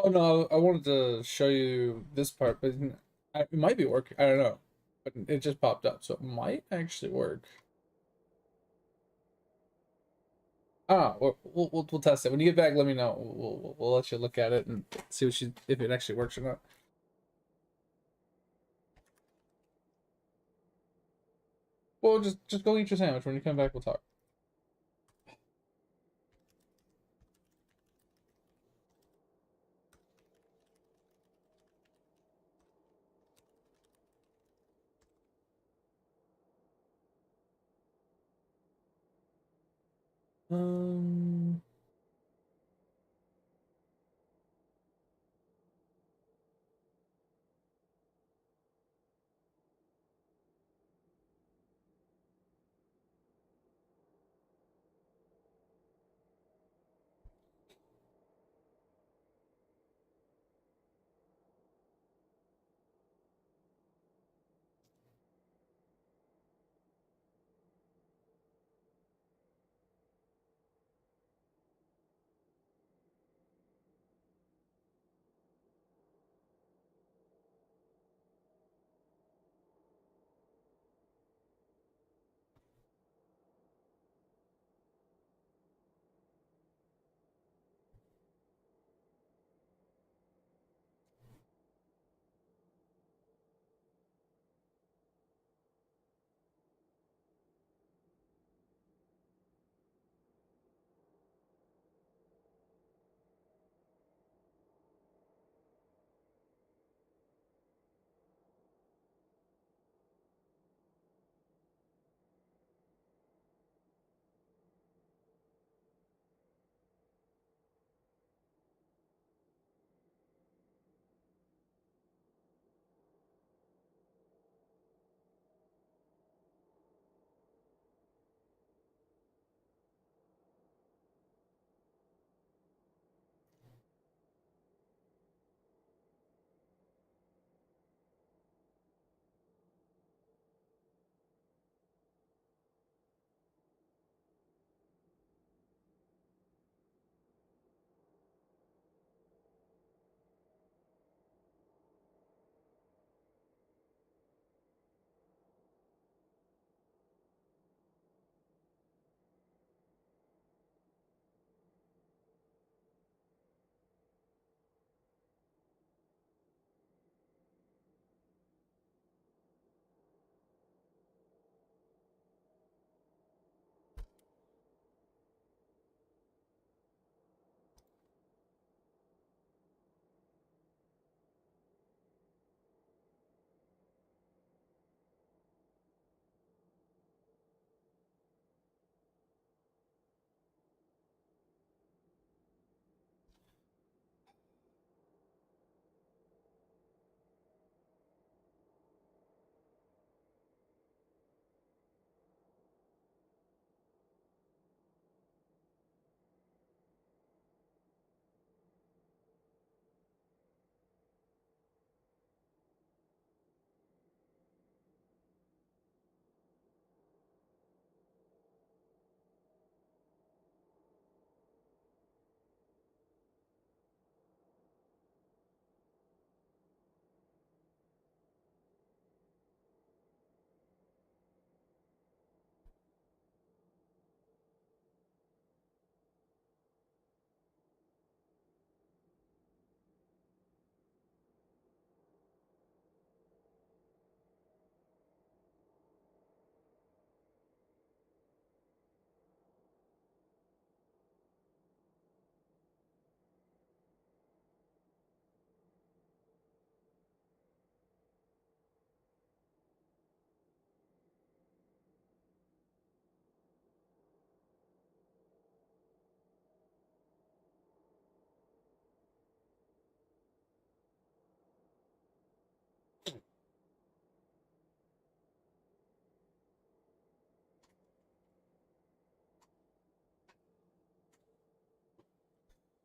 Oh no, I wanted to show you this part, but it might be working. I don't know, but it just popped up, so it might actually work. Ah, we'll test it when you get back. Let me know. We'll let you look at it and see what you if it actually works or not. Well, just go eat your sandwich. When you come back, we'll talk. Um.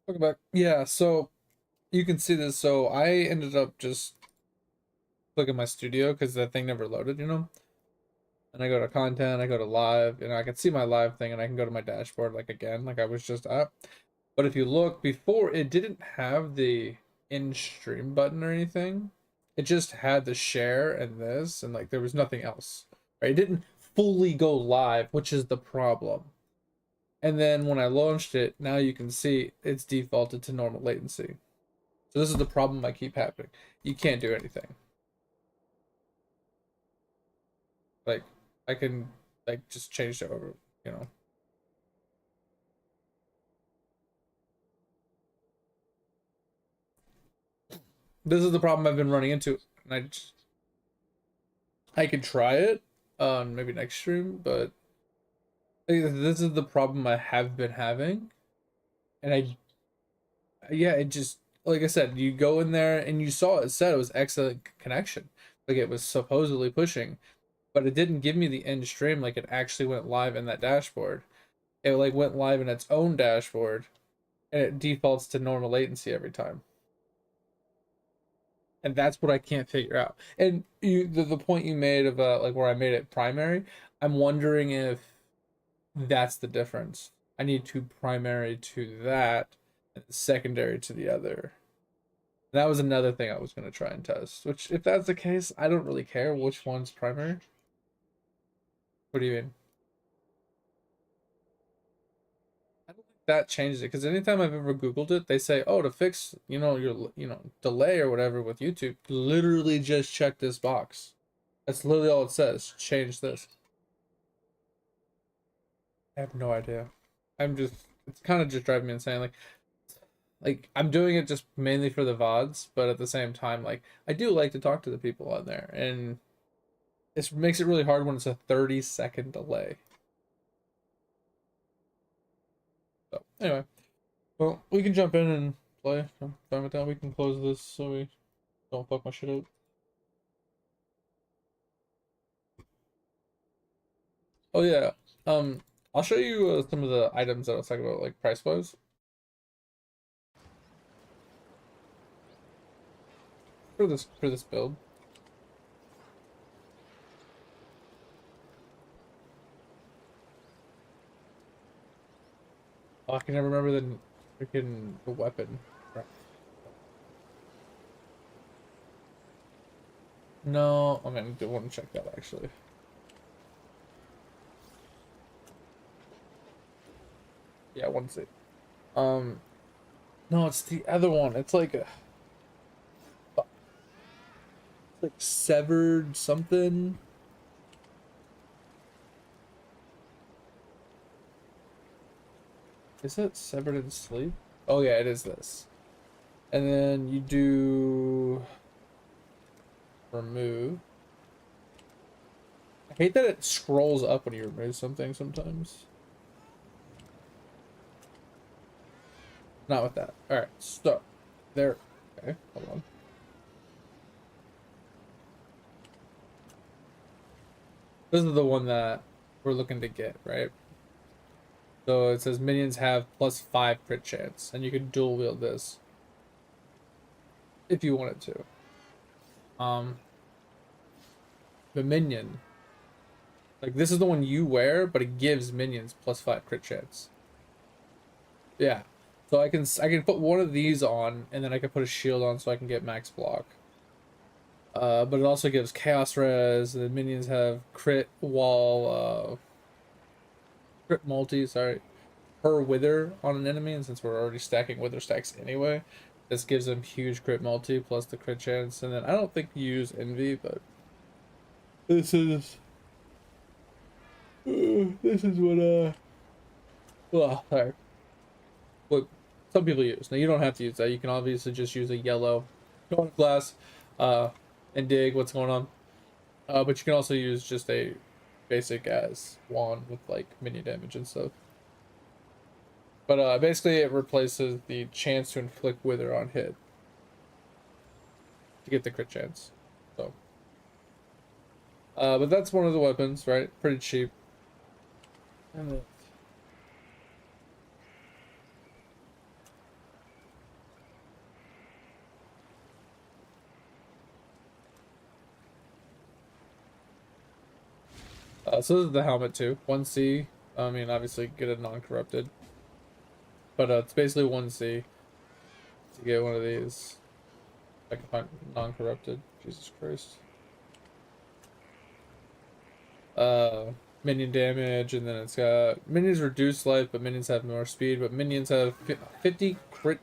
Welcome back. Yeah, so you can see this. So I ended up just clicking my studio because that thing never loaded, And I go to content, I go to live, and I can see my live thing, and I can go to my dashboard like again, like I was just at. But if you look before, it didn't have the in stream button or anything. It just had the share and this, and like there was nothing else. Right? It didn't fully go live, which is the problem. And then when I launched it, now you can see it's defaulted to normal latency. So this is the problem I keep having. You can't do anything. Like I can like just change it over, you know. This is the problem I've been running into. And I could try it on maybe next stream, but this is the problem I have been having. And yeah, it just, like I said, you go in there and you saw it said it was excellent connection. Like it was supposedly pushing, but it didn't give me the end stream like it actually went live in that dashboard. It like went live in its own dashboard and it defaults to normal latency every time. And that's what I can't figure out. And the point you made about like where I made it primary, I'm wondering if that's the difference. I need to primary to that and secondary to the other. That was another thing I was going to try and test, which if that's the case, I don't really care which one's primary. What do you mean? I don't think that changes it because anytime I've ever Googled it, they say, oh, to fix, your, delay or whatever with YouTube, literally just check this box. That's literally all it says. Change this. I have no idea. It's kind of just driving me insane. Like I'm doing it just mainly for the VODs, but at the same time, like I do like to talk to the people on there, and it makes it really hard when it's a 30-second delay. So anyway, well, we can jump in and play. I'm fine with that. We can close this so we don't fuck my shit up. Oh yeah, I'll show you some of the items that I was talking about, like price wise for this build. Oh, I can never remember the weapon. No, I mean, I do want to check that actually. Yeah, I want to see. Um, no, it's the other one. It's like severed something. Is it severed in sleep? Oh yeah, it is this. And then you do remove. I hate that it scrolls up when you remove something sometimes. Not with that. Alright, so there. Okay, hold on. This is the one that we're looking to get, right? So it says minions have +5 crit chance, and you can dual wield this if you wanted to. The minion, like this is the one you wear, but it gives minions +5 crit chance. Yeah, so I can put one of these on, and then I can put a shield on so I can get max block. But it also gives chaos res. The minions have crit wall, crit multi. Sorry, per wither on an enemy, and since we're already stacking wither stacks anyway, this gives them huge crit multi plus the crit chance. And then I don't think you use envy, but this is what well, sorry, what some people use. Now you don't have to use that. You can obviously just use a yellow go on glass, and dig what's going on. But you can also use just a basic as wand with like mini damage and stuff. But basically it replaces the chance to inflict wither on hit to get the crit chance. So but that's one of the weapons, right? Pretty cheap. So this is the helmet too. 1C. I mean, obviously get it non-corrupted. But it's basically 1C to get one of these. I can find non-corrupted. Jesus Christ. Minion damage, and then it's got minions reduce life, but minions have more speed, but minions have 50 crit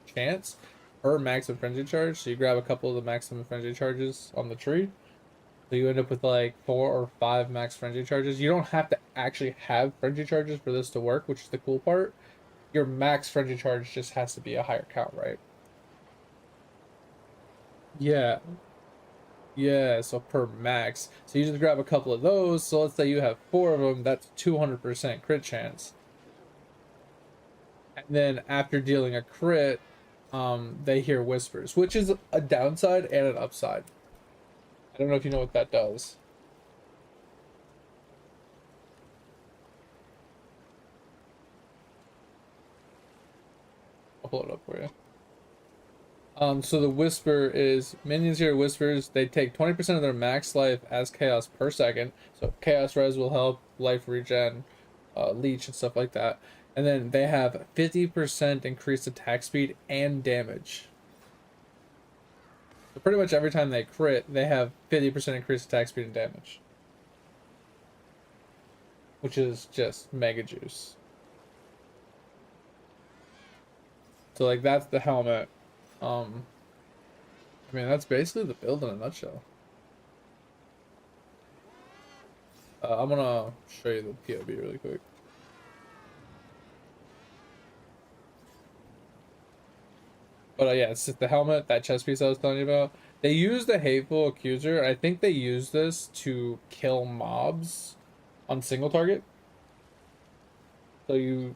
chance per maximum frenzy charge. So you grab a couple of the maximum frenzy charges on the tree. So you end up with like 4 or 5 max frenzy charges. You don't have to actually have frenzy charges for this to work, which is the cool part. Your max frenzy charge just has to be a higher count, right? Yeah, yeah, so per max. So you just grab a couple of those. So let's say you have 4 of them, that's 200% crit chance. And then after dealing a crit, they hear whispers, which is a downside and an upside. I don't know if you know what that does. I'll pull it up for you. So the whisper is minions hear whispers. They take 20% of their max life as chaos per second. So chaos res will help life regen, leech and stuff like that. And then they have 50% increased attack speed and damage. So pretty much every time they crit, they have 50% increased attack speed and damage, which is just mega juice. So like that's the helmet. I mean that's basically the build in a nutshell. I'm gonna show you the POB really quick. But yeah, it's just the helmet, that chest piece I was telling you about. They use the Hateful Accuser. I think they use this to kill mobs on single target. So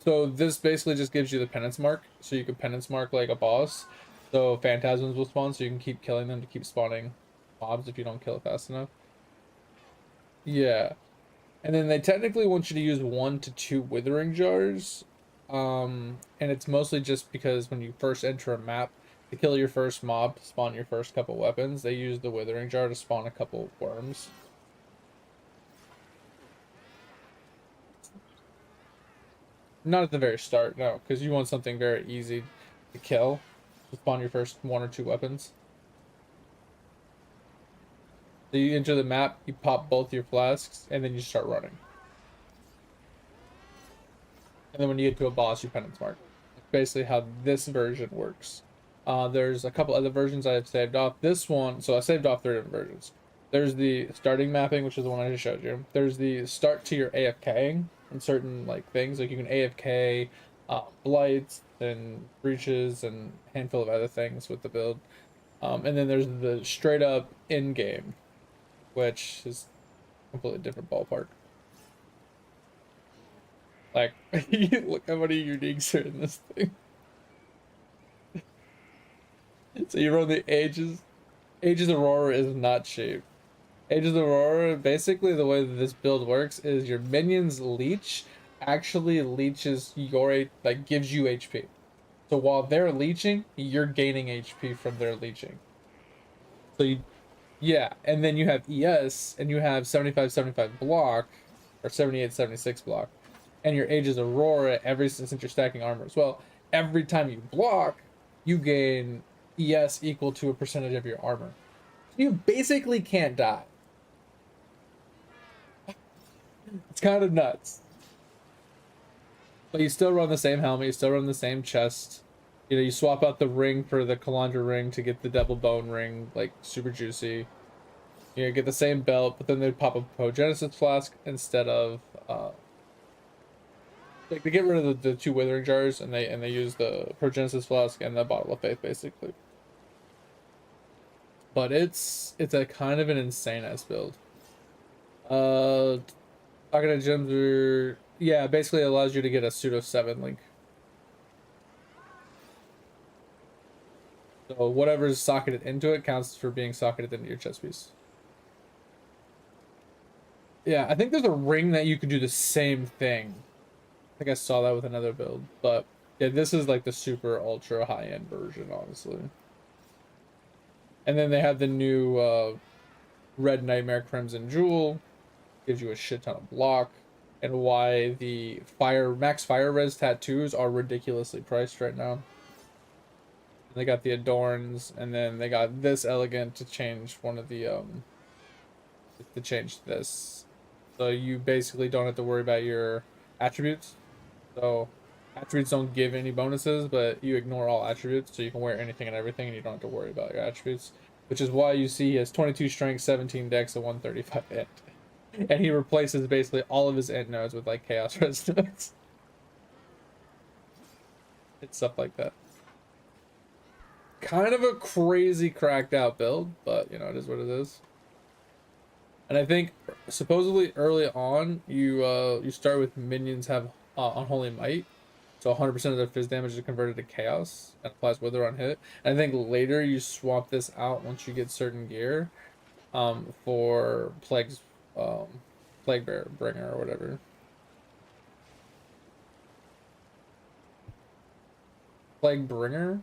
so this basically just gives you the penance mark. So you can penance mark like a boss. So phantasms will spawn, so you can keep killing them to keep spawning mobs if you don't kill it fast enough. Yeah. And then they technically want you to use 1 to 2 withering jars. And it's mostly just because when you first enter a map, to kill your first mob, spawn your first couple weapons, they use the withering jar to spawn a couple worms. Not at the very start, no, because you want something very easy to kill. To spawn your first 1 or 2 weapons. So you enter the map, you pop both your flasks, and then you start running. And then when you get to a boss, you penance mark. That's basically how this version works. There's a couple other versions I have saved off. This one, so I saved off 3 different versions. There's the starting mapping, which is the one I just showed you. There's the start to your AFKing and certain like things, like you can AFK, blights and breaches and a handful of other things with the build. And then there's the straight up in game, which is a completely different ballpark. Like, look how many uniques are in this thing. So you run the Ages. Ages Aurora is not cheap. Ages Aurora, basically the way that this build works is your minions leech actually leeches your, like gives you HP. So while they're leeching, you're gaining HP from their leeching. So you, yeah, and then you have ES and you have 75-75 block or 78-76 block. And your Ages Aurora, since you're stacking armor as well, every time you block, you gain ES equal to a percentage of your armor. You basically can't die. It's kind of nuts. But you still run the same helmet, you still run the same chest. You know, you swap out the ring for the Calandra ring to get the Devil Bone ring, like super juicy. You know, get the same belt, but then they pop a Progenesis flask instead of like they get rid of the 2 withering jars and they use the Progenesis flask and the bottle of faith basically. But it's a kind of an insane ass build. Talking to gems are, yeah, basically allows you to get a pseudo 7 link. So whatever's socketed into it counts for being socketed into your chest piece. Yeah, I think there's a ring that you could do the same thing. I think I saw that with another build, but yeah, this is like the super ultra high end version, honestly. And then they have the new Red Nightmare Crimson Jewel, gives you a shit ton of block, and why the max fire res tattoos are ridiculously priced right now. They got the adorns, and then they got this elegant to change one of the to change this. So you basically don't have to worry about your attributes. So attributes don't give any bonuses, but you ignore all attributes, so you can wear anything and everything, and you don't have to worry about your attributes. Which is why you see he has 22 strength, 17 dex, and 135 int. And he replaces basically all of his int nodes with like chaos res nodes. It's stuff like that. Kind of a crazy cracked out build, but you know, it is what it is. And I think supposedly early on you start with minions have unholy might, so 100% of their fizz damage is converted to chaos and applies wither on hit. And I think later you swap this out once you get certain gear, for plague bringer or whatever. Plague bringer.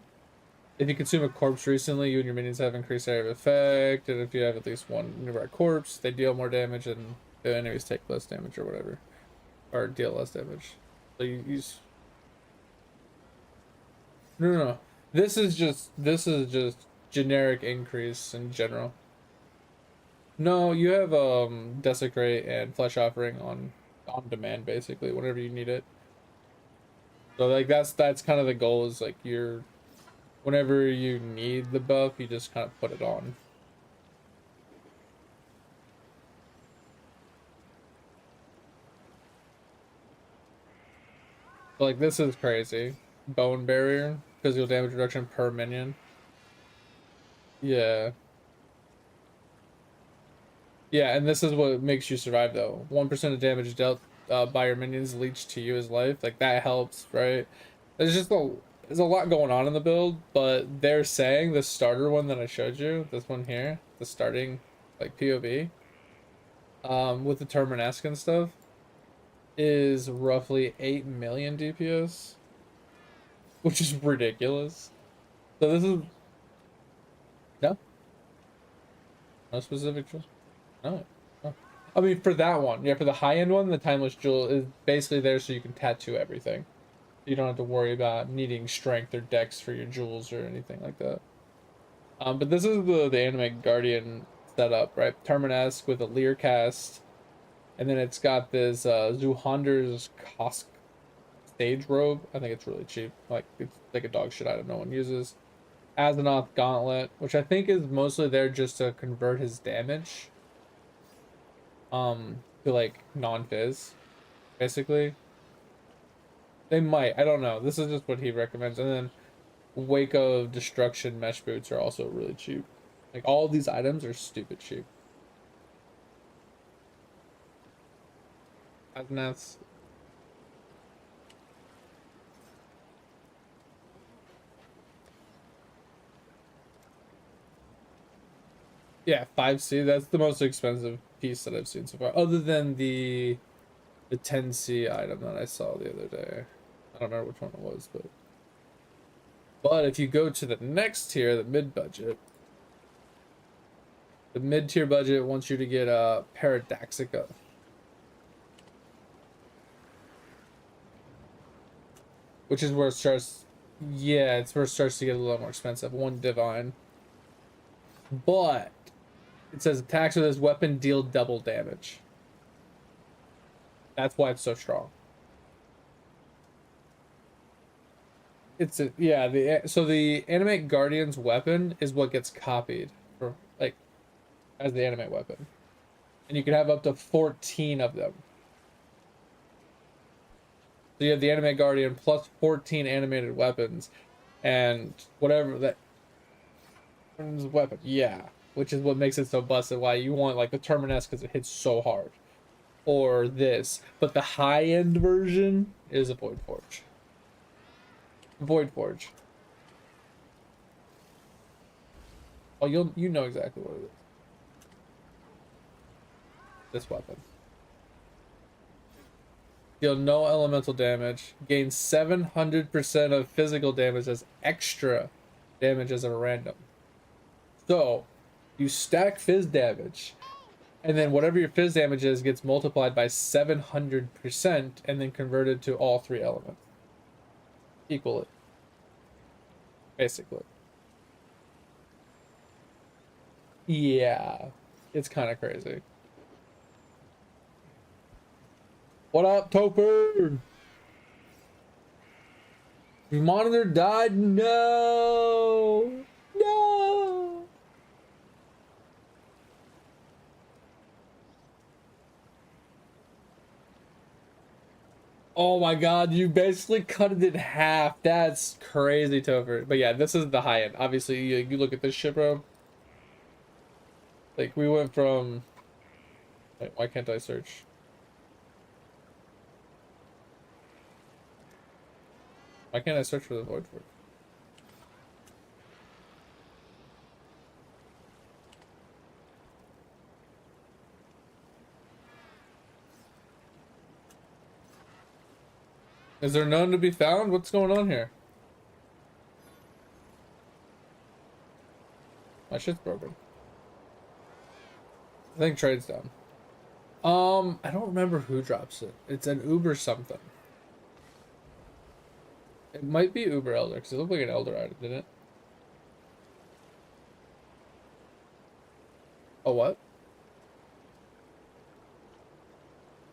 If you consume a corpse recently, you and your minions have increased area of effect, and if you have at least one nearby corpse, they deal more damage and the enemies take less damage or whatever. Or deal less damage. So you use... No. This is just generic increase in general. No, you have Desecrate and Flesh Offering on demand basically, whenever you need it. So like that's kind of the goal, is like you're whenever you need the buff, you just kind of put it on. But like this is crazy. Bone barrier, physical damage reduction per minion. Yeah. Yeah, and this is what makes you survive though. 1% of damage dealt by your minions leech to you as life. Like that helps, right? There's a lot going on in the build, but they're saying the starter one that I showed you, this one here, the starting like POV, with the Terminask and stuff, is roughly 8 million DPS, which is ridiculous. So this is no specific. No. Oh. I mean, for that one, yeah, for the high-end one, the Timeless Jewel is basically there so you can tattoo everything. You don't have to worry about needing strength or dex for your jewels or anything like that. But this is the Animate Guardian setup, right? Terminask with a Leer cast, and then it's got this Zuhander's Kosk stage robe. I think it's really cheap. Like, it's like a dog shit item no one uses. Azeroth Gauntlet, which I think is mostly there just to convert his damage to like non-fizz, basically. They might, I don't know, this is just what he recommends. And then Wake of Destruction mesh boots are also really cheap. Like all these items are stupid cheap. Aznath's, yeah, 5C, that's the most expensive piece that I've seen so far, other than the 10C item that I saw the other day. I don't remember which one it was, but if you go to the next tier, the mid-budget, the mid-tier budget wants you to get a Paradaxica. Which is where it starts, yeah, it's where it starts to get a little more expensive. One Divine. But it says attacks with this weapon deal double damage. That's why it's so strong. It's a, yeah, so the Animate Guardian's weapon is what gets copied for like as the Animate weapon. And you can have up to 14 of them. So you have the Animate Guardian plus 14 animated weapons and whatever that weapon, yeah, which is what makes it so busted, why you want like the Terminask because it hits so hard. Or this, but the high-end version is a Void Forge. Void Forge. Oh, you know exactly what it is. This weapon. Deal no elemental damage. Gain 700% of physical damage as extra damage as a random. So, you stack fizz damage, and then whatever your fizz damage is gets multiplied by 700% and then converted to all three elements. Equally. Basically. Yeah, it's kind of crazy. What up, Topher? Your monitor died? No! No! Oh my god, you basically cut it in half. That's crazy, Topher. But yeah, this is the high end. Obviously, you look at this shit, bro. Like, we went from... Wait, why can't I search? Why can't I search for the void for it? Is there none to be found? What's going on here? My shit's broken. I think trade's down. I don't remember who drops it. It's an Uber something. It might be Uber Elder, because it looked like an Elder item, didn't it? Oh, what?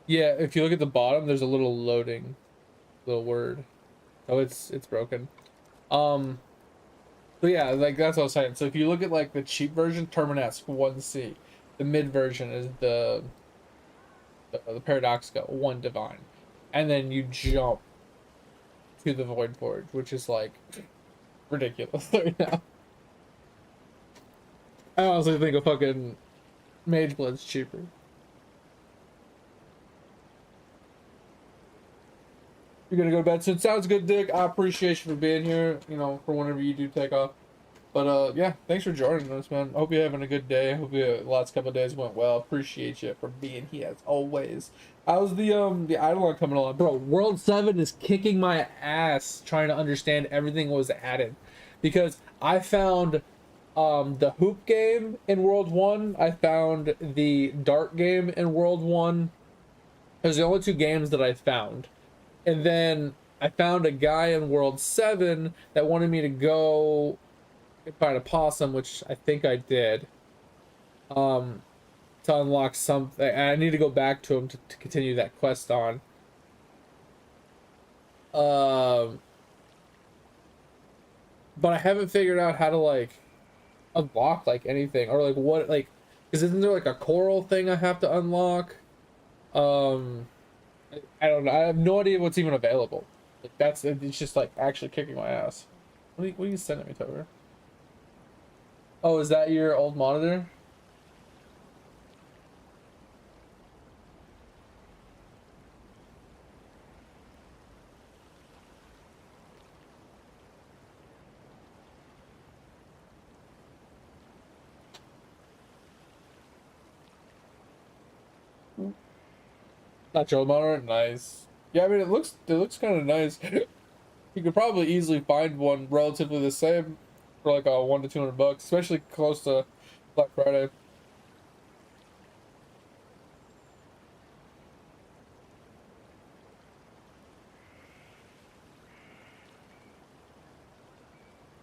Yeah, if you look at the bottom, there's a little loading, little word. Oh, it's broken. Um, so yeah, like that's what I was saying. So if you look at like the cheap version, Terminesque 1C. The mid version is the Paradoxica 1 Divine. And then you jump to the Void Forge, which is like ridiculous right now. I honestly think a fucking Mage Blood's cheaper. You're gonna go to bed soon. Sounds good, Dick. I appreciate you for being here, you know, for whenever you do take off. But yeah, thanks for joining us, man. Hope you're having a good day. Hope your last couple of days went well. Appreciate you for being here as always. How's the Eidolon coming along? Bro, World 7 is kicking my ass trying to understand everything was added. Because I found the hoop game in World 1. I found the dart game in World 1. Those are the only two games that I found. And then I found a guy in World 7 that wanted me to go and find a possum, which I think I did. Um, to unlock something. I need to go back to him to continue that quest on. Um, but I haven't figured out how to like unlock like anything or like what like because isn't there like a coral thing I have to unlock? Um, I don't know. I have no idea what's even available. Like that's it's just like actually kicking my ass. What are you sending me, Tover? Oh, is that your old monitor? Not your old monitor? Nice. Yeah, I mean it looks kind of nice. You could probably easily find one relatively the same for like a 100 to 200 bucks, especially close to Black Friday.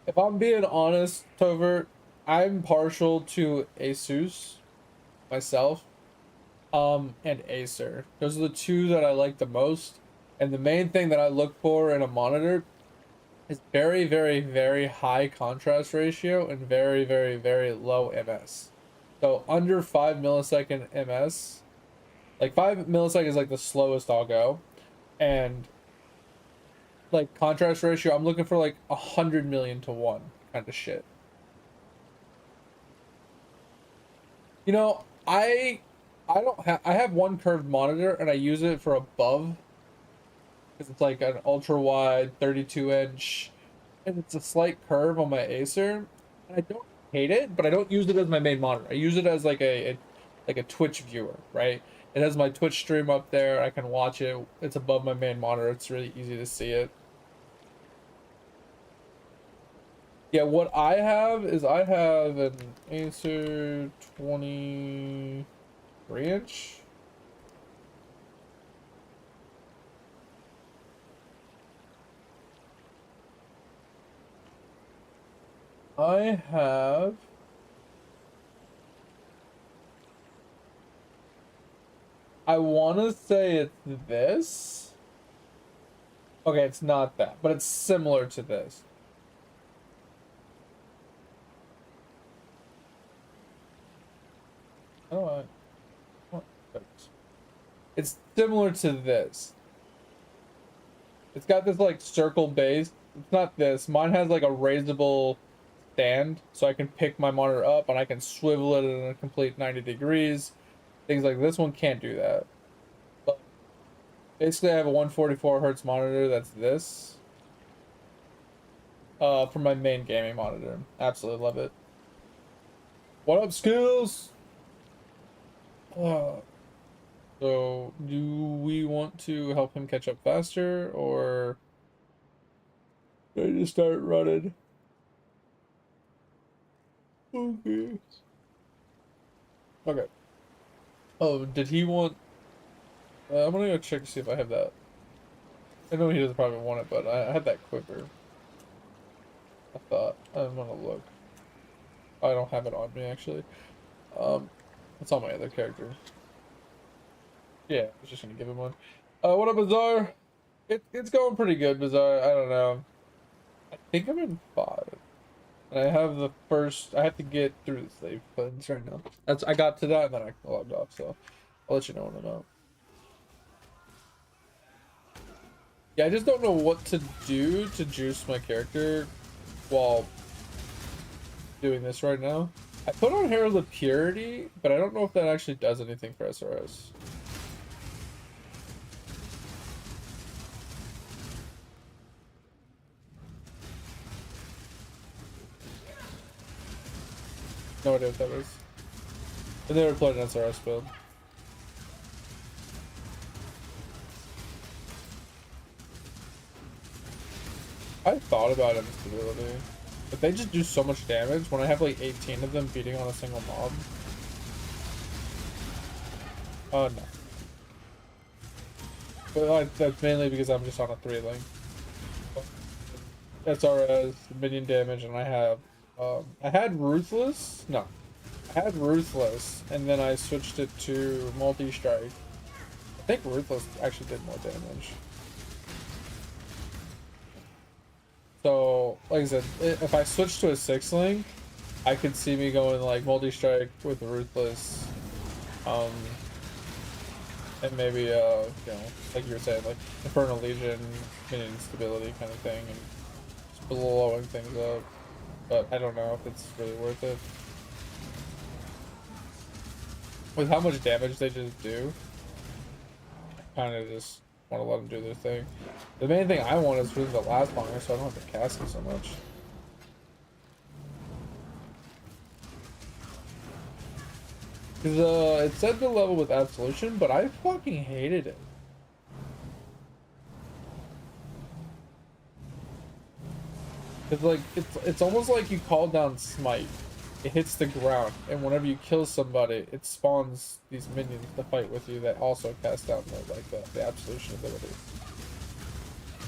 If I'm being honest, Tover, I'm partial to Asus myself, and Acer. Those are the two that I like the most. And the main thing that I look for in a monitor is very, very, very high contrast ratio and very, very, very low MS. So under 5 millisecond MS, like 5 milliseconds is like the slowest I'll go. And like contrast ratio, I'm looking for like 100 million to 1 kind of shit. You know, I don't have I have one curved monitor and I use it for above because it's like an ultra wide 32-inch and it's a slight curve on my Acer. And I don't hate it, but I don't use it as my main monitor. I use it as like a Twitch viewer, right? It has my Twitch stream up there. I can watch it. It's above my main monitor. It's really easy to see it. Yeah, what I have is I have an Acer 23-inch. I have I want to say it's this. Okay, it's not that, but it's similar to this. Oh, what? It's similar to this. It's got this like circle base. It's not this. Mine has like a raisable stand, so I can pick my monitor up and I can swivel it in a complete 90 degrees. Things like this one can't do that. But basically, I have a 144 hertz monitor that's this. For my main gaming monitor. Absolutely love it. What up, skills? So, do we want to help him catch up faster, or should I just start running? Okay. Okay. Oh, did he want? I'm gonna go check to see if I have that. I know he doesn't probably want it, but I had that quiver. I thought I'm gonna look. I don't have it on me actually. Um, it's on my other character. Yeah, I was just gonna give him one. What up, Bazaar? It's going pretty good, Bazaar. I don't know. I think I'm in 5. And I have the first. I have to get through the save buttons right now. I got to that and then I logged off. So I'll let you know when I'm out. Yeah, I just don't know what to do to juice my character while doing this right now. I put on Herald of Purity, but I don't know if that actually does anything for SRS. No idea what that is. I never played an SRS build. I thought about instability, but they just do so much damage when I have like 18 of them beating on a single mob. Oh no. But like, that's mainly because I'm just on a 3 link. SRS, minion damage, and I had Ruthless? No. I had Ruthless, and then I switched it to multi-strike. I think Ruthless actually did more damage. So, like I said, if I switch to a 6 link, I could see me going like multi-strike with Ruthless, and maybe like you were saying, like Infernal Legion, minion stability kind of thing, and just blowing things up. But I don't know if it's really worth it. With how much damage they just do, I kind of just want to let them do their thing. The main thing I want is for them to last longer so I don't have to cast them so much. Because it said the level with Absolution, but I fucking hated it. It's like, it's almost like you call down Smite. It hits the ground, and whenever you kill somebody, it spawns these minions to fight with you that also cast down the Absolution ability.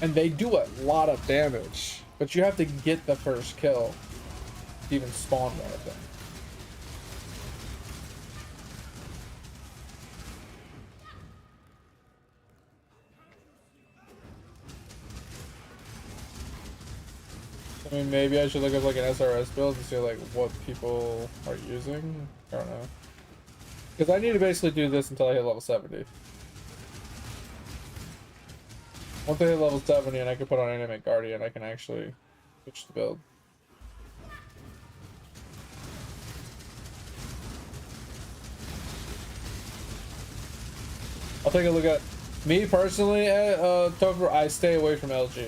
And they do a lot of damage, but you have to get the first kill to even spawn one of them. I mean, maybe I should look up like an SRS build to see like what people are using. I don't know. Because I need to basically do this until I hit level 70. Once I hit level 70 and I can put on Animate Guardian, I can actually switch the build. I'll take a look at me personally. Topher, I stay away from LG.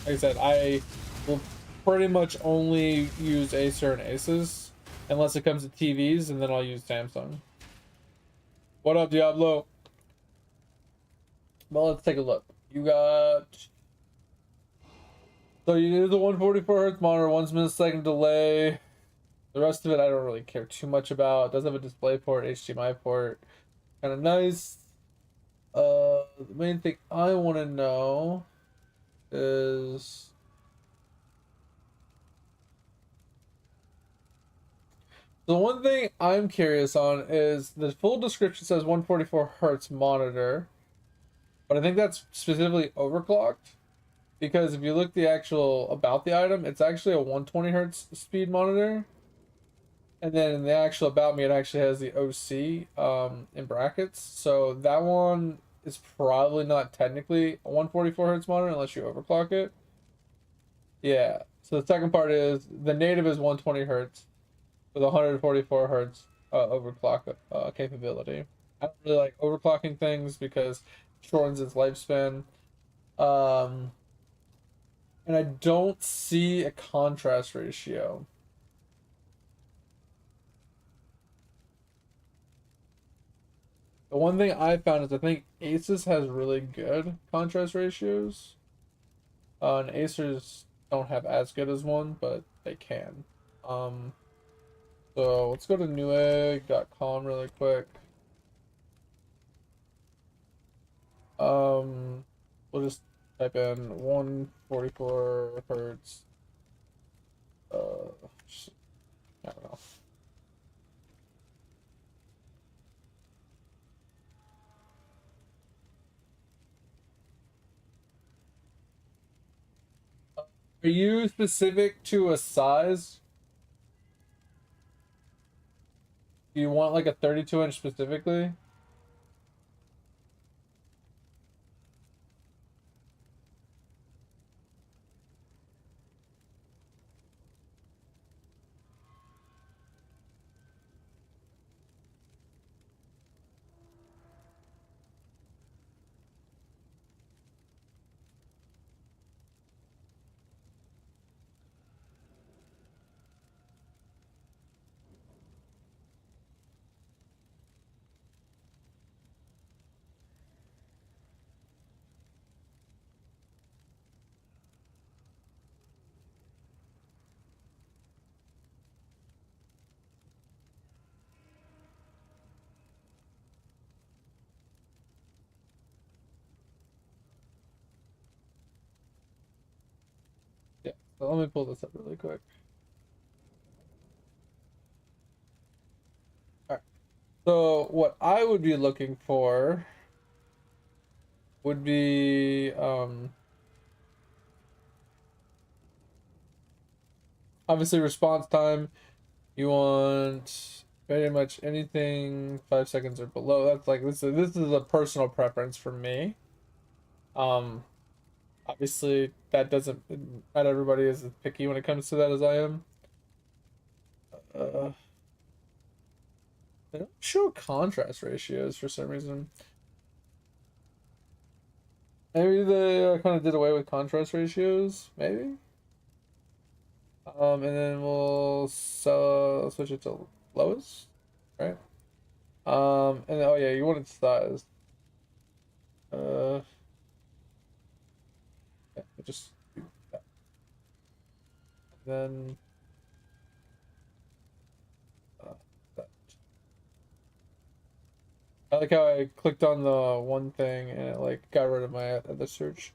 Like I said, I will pretty much only use Acer and Asus unless it comes to TVs, and then I'll use Samsung. What up, Diablo? Well, let's take a look. You got. So you use a 144 hertz monitor, 1 millisecond delay. The rest of it I don't really care too much about. It does have a display port, HDMI port. Kind of nice. The main thing I want to know is The one thing I'm curious on is the full description says 144 hertz monitor, but I think that's specifically overclocked because if you look the actual about the item, it's actually a 120 hertz speed monitor. And then in the actual about me, it actually has the OC in brackets. So that one is probably not technically a 144 hertz monitor unless you overclock it. Yeah. So the second part is the native is 120 hertz with 144 hertz overclock capability. I don't really like overclocking things because it shortens its lifespan. Um, and I don't see a contrast ratio. The one thing I found is I think Asus has really good contrast ratios. And Acers don't have as good as one, but they can. Um, so let's go to newegg.com really quick. We'll just type in 144 hertz. Uh, I don't know. Are you specific to a size? Do you want like a 32-inch specifically? Yeah. So let me pull this up really quick. All right. So what I would be looking for would be obviously response time. You want very much anything 5 seconds or below. That's like this is a personal preference for me. Um, obviously that doesn't not everybody is as picky when it comes to that as I am. Uh, they don't show contrast ratios for some reason. Maybe they kind of did away with contrast ratios. Maybe. And then we'll switch it to lowest, right? And then, oh yeah, you wanted size. Uh, yeah, just do that. Then that. I like how I clicked on the one thing and it like got rid of my other search.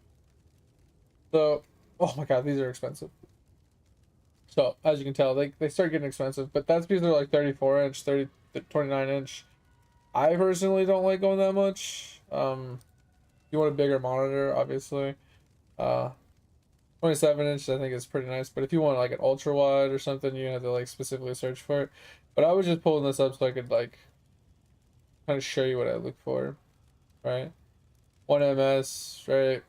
So, oh my god, these are expensive. So as you can tell, they start getting expensive, but that's because they're like 34 inch, 29 inch. I personally don't like going that much. You want a bigger monitor, obviously. Uh, 27 inch I think is pretty nice, but if you want like an ultra wide or something, you have to like specifically search for it. But I was just pulling this up so I could like kind of show you what I look for, right? 1 ms, right?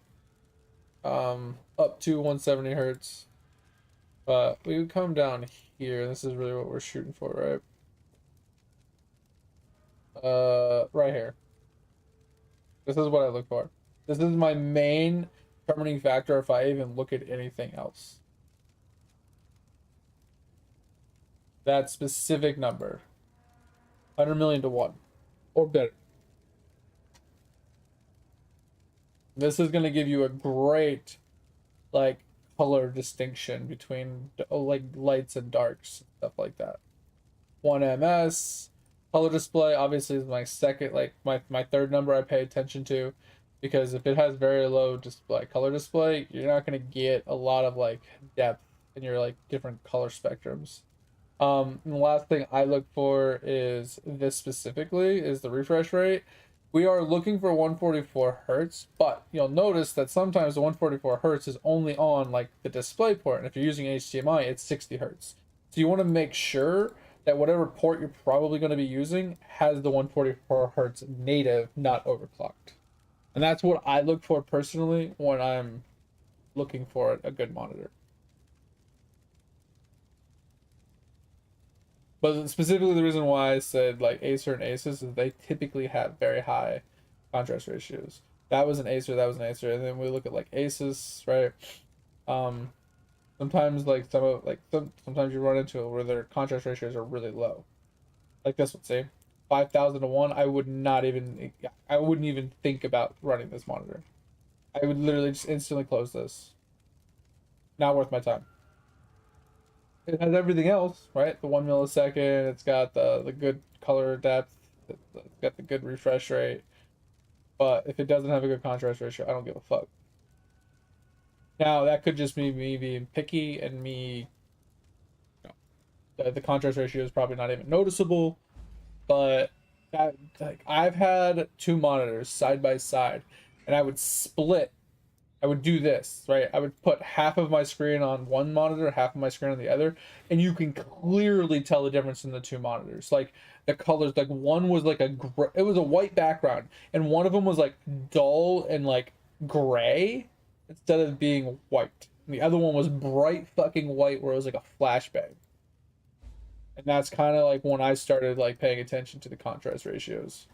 Up to 170 hertz. But we would come down here. This is really what we're shooting for, right? Right here. This is what I look for. This is my main determining factor if I even look at anything else. That specific number. 100 million to 1 or better. This is going to give you a great like color distinction between like lights and darks, stuff like that. 1 ms color display obviously is my second, like my third number I pay attention to, because if it has very low display color display, you're not going to get a lot of like depth in your like different color spectrums. And the last thing I look for is this specifically is the refresh rate. We are looking for 144 hertz, but you'll notice that sometimes the 144 hertz is only on like the display port, and if you're using HDMI, it's 60 hertz. So you want to make sure that whatever port you're probably going to be using has the 144 hertz native, not overclocked. And that's what I look for personally when I'm looking for a good monitor. But specifically, the reason why I said like Acer and Asus is they typically have very high contrast ratios. That was an Acer, that was an Acer, and then we look at like Asus, right? Um, Sometimes like sometimes you run into it where their contrast ratios are really low. Like this one, say 5,000 to 1. I wouldn't even think about running this monitor. I would literally just instantly close this. Not worth my time. It has everything else, right? The 1 millisecond. It's got the good color depth. It's got the good refresh rate. But if it doesn't have a good contrast ratio, I don't give a fuck. Now that could just be me being picky and me. You know, the contrast ratio is probably not even noticeable. But that, like, I've had two monitors side by side, and I would do this, right? I would put half of my screen on one monitor, half of my screen on the other, and you can clearly tell the difference in the two monitors. Like the colors, like one was like it was a white background, and one of them was like dull and like gray instead of being white. And the other one was bright fucking white, where it was like a flashbang. And that's kind of like when I started like paying attention to the contrast ratios.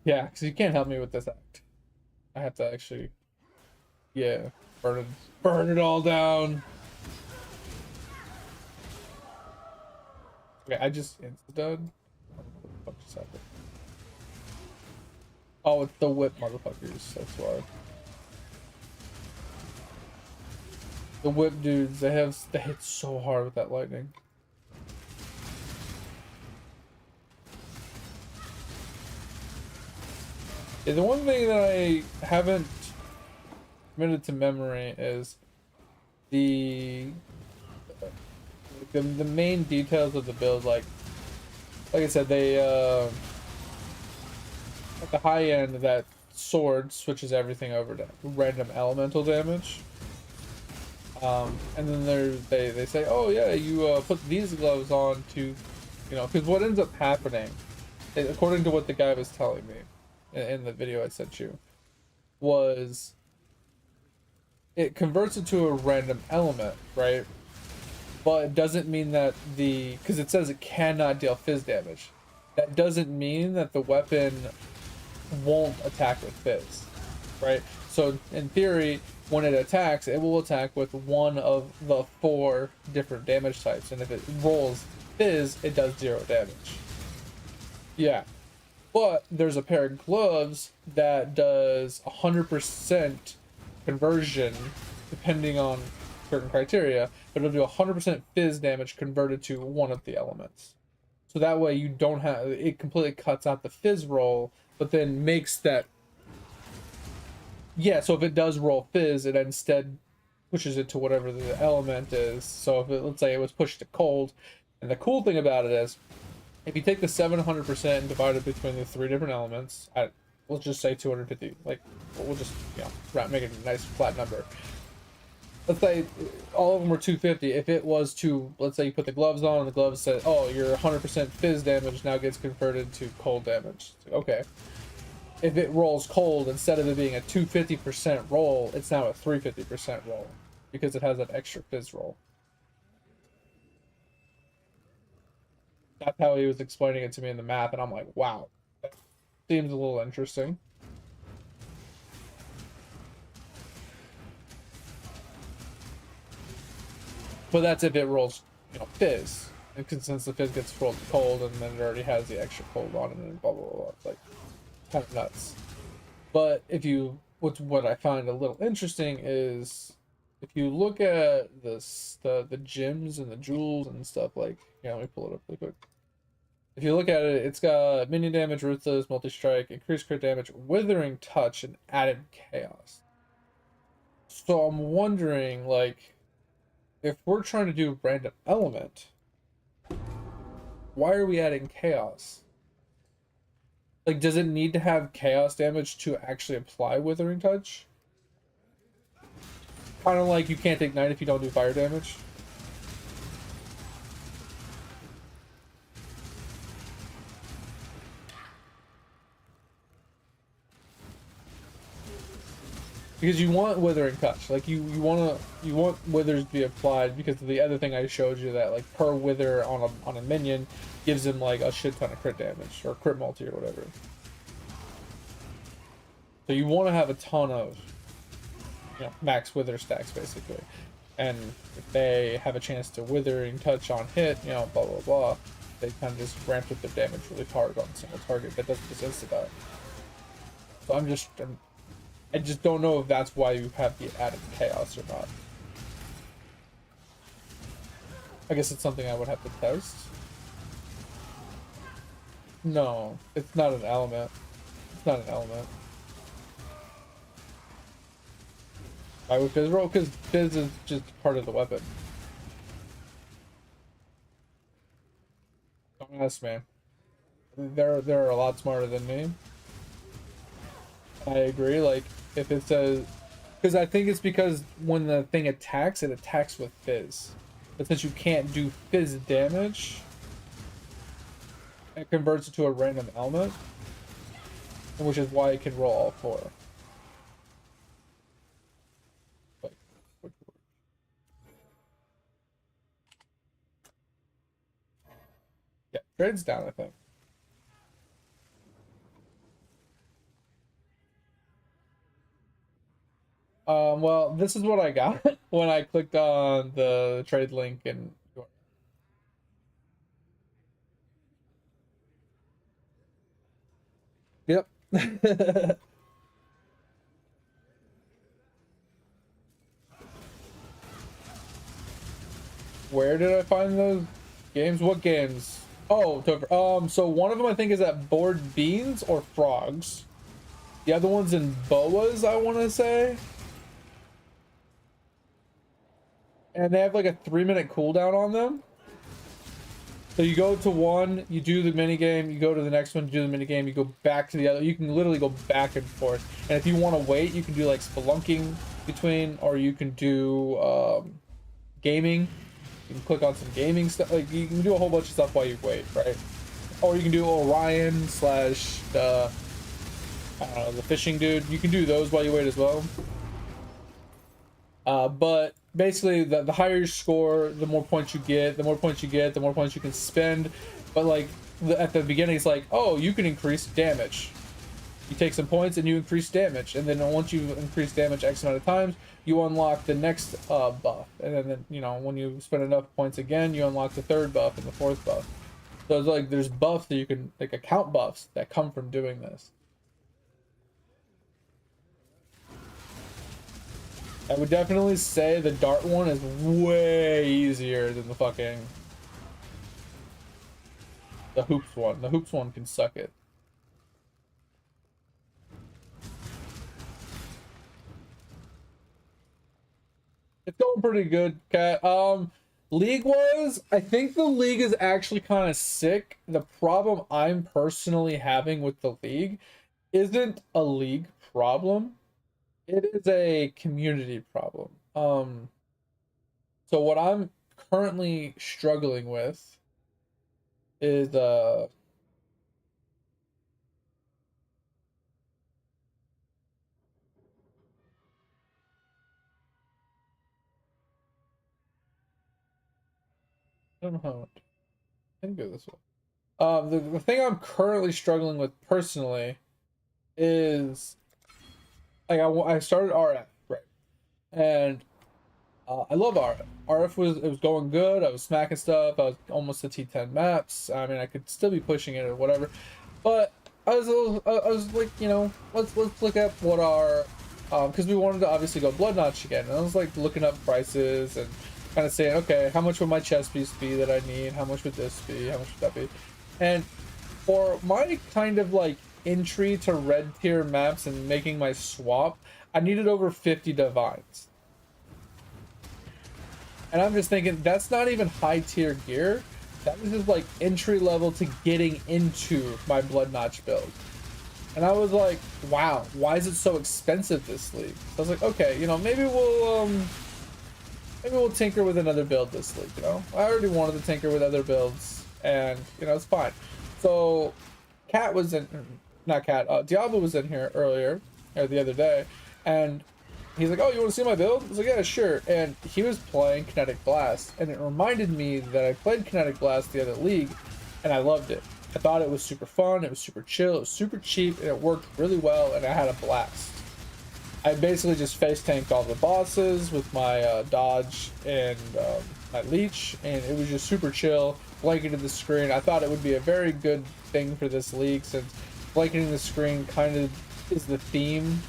Yeah, because you can't help me with this act. I have to actually, yeah, burn it all down. Okay, I just insta-done. What the fuck just happened? Oh, it's the whip, motherfuckers. That's why. The whip dudes, they hit so hard with that lightning. Yeah, the one thing that I haven't committed to memory is the the main details of the build. Like I said, they at the high end, that sword switches everything over to random elemental damage. And then they say, oh yeah, you put these gloves on to, because what ends up happening, according to what the guy was telling me in the video I sent you, was it converts it to a random element, right? But it doesn't mean that because it says it cannot deal fizz damage. That doesn't mean that the weapon won't attack with fizz, right? So in theory, when it attacks, it will attack with one of the 4 different damage types, and if it rolls fizz, it does 0 damage. Yeah, but there's a pair of gloves that does 100% conversion, depending on certain criteria, but it'll do 100% fizz damage converted to one of the elements. So that way you don't have, it completely cuts out the fizz roll, but then makes that, yeah, so if it does roll fizz, it instead pushes it to whatever the element is. So if let's say it was pushed to cold, and the cool thing about it is, if you take the 700% and divide it between the 3 different elements, let's just say 250, like, we'll just, make it a nice flat number. Let's say all of them were 250. If it was to, let's say you put the gloves on and the gloves said, oh, your 100% fizz damage now gets converted to cold damage. Okay. If it rolls cold, instead of it being a 250% roll, it's now a 350% roll because it has that extra fizz roll. That's how he was explaining it to me in the math, and I'm like, wow, that seems a little interesting. But that's if it rolls, fizz. And since the fizz gets rolled cold, and then it already has the extra cold on it, and blah blah blah. It's like kind of nuts. But what I find a little interesting is if you look at the gems and the jewels and stuff, like, let me pull it up really quick. If you look at it, it's got minion damage, ruthless, multi-strike, increased crit damage, withering touch, and added chaos. So I'm wondering, like, if we're trying to do random element, why are we adding chaos? Like, does it need to have chaos damage to actually apply Withering Touch? Kind of like you can't ignite if you don't do fire damage. Because you want Withering Touch, like you want withers to be applied, because of the other thing I showed you, that like per wither on a minion gives him like a shit ton of crit damage or crit multi or whatever. So you want to have a ton of, you know, max wither stacks basically, and if they have a chance to Withering Touch on hit, you know, blah blah blah, they kind of just ramp up their damage really hard on a single target that doesn't possess about. So I just don't know if that's why you have the added chaos or not. I guess it's something I would have to test. No, it's not an element. It's not an element. Why would Fizz roll? Because Fizz is just part of the weapon. Don't ask, man. They're a lot smarter than me. I agree. Like, if it says, because I think it's because when the thing attacks, it attacks with Fizz. But since you can't do Fizz damage, it converts it to a random element, which is why it can roll all four. Like, yeah, trade's down, I think. Well, this is what I got when I clicked on the trade link and. Yep. Where did I find those games? What games? Oh, so one of them I think is at Board Beans or Frogs. The other one's in Boas, I want to say. And they have like a 3-minute cooldown on them. So you go to one, you do the mini game, you go to the next one, you do the mini game, you go back to the other. You can literally go back and forth. And if you want to wait, you can do like spelunking between, or you can do gaming. You can click on some gaming stuff. Like, you can do a whole bunch of stuff while you wait, right? Or you can do Orion slash the, I don't know, the fishing dude. You can do those while you wait as well. But basically, the higher your score, the more points you get. The more points you get, the more points you can spend. But like at the beginning, it's like, oh, you can increase damage. You take some points and you increase damage, and then once you've increased damage X amount of times, you unlock the next buff. And then you know, when you spend enough points again, you unlock the third buff and the fourth buff. So it's like there's buffs that you can, like account buffs that come from doing this. I would definitely say the dart one is way easier than the hoops one. The hoops one can suck it. It's going pretty good, Cat. League wise, I think the league is actually kind of sick. The problem I'm personally having with the league isn't a league problem. It is a community problem. So what I'm currently struggling with is I don't know how I can go this way. The thing I'm currently struggling with personally is like I started RF, right, and I love RF. RF was going good. I was smacking stuff. I was almost to T10 maps. I mean, I could still be pushing it or whatever, but I was like, you know, let's look at what our because we wanted to obviously go Blood Notch again, and I was like looking up prices and kind of saying, okay, how much would my chest piece be that I need? How much would this be? How much would that be? And for my kind of like entry to red tier maps and making my swap, I needed over 50 divines. And I'm just thinking, that's not even high tier gear. That was just like entry level to getting into my blood notch build. And I was like, wow, why is it so expensive this league? So I was like, okay, you know, maybe we'll tinker with another build this league, you know? I already wanted to tinker with other builds, and you know, it's fine. So Cat was in, not Cat, Diablo was in here earlier, or the other day, and he's like, oh, you want to see my build? I was like, yeah, sure. And he was playing Kinetic Blast, and it reminded me that I played Kinetic Blast the other league, and I loved it. I thought it was super fun, it was super chill, it was super cheap, and it worked really well, and I had a blast. I basically just face tanked all the bosses with my dodge and my leech, and it was just super chill, blanketed the screen. I thought it would be a very good thing for this league, since blanketing the screen kind of is the theme,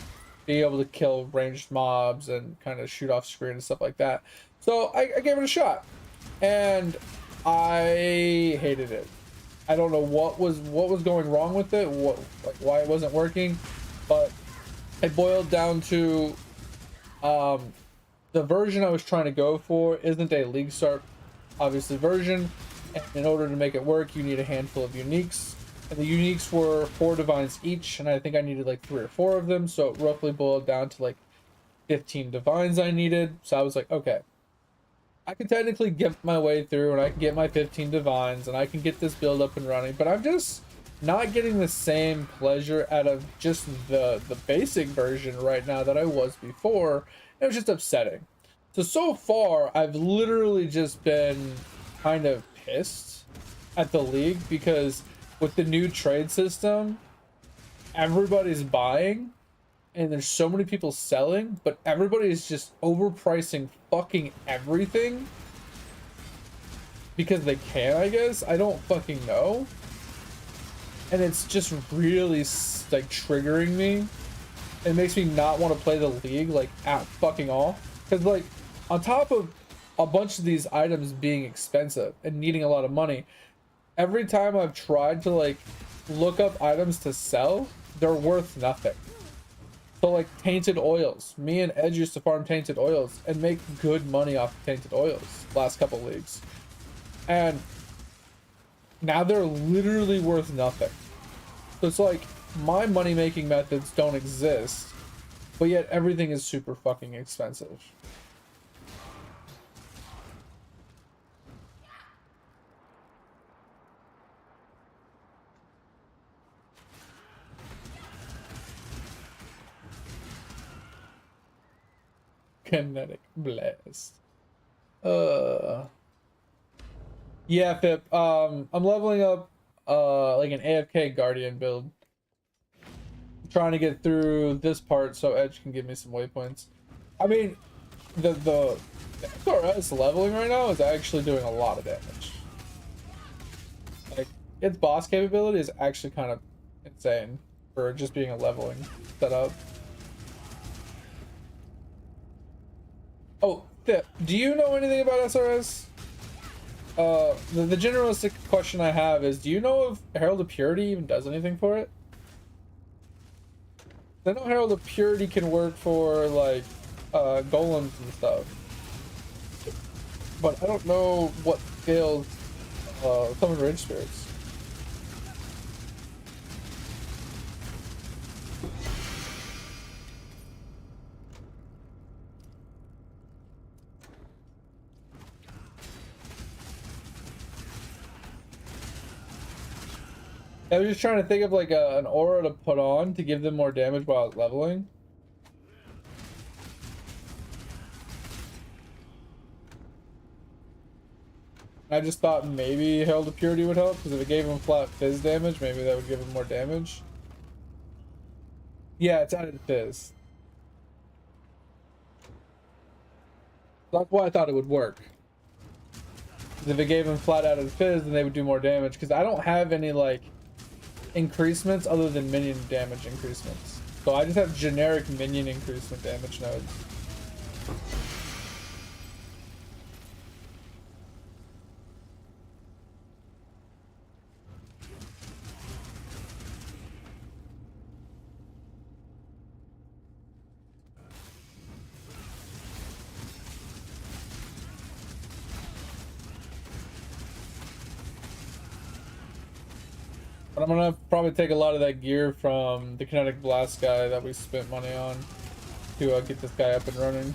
being able to kill ranged mobs and kind of shoot off screen and stuff like that. So I gave it a shot, and I hated it. I don't know what was going wrong with it, why it wasn't working, but it boiled down to the version I was trying to go for isn't a league start obviously version, and in order to make it work you need a handful of uniques, and the uniques were 4 divines each, and I think I needed like 3 or 4 of them, so it roughly boiled down to like 15 divines I needed. So I was like, okay, I can technically get my way through and I can get my 15 divines and I can get this build up and running, but I'm just not getting the same pleasure out of just the basic version right now that I was before. It was just upsetting. So far I've literally just been kind of pissed at the league, because with the new trade system everybody's buying and there's so many people selling, but everybody is just overpricing fucking everything because they can, I guess. I don't fucking know. And it's just really like triggering me. It makes me not want to play the league like at fucking all, because like on top of a bunch of these items being expensive and needing a lot of money, every time I've tried to like look up items to sell, they're worth nothing. So like tainted oils, me and Edge used to farm tainted oils and make good money off of tainted oils last couple leagues, and now they're literally worth nothing. So it's like my money making methods don't exist, but yet everything is super fucking expensive. Kinetic Blast. Yeah, Pip. I'm leveling up like an AFK Guardian build. I'm trying to get through this part so Edge can give me some waypoints. I mean, the SRS leveling right now is actually doing a lot of damage. Like its boss capability is actually kind of insane for just being a leveling setup. Oh, Pip, do you know anything about SRS? The generalistic question I have is, do you know if Herald of Purity even does anything for it? I know Herald of Purity can work for like golems and stuff, but I don't know what scales summon rage spirits. I was just trying to think of like an aura to put on to give them more damage while I was leveling. I just thought maybe Herald of Purity would help, because if it gave him flat fizz damage, maybe that would give him more damage. Yeah, it's added fizz. That's why I thought it would work. If it gave him flat added fizz, then they would do more damage, because I don't have any like increasements other than minion damage increasements. So I just have generic minion increasement damage nodes. I'm gonna probably take a lot of that gear from the kinetic blast guy that we spent money on to get this guy up and running.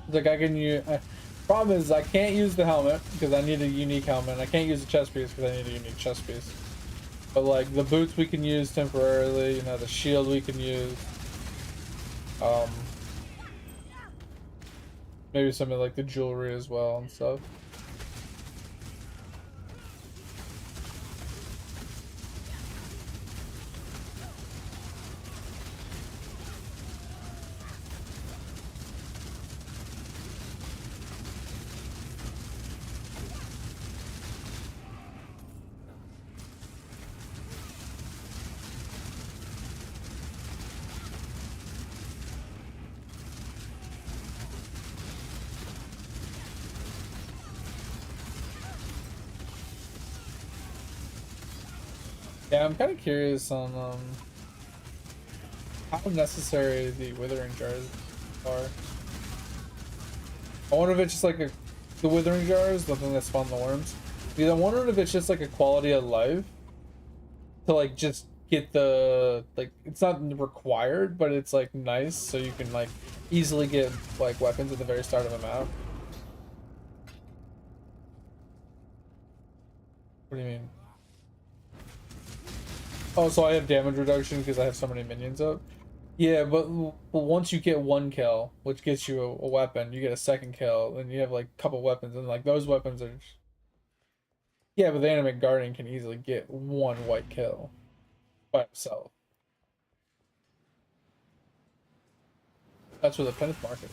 Like I can use. Problem is I can't use the helmet because I need a unique helmet. I can't use the chest piece because I need a unique chest piece. But like the boots we can use temporarily. You know, the shield we can use. Maybe some of like the jewelry as well and stuff. Yeah, I'm kind of curious on how necessary the withering jars are. I wonder if it's just like the withering jars, the thing that spawn the worms. Because I wonder if it's just like a quality of life to like just get the like it's not required, but it's like nice so you can like easily get like weapons at the very start of the map. What do you mean? Oh, so I have damage reduction because I have so many minions up? Yeah, but once you get one kill, which gets you a weapon, you get a second kill, and you have like a couple weapons, and like those weapons are. Yeah, but the Animate Guardian can easily get one white kill by himself. That's where the penance mark is.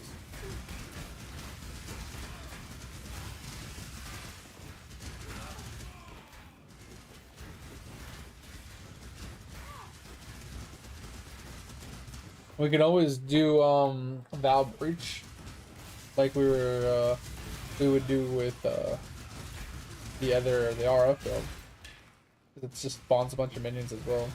We could always do Vow Breach, like we would do with the RF build. It just spawns a bunch of minions as well.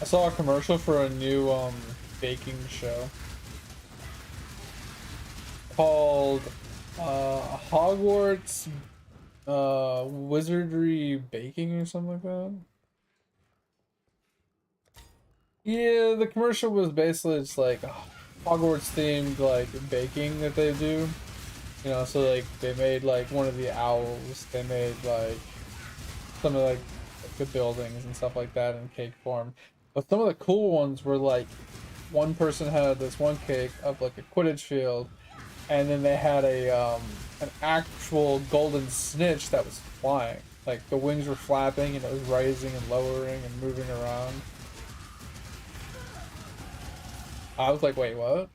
I saw a commercial for a new baking show called Hogwarts Wizardry Baking or something like that. Yeah, the commercial was basically just like Hogwarts themed like baking that they do. You know, so like they made like one of the owls. They made like some of like the buildings and stuff like that in cake form. But some of the cool ones were like one person had this one cake of like a Quidditch field, and then they had a an actual golden snitch that was flying. Like the wings were flapping and it was rising and lowering and moving around. I was like, wait, what?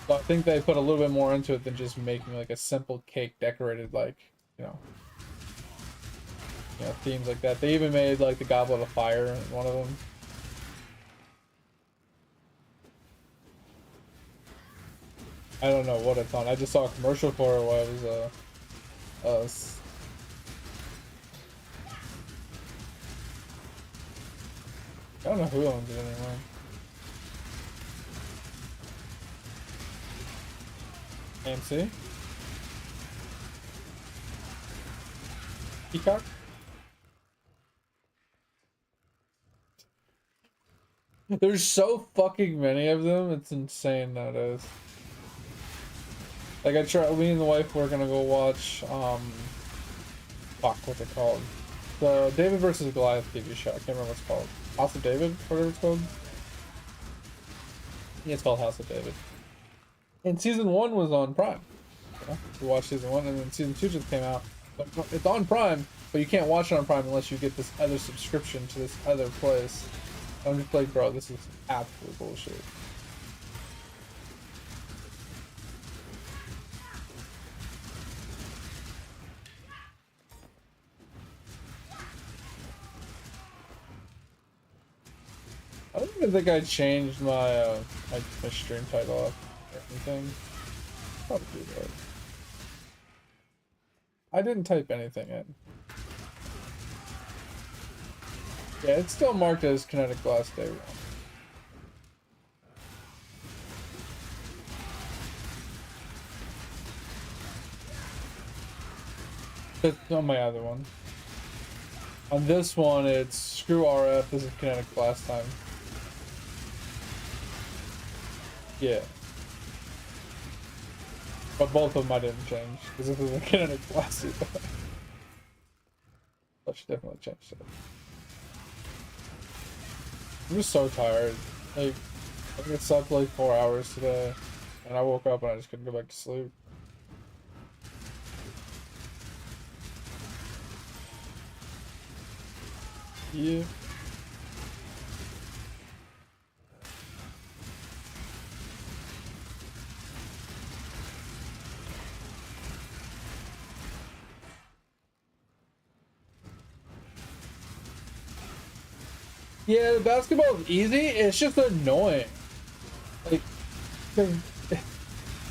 So I think they put a little bit more into it than just making like a simple cake decorated like, you know, themes like that. They even made like the Goblet of Fire in one of them. I don't know what it's on. I just saw a commercial for it while I was I don't know who owns it anymore. AMC? Peacock? There's so fucking many of them. It's insane nowadays. Like me and the wife were gonna go watch fuck, what's it called? The David versus Goliath TV show. I can't remember what it's called. House of David, whatever it's called. Yeah, it's called House of David. And season 1 was on Prime. We watched season 1, and then season 2 just came out. But it's on Prime, but you can't watch it on Prime unless you get this other subscription to this other place. I'm just like, bro, this is absolute bullshit. I don't even think I changed my my stream title up or anything. Probably do that. I didn't type anything in. Yeah, it's still marked as Kinetic Blast Day 1. That's on my other one. On this one, it's Screw RF, this is Kinetic Blast Time. Yeah. But both of them I didn't change, because this is a Kinetic Blast. I should definitely change that. I'm just so tired. Like, I think I slept like 4 hours today, and I woke up and I just couldn't go back to sleep. Yeah. Yeah, the basketball is easy. It's just annoying. Like, 'cause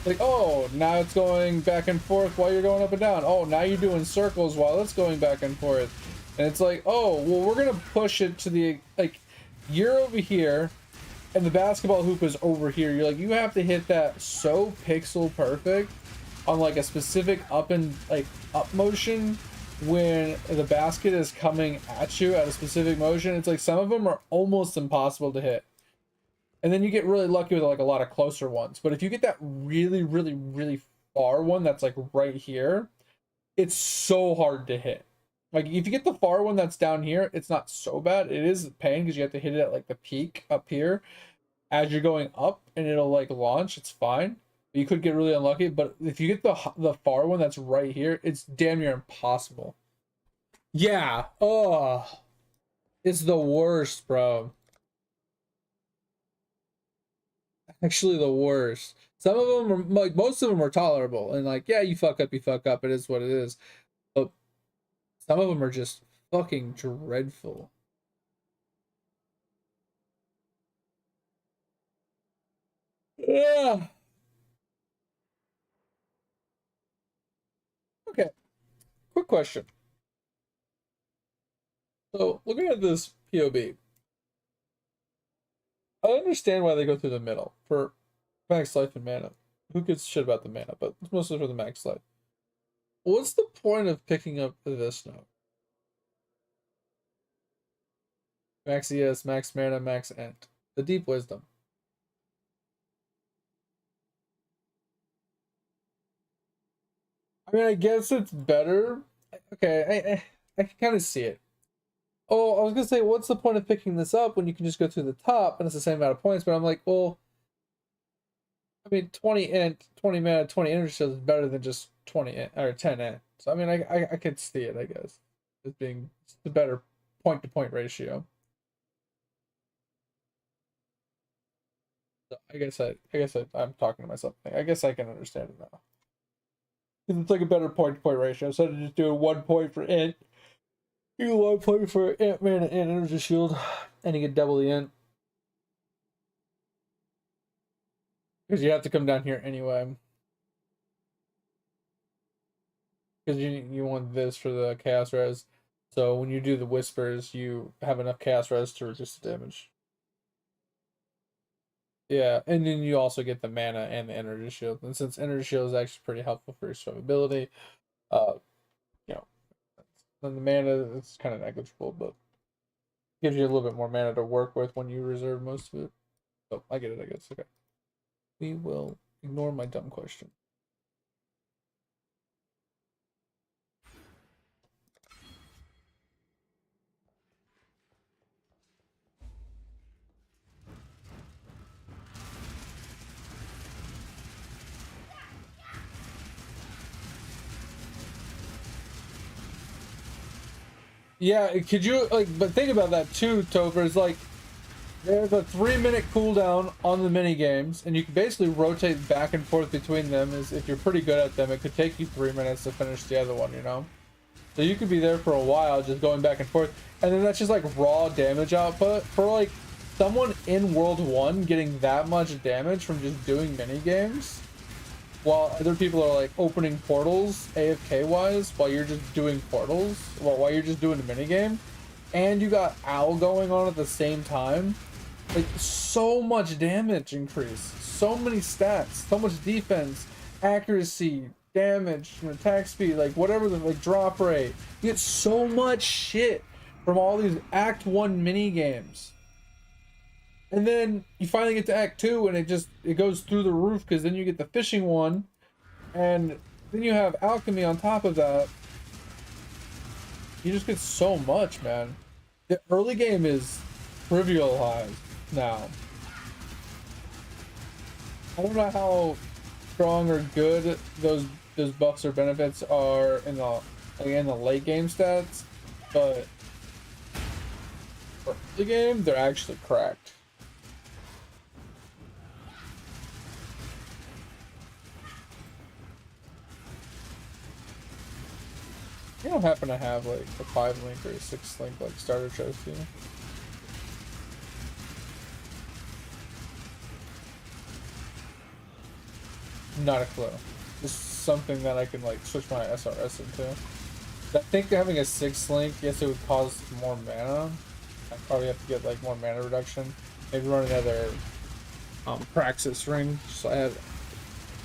like, oh, now it's going back and forth while you're going up and down. Oh, now you're doing circles while it's going back and forth. And it's like, oh, well, we're gonna push it to the, like, you're over here, and the basketball hoop is over here. You're like, you have to hit that so pixel perfect on like a specific up and like up motion when the basket is coming at you at a specific motion. It's like some of them are almost impossible to hit. And then you get really lucky with like a lot of closer ones. But if you get that really, really, really far one that's like right here, it's so hard to hit. Like if you get the far one that's down here, it's not so bad. It is a pain because you have to hit it at like the peak up here as you're going up, and it'll like launch. It's fine. You could get really unlucky, but if you get the far one that's right here, it's damn near impossible. Yeah. Oh, it's the worst, bro. Actually, the worst. Some of them are like most of them are tolerable, and like yeah, you fuck up, you fuck up. It is what it is. But some of them are just fucking dreadful. Yeah. Okay. Quick question. So looking at this POB, I understand why they go through the middle for max life and mana. Who gives a shit about the mana? But it's mostly for the max life. What's the point of picking up this note? Max ES, max mana, max int. The deep wisdom. I mean, I guess it's better. Okay, I can kind of see it. Oh, I was gonna say, what's the point of picking this up when you can just go through the top and it's the same amount of points? But I'm like, well, I mean, 20 int, 20 mana, 20 energy shield is better than just 20 int, or 10 int. So I mean, I could see it, I guess, as being the better point to point ratio. So I'm talking to myself. I guess I can understand it now. Because it's like a better point to point ratio. Instead of just doing 1 point for int, you get 1 point for int mana and energy shield, and you get double the int. Because you have to come down here anyway. Because you want this for the chaos res. So when you do the whispers, you have enough chaos res to reduce the damage. Yeah, and then you also get the mana and the energy shield. And since energy shield is actually pretty helpful for your survivability, uh, you know, then the mana is kind of negligible, but gives you a little bit more mana to work with when you reserve most of it. So I get it, I guess. Okay. We will ignore my dumb question. Yeah, could you like? But think about that too, Topher. It's like there's a 3-minute cooldown on the mini games, and you can basically rotate back and forth between them. As if you're pretty good at them, it could take you 3 minutes to finish the other one. You know, so you could be there for a while just going back and forth, and then that's just like raw damage output for like someone in World 1 getting that much damage from just doing mini games. While other people are like opening portals AFK wise while you're just doing portals, while you're just doing a minigame, and you got Owl going on at the same time, like so much damage increase, so many stats, so much defense, accuracy, damage, attack speed, like whatever, the like drop rate. You get so much shit from all these Act 1 mini games. And then you finally get to Act 2 and it goes through the roof because then you get the fishing one, and then you have alchemy on top of that. You just get so much, man. The early game is trivialized now. I don't know how strong or good those buffs or benefits are in the late game stats, but for the game they're actually cracked. You don't happen to have like a 5-link or a 6-link like starter chest, do you? Not a clue. Just something that I can like switch my SRS into. I think having a 6-link, yes, it would cost more mana. I probably have to get like more mana reduction. Maybe run another Praxis ring. So I have.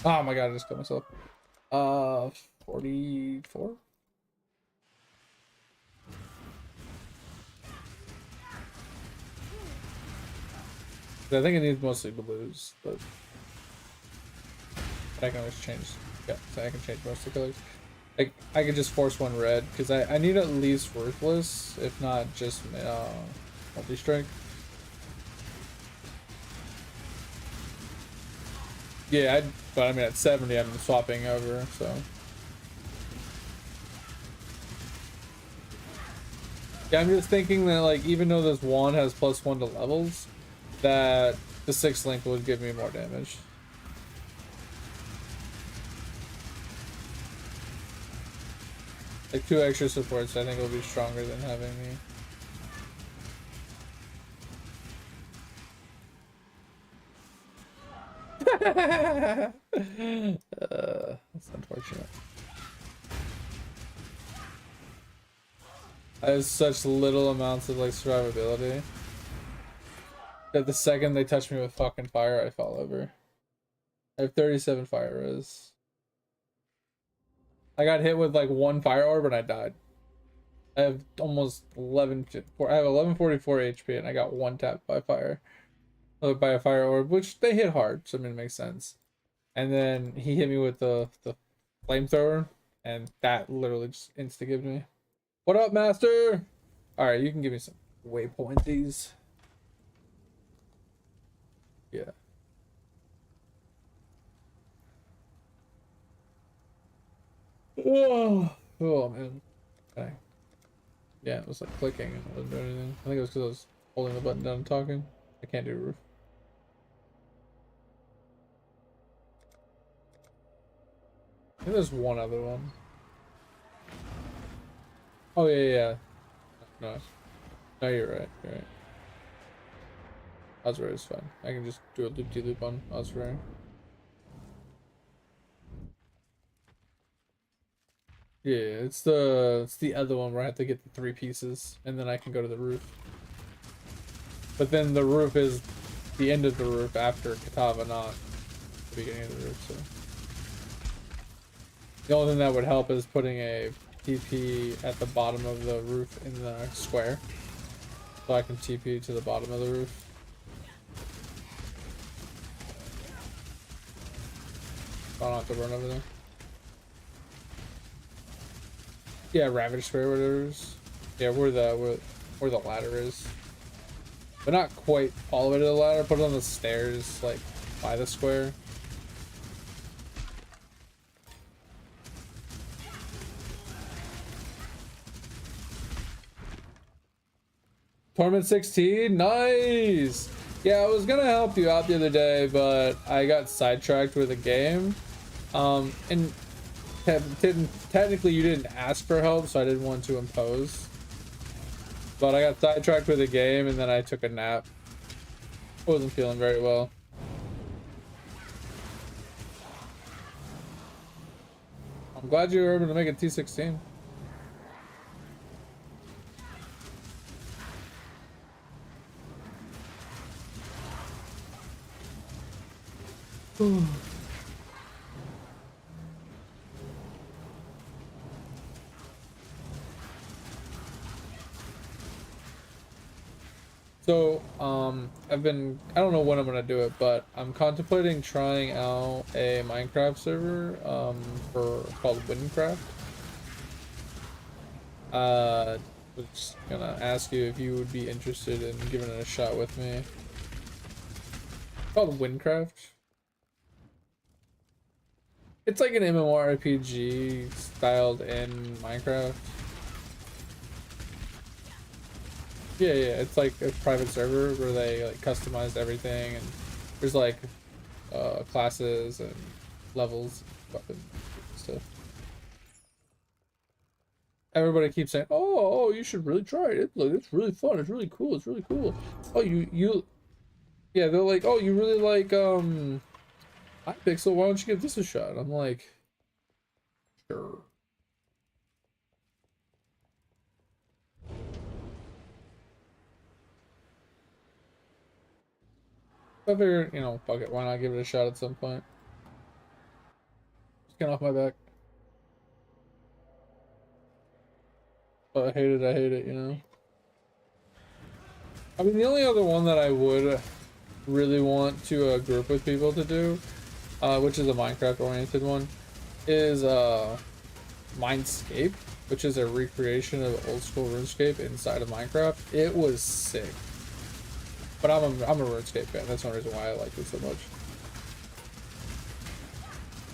Oh my god! I just killed myself. 44. I think it needs mostly blues, but I can always change. Yeah, so I can change most of the colors. Like I could just force one red because I need at least worthless, if not just multi-strike. Yeah, but I mean at 70 I'm swapping over, so. Yeah, I'm just thinking that like even though this wand has +1 to levels, that the 6-link would give me more damage. Like 2 extra supports, I think will be stronger than having me. That's unfortunate. I have such little amounts of like survivability that the second they touch me with fucking fire, I fall over. I have 37 fire res. I got hit with like 1 fire orb and I died. I have almost 11. I have 1144 HP, and I got one tap by fire, by a fire orb, which they hit hard, so I mean it makes sense. And then he hit me with the flamethrower, and that literally just insta gived me. What up, master? All right, you can give me some waypointies. Yeah. Oh man. Okay. Yeah, it was like clicking and I wasn't doing anything. I think it was because I was holding the button down and talking. I can't do roof. I think there's one other one. Oh yeah, yeah, yeah. No, no, you're right. You're right. Osprey is fine. I can just do a loop-de-loop on Osprey. Yeah, it's the other one where I have to get the 3 pieces and then I can go to the roof. But then the roof is the end of the roof after Katava, not the beginning of the roof. So the only thing that would help is putting a TP at the bottom of the roof in the square, so I can TP to the bottom of the roof. I don't have to run over there. Yeah, Ravage Square, whatever it is. Yeah, where the ladder is. But not quite all the way to the ladder. Put it on the stairs, like by the square. Torment 16, nice. Yeah, I was gonna help you out the other day, but I got sidetracked with a game. And technically you didn't ask for help, so I didn't want to impose. But I got sidetracked with a game, and then I took a nap. I wasn't feeling very well. I'm glad you were able to make it T16. So, I don't know when I'm gonna do it, but I'm contemplating trying out a Minecraft server, called Windcraft. Was just gonna ask you if you would be interested in giving it a shot with me. It's called Windcraft. It's like an MMORPG styled in Minecraft. Yeah, yeah, it's like a private server where they like customize everything, and there's like classes and levels, weapons, stuff. Everybody keeps saying, "Oh, you should really try it. It's really fun. It's really cool. It's really cool." Oh, yeah, they're like, "Oh, you really like Hypixel? Why don't you give this a shot?" I'm like, "Sure." I figured, fuck it. Why not give it a shot at some point? Just get off my back. But I hate it. I hate it. I mean, the only other one that I would really want to group with people to do, which is a Minecraft oriented one, is Mindscape, which is a recreation of old school RuneScape inside of Minecraft. It was sick. But I'm a RuneScape fan. That's one reason why I liked it so much.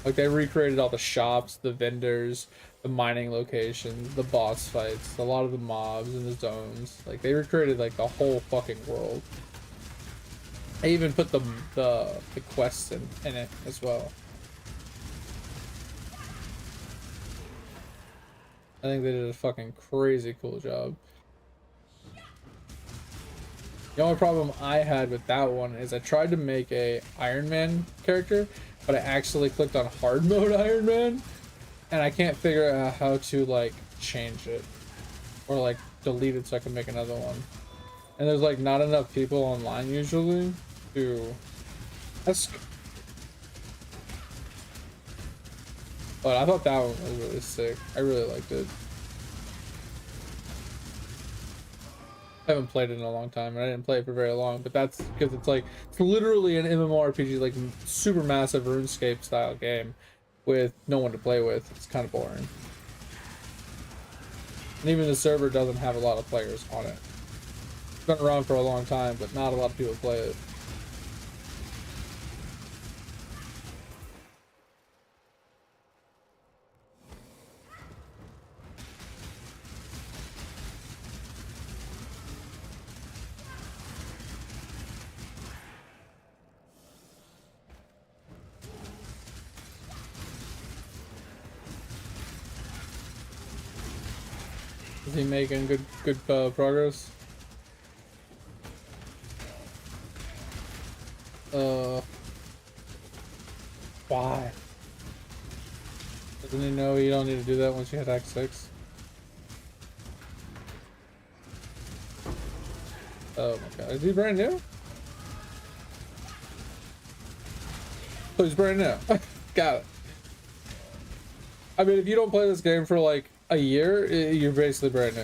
Like, they recreated all the shops, the vendors, the mining locations, the boss fights, a lot of the mobs and the zones. Like, they recreated like the whole fucking world. I even put the quests in it as well. I think they did a fucking crazy cool job. The only problem I had with that one is I tried to make a Iron Man character, but I actually clicked on hard mode Iron Man, and I can't figure out how to like change it or like delete it so I can make another one. And there's like not enough people online usually to ask. But I thought that one was really sick. I really liked it. I haven't played it in a long time, and I didn't play it for very long, but that's because it's like, it's literally an MMORPG, like super massive RuneScape style game with no one to play with. It's kind of boring. And even the server doesn't have a lot of players on it. It's been around for a long time, but not a lot of people play it. Is he making good progress? Why? Doesn't he know you don't need to do that once you hit Act 6? Oh my god, is he brand new? Oh, he's brand new. Got it. I mean, if you don't play this game for like a year, you're basically brand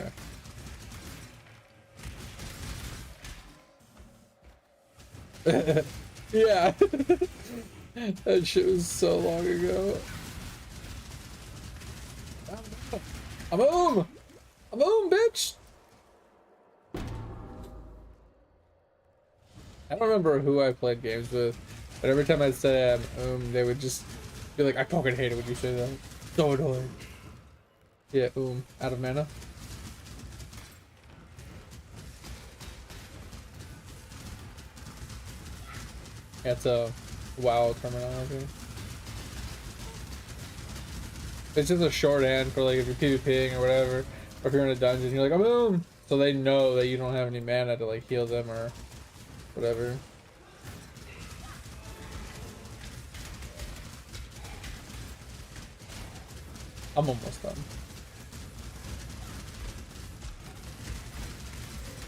new. Yeah. That shit was so long ago. I'm home! I'm home, bitch! I don't remember who I played games with, but every time I said they would just be like, I fucking hate it when you say that. So annoying. Yeah, out of mana. That's a WoW terminology. It's just a shorthand for like if you're PvPing or whatever, or if you're in a dungeon, you're like, so they know that you don't have any mana to like heal them or whatever. I'm almost done.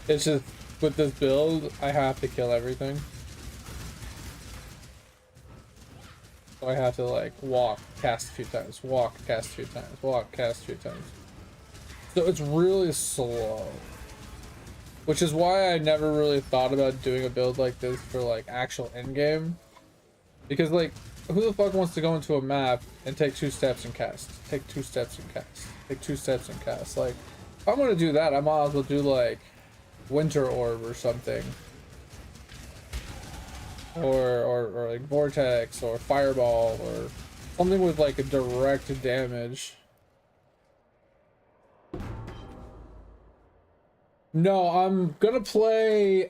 It's just with this build, I have to kill everything. So I have to like walk, cast a few times, walk, cast a few times, walk, cast a few times. So it's really slow. Which is why I never really thought about doing a build like this for like actual endgame. Because like, who the fuck wants to go into a map and take 2 steps and cast? Take 2 steps and cast. Take 2 steps and cast. Like, if I'm gonna do that, I might as well do like Winter Orb or something. Or like Vortex or Fireball or something with like a direct damage. No, I'm gonna play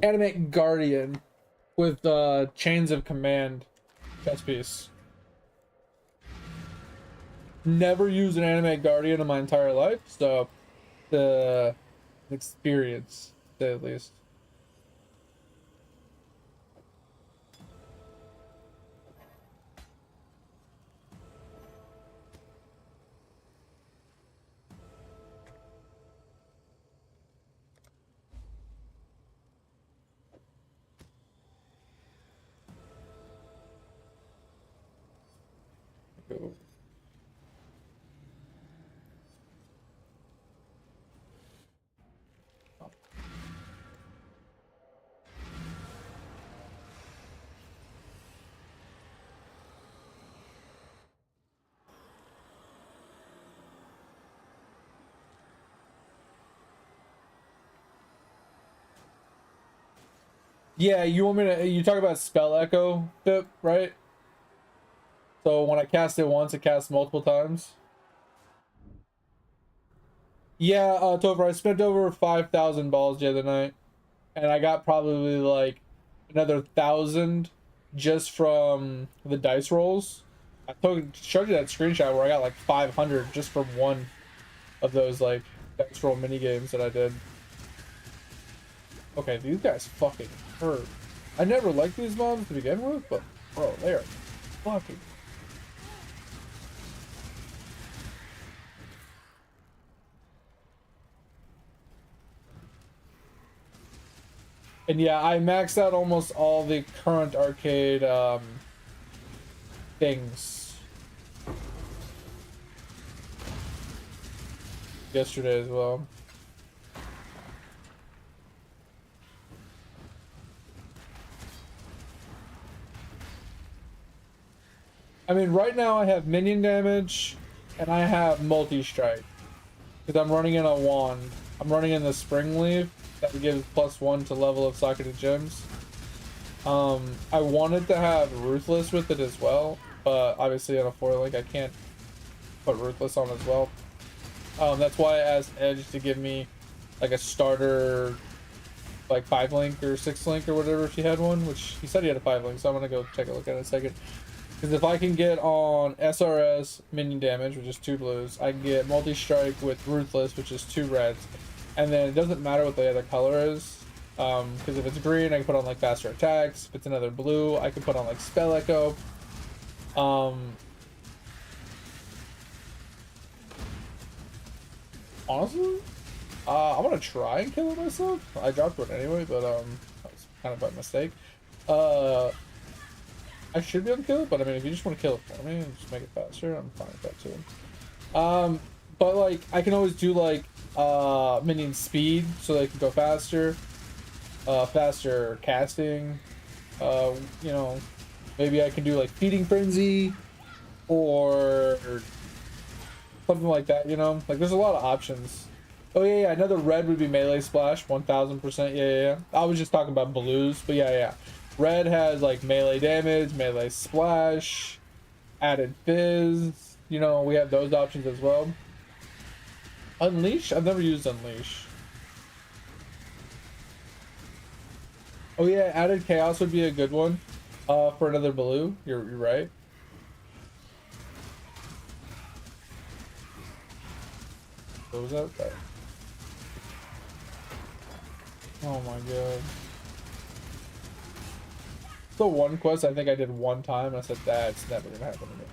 Animate Guardian with Chains of Command chess piece. Never used an Animate Guardian in my entire life, so the experience, to say at least. Go. Yeah, you want me to? You talk about spell echo, Pip, right? So when I cast it once, it casts multiple times. Yeah, Topher, I spent over 5,000 balls the other night, and I got probably like another 1,000 just from the dice rolls. Showed you that screenshot where I got like 500 just from one of those like dice roll mini games that I did. Okay, these guys fucking hurt. I never liked these mobs to begin with, but bro, they are fucking. And yeah, I maxed out almost all the current arcade things yesterday as well. I mean, right now I have minion damage and I have multi-strike because I'm running in a wand. I'm running in the spring leaf that gives +1 to level of socketed gems. I wanted to have ruthless with it as well, but obviously on a 4-link I can't put ruthless on as well. That's why I asked Edge to give me like a starter, like 5-link or 6-link or whatever if he had one, which he said he had a 5-link, so I'm gonna go take a look at it in a second. Because if I can get on SRS minion damage, which is 2 blues, I can get multi-strike with ruthless, which is 2 reds, and then it doesn't matter what the other color is. Because if it's green, I can put on like faster attacks. If it's another blue, I can put on like spell echo. Honestly, I'm gonna try and kill it myself. I dropped one anyway, but that was kind of by mistake. I should be able to kill it, but I mean, if you just want to kill it for me and just make it faster, I'm fine with that too. But like, I can always do like minion speed, so they can go faster, faster casting. You know, maybe I can do like feeding frenzy or something like that. You know, like there's a lot of options. Oh yeah, another red would be melee splash, 1000%. Yeah. I was just talking about blues, but yeah. Red has like melee damage, melee splash, added fizz. You know, we have those options as well. Unleash? I've never used Unleash. Oh yeah, added chaos would be a good one. For another blue. You're right. What was that? Oh my god. The one quest I think I did one time and I said that's never gonna happen again.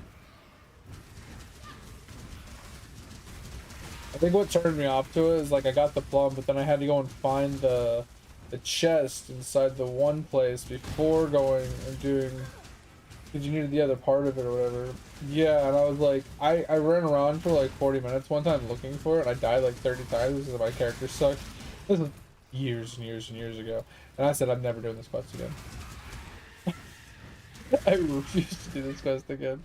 I think what turned me off to it is like I got the plum, but then I had to go and find the chest inside the one place before going and doing, because you needed the other part of it or whatever. Yeah, and I was like, I ran around for like 40 minutes one time looking for it, and I died like 30 times because my character sucked. This was years and years and years ago, and I said I'm never doing this quest again. I refuse to do this quest again.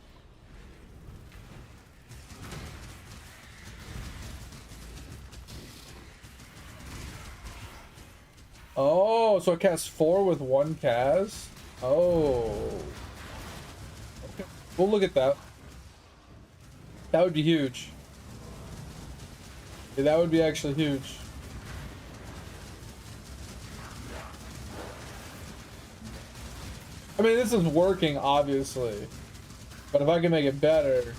Oh, so it casts 4 with 1 cast? Oh. Okay. We'll look at that. That would be huge. Yeah, that would be actually huge. I mean, this is working, obviously. But if I can make it better...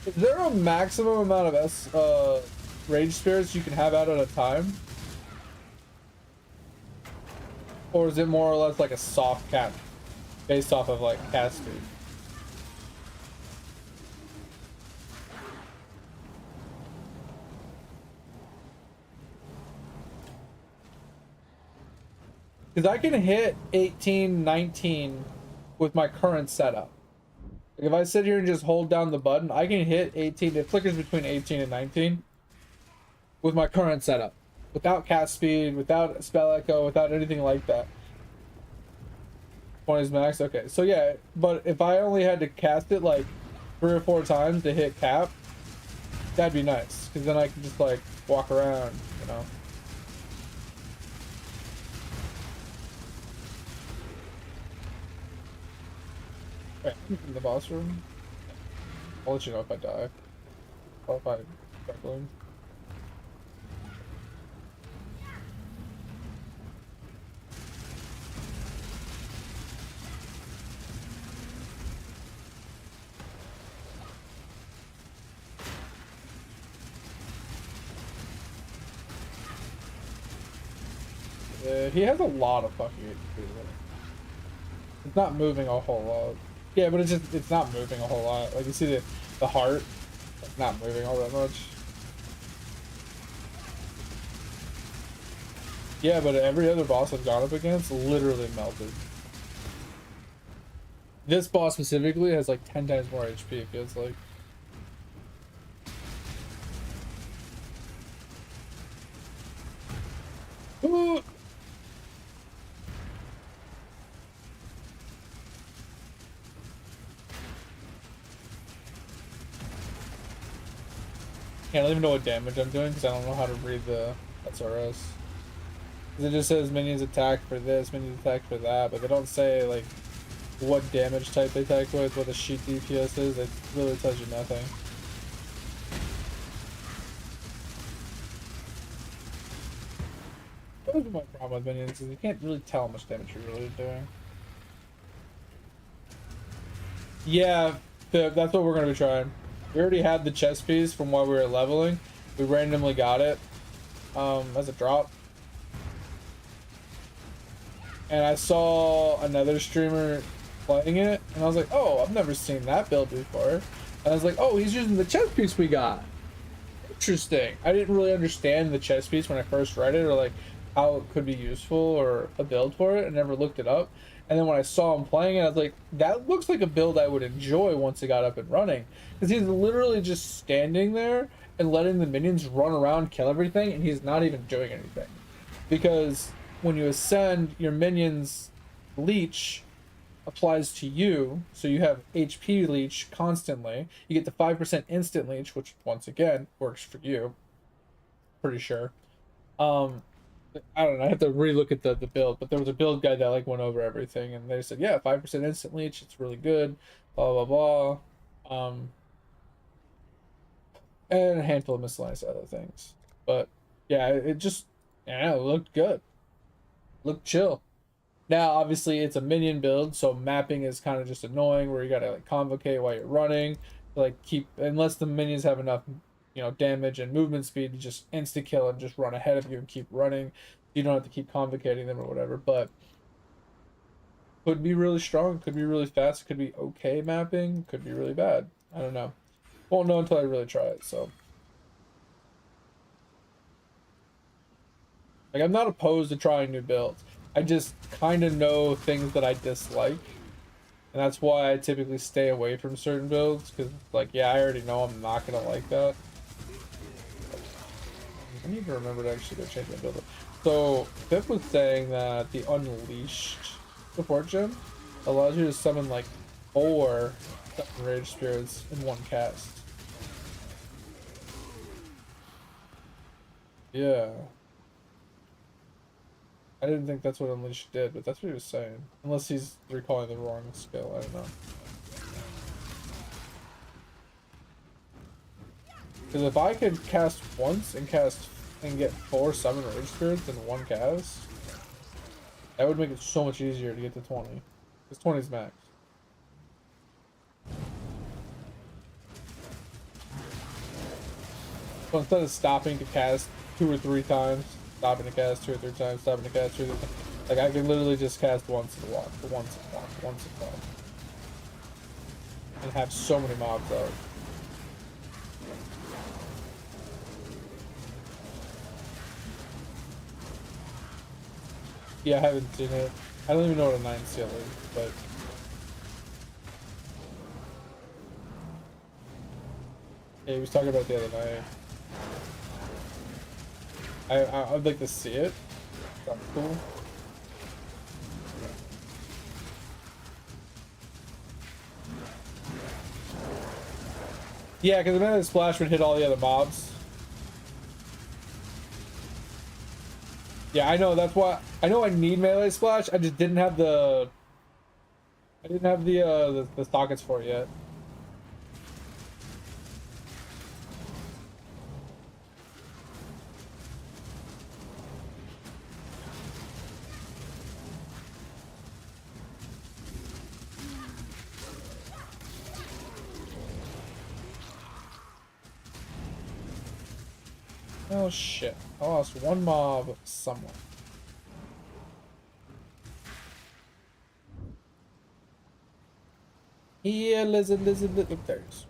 Is there a maximum amount of rage spirits you can have out at a time? Or is it more or less like a soft cap based off of like cast speed? Because I can hit 18, 19 with my current setup. Like if I sit here and just hold down the button, I can hit 18. It flickers between 18 and 19 with my current setup. Without cast speed, without spell echo, without anything like that. 20 is max? Okay, so yeah, but if I only had to cast it like 3 or 4 times to hit cap, that'd be nice. Because then I can just like walk around, you know. Wait, in the boss room? I'll let you know if I die. Or if I struggling. He has a lot of fucking HP. It's not moving a whole lot. Yeah, but it's not moving a whole lot. Like you see the heart, it's not moving all that much. Yeah, but every other boss I've gone up against literally melted. This boss specifically has like 10 times more HP, it feels like. Ooh. Yeah, I don't even know what damage I'm doing because I don't know how to read the SRS. It just says minions attack for this, minions attack for that, but they don't say like what damage type they attack with, what the sheet DPS is. It really tells you nothing. That was my problem with minions, is you can't really tell how much damage you're really doing. Yeah, that's what we're gonna be trying. We already had the chest piece from while we were leveling. We randomly got it as a drop. And I saw another streamer playing it, and I was like, oh, I've never seen that build before. And I was like, oh, he's using the chest piece we got. Interesting. I didn't really understand the chest piece when I first read it, or like how it could be useful or a build for it. I never looked it up. And then when I saw him playing it, I was like, that looks like a build I would enjoy once it got up and running. Because he's literally just standing there and letting the minions run around, kill everything, and he's not even doing anything. Because when you ascend, your minions leech applies to you, so you have HP leech constantly. You get the 5% instant leech, which once again works for you. Pretty sure. Um, I don't know. I have to relook at the build, but there was a build guide that like went over everything, and they said, yeah, 5% instant leech, it's really good. Blah blah blah. And a handful of miscellaneous other things. But yeah, it just yeah, it looked good. Looked chill. Now, obviously, it's a minion build, so mapping is kind of just annoying, where you gotta like convocate while you're running, to, like keep unless the minions have enough, damage and movement speed to just insta kill and just run ahead of you and keep running. You don't have to keep convocating them or whatever. But could be really strong, could be really fast, could be okay mapping, could be really bad. I don't know. Won't know until I really try it. So, like, I'm not opposed to trying new builds. I just kind of know things that I dislike. And that's why I typically stay away from certain builds, because, like, yeah, I already know I'm not going to like that. I need to remember to actually go change my build. So, Pip was saying that the Unleashed support gem allows you to summon, like, 4 Rage Spirits in one cast. Yeah. I didn't think that's what Unleashed did, but that's what he was saying. Unless he's recalling the wrong skill, I don't know. Because if I could cast once and get 4 summon rage spirits in one cast, that would make it so much easier to get to 20. Because 20 is max. So instead of stopping to cast 2 or 3 times, stopping to cast 2 or 3 times, stopping to cast 2 or 3 times, like I can literally just cast once and walk, once and walk, once and walk, and have so many mobs out. Yeah, I haven't seen it. I don't even know what a 9 seal is, but yeah, he was talking about it the other night. I'd like to see it. That's cool. Yeah, because the minute splash would hit all the other mobs. Yeah, I know. That's why I know I need melee splash. I just didn't have the. I didn't have the sockets for it yet. Oh shit! I lost one mob somewhere. Yeah, lizard, lizard, lizard. Look, there it is.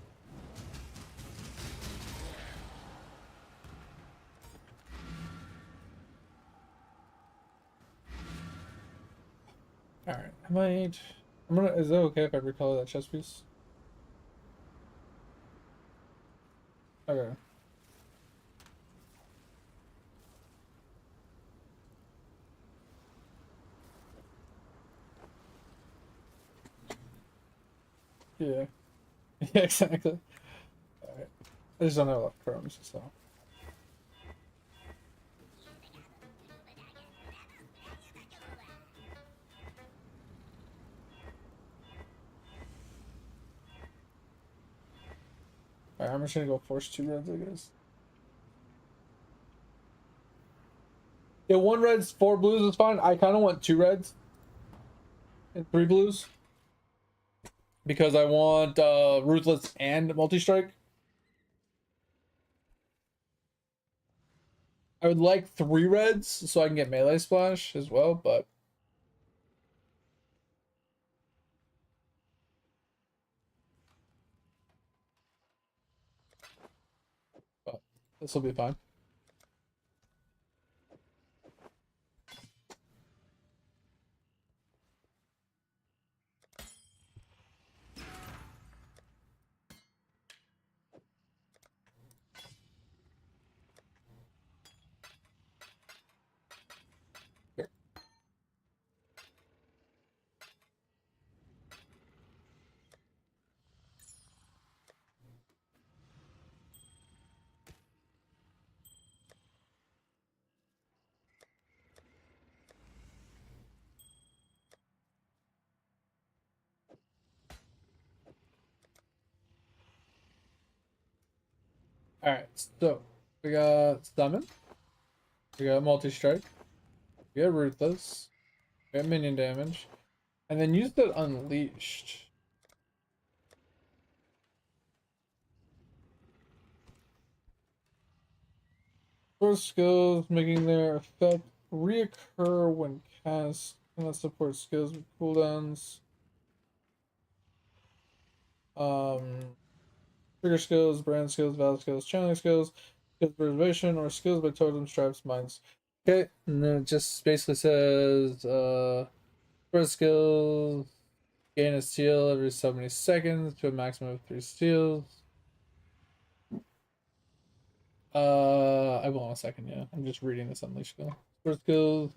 All right, I might. I'm gonna. Is it okay if I recolor that chest piece? Okay. Yeah. Yeah, exactly. All right. I just don't have enough crumbs, so. Alright, I'm just gonna go force 2 reds, I guess. Yeah, 1 reds, 4 blues is fine. I kind of want 2 reds and 3 blues because I want Ruthless and Multi-Strike. I would like 3 reds so I can get Melee Splash as well, but this will be fine. Alright, so we got Summon, we got Multi-Strike, we got Ruthless, we got Minion Damage, and then use the Unleashed. Force skills making their effect reoccur when cast, cannot support skills with cooldowns. Trigger skills, brand skills, valid skills, channeling skills, skills preservation, or skills by totems, tribes, mines. Okay, and then it just basically says first skills gain a steal every so many seconds to a maximum of 3 steals. I will in a second, yeah. I'm just reading this unleash skill. First skills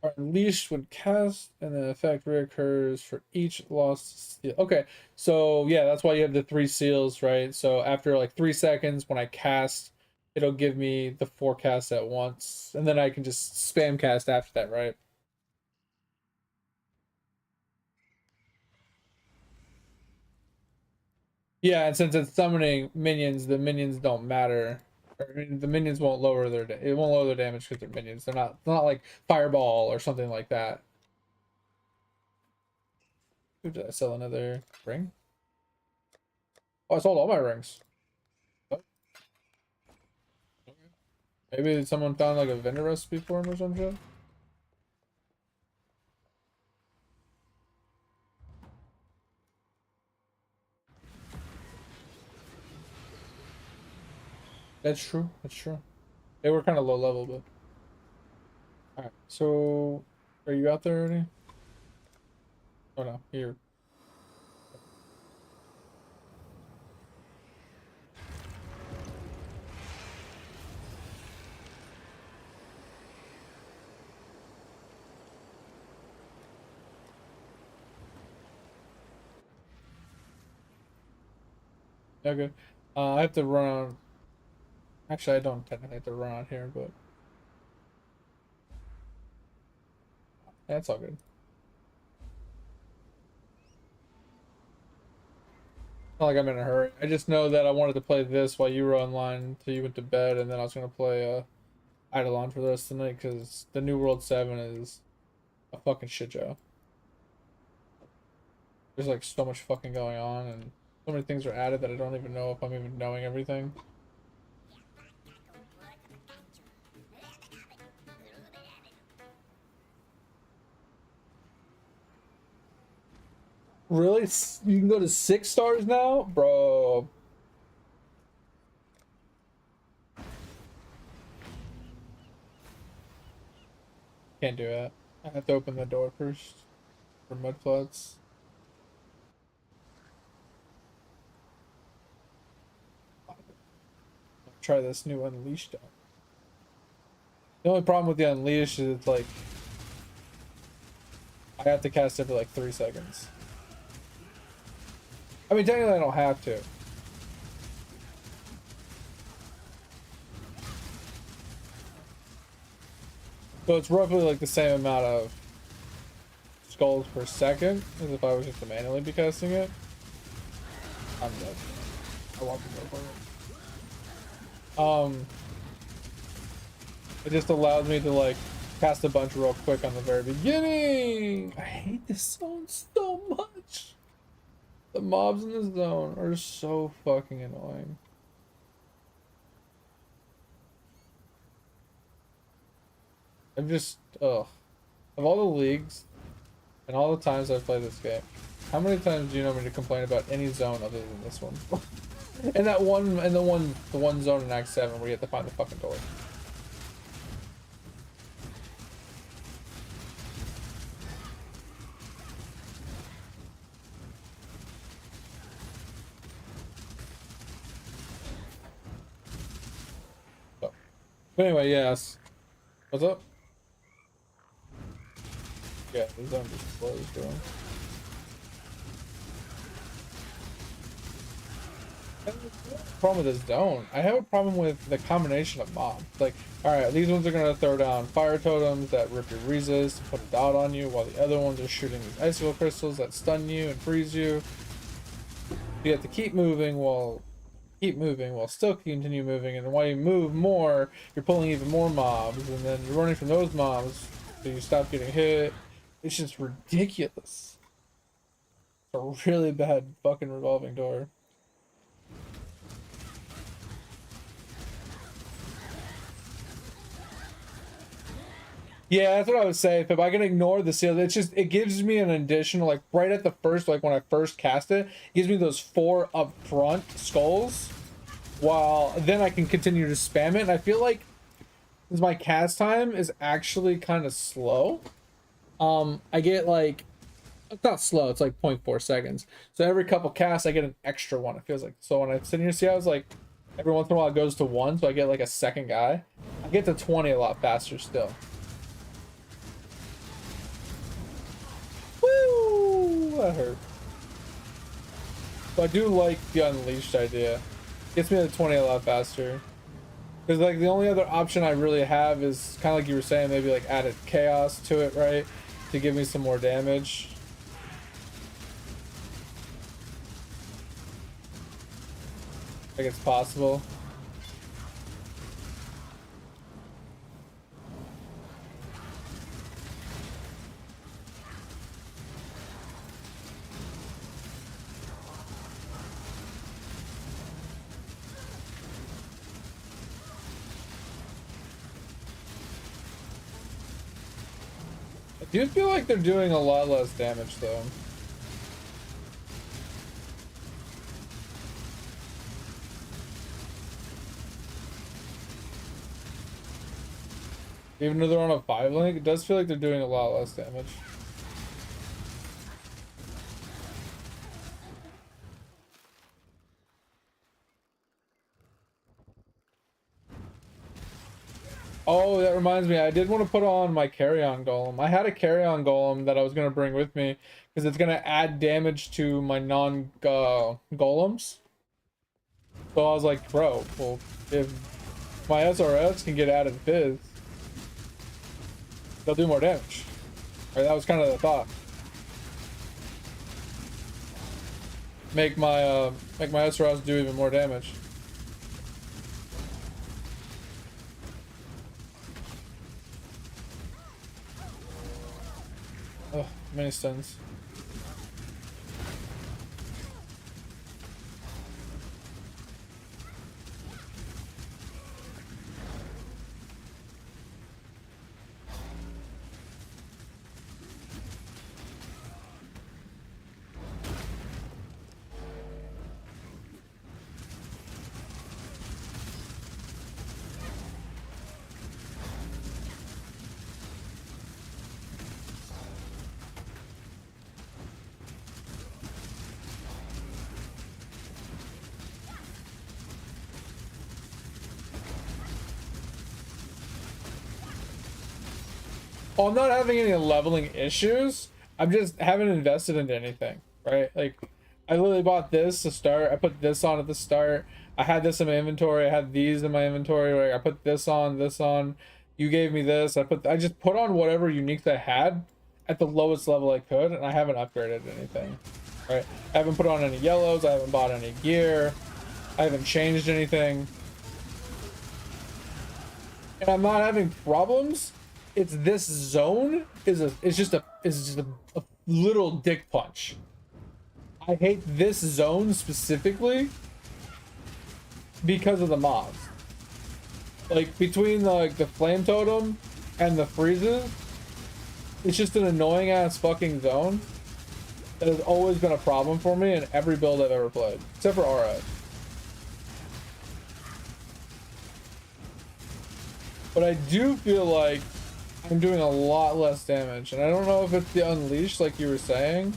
are unleashed when cast, and the effect reoccurs for each lost seal. Okay, so yeah, that's why you have the 3 seals, right? So after like 3 seconds, when I cast, it'll give me the 4 casts at once, and then I can just spam cast after that, right? Yeah, and since it's summoning minions, the minions don't matter. I mean, the minions won't lower their it won't lower their damage because they're minions. They're not like fireball or something like that. Ooh, did I sell another ring? Oh, I sold all my rings. What? Maybe someone found like a vendor recipe for him or some shit. That's true. That's true. They were kind of low level, but all right. So, are you out there already? Oh no, here. Okay. I have to run on. Actually, I don't technically have to run out here, but that's all good. Not like I'm in a hurry. I just know that I wanted to play this while you were online until you went to bed, and then I was gonna play Eidolon for the rest of the night because the New World 7 is a fucking shit show. There's like so much fucking going on, and so many things are added that I don't even know if I'm even knowing everything. Really? You can go to 6 stars now? Bro. Can't do it. I have to open the door first for mudfloods. Try this new Unleashed out. The only problem with the Unleashed is it's like I have to cast it for like 3 seconds. I mean, technically I don't have to. So it's roughly like the same amount of skulls per second as if I was just to manually be casting it. I'm dead. I want to go for it. It just allows me to like cast a bunch real quick on the very beginning. I hate this zone so much. The mobs in this zone are so fucking annoying. I'm just, ugh. Of all the leagues and all the times I've played this game, how many times do you know me to complain about any zone other than this one? And that one, and the one zone in Act 7 where you have to find the fucking door. So, but anyway, yes. What's up? Yeah, the zone just closed, bro. Problem with this zone, I have a problem with the combination of mobs. Like, alright, these ones are gonna throw down fire totems that rip your resist and put a dot on you, while the other ones are shooting these icicle crystals that stun you and freeze you. You have to keep moving while still continue moving, and while you move more, you're pulling even more mobs, and then you're running from those mobs, so you stop getting hit. It's just ridiculous. It's a really bad fucking revolving door. Yeah, that's what I would say. If I can ignore the seal, it gives me an additional, like right at the first, like when I first cast it, gives me those 4 up front skulls, while then I can continue to spam it. And I feel like since my cast time is actually kind of slow, I get like, it's not slow, it's like 0.4 seconds. So every couple casts, I get an extra one. It feels like, so when I sit here, see, I was like, every once in a while it goes to 1, so I get like a second guy. I get to 20 a lot faster still. Woo! That hurt. But I do like the Unleashed idea. Gets me to 20 a lot faster. Because like the only other option I really have is kind of like you were saying, maybe like added chaos to it, right? To give me some more damage. Like it's possible. I do feel like they're doing a lot less damage though. Even though they're on a 5 link, it does feel like they're doing a lot less damage. Oh, that reminds me, I did want to put on my carry-on golem. I had a carry-on golem that I was going to bring with me because it's going to add damage to my non-golems. So I was like, bro, well, if my SRS can get added fizz, they'll do more damage. Right, that was kind of the thought. Make my SRS do even more damage. Oh, many stuns. Oh, I'm not having any leveling issues. I'm just haven't invested into anything, right? Like, I literally bought this to start. I put this on at the start. I had this in my inventory. I had these in my inventory. Like, I put this on, You gave me this. I just put on whatever uniques I had at the lowest level I could, and I haven't upgraded anything. Right? I haven't put on any yellows. I haven't bought any gear. I haven't changed anything. And I'm not having problems. It's this zone is just a little dick punch. I hate this zone specifically because of the mobs. Like between the flame totem and the freezes, it's just an annoying ass fucking zone that has always been a problem for me in every build I've ever played, except for RA. But I do feel like I'm doing a lot less damage, and I don't know if it's the unleash like you were saying.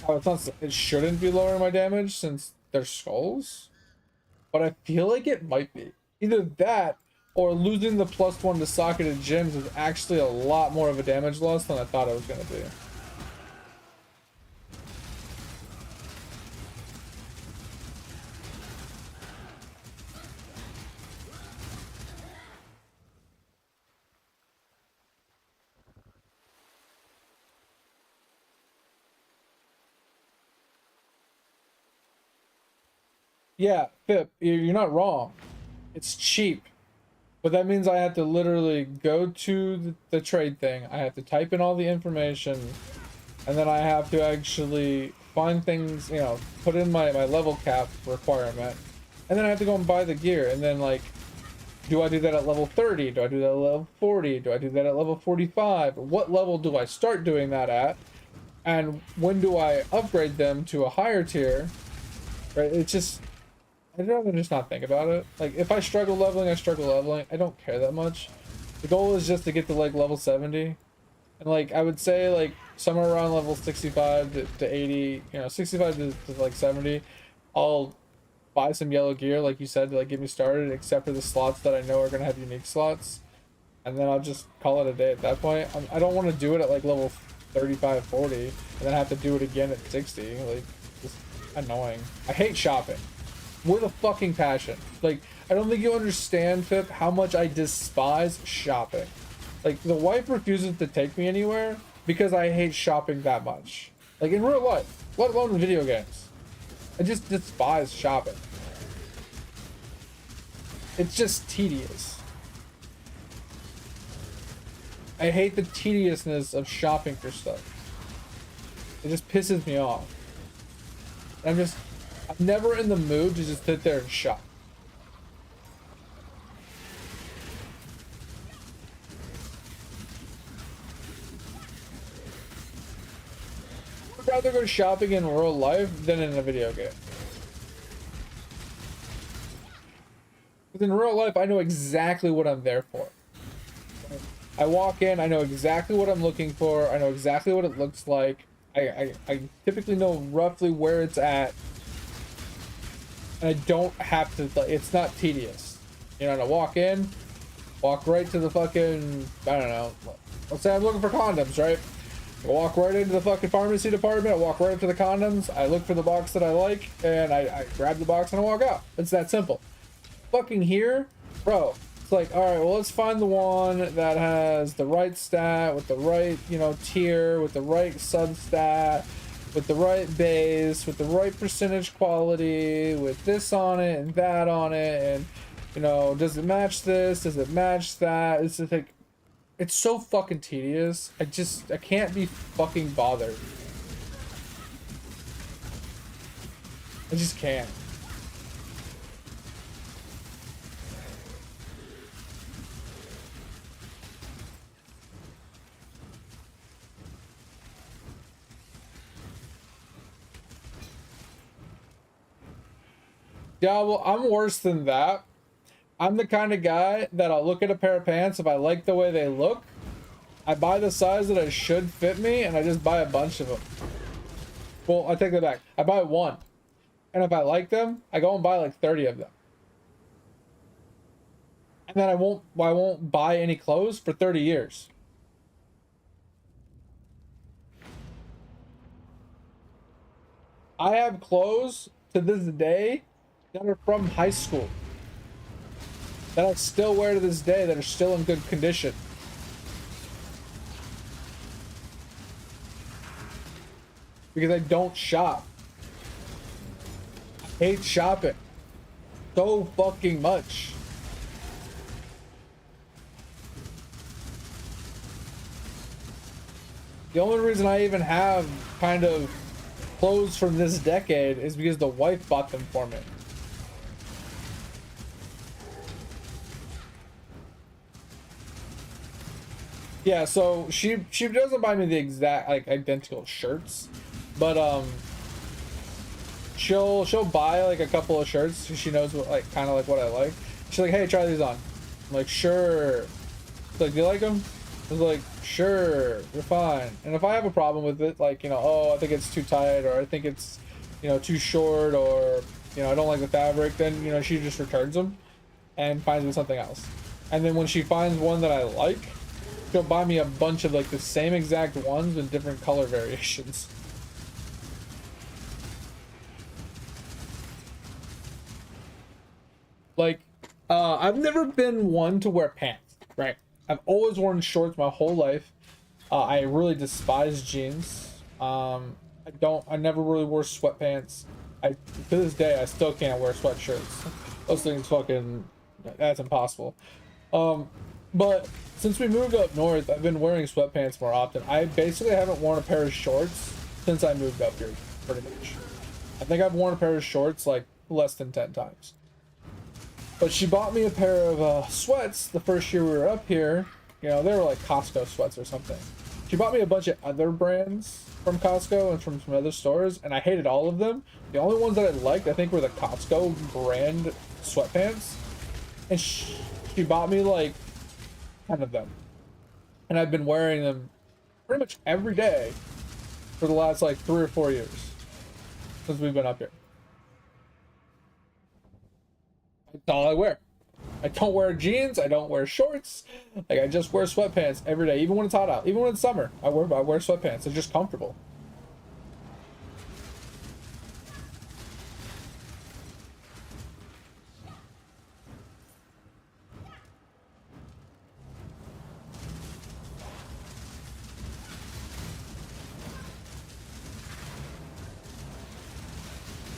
Oh, it's not. It shouldn't be lowering my damage since they're skulls, but I feel like it might be. Either that or losing the +1 to socketed gems is actually a lot more of a damage loss than I thought it was gonna be. Yeah, Pip, you're not wrong. It's cheap. But that means I have to literally go to the trade thing. I have to type in all the information. And then I have to actually find things, you know, put in my level cap requirement. And then I have to go and buy the gear. And then, like, do I do that at level 30? Do I do that at level 40? Do I do that at level 45? What level do I start doing that at? And when do I upgrade them to a higher tier? Right? It's just... I'd rather just not think about it. Like, if I struggle leveling, I struggle leveling. I don't care that much. The goal is just to get to, like, level 70. And, like, I would say, like, somewhere around level 65 to 80, you know, 65 to like, 70, I'll buy some yellow gear, like you said, to, like, get me started, except for the slots that I know are going to have unique slots. And then I'll just call it a day at that point. I don't want to do it at, like, level 35, 40, and then have to do it again at 60. Like, just annoying. I hate shopping. With a fucking passion. Like, I don't think you understand, Pip, how much I despise shopping. Like, the wife refuses to take me anywhere because I hate shopping that much. Like, in real life, let alone in video games. I just despise shopping. It's just tedious. I hate the tediousness of shopping for stuff. It just pisses me off. I'm never in the mood to just sit there and shop. I'd rather go shopping in real life than in a video game. Because in real life, I know exactly what I'm there for. I walk in, I know exactly what I'm looking for, I know exactly what it looks like. I typically know roughly where it's at. And I don't have to, it's not tedious. You know, to walk in, walk right to the fucking, I don't know, let's say I'm looking for condoms, right? I walk right into the fucking pharmacy department, I walk right up to the condoms, I look for the box that I like, and I grab the box and I walk out. It's that simple. Fucking here, bro, it's like, alright, well, let's find the one that has the right stat, with the right, you know, tier, with the right substat, with the right base, with the right percentage quality, with this on it and that on it, and, you know, does it match this? Does it match that? It's just like, it's so fucking tedious. I can't be fucking bothered. I just can't. Yeah, well, I'm worse than that. I'm the kind of guy that I'll look at a pair of pants. If I like the way they look, I buy the size that it should fit me, and I just buy a bunch of them. Well, I take that back. I buy one. And if I like them, I go and buy like 30 of them. And then I won't buy any clothes for 30 years. I have clothes to this day that are from high school. that I still wear to this day that are still in good condition. Because I don't shop. I hate shopping so fucking much. The only reason I even have kind of clothes from this decade is because the wife bought them for me. Yeah, so she doesn't buy me the exact like identical shirts, but she'll buy like a couple of shirts. She knows what like kind of like what I like. She's like, hey, try these on. I'm like, sure. She's like, do you like them? I was like, sure, you're fine. And if I have a problem with it, like, you know, oh, I think it's too tight, or I think it's, you know, too short, or, you know, I don't like the fabric, then, you know, she just returns them and finds me something else. And then when she finds one that I like, she'll buy me a bunch of like the same exact ones with different color variations. Like, I've never been one to wear pants, right? I've always worn shorts my whole life. I really despise jeans. I never really wore sweatpants. To this day, I still can't wear sweatshirts. Those things fucking, that's impossible. But since we moved up north, I've been wearing sweatpants more often. I basically haven't worn a pair of shorts since I moved up here, pretty much. I think I've worn a pair of shorts like less than 10 times. But she bought me a pair of sweats the first year we were up here. You know, they were like Costco sweats or something. She bought me a bunch of other brands from Costco and from some other stores, and I hated all of them. The only ones that I liked, I think, were the Costco brand sweatpants. And she bought me like 10 of them. And I've been wearing them pretty much every day for the last like 3 or 4 years since we've been up here. That's all I wear. I don't wear jeans. I don't wear shorts. Like, I just wear sweatpants every day, even when it's hot out. Even when it's summer, I wear sweatpants. They're just comfortable.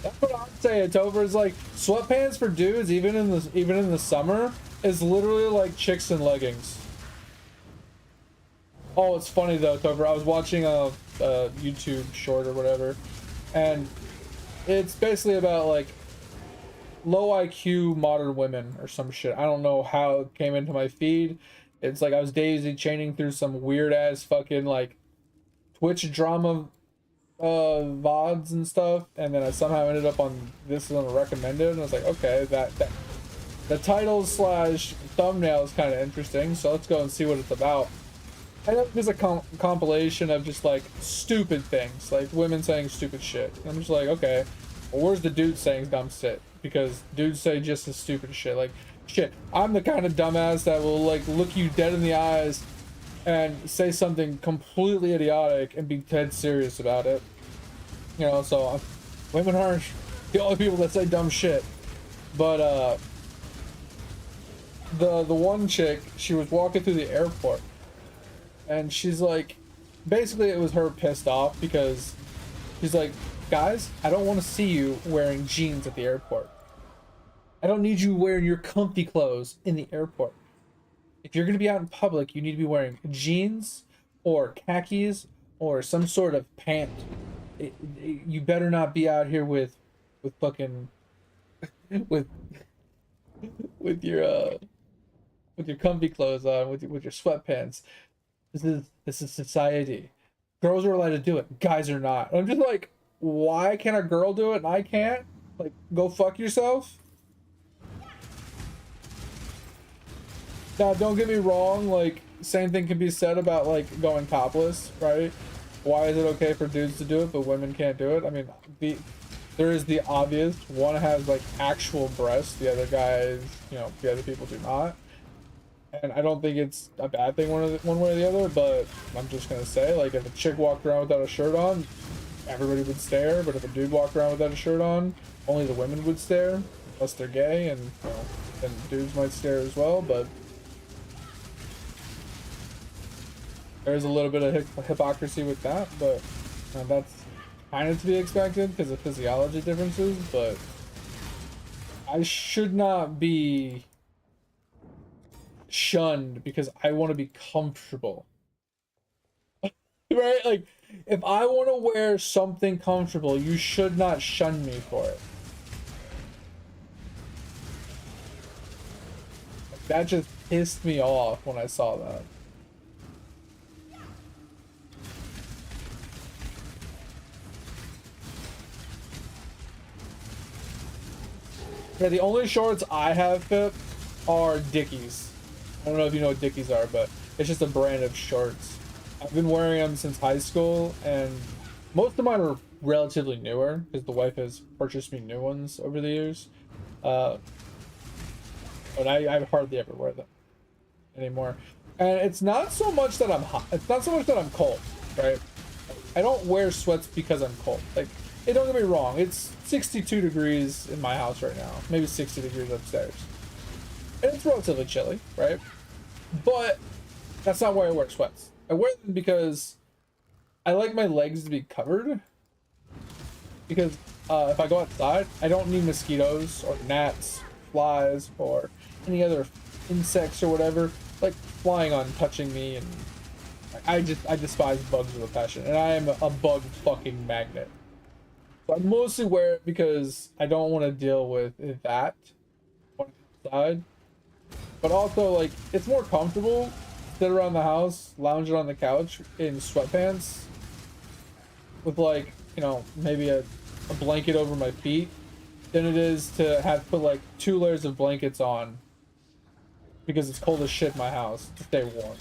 That's what I'm saying. It's over. It's like sweatpants for dudes, even in the summer, is literally like chicks in leggings. Oh, it's funny though, Tover. I was watching a YouTube short or whatever, and it's basically about like low IQ modern women or some shit. I don't know how it came into my feed. It's like I was daisy chaining through some weird ass fucking like Twitch drama VODs and stuff, and then I somehow ended up on this on recommended, and I was like, okay, that the title slash thumbnail is kind of interesting, so let's go and see what it's about. And it was a compilation of just like stupid things, like women saying stupid shit. And I'm just like, okay, well, where's the dude saying dumb shit? Because dudes say just as stupid shit. Like, shit, I'm the kind of dumbass that will like look you dead in the eyes and say something completely idiotic and be dead serious about it. You know, so women aren't the only people that say dumb shit. But the one chick, she was walking through the airport, and she's like, basically it was her pissed off because she's like, guys, I don't want to see you wearing jeans at the airport. I don't need you wearing your comfy clothes in the airport. If you're going to be out in public, you need to be wearing jeans or khakis or some sort of pant. You better not be out here with fucking with your comfy clothes on, with your sweatpants. This is society. Girls are allowed to do it. Guys are not. I'm just like, why can a girl do it and I can't? Like, go fuck yourself. Now, don't get me wrong, like, same thing can be said about, like, going topless, right? Why is it okay for dudes to do it, but women can't do it? I mean, there is the obvious. One has, like, actual breasts. The other guys, you know, the other people do not. And I don't think it's a bad thing one way or the other, but I'm just gonna say, like, if a chick walked around without a shirt on, everybody would stare, but if a dude walked around without a shirt on, only the women would stare, unless they're gay, and you know, then dudes might stare as well. But there's a little bit of hypocrisy with that, but that's kind of to be expected because of physiology differences. But I should not be shunned because I want to be comfortable. Right? Like, if I want to wear something comfortable, you should not shun me for it. That just pissed me off when I saw that. Yeah, the only shorts I have fit are Dickies. I don't know if you know what Dickies are, but it's just a brand of shorts. I've been wearing them since high school, and most of mine are relatively newer because the wife has purchased me new ones over the years. Uh, but I hardly ever wear them anymore. And it's not so much that I'm hot. It's not so much that I'm cold, right? I don't wear sweats because I'm cold. Like, hey, don't get me wrong. It's 62 degrees in my house right now. Maybe 60 degrees upstairs. And it's relatively chilly, right? But that's not why I wear sweats. I wear them because I like my legs to be covered. Because if I go outside, I don't need mosquitoes or gnats, flies, or any other insects or whatever like flying on touching me. And I despise bugs with a passion, and I am a bug fucking magnet. So I mostly wear it because I don't want to deal with that when I'm outside. But also, like, it's more comfortable to sit around the house, lounging on the couch in sweatpants with, like, you know, maybe a blanket over my feet than it is to have to put like 2 layers of blankets on because it's cold as shit in my house to stay warm.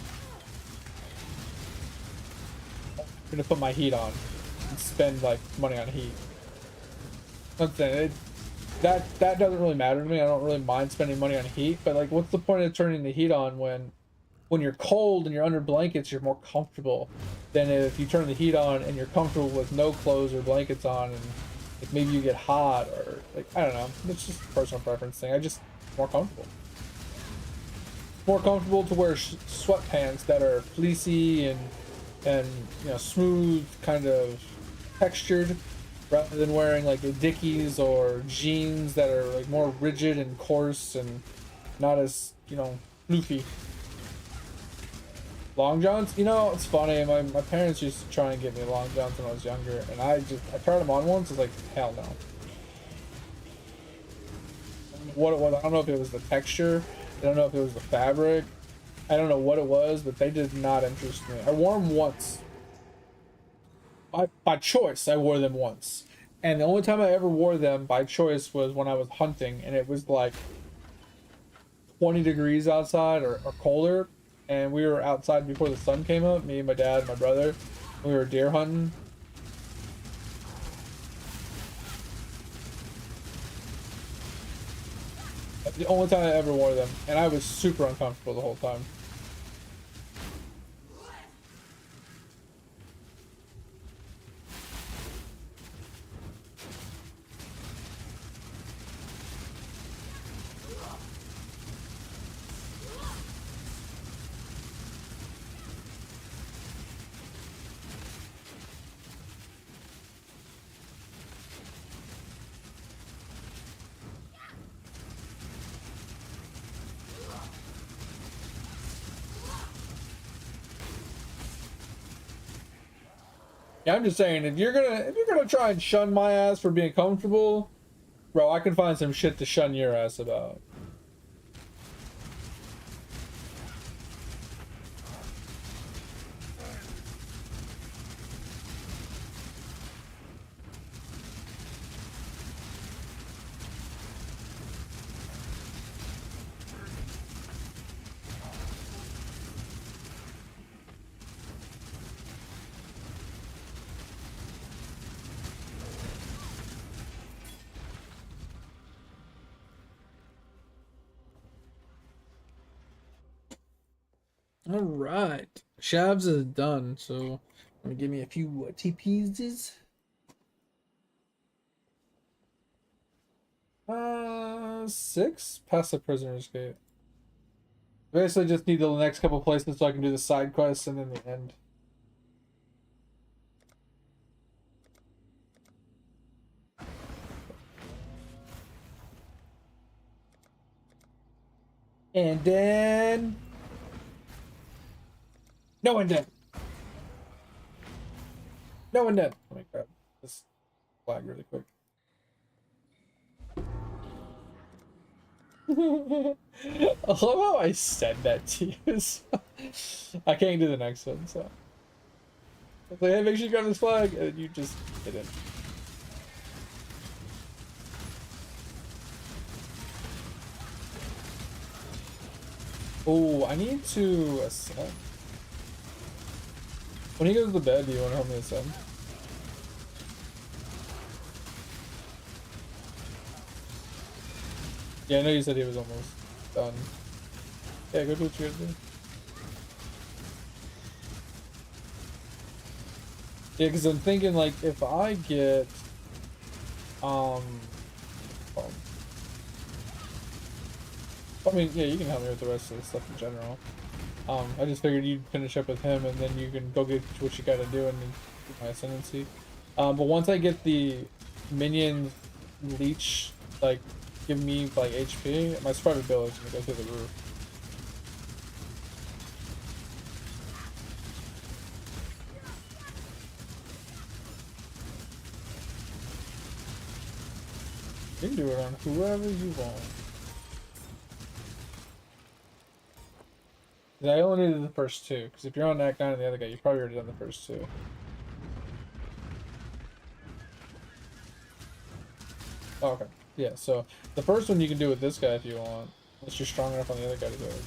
I'm gonna put my heat on and spend like money on heat. I'm saying that doesn't really matter to me. I don't really mind spending money on heat, but like, what's the point of turning the heat on when you're cold and you're under blankets? You're more comfortable than if you turn the heat on and you're comfortable with no clothes or blankets on, and like maybe you get hot, or like, I don't know. It's just a personal preference thing. I just more comfortable. More comfortable to wear sweatpants that are fleecy and you know, smooth, kind of textured, rather than wearing like Dickies or jeans that are like more rigid and coarse and not as, you know, floofy. Long johns, you know, it's funny. My parents used to try and get me long johns when I was younger, and I tried them on once. It's like, hell no. What it was, I don't know if it was the texture. I don't know if it was the fabric. I don't know what it was, but they did not interest me. I wore them once. By choice, I wore them once. And the only time I ever wore them by choice was when I was hunting, and it was like 20 degrees outside, or colder. And we were outside before the sun came up, me, my dad, and my brother. We were deer hunting. That's the only time I ever wore them, and I was super uncomfortable the whole time. Yeah, I'm just saying, if you're gonna try and shun my ass for being comfortable, bro, I can find some shit to shun your ass about. All right, Shavs is done. So, let me give me a few TPs. 6 past the prisoner's gate. Basically, just need the next couple places so I can do the side quests and then the end. And then no one did. No one did. Oh my god, this flag really quick. I love how I said that to you. So I can't do the next one, so I was like, hey, make sure you grab this flag, and you just didn't. Oh, I need to ascend. When he goes to bed, do you want to help me ascend? Yeah, I know you said he was almost done. Yeah, go do what you gotta do. Yeah, because I'm thinking, like, if I get, um, I mean, yeah, you can help me with the rest of the stuff in general. I just figured you'd finish up with him, and then you can go get what you gotta do and then do my ascendancy. But once I get the minion leech, like, give me, like, HP, my survivability is gonna go through the roof. You can do it on whoever you want. I only needed the first 2, because if you're on Act 9 and the other guy, you probably already done the first 2. Oh, okay. Yeah, so the first one you can do with this guy if you want, unless you're strong enough on the other guy to do it.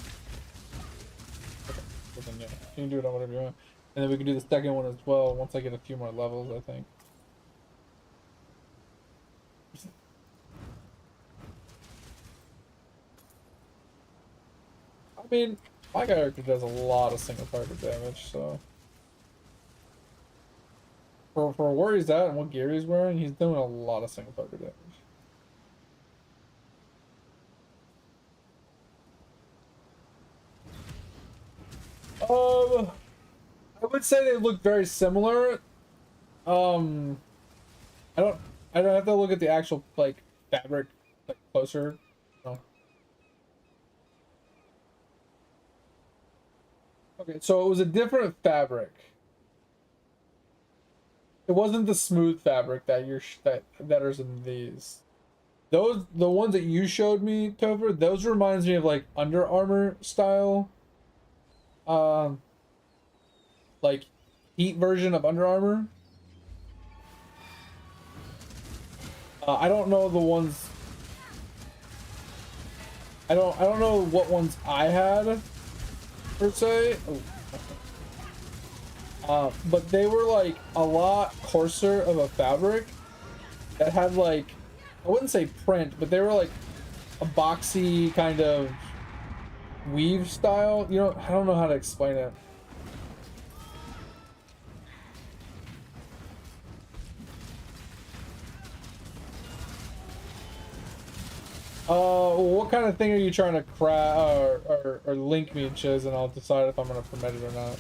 Okay, well then yeah, you can do it on whatever you want. And then we can do the second one as well once I get a few more levels, I think. I mean, my character does a lot of single target damage, so for where he's at and what gear he's wearing, he's doing a lot of single target damage. I would say they look very similar. Um, I don't, I don't have to look at the actual like fabric like closer. No. Okay, so it was a different fabric. It wasn't the smooth fabric that that is in these. Those the ones that you showed me, Topher, those reminds me of like Under Armour style. Um, like heat version of Under Armour. I don't know the ones. I don't know what ones I had per se. But they were like a lot coarser of a fabric that had like, I wouldn't say print, but they were like a boxy kind of weave style. You know, I don't know how to explain it. What kind of thing are you trying to or link me, Chiz, and I'll decide if I'm gonna permit it or not.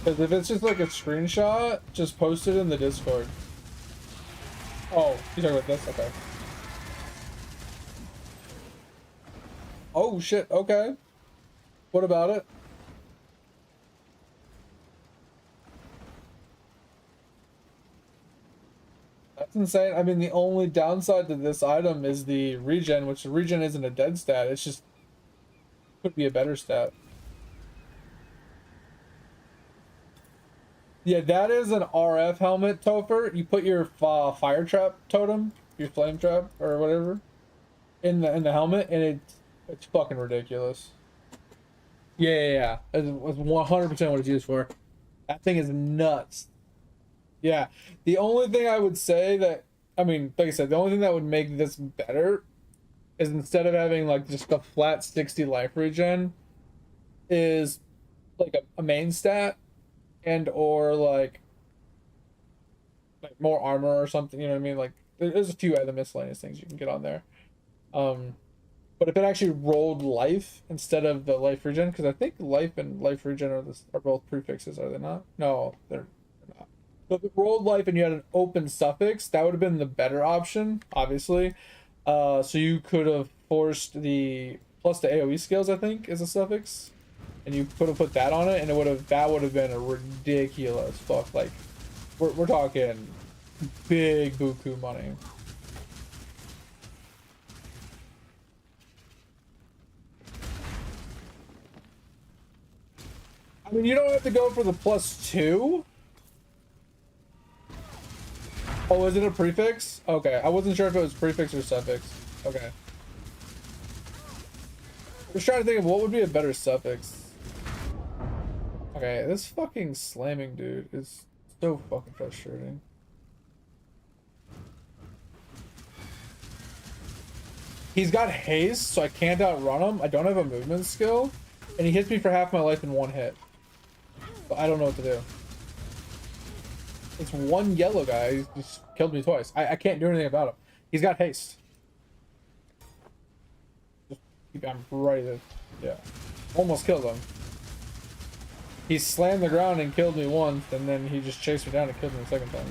Because if it's just like a screenshot, just post it in the Discord. Oh, you talking about this? Okay. Oh shit, okay. What about it? That's insane. I mean, the only downside to this item is the regen, which the regen isn't a dead stat. It's just could be a better stat. Yeah, that is an RF helmet, Topher. You put your fire trap totem, your flame trap or whatever, in the helmet, and it's fucking ridiculous. Yeah, yeah, yeah. It's 100% what it's used for. That thing is nuts. Yeah. The only thing I would say that, I mean, like I said, the only thing that would make this better is instead of having like just a flat 60 life regen, is like a main stat and or like more armor or something, you know what I mean? Like There's a few other miscellaneous things you can get on there. But if it actually rolled life instead of the life regen, because I think life and life regen are both prefixes, are they not? No, they're not. So if it rolled life and you had an open suffix, that would have been the better option, obviously. So you could have forced the plus the AoE skills, I think, is a suffix, and you could have put that on it, and that would have been a ridiculous fuck. Like, we're talking big buku money. I mean, you don't have to go for the +2. Oh, is it a prefix? Okay, I wasn't sure if it was prefix or suffix. Okay. I was trying to think of what would be a better suffix. Okay, this fucking slamming dude is so fucking frustrating. He's got haste, so I can't outrun him. I don't have a movement skill, and he hits me for half my life in one hit. But I don't know what to do. It's one yellow guy. He just killed me twice. I can't do anything about him. He's got haste. I'm ready to... Yeah. Almost killed him. He slammed the ground and killed me once, and then he just chased me down and killed me the second time.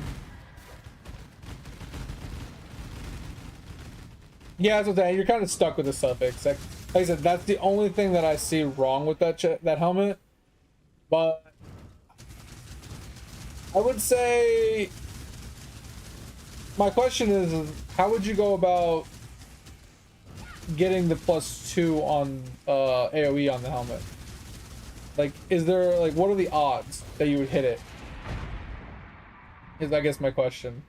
Yeah, that's what I'm saying. You're kind of stuck with the suffix. Like I said, that's the only thing that I see wrong with that helmet. But I would say my question is how would you go about getting the +2 on AoE on the helmet? Like, is there, like, what are the odds that you would hit it? Is, I guess, my question.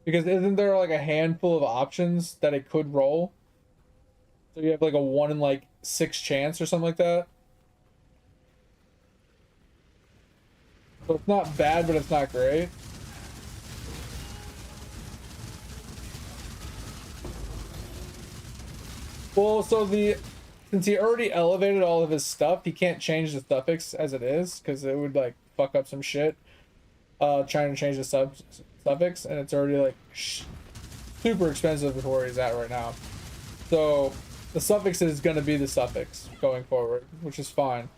Because isn't there, like, a handful of options that it could roll? So you have, like, a 1 in, like, 6 chance or something like that? So it's not bad, but it's not great. Well, so since he already elevated all of his stuff, he can't change the suffix as it is, because it would, like, fuck up some shit. Trying to change the suffix, and it's already, like, super expensive with where he's at right now. So the suffix is going to be the suffix going forward, which is fine.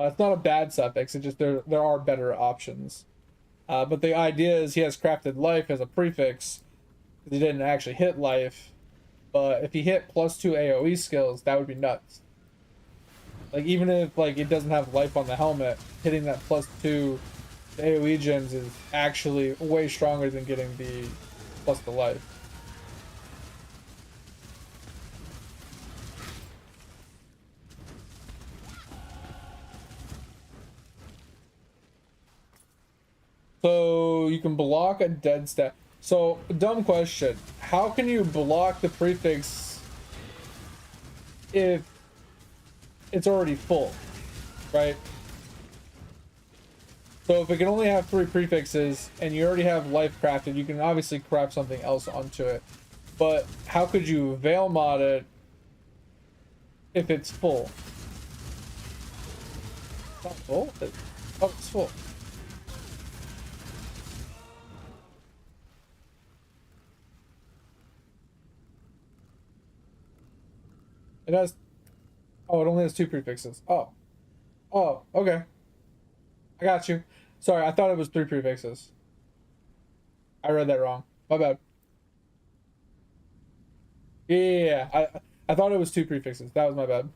It's not a bad suffix, it's just there are better options. But the idea is he has crafted life as a prefix, because he didn't actually hit life. But if he hit +2 AoE skills, that would be nuts. Like, even if, like, it doesn't have life on the helmet, hitting that +2 AoE gems is actually way stronger than getting the plus the life. So you can block a dead stat. So, dumb question. How can you block the prefix if it's already full, right? So if it can only have 3 prefixes and you already have life crafted, you can obviously craft something else onto it. But how could you veil mod it if it's full? It's not full? Oh, it's full. It has... Oh, it only has 2 prefixes. Oh. Oh, okay. I got you. Sorry, I thought it was 3 prefixes. I read that wrong. My bad. Yeah, I thought it was 2 prefixes. That was my bad.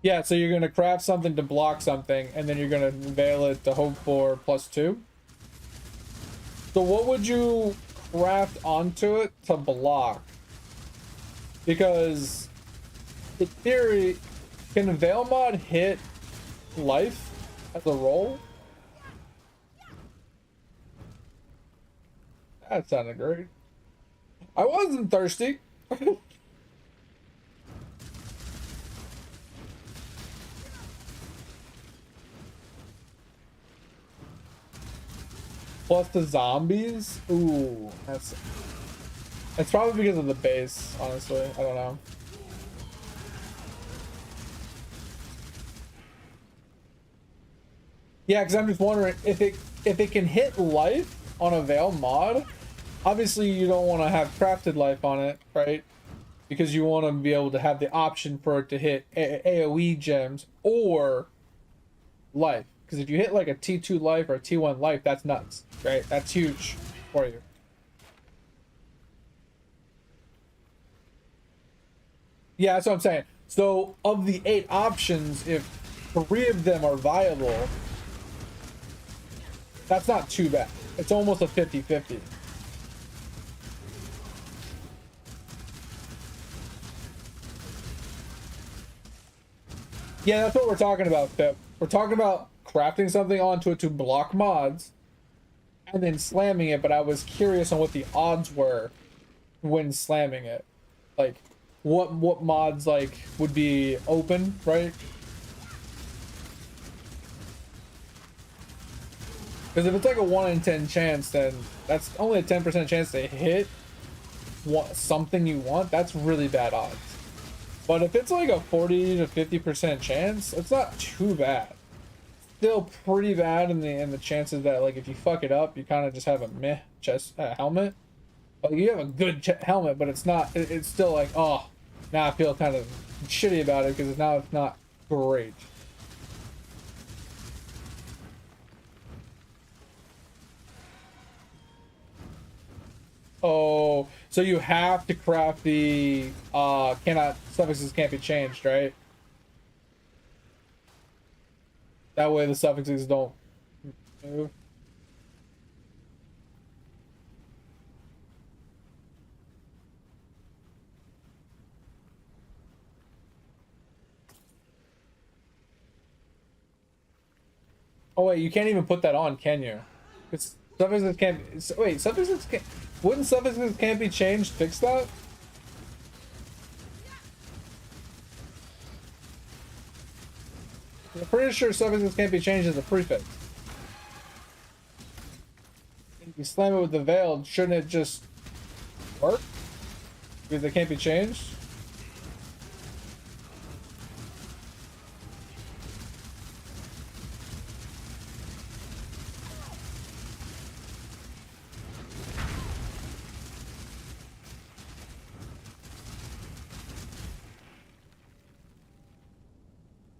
Yeah, so you're gonna craft something to block something, and then you're gonna veil it to hope for +2. So what would you craft onto it to block? Because in theory, can Veil Mod hit life as a roll? That sounded great. I wasn't thirsty. Plus the zombies? Ooh, that's probably because of the base, honestly. I don't know. Yeah, because I'm just wondering if it can hit life on a Veil mod. Obviously, you don't want to have crafted life on it, right? Because you want to be able to have the option for it to hit AoE gems or life. Because if you hit like a T2 life or a T1 life, that's nuts, right? That's huge for you. Yeah, that's what I'm saying. So of the 8 options, if 3 of them are viable, that's not too bad. It's almost a 50-50. Yeah, that's what we're talking about, Pip. We're talking about crafting something onto it to block mods and then slamming it, but I was curious on what the odds were when slamming it. Like what mods like would be open, right? Because if it's like a 1 in 10 chance, then that's only a 10% chance to hit something you want. That's really bad odds. But if it's like a 40 to 50% chance, it's not too bad. Still pretty bad in the chances that like if you fuck it up, you kind of just have a meh chest helmet. Like you have a good helmet, but it's not. It's still like, oh, now I feel kind of shitty about it because now it's not great. Oh, so you have to craft the cannot suffixes can't be changed, right? That way the suffixes don't move. Oh wait, you can't even put that on, can you? It's suffixes can't. Wait, suffixes can't. Wouldn't suffixes can't be changed? Fix that. I'm pretty sure suffixes can't be changed as a prefix. If you slam it with the veil, shouldn't it just work? Because they can't be changed.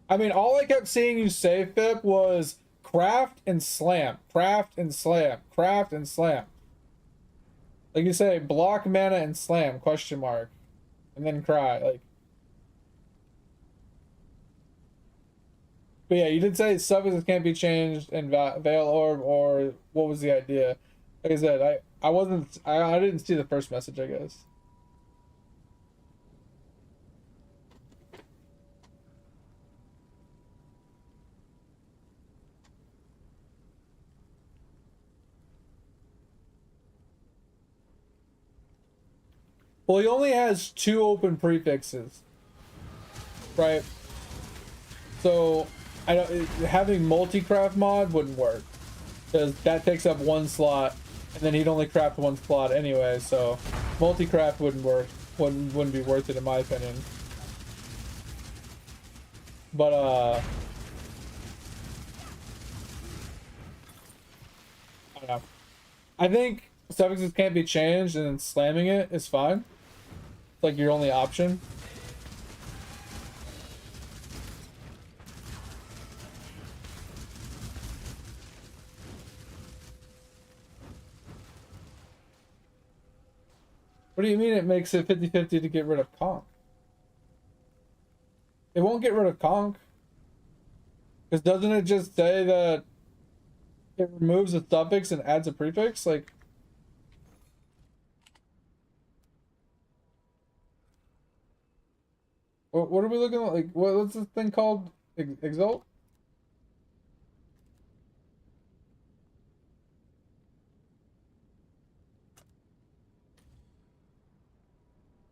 I mean, all I kept seeing you say, Pip, was craft and slam, craft and slam, craft and slam. Like you say, block mana and slam, question mark, and then cry. Like, but yeah, you did say suffixes can't be changed in Veil Orb, or what was the idea? Like I said, I wasn't, I didn't see the first message, I guess. Well, he only has 2 open prefixes, right? So I don't, having multi-craft mod wouldn't work because that takes up 1 slot, and then he'd only craft 1 slot anyway. So multi-craft wouldn't work. Wouldn't be worth it in my opinion. But I don't know. I think suffixes can't be changed, and then slamming it is fine. It's like your only option. What do you mean it makes it 50-50 to get rid of conk? It won't get rid of conk. Because doesn't it just say that it removes a suffix and adds a prefix? Like, what are we looking at? Like, what's this thing called? Exalt?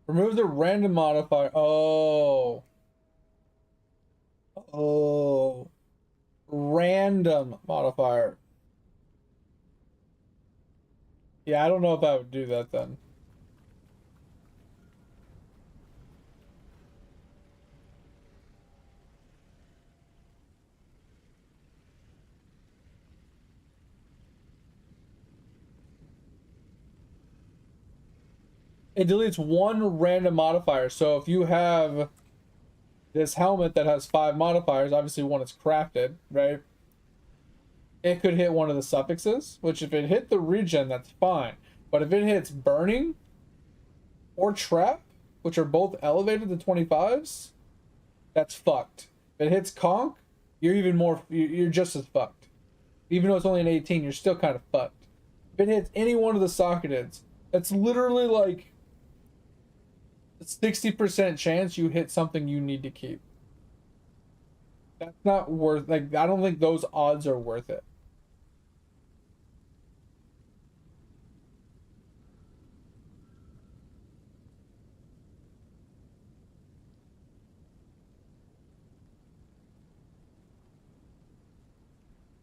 Remove the random modifier. Oh. Oh. Random modifier. Yeah, I don't know if I would do that then. it deletes one random modifier. So if you have this helmet that has 5 modifiers, obviously when it's crafted, right? It could hit one of the suffixes, which if it hit the regen, that's fine. But if it hits burning or trap, which are both elevated to 25s, that's fucked. If it hits conk, you're even more, you're just as fucked. Even though it's only an 18, you're still kind of fucked. If it hits any one of the socketeds, that's literally like a 60% chance you hit something you need to keep. That's not worth, like, I don't think those odds are worth it.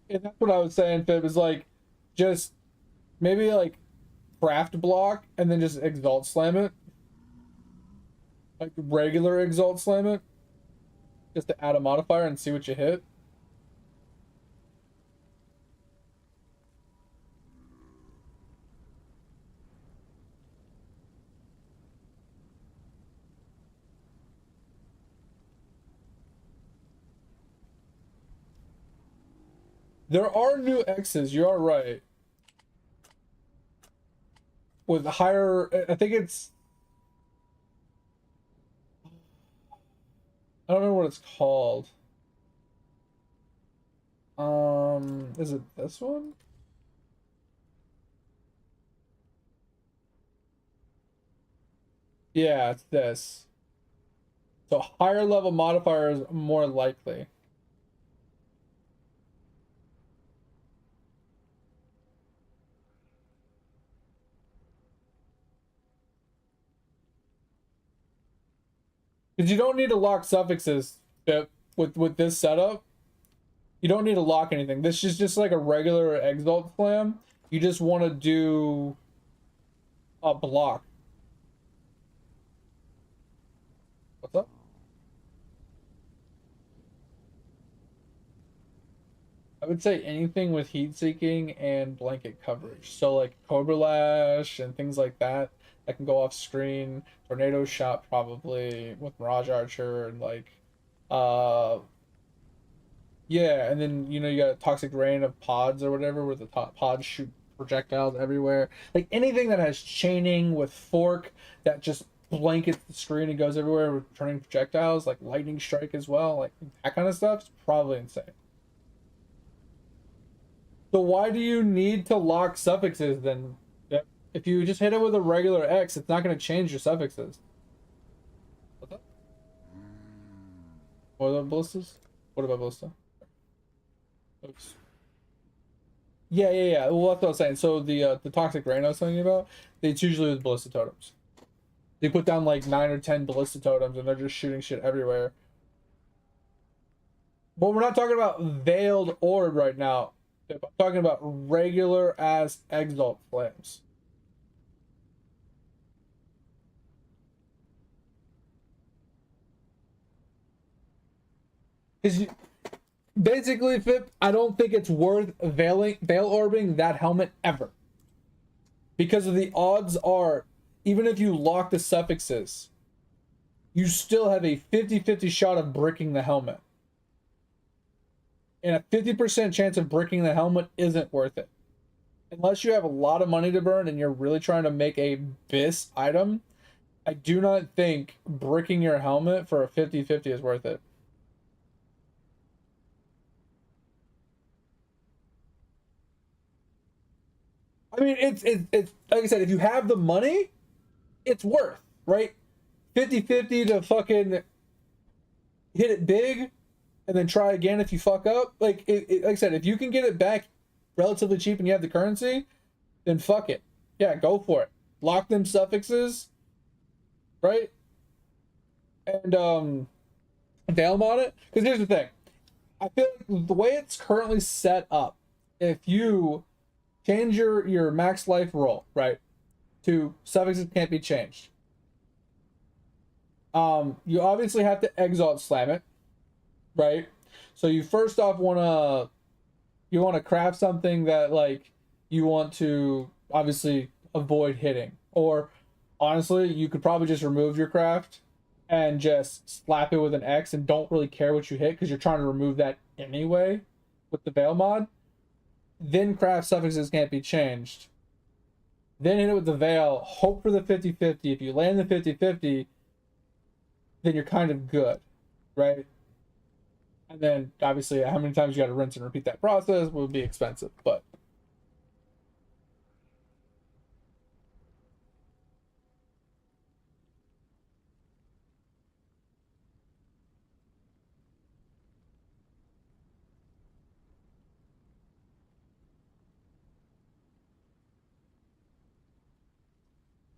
And that's what I was saying, Fib, is like, just maybe like craft block and then just exalt slam it. Like regular exalt slam it. Just to add a modifier and see what you hit. There are new X's, you are right. With higher, I think it's, I don't remember what it's called. Is it this one? Yeah, it's this. So higher level modifier is more likely. Because you don't need to lock suffixes with this setup. You don't need to lock anything. This is just like a regular exalt slam. You just want to do a block. What's up? I would say anything with heat seeking and blanket coverage. So like Cobra Lash and things like that that can go off screen. Tornado Shot probably with Mirage Archer and like uh yeah, and then you know you got a Toxic Rain of pods or whatever where the top pods shoot projectiles everywhere. Like anything that has chaining with fork that just blankets the screen and goes everywhere with turning projectiles, like lightning strike as well, like that kind of stuff is probably insane. So why do you need to lock suffixes then? Yep. If you just hit it with a regular X, it's not going to change your suffixes. What's up? What about ballistas? What about ballista? Oops. Yeah, yeah, yeah. Well, that's what I was saying. So the toxic rain I was telling you about, it's usually with ballista totems. They put down like 9 or 10 ballista totems, and they're just shooting shit everywhere. But we're not talking about veiled orb right now. I'm talking about regular ass exalt flames. Because basically, Fip, I don't think it's worth veil orbing that helmet ever. Because of the odds are, even if you lock the suffixes, you still have a 50-50 shot of bricking the helmet. And a 50% chance of bricking the helmet isn't worth it. Unless you have a lot of money to burn and you're really trying to make a BIS item, I do not think bricking your helmet for a 50-50 is worth it. I mean, it's like I said, if you have the money, it's worth, right? 50-50 to fucking hit it big and then try again if you fuck up. Like like I said, if you can get it back relatively cheap and you have the currency, then fuck it. Yeah, go for it. Lock them suffixes, right? And veil mod it. Because here's the thing. I feel like the way it's currently set up, if you change your max life roll, right, to suffixes can't be changed. You obviously have to exalt slam it, right? So you first off wanna craft something that like you want to obviously avoid hitting, or honestly, you could probably just remove your craft and just slap it with an X and don't really care what you hit because you're trying to remove that anyway with the Veil mod. Then craft suffixes can't be changed. Then hit it with the Veil, hope for the 50-50. If you land the 50-50, then you're kind of good, right? And then obviously how many times you got to rinse and repeat that process would be expensive, but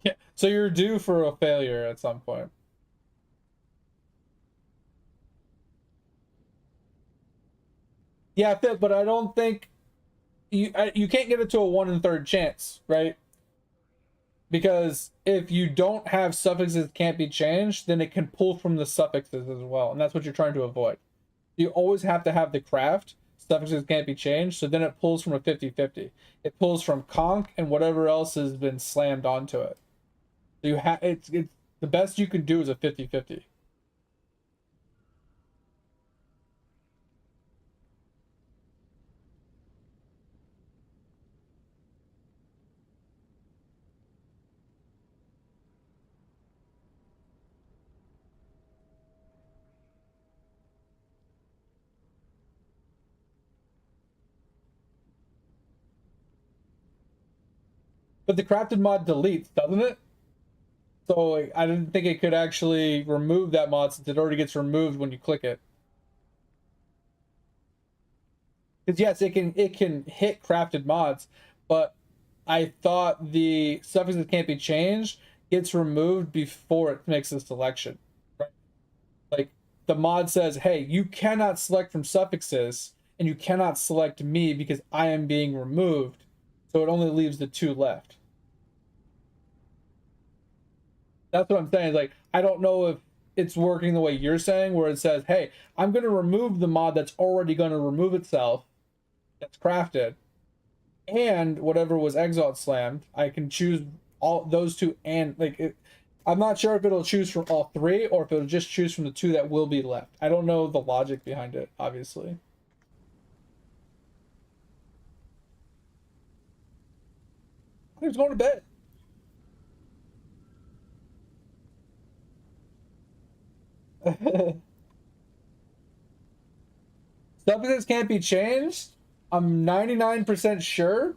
yeah. So you're due for a failure at some point. Yeah, but I don't think you can't get it to a 1 in 3 chance, right? Because if you don't have suffixes that can't be changed, then it can pull from the suffixes as well, and that's what you're trying to avoid. You always have to have the craft suffixes can't be changed, so then it pulls from a 50-50. It pulls from conch and whatever else has been slammed onto it. So you have it's the best you can do is a 50-50. But the crafted mod deletes, doesn't it? So I didn't think it could actually remove that mod since it already gets removed when you click it. Because yes, it can hit crafted mods, but I thought the suffix that can't be changed gets removed before it makes the selection. Right? Like the mod says, hey, you cannot select from suffixes and you cannot select me because I am being removed. So it only leaves the two left. That's what I'm saying. Like, I don't know if it's working the way you're saying, where it says, hey, I'm going to remove the mod that's already going to remove itself, that's crafted, and whatever was exiled slammed, I can choose all those two, and like I'm not sure if it'll choose from all three or if it'll just choose from the two that will be left. I don't know the logic behind it, obviously. Who's going to bed? Substance can't be changed. I'm 99% sure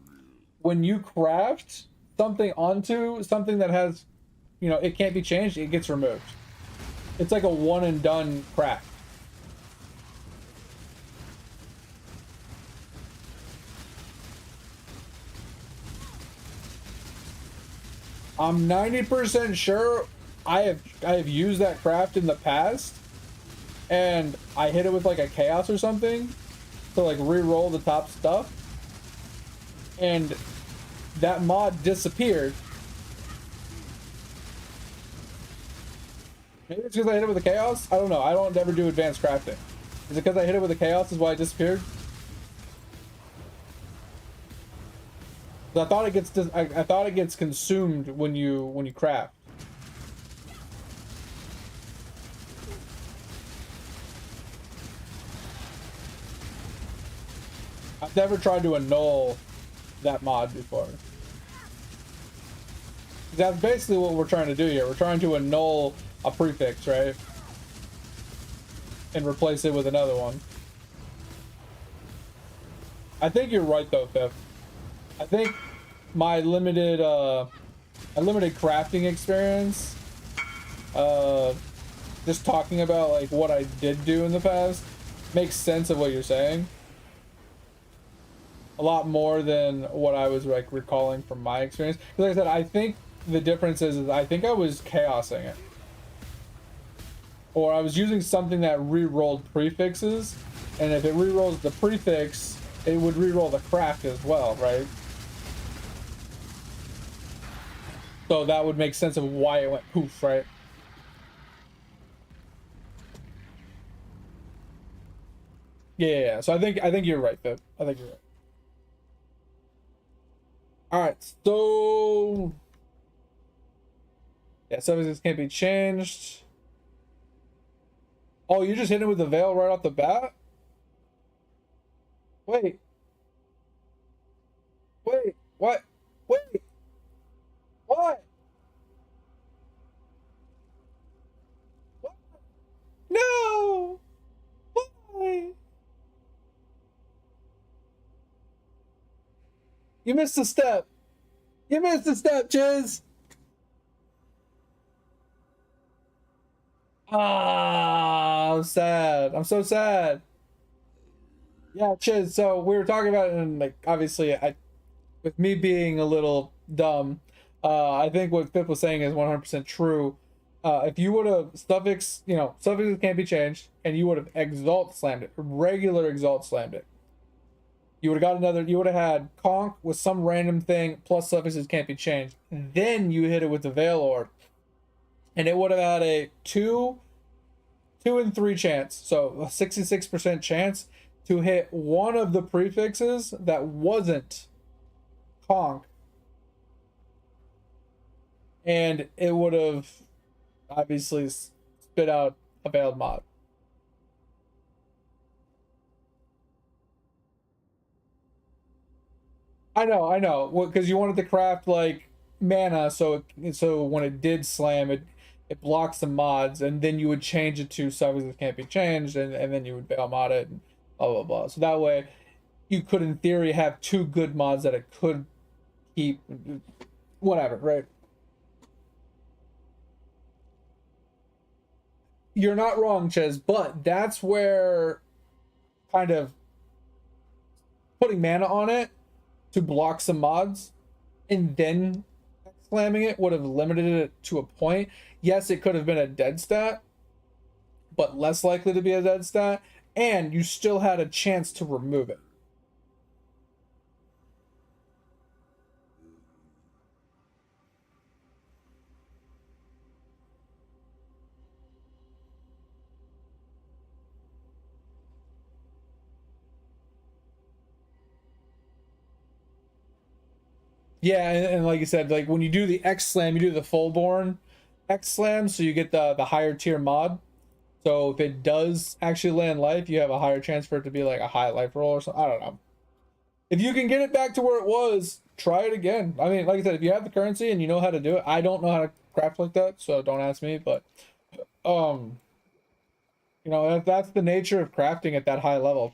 when you craft something onto something that has, it can't be changed, it gets removed. It's like a one and done craft. I'm 90% sure I have used that craft in the past and I hit it with like a chaos or something to like re-roll the top stuff and that mod disappeared. Maybe it's because I hit it with a chaos? I don't know. I don't ever do advanced crafting. Is it because I hit it with a chaos is why it disappeared? I thought it gets I thought it gets consumed when you craft. I've never tried to annul that mod before. That's basically what we're trying to do here. We're trying to annul a prefix, right? And replace it with another one. I think you're right though, Pip. I think my limited crafting experience, just talking about like what I did do in the past makes sense of what you're saying. A lot more than what I was like recalling from my experience. Because like I said, I think the difference is I think I was chaosing it. Or I was using something that re-rolled prefixes, and if it re-rolls the prefix, it would re-roll the craft as well, right? So that would make sense of why it went poof, right? Yeah. So I think you're right, Viv. I think you're right. All right. So Yeah, subjects can't be changed. Oh, you just hit it with the veil right off the bat? Wait, wait, what? Wait, what? What? No! Why? You missed a step. You missed a step, Chiz. Ah, I'm sad. I'm so sad. Yeah, Chiz. So we were talking about it, and like obviously, with me being a little dumb, I think what Pip was saying is 100% true. If you would have suffix, suffixes can't be changed, and you would have exalt slammed it, regular exalt slammed it. You would have got another. You would have had conk with some random thing plus suffixes can't be changed. Then you hit it with the veil orb, and it would have had a 2 and 3 chance, so a 66% chance to hit one of the prefixes that wasn't conk, and it would have obviously spit out a veiled mod. I know. Well, because you wanted to craft like mana, so when it did slam, it blocks the mods, and then you would change it to something that can't be changed, and then you would veil mod it, and blah blah blah. So that way, you could, in theory, have 2 good mods that it could keep, whatever, right? You're not wrong, Ches, but that's where kind of putting mana on it to block some mods and then slamming it would have limited it to a point. Yes, it could have been a dead stat, but less likely to be a dead stat, and you still had a chance to remove it. Yeah, and like you said, like when you do the X slam, you do the fullborn X slam, so you get the higher tier mod. So if it does actually land life, you have a higher chance for it to be like a high life roll or something. I don't know. If you can get it back to where it was, try it again. I mean, like I said, if you have the currency and you know how to do it, I don't know how to craft like that, so don't ask me. But um, that's the nature of crafting at that high level.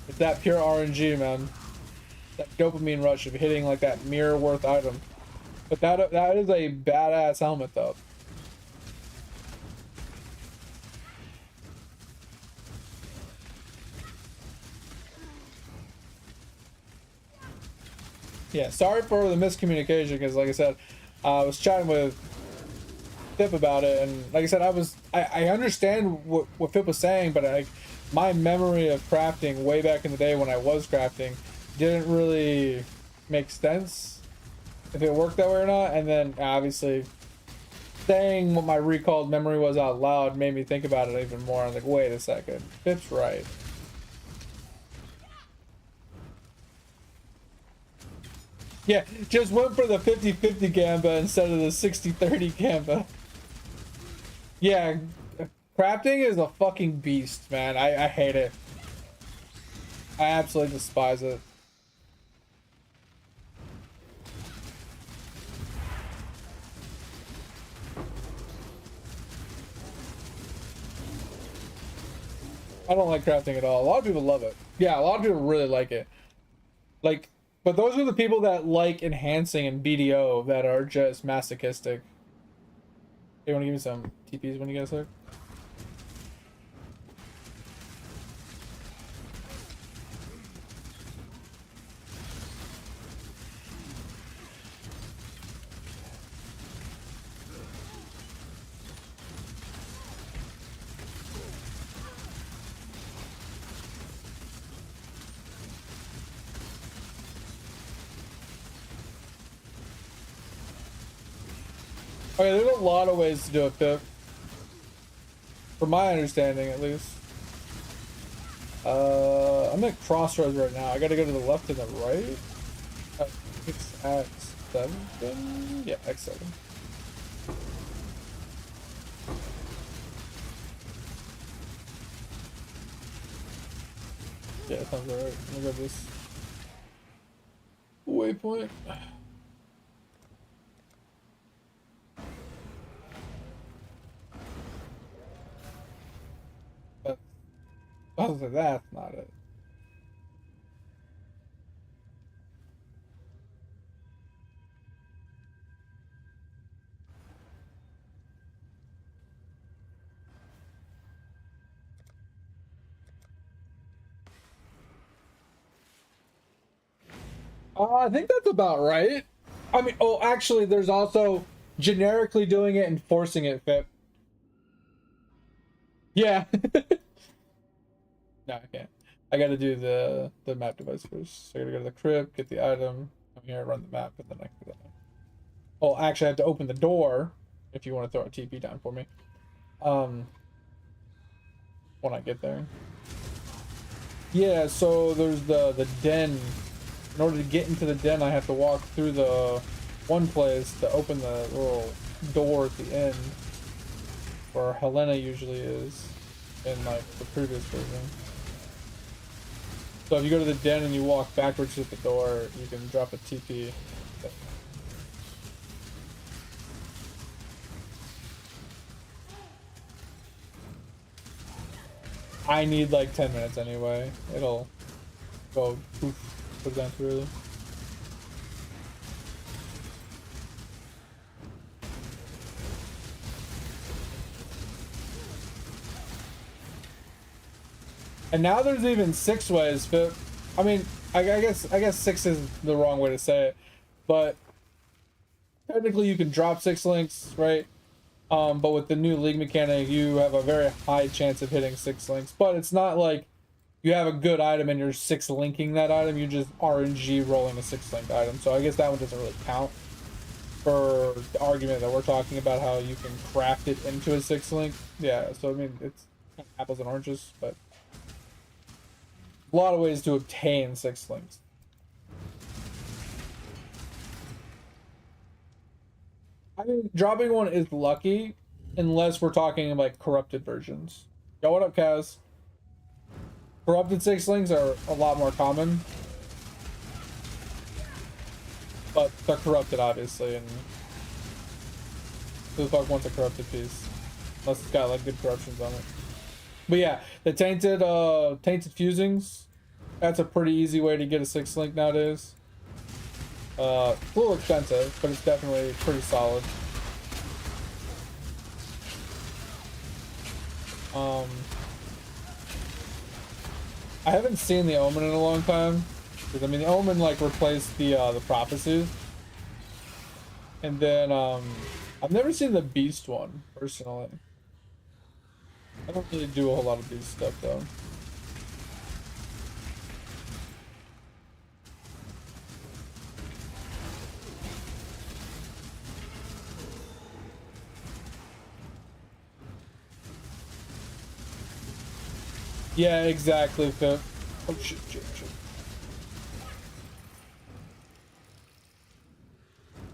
It's that pure RNG, man. That dopamine rush of hitting like that mirror worth item. But that is a badass helmet though. Yeah, sorry for the miscommunication because like I said, I was chatting with Pip about it, and like I said, I understand what Pip was saying, but my memory of crafting way back in the day when I was crafting didn't really make sense if it worked that way or not. And then obviously saying what my recalled memory was out loud made me think about it even more. I'm like, wait a second, Pip's right. Yeah, just went for the 50-50 gamba instead of the 60-30 gamba. Yeah, crafting is a fucking beast, man. I hate it. I absolutely despise it. I don't like crafting at all. A lot of people love it. Yeah, a lot of people really like it. Like, but those are the people that like enhancing and BDO that are just masochistic. Hey, want to give me some TPs when you guys are? Okay, there's a lot of ways to do it, Pip. From my understanding, at least. I'm at crossroads right now. I gotta go to the left and the right. It's X. X7? Yeah, X7. Yeah, sounds alright. Let me grab this waypoint. That's not it. I think that's about right. I mean, oh, actually, there's also generically doing it and forcing it fit. Yeah. No, I can't. I gotta do the map device first. So I gotta go to the crypt, get the item, come here, run the map, and then I can do that. Oh, actually, I have to open the door if you want to throw a TP down for me. When I get there. Yeah, so there's the den. In order to get into the den, I have to walk through the one place to open the little door at the end where Helena usually is in like the previous version. So if you go to the den and you walk backwards at the door, you can drop a TP. I need like 10 minutes anyway. It'll go poof, put it down too early. And now there's even 6 ways, but I mean, I guess 6 is the wrong way to say it, but technically you can drop 6 links, right? But with the new league mechanic, you have a very high chance of hitting 6 links. But it's not like you have a good item and you're 6 linking that item. You just RNG rolling a 6 link item. So I guess that one doesn't really count for the argument that we're talking about, how you can craft it into a 6 link. Yeah, so I mean, it's apples and oranges, but a lot of ways to obtain 6 links. I mean, dropping one is lucky, unless we're talking like corrupted versions. Yo, what up, Kaz? Corrupted 6 links are a lot more common, but they're corrupted, obviously, and who the fuck wants a corrupted piece? Unless it's got like good corruptions on it. But yeah, the tainted fusings, that's a pretty easy way to get a 6 link nowadays. It's a little expensive, but it's definitely pretty solid. I haven't seen the Omen in a long time, because I mean the Omen like replaced the prophecies, and then I've never seen the Beast one personally. I don't really do a whole lot of Beast stuff though. Yeah, exactly, Pip. Oh shit.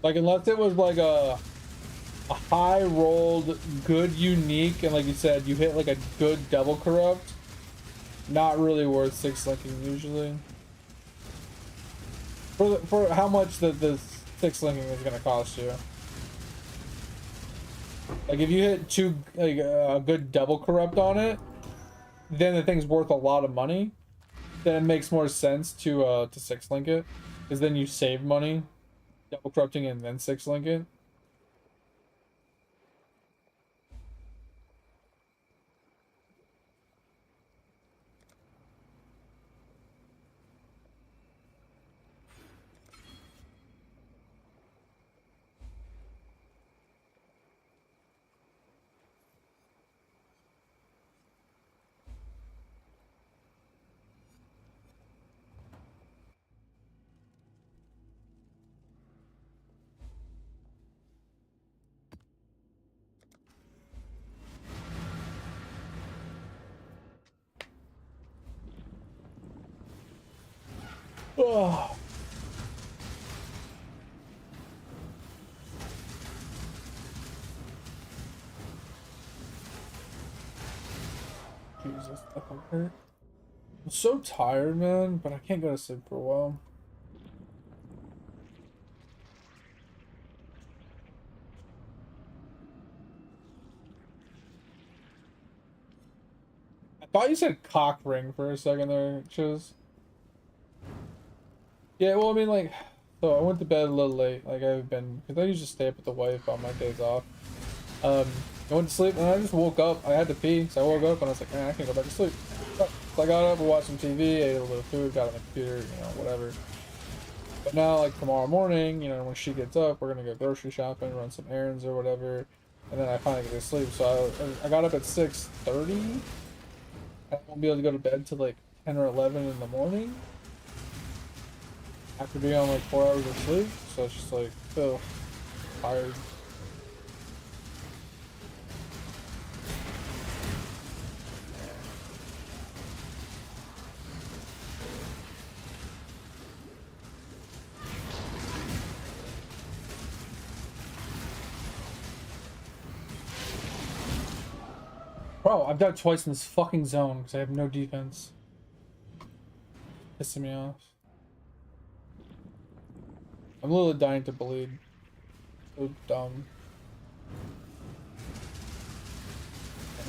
Like unless it was like a high rolled good unique, and like you said, you hit like a good double corrupt, not really worth 6 linking usually. For how much the 6 linking is gonna cost you. Like if you hit like a good double corrupt on it, then the thing's worth a lot of money. Then it makes more sense to 6 link it, because then you save money double corrupting and then 6 link it. Oh. my stomach hurt. I'm so tired, man, but I can't go to sleep for a while. I thought you said cock ring for a second there, Chiz. Yeah, well, I mean, like, so I went to bed a little late, like I've been, because I usually stay up with the wife on my days off. I went to sleep and I just woke up. I had to pee, so I woke up and I was like, man, I can't go back to sleep. So I got up, we watched some TV, ate a little bit of food, got on the computer, you know, whatever. But now, like tomorrow morning, you know, when she gets up, we're gonna go grocery shopping, run some errands or whatever, and then I finally get to sleep. So I got up at 6:30. I won't be able to go to bed till like 10 or 11 in the morning after being on like 4 hours of sleep. So it's just like, ugh, tired. Bro, I've died twice in this fucking zone because I have no defense. Pissing me off. I'm literally dying to bleed. So dumb.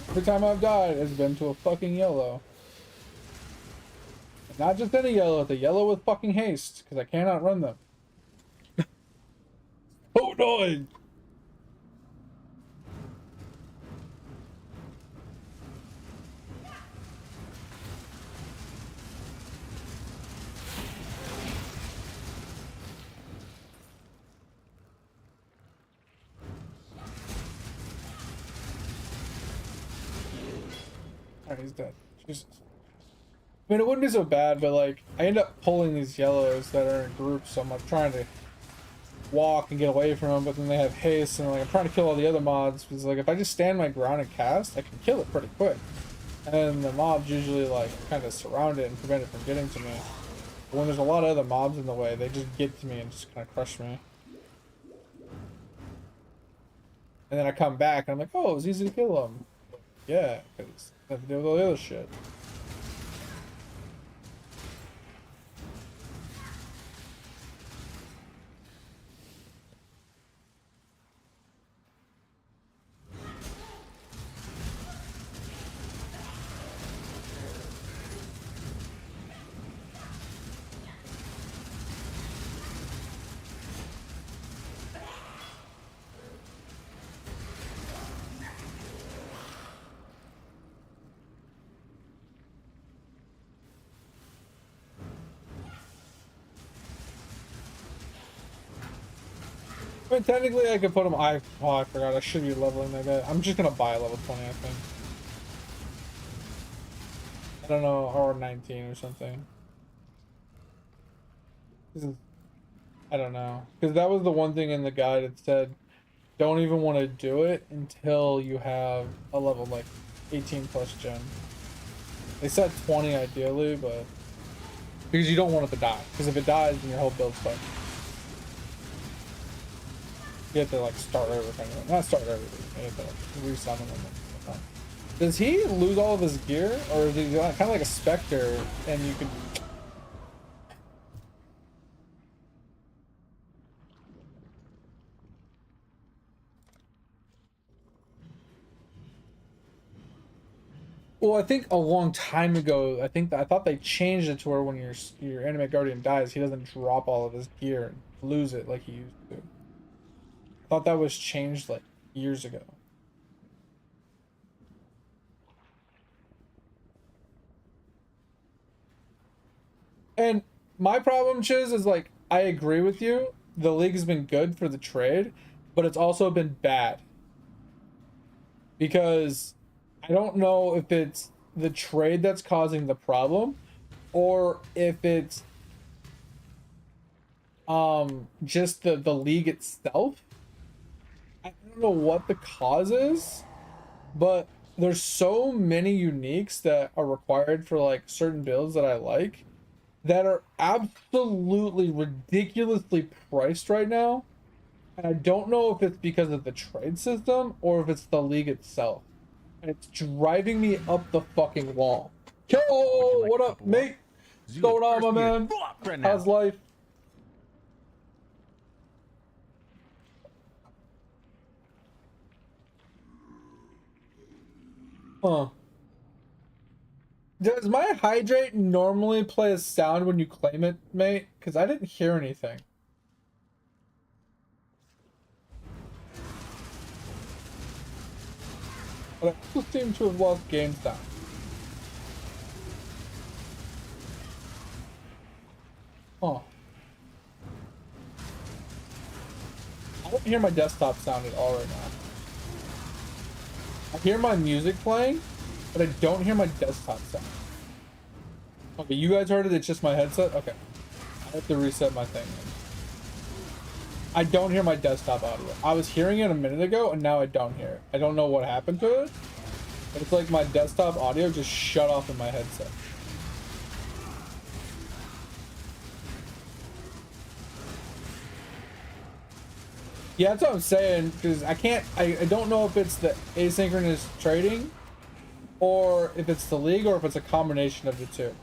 Every time I've died, it's been to a fucking yellow. And not just any yellow, the yellow with fucking haste, because I cannot run them. Oh, no! Alright, he's dead. Jesus. I mean, it wouldn't be so bad, but like, I end up pulling these yellows that are in groups, so I'm like trying to walk and get away from them, but then they have haste, and like I'm trying to kill all the other mobs, because like if I just stand my ground and cast, I can kill it pretty quick. And the mobs usually like kind of surround it and prevent it from getting to me. But when there's a lot of other mobs in the way, they just get to me and just kind of crush me. And then I come back and I'm like, oh, it was easy to kill them. Yeah, because I have to deal with all the other shit. I mean, technically I could put him. I forgot. I should be leveling that guy. I'm just gonna buy a level 20. I think. I don't know, or 19 or something. This is, I don't know, because that was the one thing in the guide that said, don't even want to do it until you have a level like 18 plus gen. They said 20 ideally, but because you don't want it to die. Because if it dies, then your whole build's fucked. You have to like start over, kind of. Not start over. You have to like, resummon them. Does he lose all of his gear, or is he kind of like a specter, and you can? Well, I think a long time ago, I thought they changed it to where when your Animate Guardian dies, he doesn't drop all of his gear and lose it like he used to. I thought that was changed like years ago. And my problem, Chiz, is like I agree with you. The league has been good for the trade, but it's also been bad because I don't know if it's the trade that's causing the problem or if it's just the league itself. I don't know what the cause is, but there's so many uniques that are required for like certain builds that I like that are absolutely ridiculously priced right now. And I don't know if it's because of the trade system or if it's the league itself. And it's driving me up the fucking wall. Yo, like what up, mate? What's going on, my man? Right How's life? Huh. Does my hydrate normally play a sound when you claim it, mate? Because I didn't hear anything. But I also seem to have lost game sound. Huh. I don't hear my desktop sound at all right now. I hear my music playing, but I don't hear my desktop sound. Okay, you guys heard it, it's just my headset? Okay. I have to reset my thing then. I don't hear my desktop audio. I was hearing it a minute ago, and now I don't hear it. I don't know what happened to it, but it's like my desktop audio just shut off in my headset. Yeah, that's what I'm saying, because I don't know if it's the asynchronous trading, or if it's the league, or if it's a combination of the two.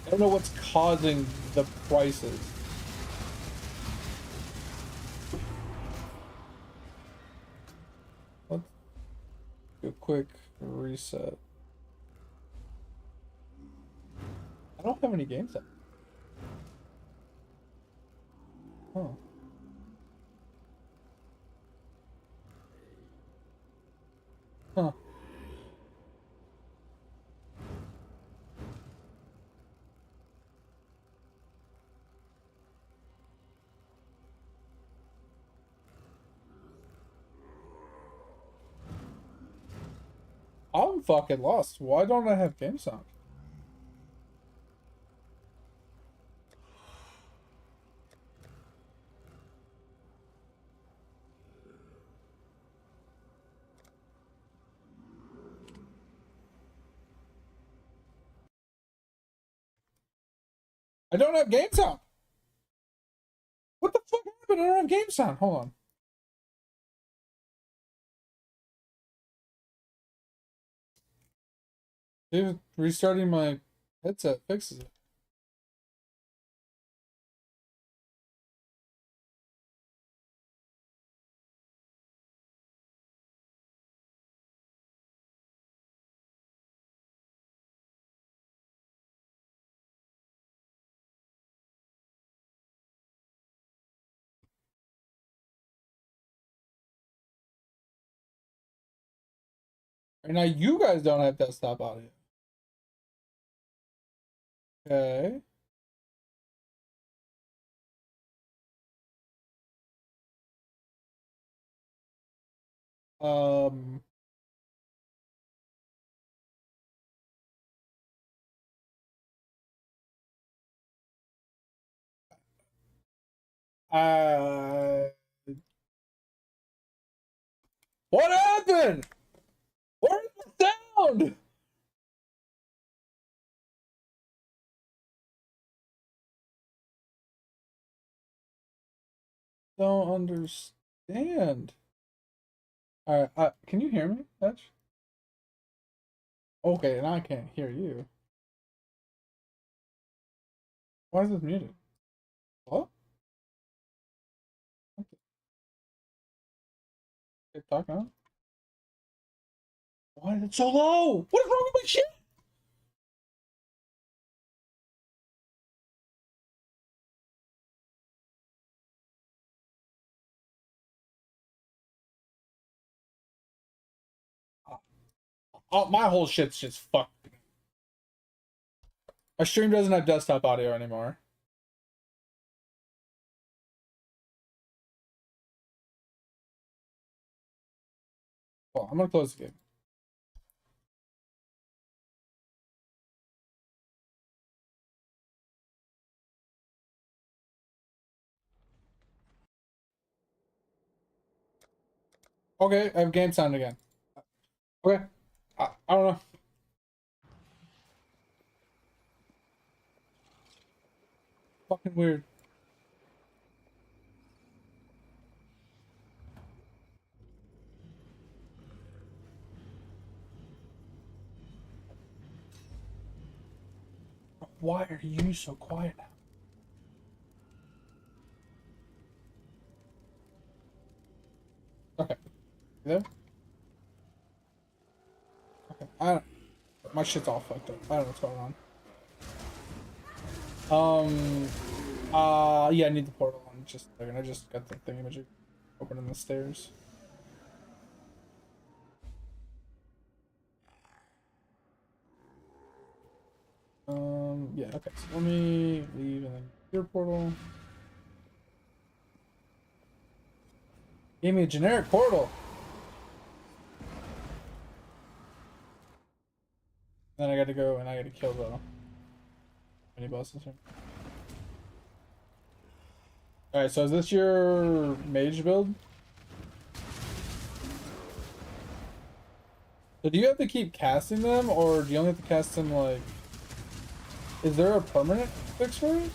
I don't know what's causing the prices. Let's do a quick reset. I don't have any games up. Huh. Huh. I'm fucking lost. Why don't I have game sound? I don't have game sound. What the fuck happened? I don't have game sound. Hold on. Dude, restarting my headset fixes it. And now you guys don't have desktop audio. Okay. Um. Uh. What happened? Where's the sound? Don't understand. All right. Can you hear me, Etch? Okay, and I can't hear you. Why is this muted? What? Okay, talk now. Why is it so low? What is wrong with my shit? Oh, my whole shit's just fucked. My stream doesn't have desktop audio anymore. Well, I'm gonna close the game. Okay, I have game sound again. Okay. I don't know. Fucking weird. Why are you so quiet now? Okay. You there? Okay. My shit's all fucked up. I don't know what's going on. Yeah, I need the portal on just a second. I just got the thingamajig opening the stairs. Yeah, okay, so let me leave and then your portal. Gave me a generic portal. Then I gotta go and I gotta kill the mini bosses here. Alright, so is this your mage build? So do you have to keep casting them, or do you only have to cast them, like... Is there a permanent fix for it?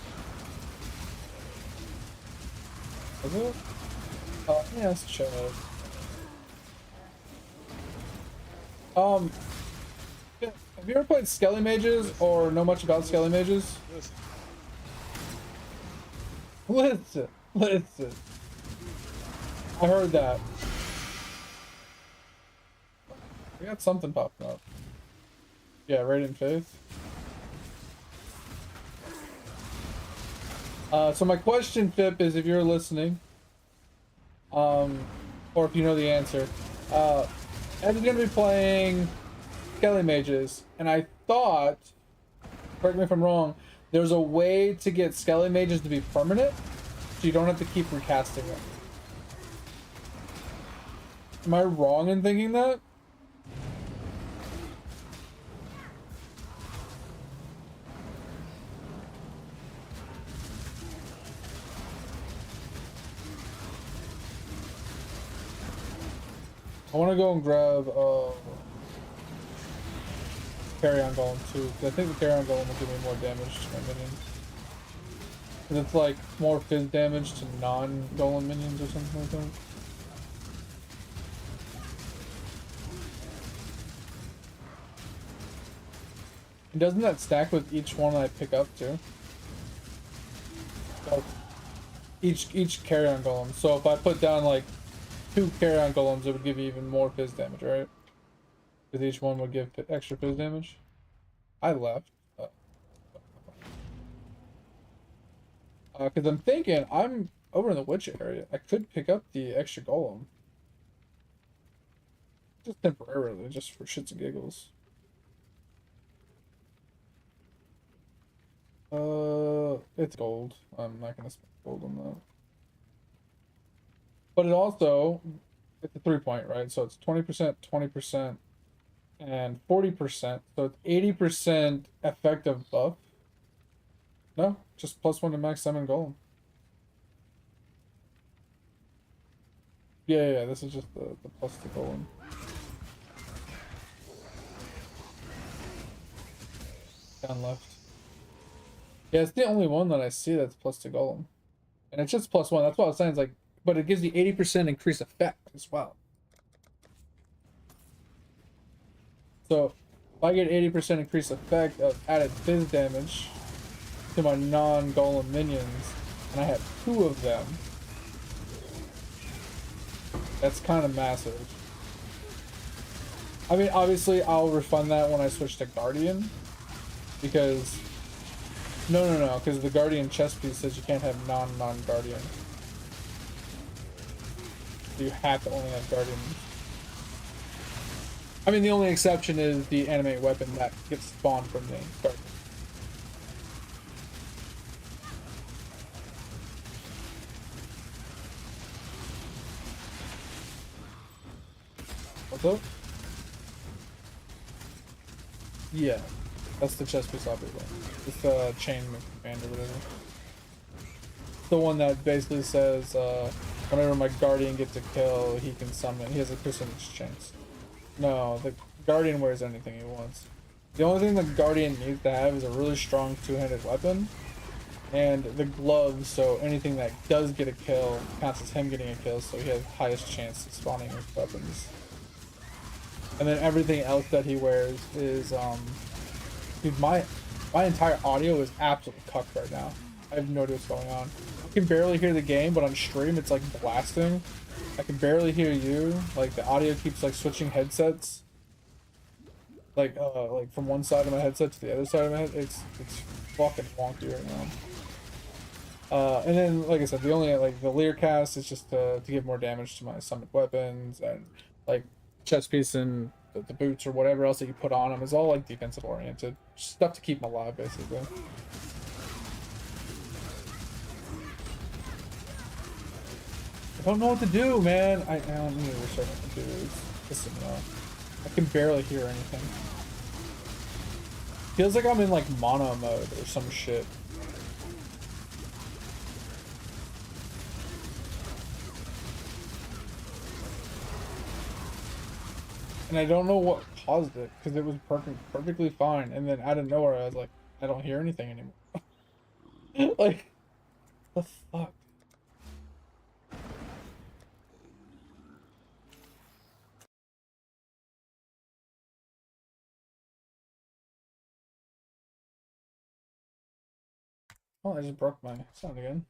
Is it? Yeah, let's check. Have you ever played Skelly Mages, or know much about Skelly Mages? Listen. I heard that. We got something popping up. Yeah, Radiant Faith. So my question, Pip, is if you're listening, or if you know the answer, Ed's gonna be playing Skelly Mages, and I thought, correct me if I'm wrong, there's a way to get Skelly Mages to be permanent, so you don't have to keep recasting them. Am I wrong in thinking that? I want to go and grab Carry-On Golem too, because I think the Carry-On Golem will give me more damage to my minions. Because it's like more fizz damage to non-golem minions or something like that. And doesn't that stack with each one I pick up too? So each Carry-On Golem. So if I put down like 2 Carry-On Golems, it would give you even more fizz damage, right? Because each one would give extra fizz damage. I left. Because I'm thinking, I'm over in the witch area. I could pick up the extra golem. Just temporarily, just for shits and giggles. It's gold. I'm not gonna spend gold on that. But it also, it's a 3-point, right? So it's 20%, 20%, and 40%. So it's 80% effective buff. No, just +1 to max summon golem. Yeah, this is just the plus to golem. Down left. Yeah, it's the only one that I see that's plus to golem. And it's just +1. That's what I was saying. It's like, but it gives you 80% increased effect as well. So if I get 80% increased effect of added fizz damage to my non-golem minions, and I have 2 of them, that's kind of massive. I mean, obviously I'll refund that when I switch to Guardian, because no, because the Guardian chest piece says you can't have non-Guardian. You have to only have Guardian. I mean, the only exception is the Animate weapon that gets spawned from the Guardian. What's up? Yeah, that's the chest piece I'll be wearing. It's the chain command or whatever. The one that basically says, whenever my Guardian gets a kill, he can summon. He has a percentage chance. No, the Guardian wears anything he wants. The only thing the Guardian needs to have is a really strong 2-handed weapon, and the gloves, so anything that does get a kill counts as him getting a kill, so he has highest chance of spawning with weapons. And then everything else that he wears is, dude, My entire audio is absolutely cucked right now. I have no idea what's going on. I can barely hear the game, but on stream it's like blasting. I can barely hear you. Like the audio keeps like switching headsets. Like from one side of my headset to the other side of my head. It's fucking wonky right now. And then, like I said, the only like the Lear cast is just to give more damage to my summoned weapons, and like chest piece and the boots or whatever else that you put on them is all like defensive oriented stuff to keep them alive, basically. I don't know what to do, man. I don't need to restart my computer. Listen, I can barely hear anything. Feels like I'm in like mono mode or some shit. And I don't know what caused it, because it was perfectly fine, and then out of nowhere I was like, I don't hear anything anymore. Like, the fuck? Oh, I just broke my sound again.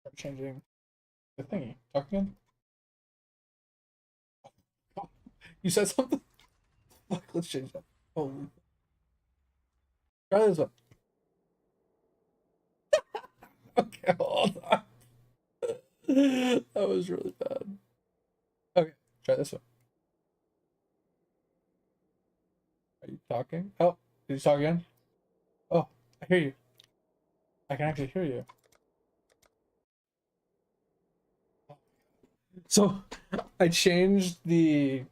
I'm changing the thingy. Talk again? Oh, you said something? Fuck, let's change that. Holy. Try this one. Okay, hold on. That was really bad. Okay, try this one. Are you talking? Oh, did you talk again? Oh, I hear you. I can actually hear you. So, I changed the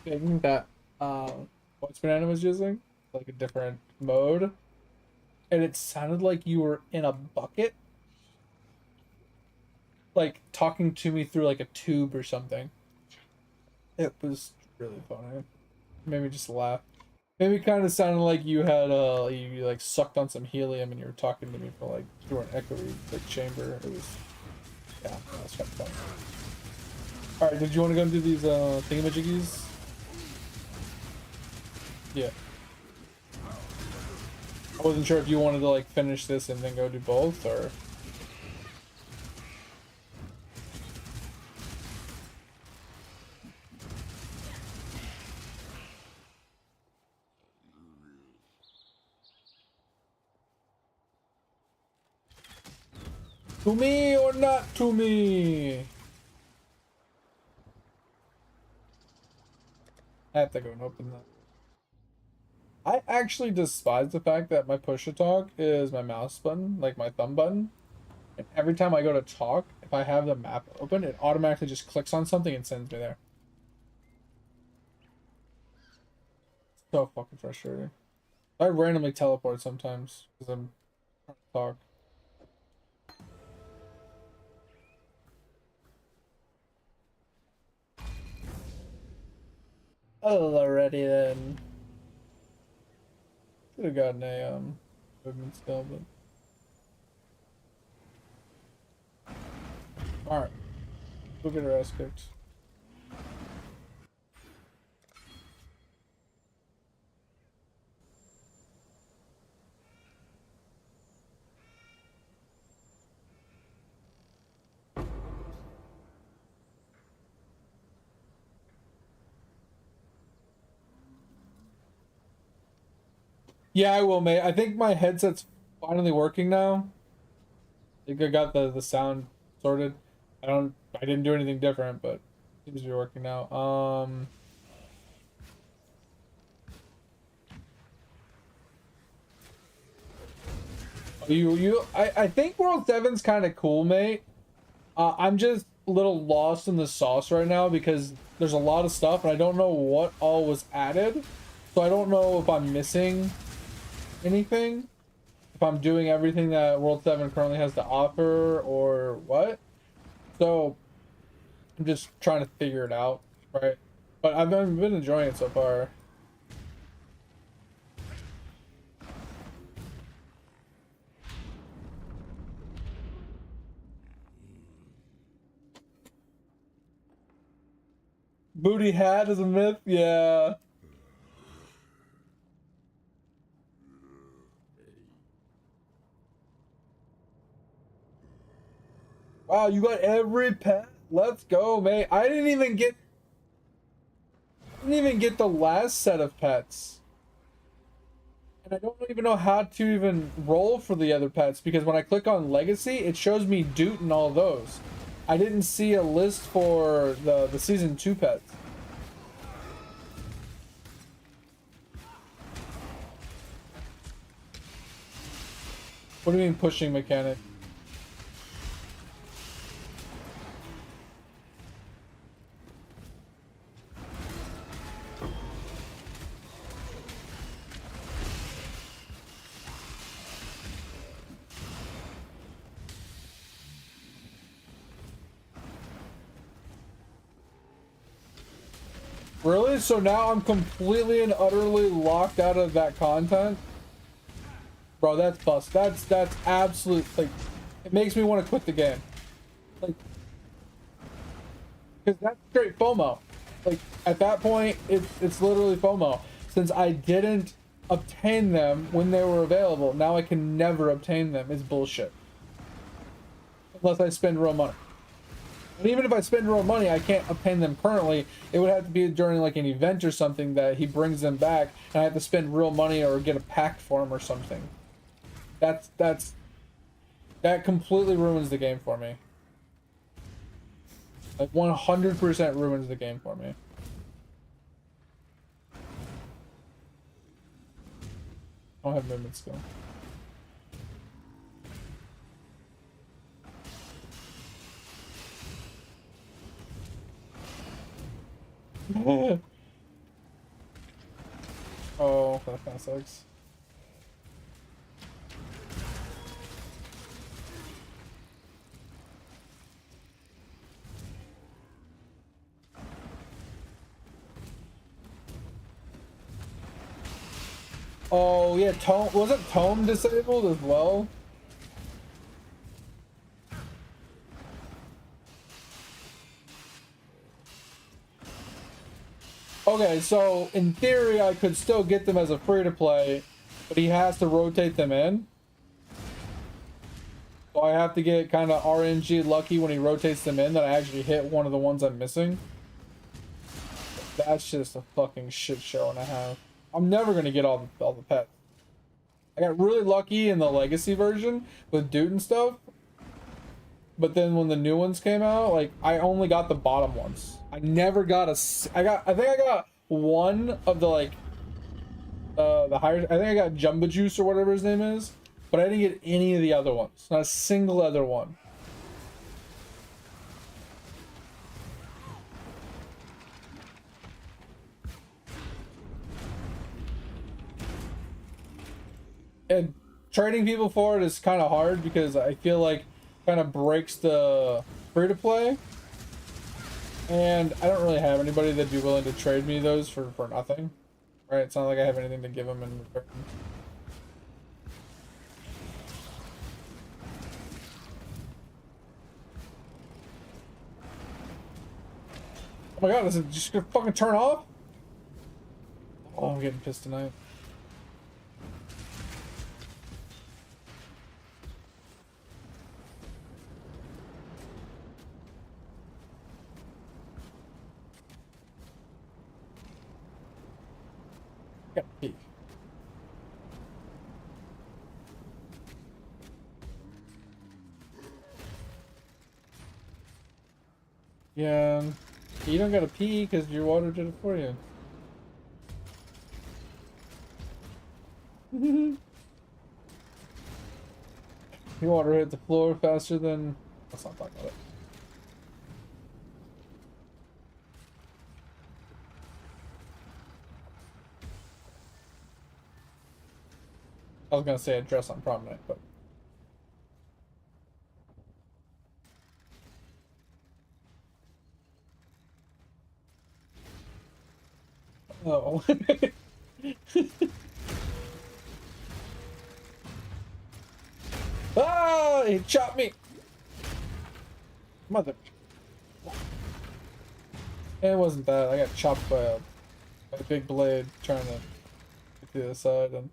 thing that What's Banana was using, like a different mode, and it sounded like you were in a bucket, like talking to me through like a tube or something. It was really funny. It made me just laugh. Maybe kind of sounded like you had you like sucked on some helium and you were talking to me for like through an echoey like chamber. It was, yeah, that was kind of fun. All right, did you want to go and do these thingamajiggies? Yeah. I wasn't sure if you wanted to like finish this and then go do both, or. To me or not to me? I have to go and open that. I actually despise the fact that my push to talk is my mouse button, like my thumb button. And every time I go to talk, if I have the map open, it automatically just clicks on something and sends me there. So fucking frustrating. I randomly teleport sometimes because I'm trying to talk. Alrighty then. Should have gotten a movement skill, but alright. We'll get our ass kicked. Yeah, I will, mate. I think my headset's finally working now. I think I got the sound sorted. I didn't do anything different, but it seems to be working now. I think World 7's kind of cool, mate. I'm just a little lost in the sauce right now because there's a lot of stuff and I don't know what all was added. So I don't know if I'm missing anything, if I'm doing everything that World 7 currently has to offer or what. So I'm just trying to figure it out, right? But I've been enjoying it so far. Booty hat is a myth? Yeah. Wow, you got every pet? Let's go, mate. I didn't even get the last set of pets. And I don't even know how to even roll for the other pets because when I click on Legacy, it shows me Doot and all those. I didn't see a list for the Season 2 pets. What do you mean pushing mechanic? Really? So now I'm completely and utterly locked out of that content? Bro, that's bust. That's absolute, like, it makes me want to quit the game. Like, because that's straight FOMO. Like, at that point, it's literally FOMO. Since I didn't obtain them when they were available, now I can never obtain them. It's bullshit. Unless I spend real money. And even if I spend real money, I can't obtain them currently. It would have to be during like an event or something that he brings them back, and I have to spend real money or get a pack for him or something. That completely ruins the game for me. Like 100% ruins the game for me. I don't have movement skill. Oh, that kind of sucks. Oh yeah, Tome, wasn't Tome disabled as well? Okay, so in theory I could still get them as a free-to-play, but he has to rotate them in. So I have to get kind of RNG lucky when he rotates them in that I actually hit one of the ones I'm missing. That's just a fucking shit show and a half. I'm never gonna get all the pets. I got really lucky in the legacy version with Dude and stuff. But then when the new ones came out, like, I only got the bottom ones. I never got I think I got one of the, like, the higher, I think I got Jumbo Juice or whatever his name is. But I didn't get any of the other ones. Not a single other one. And trading people for it is kind of hard because I feel like kind of breaks the free-to-play. And I don't really have anybody that'd be willing to trade me those for nothing. Right? It's not like I have anything to give them in return. Oh my god, is it just gonna fucking turn off? Oh, I'm getting pissed tonight. Got to pee. Yeah, you don't gotta pee because your water did it for you. Your water hit the floor faster than... Let's not talk about it. I was gonna say a dress on prom night, but... Oh. Ah! He chopped me! Mother... It wasn't bad. I got chopped by a big blade trying to get to the other side and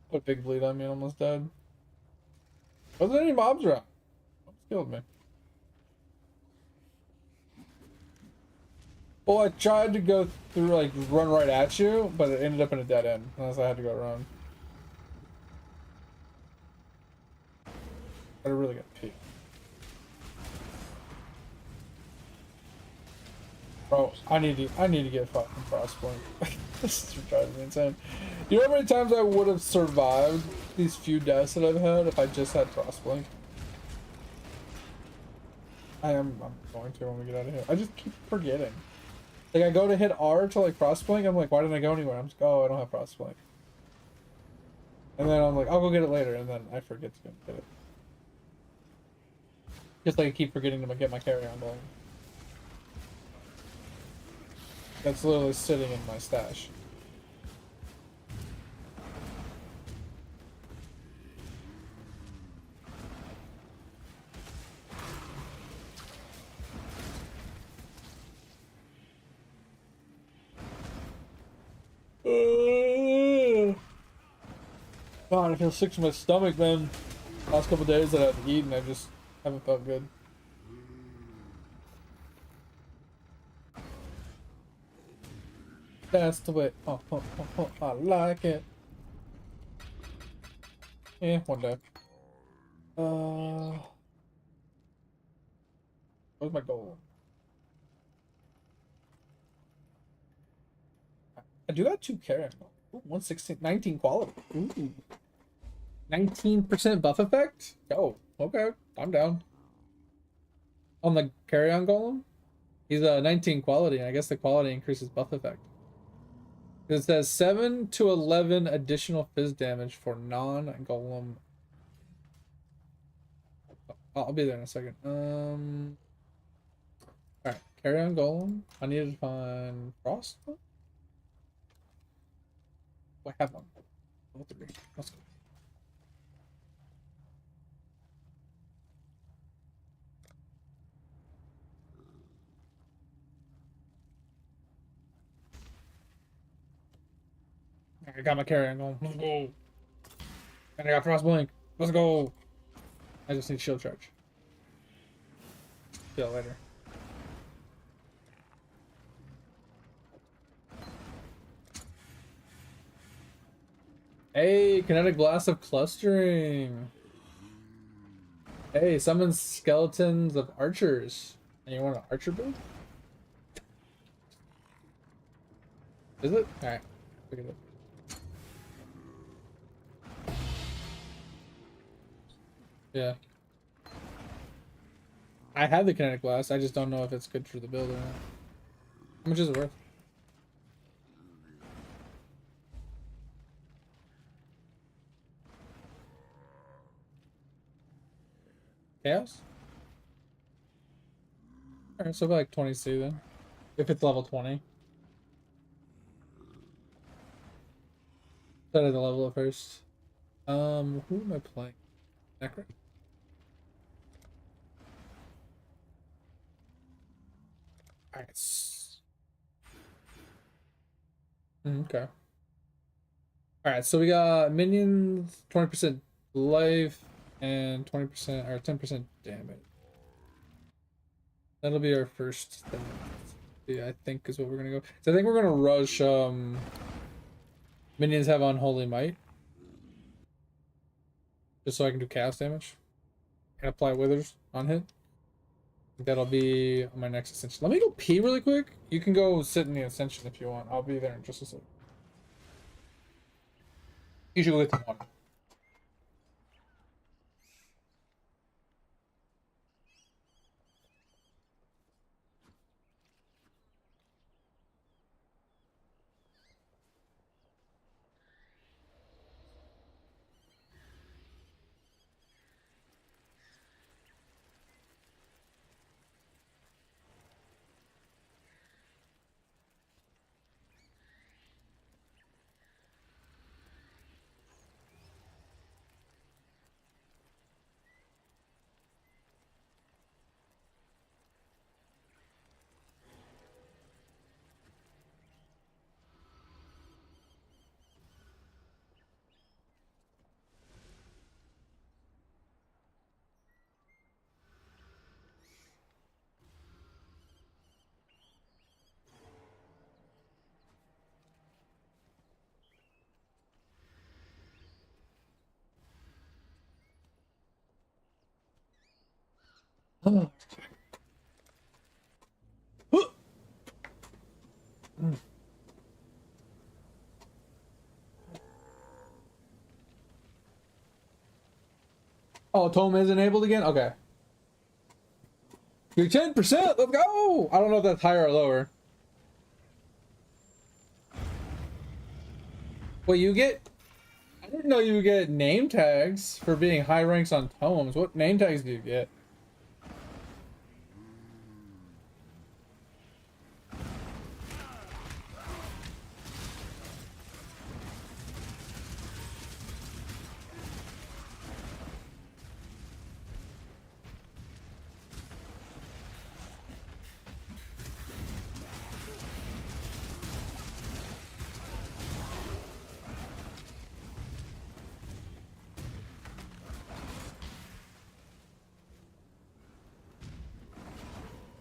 put a big bleed on me and almost died. Wasn't any mobs around. Almost killed me. Well, I tried to go through, like, run right at you, but it ended up in a dead end. Unless I had to go around. I really got peeked. Bro, I need to get fucking crosspoint. This is driving me insane. You know how many times I would have survived these few deaths that I've had if I just had crosspoint? I'm going to when we get out of here. I just keep forgetting. Like, I go to hit R to, like, crosspoint, I'm like, why didn't I go anywhere? I'm just, oh, I don't have crosspoint. And then I'm like, I'll go get it later, and then I forget to go get it. Just like I keep forgetting to get my carry-on going. That's literally sitting in my stash. God, I feel sick to my stomach, man. Last couple days that I've eaten, I just haven't felt good. That's the way. I like it. Yeah, one day. Where's my goal? I do got 2 carry. 116, 19 quality. Ooh. 19% buff effect? Oh, okay. I'm down. On the carry-on golem? He's 19 quality, and I guess the quality increases buff effect. It says 7 to 11 additional fizz damage for non-golem. I'll be there in a second. Alright, carry-on golem. I need to find frost. Oh, I have one. Level 3. Let's go. I got my carry-on golem. Let's go. And I got frost blink. Let's go. I just need shield charge. See you later. Hey, kinetic blast of clustering. Hey, summon skeletons of archers. And you want an archer build? Is it? Alright. Look at it. Yeah. I have the kinetic blast. I just don't know if it's good for the build or not. How much is it worth? Chaos? Alright, so like 20C then. If it's level 20. Set the level at first. Who am I playing? Necro? Alright. Okay. Alright, so we got minions, 20% life, and 20% or 10% damage. That'll be our first thing. Yeah, I think is what we're gonna go. So I think we're gonna rush minions have unholy might. Just so I can do chaos damage. And apply withers on hit. That'll be on my next ascension. Let me go pee really quick. You can go sit in the ascension if you want. I'll be there in just a second. You should go get the water. Oh, Tome is enabled again? Okay. You're 10%! Let's go! I don't know if that's higher or lower. Well, you get... I didn't know you would get name tags for being high ranks on tomes. What name tags do you get?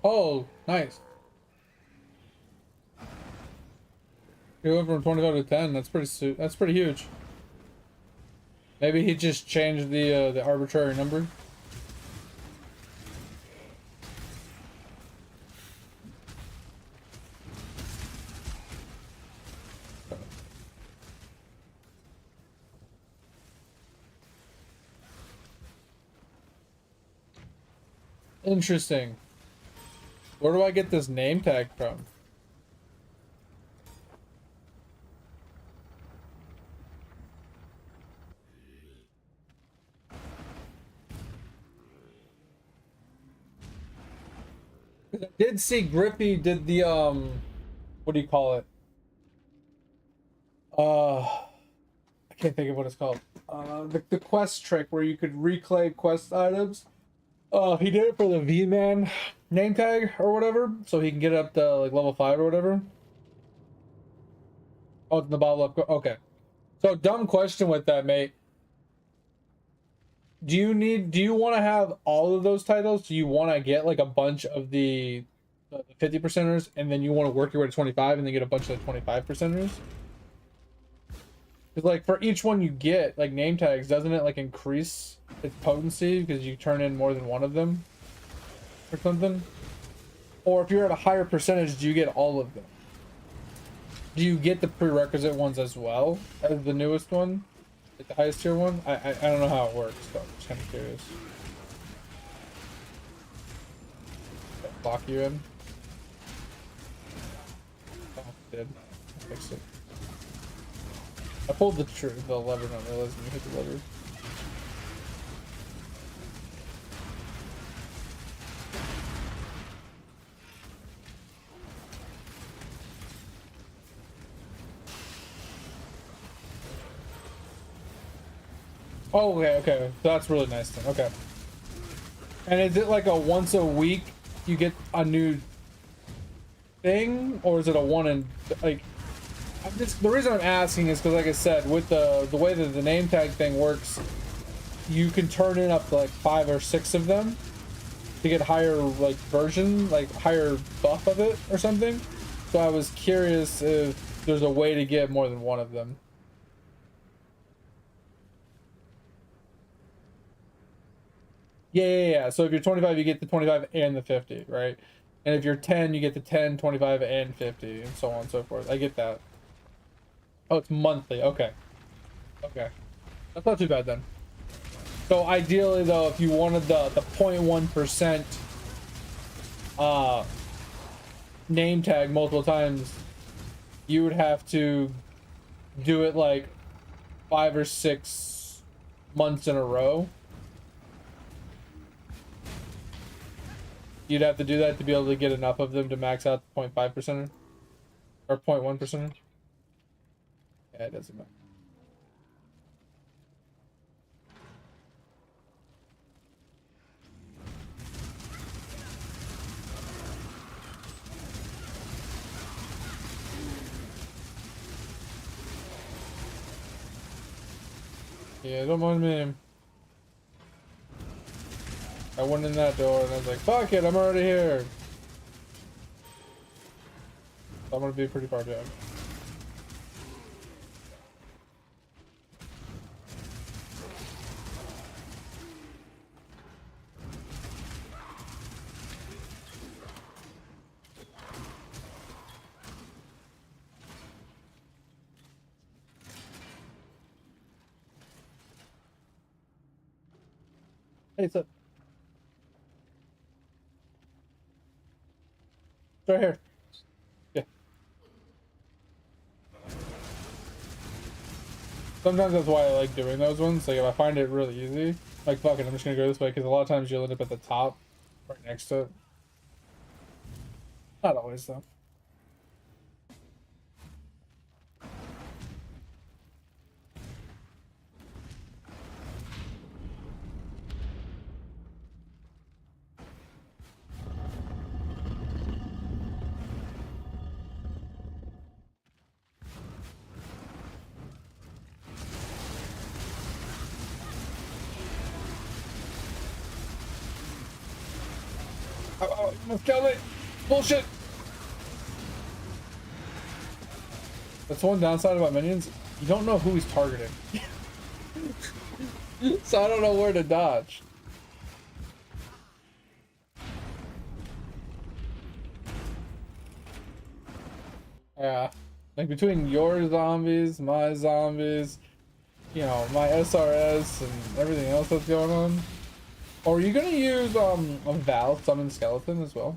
Oh, nice. You went from 25 to 10. That's pretty huge. Maybe he just changed the arbitrary number. Interesting. Where do I get this name tag from? I did see Griffey did the what do you call it? I can't think of what it's called. The quest trick where you could reclaim quest items. He did it for the V-Man name tag or whatever, so he can get up to like level 5 or whatever. Oh, it's in the bottle up. Okay. So dumb question with that, mate. Do you want to have all of those titles? Do you want to get like a bunch of the 50 percenters and then you want to work your way to 25 and then get a bunch of the 25 percenters? Because like for each one you get, like name tags, doesn't it like increase its potency because you turn in more than one of them or something? Or if you're at a higher percentage, do you get all of them? Do you get the prerequisite ones as well as the newest one? Like the highest tier one? I don't know how it works, but I'm just kind of curious. Lock you in? Oh, I did. I fixed it. I pulled the lever, not realizing you hit the lever. Oh, okay. So that's really nice then. Okay. And is it like a once a week you get a new thing, or is it a one and like? The reason I'm asking is because, like I said, with the way that the name tag thing works, you can turn in up to like 5 or 6 of them to get higher like version, like higher buff of it or something. So I was curious if there's a way to get more than one of them. Yeah. So if you're 25, you get the 25 and the 50, right? And if you're 10, you get the 10, 25, and 50, and so on and so forth. I get that. Oh, it's monthly. Okay. Okay. That's not too bad then. So ideally, though, if you wanted the 0.1% name tag multiple times, you would have to do it like 5 or 6 months in a row. You'd have to do that to be able to get enough of them to max out the 0.5% or 0.1%. Yeah, it doesn't matter. Yeah, don't mind me. I went in that door and I was like, fuck it, I'm already here. I'm gonna be pretty far down. Hey, it's right here. Yeah. Sometimes that's why I like doing those ones. Like if I find it really easy, like fuck it, I'm just gonna go this way because a lot of times you'll end up at the top, right next to it. Not always though. Oh, let's kill it. Bullshit. That's one downside about minions. You don't know who he's targeting. So I don't know where to dodge. Yeah. Like between your zombies, my zombies, you know, my SRS and everything else that's going on. Or are you gonna use a Val summon skeleton as well?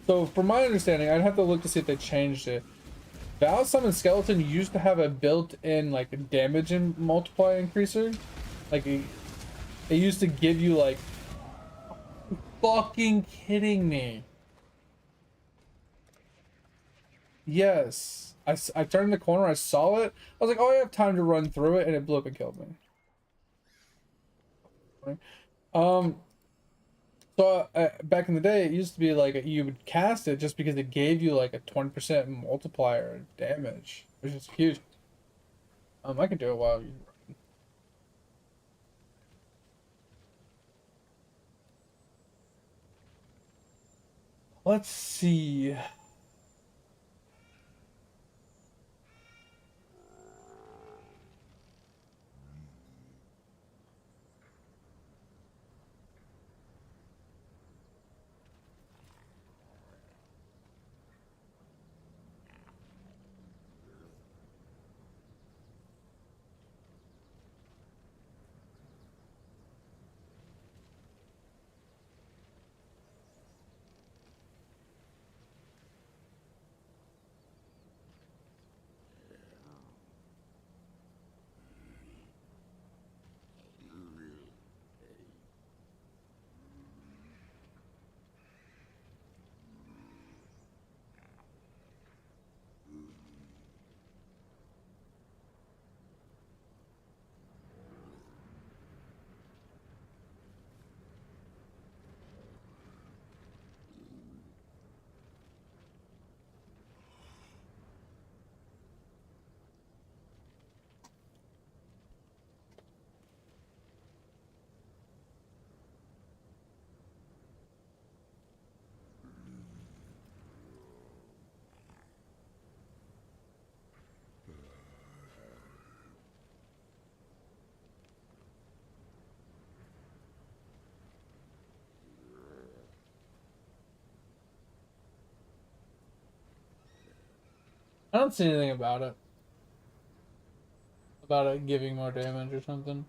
So from my understanding, I'd have to look to see if they changed it. Val summon skeleton used to have a built-in like damage and multiply increaser. Like it used to give you like, fucking kidding me. Yes. I turned the corner, I saw it. I was like, oh, I have time to run through it, and it blew up and killed me. Um, so back in the day, it used to be like you would cast it just because it gave you like a 20% multiplier damage, which is huge. I can do it while you. Let's see. I don't see anything about it giving more damage or something.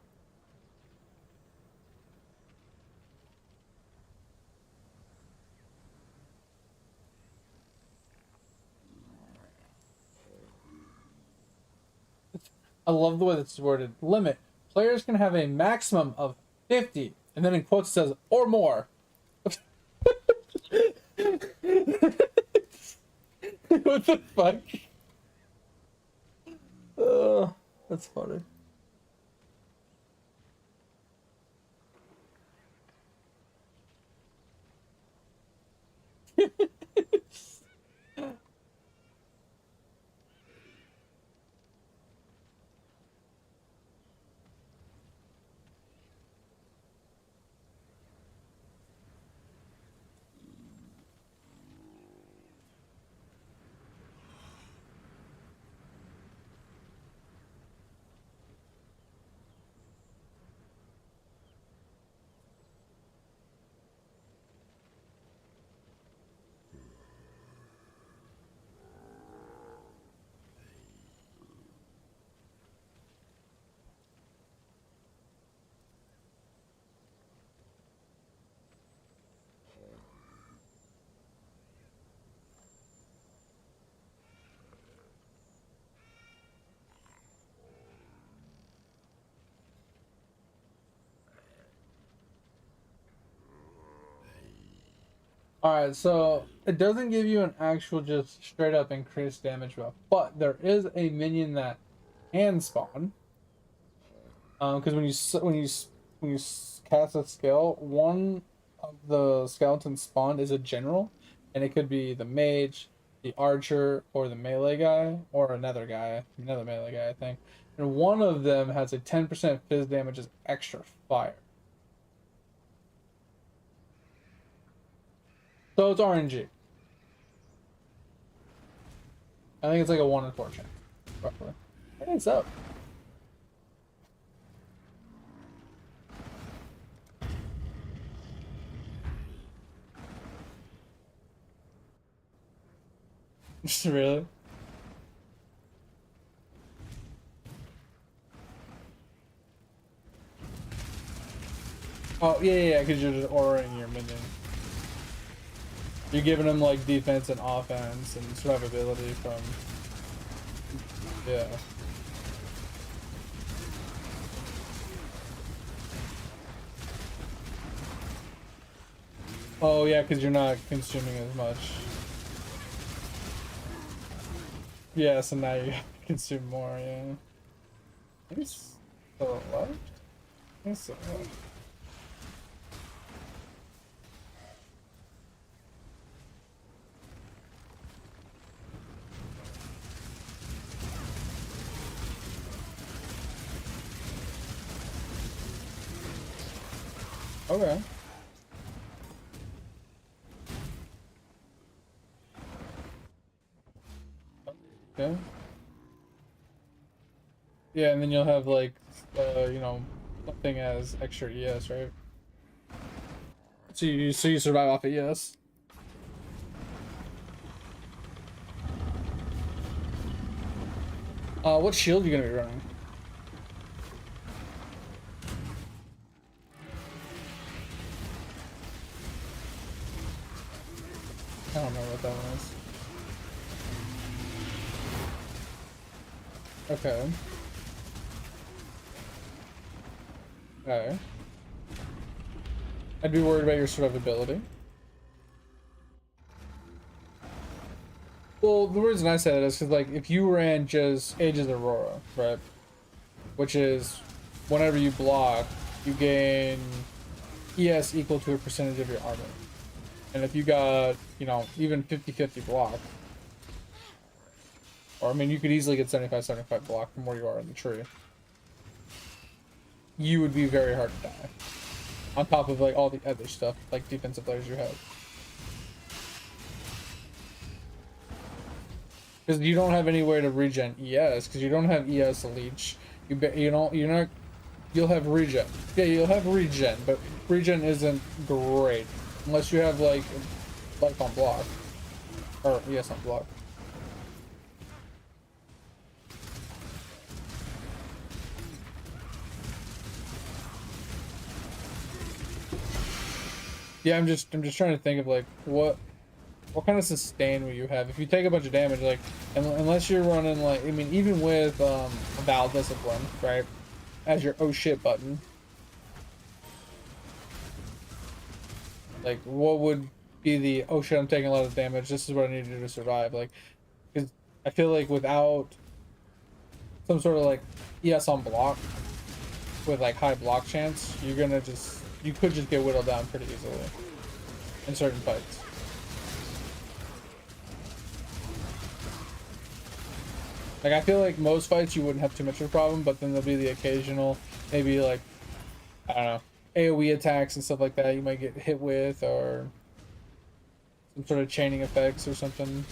I love the way that's worded. Limit. Players can have a maximum of 50, and then in quotes it says, or more. What the fuck? That's funny. Alright, so it doesn't give you an actual just straight up increased damage buff, but there is a minion that can spawn. Because when you cast a skill, one of the skeletons spawned is a general, and it could be the mage, the archer, or the melee guy, or another melee guy, I think. And one of them has a 10% fizz damage as extra fire. So it's RNG. I think it's like a 1 in 4 chance, roughly. Hey, it's up. Really? Oh, yeah, because you're just auraing your minion. You're giving them like defense and offense and survivability from, yeah. Oh yeah, because you're not consuming as much. Yeah, so now you consume more, yeah. Maybe still left? I think so. Okay. Okay. Yeah, and then you'll have like, something as extra ES, right? So you survive off of ES. What shield are you gonna be running? I don't know what that one is. Okay. Okay. I'd be worried about your survivability. Well, the reason I said it is because, like, if you ran just Aegis Aurora, right? Which is whenever you block, you gain ES equal to a percentage of your armor. And if you got, even 50-50 block, or I mean, you could easily get 75-75 block from where you are in the tree, you would be very hard to die. On top of, like, all the other stuff, like defensive players you have. Because you don't have any way to regen ES, because you don't have ES leech. You'll have regen. Yeah, you'll have regen, but regen isn't great. Unless you have, like, life on block. Or ES on block. Yeah, I'm just trying to think of, like, what kind of sustain will you have if you take a bunch of damage, like, unless you're running, like, I mean, even with Val Discipline, right, as your oh shit button, like, what would be the oh shit, I'm taking a lot of damage, this is what I need to do to survive, like, because I feel like without some sort of, like, ES on block with, like, high block chance, you could just get whittled down pretty easily in certain fights. Like, I feel like most fights you wouldn't have too much of a problem, but then there'll be the occasional, maybe, like, I don't know, AoE attacks and stuff like that you might get hit with, or some sort of chaining effects or something.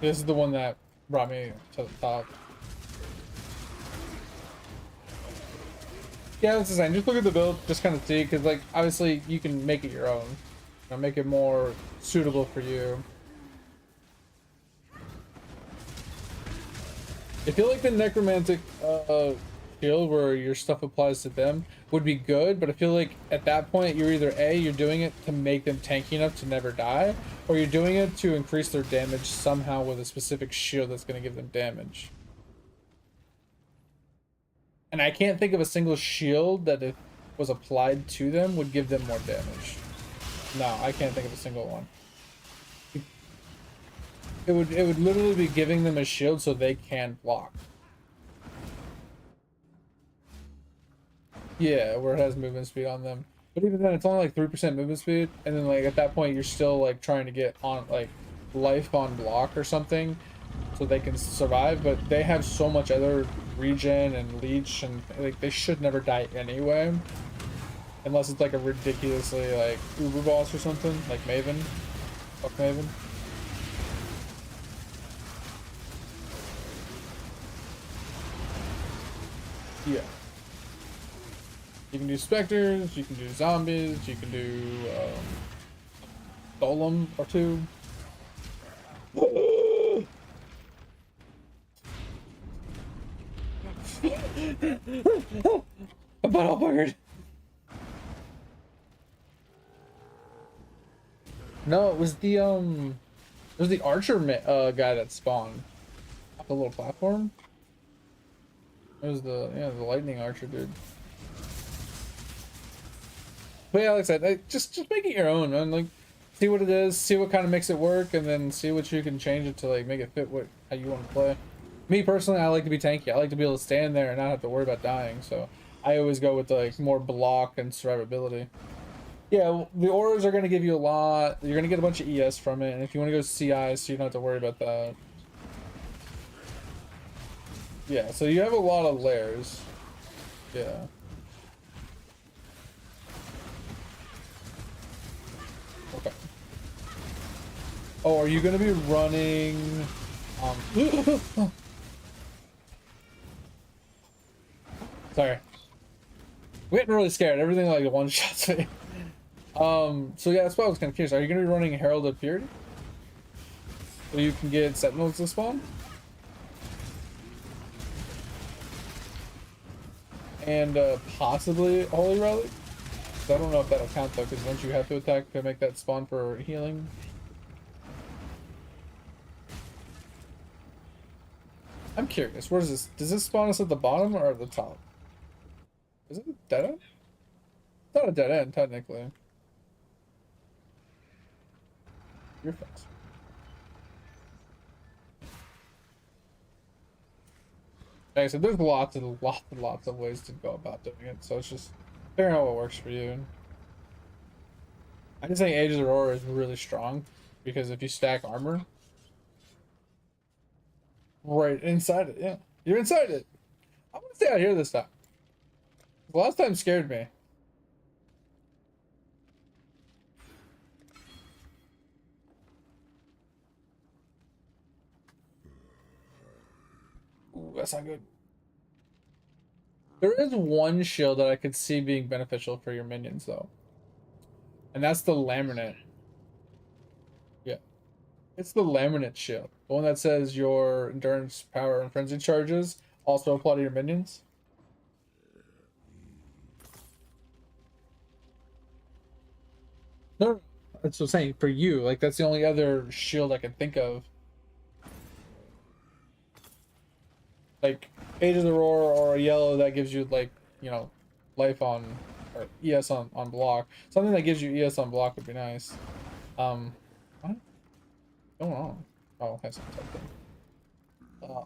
This is the one that brought me to the top. Yeah, that's the same. Just look at the build, just kind of see, because, like, obviously you can make it your own. Make it more suitable for you. I feel like the necromantic shield where your stuff applies to them would be good, but I feel like at that point you're either you're doing it to make them tanky enough to never die, or you're doing it to increase their damage somehow with a specific shield that's going to give them damage. And I can't think of a single shield that if was applied to them would give them more damage. No, I can't think of a single one. It would literally be giving them a shield so they can block. Yeah, where it has movement speed on them. But even then, it's only like 3% movement speed, and then like at that point, you're still like trying to get on like life on block or something, so they can survive. But they have so much other regen and leech, and like they should never die anyway, unless it's like a ridiculously like uber boss or something, like Maven. Fuck Maven. Yeah. You can do specters, you can do zombies, you can do golem or two. A butthole buggered. No, it was the archer guy that spawned. The little platform. It was the lightning archer dude. But yeah, like I said, just make it your own, man. Like, see what it is, see what kind of makes it work, and then see what you can change it to like make it fit what how you want to play. Me personally, I like to be tanky. I like to be able to stand there and not have to worry about dying. So I always go with like more block and survivability. Yeah, the auras are gonna give you a lot. You're gonna get a bunch of ES from it, and if you want to go CI, so you don't have to worry about that. Yeah, so you have a lot of layers. Yeah. Okay. Oh, are you gonna be running? Sorry. We're getting really scared. Everything like one shots me. So yeah, that's why I was kind of curious. Are you gonna be running Herald of Purity? So you can get Sentinels to spawn? And possibly Holy Relic? So I don't know if that'll count though, because once you have to attack to make that spawn for healing. I'm curious, where is this? Does this spawn us at the bottom or at the top? Is it a dead end? It's not a dead end, technically. You're fast. Like I said, there's lots of ways to go about doing it, so it's just figuring out what works for you. I just think Age of the Aurora is really strong because if you stack armor right inside it, yeah, you're inside it. I'm gonna stay out here this time. The last time scared me. Ooh, that's not good. There is one shield that I could see being beneficial for your minions though, and that's the Laminate. Yeah, it's the Laminate shield, the one that says your endurance, power, and frenzy charges also apply to your minions. No, that's what I'm saying for you. Like that's the only other shield I can think of. Like Age of the Roar or a yellow that gives you like, you know, life on or ES on block. Something that gives you ES on block would be nice. What? Going on? Oh, that's something.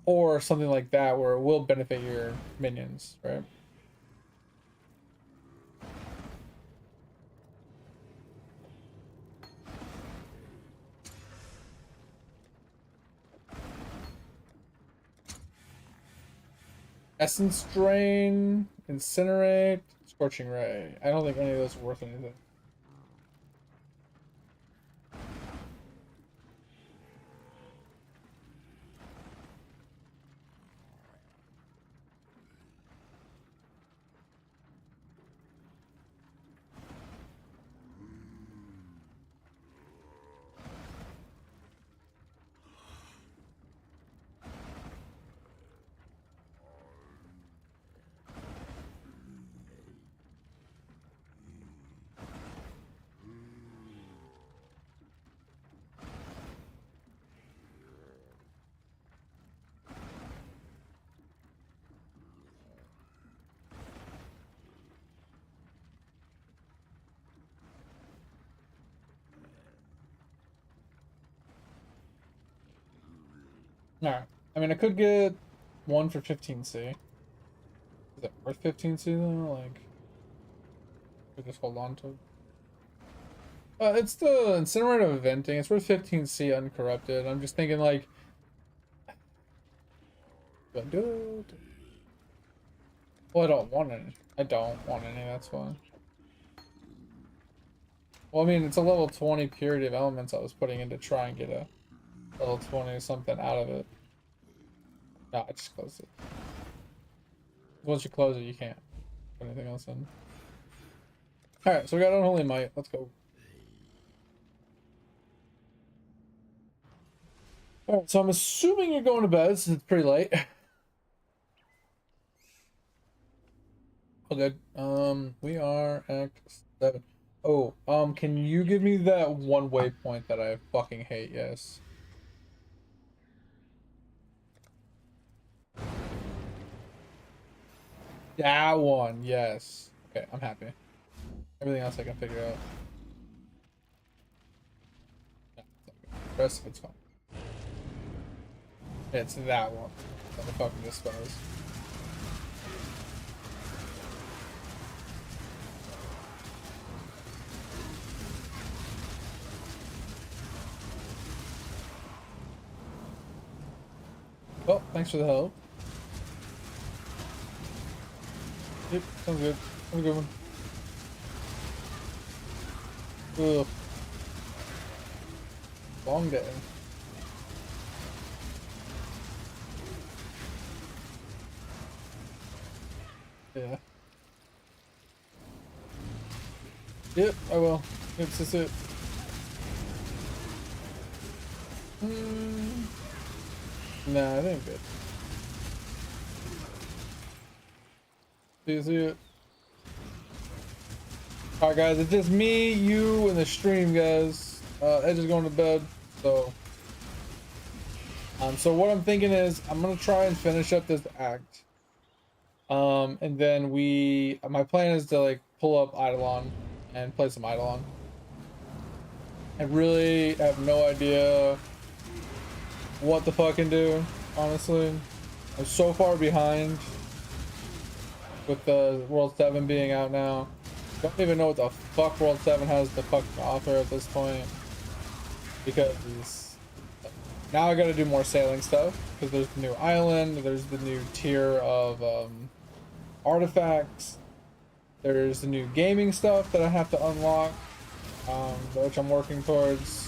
Or something like that where it will benefit your minions, right? Essence Drain, Incinerate, Scorching Ray. I don't think any of those are worth anything. Alright. I mean, I could get one for 15C. Is it worth 15C though? Like, we just hold on to it. It's the incinerator of eventing. It's worth 15C uncorrupted. I'm just thinking like, do I do it? Well, I don't want any. I don't want any, that's why. Well, I mean, it's a level 20 purity of elements I was putting in to try and get a level 20 something out of it. No, I just closed it. Once you close it, you can't put anything else in. Alright, so we got Unholy Might. Let's go. Alright, so I'm assuming you're going to bed since it's pretty late. Oh, good. We are at 7. Oh, can you give me that one waypoint that I fucking hate? Yes. That one, yes. Okay, I'm happy. Everything else I can figure out. No, the rest of it's fine. It's that one that I fucking despise. Well, thanks for the help. Yep, sounds good. Have a good one. Ugh. Long day. Yeah. Yep, I will. It's just it. Nah, I think good. See it. Alright guys, it's just me, you, and the stream, guys. Edge is going to bed, so so what I'm thinking is I'm gonna try and finish up this act. And then my plan is to like pull up Eidolon and play some Eidolon. I really have no idea what the fucking do, honestly. I'm so far behind with the World 7 being out now. Don't even know what the fuck World 7 has to fucking offer at this point. Because now I gotta do more sailing stuff. Because there's the new island, there's the new tier of artifacts, there's the new gaming stuff that I have to unlock, which I'm working towards.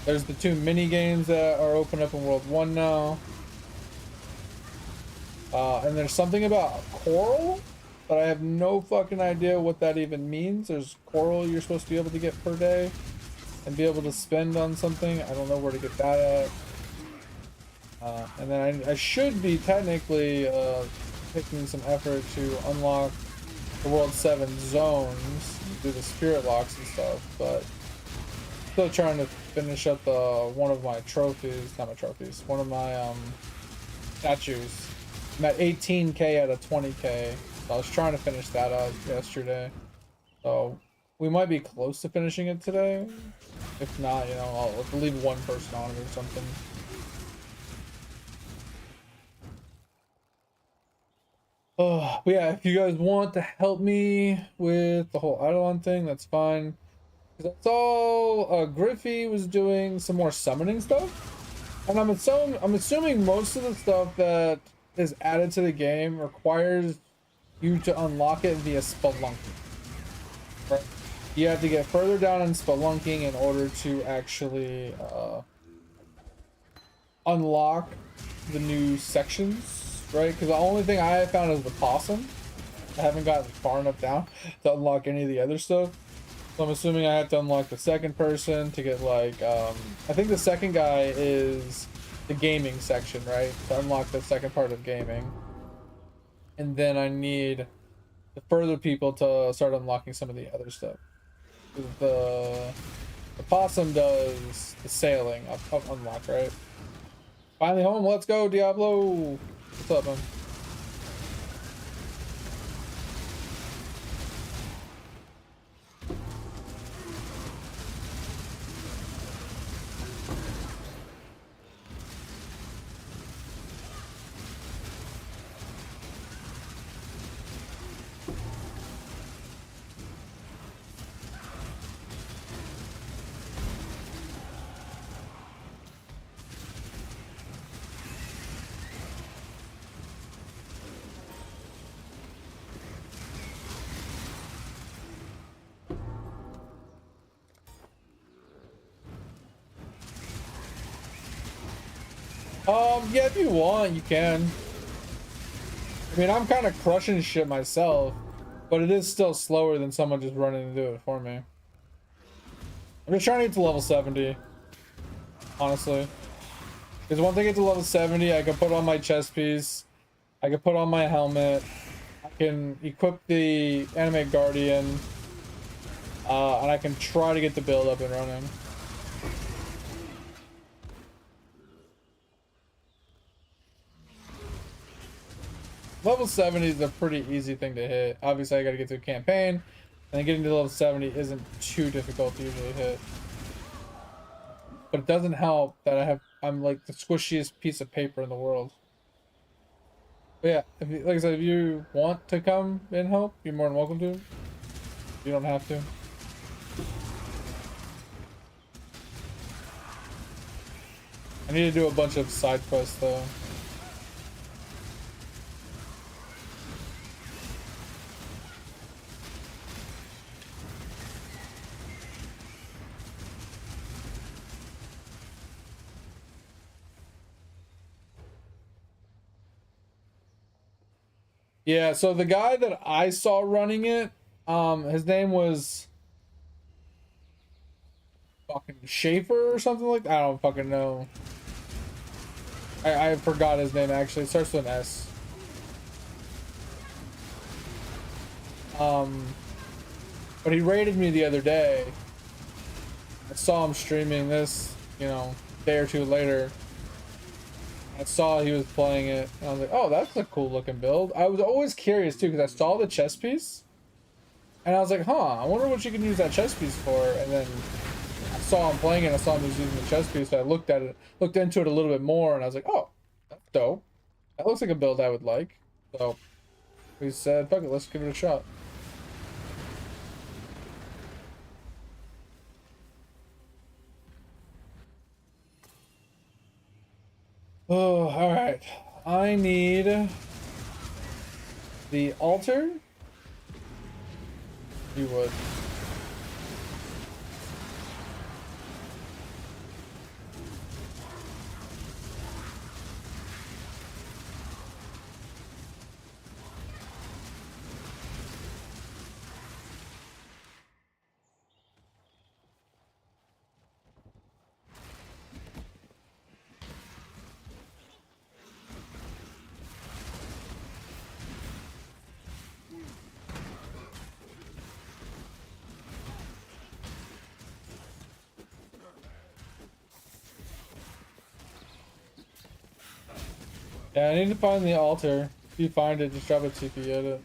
There's the 2 mini games that are open up in World 1 now. And there's something about coral, but I have no fucking idea what that even means. There's coral you're supposed to be able to get per day and be able to spend on something. I don't know where to get that at. And then I should be technically taking some effort to unlock the World 7 zones, do the spirit locks and stuff, but still trying to finish up one of my trophies, not my trophies, one of my statues. I'm at 18k out of 20k, so I was trying to finish that up yesterday, so we might be close to finishing it today. If not, you know, I'll leave one person on it or something. Oh, but yeah, if you guys want to help me with the whole Eidolon thing, that's fine. That's all. Griffey was doing some more summoning stuff, and I'm assuming most of the stuff that is added to the game requires you to unlock it via spelunking. Right? You have to get further down in spelunking in order to actually unlock the new sections, right? Because the only thing I have found is the possum. I haven't gotten far enough down to unlock any of the other stuff. So I'm assuming I have to unlock the second person to get like, I think the second guy is the gaming section, right? To unlock the second part of gaming. And then I need the further people to start unlocking some of the other stuff. The possum does the sailing up unlock, right? Finally home, let's go, Diablo! What's up, man? Yeah, if you want, you can. I mean, I'm kind of crushing shit myself, but it is still slower than someone just running to do it for me. I'm just trying to get to level 70, honestly. Because once I get to level 70, I can put on my chest piece, I can put on my helmet, I can equip the Animate Guardian, and I can try to get the build up and running. Level 70 is a pretty easy thing to hit. Obviously, I gotta get through a campaign, and getting to level 70 isn't too difficult to usually hit. But it doesn't help that I'm like the squishiest piece of paper in the world. But yeah, if you, like I said, if you want to come and help, you're more than welcome to. You don't have to. I need to do a bunch of side quests though. Yeah, so the guy that I saw running it, his name was fucking Schaefer or something like that. I don't fucking know. I forgot his name actually. It starts with an S. But he raided me the other day. I saw him streaming this, you know, a day or two later. I saw he was playing it, and I was like, oh, that's a cool looking build. I was always curious too, because I saw the chest piece, and I was like, huh, I wonder what you can use that chest piece for. And then I saw him playing it, I saw him using the chest piece, so I looked at it, looked into it a little bit more, and I was like, oh, that's dope. That looks like a build I would like. So we said, fuck it, let's give it a shot. Oh, all right. I need the altar. You would. Yeah, I need to find the altar. If you find it, just drop a TP at it.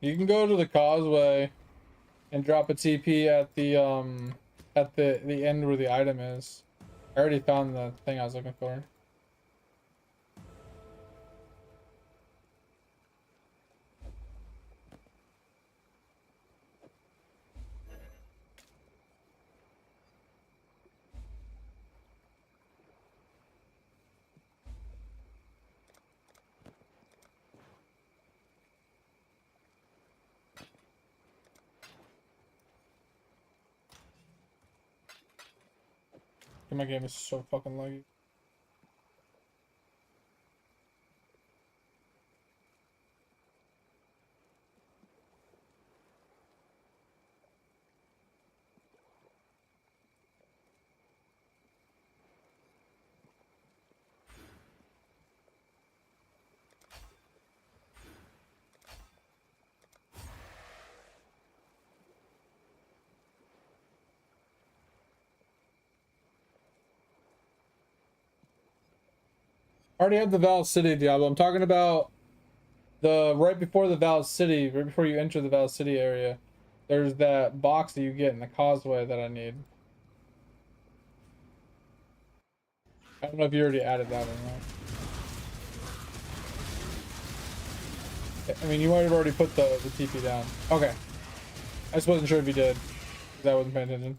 You can go to the causeway and drop a TP at the end where the item is. I already found the thing I was looking for. My game is so fucking laggy. I already have the Val City Diablo. I'm talking about The right before the Val City, right before you enter the Val City area, there's that box that you get in the causeway that I need. I don't know if you already added that or not. I mean, you might have already put the TP down. Okay. I just wasn't sure if you did, because I wasn't paying attention.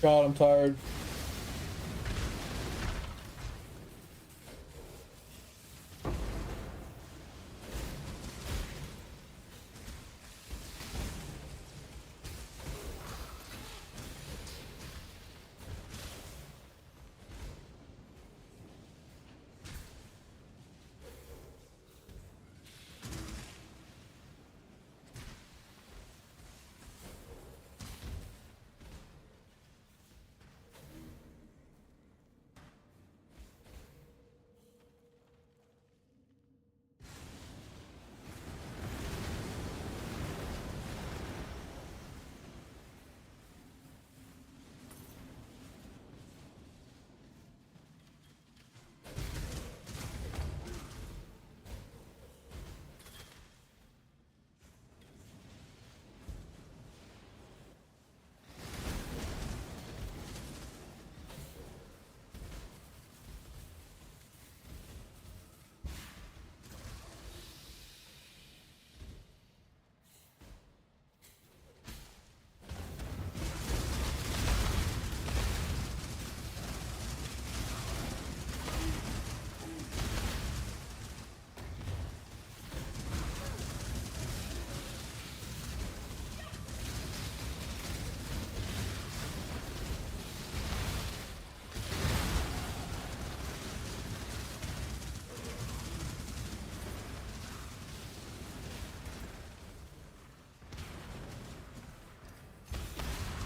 God, I'm tired.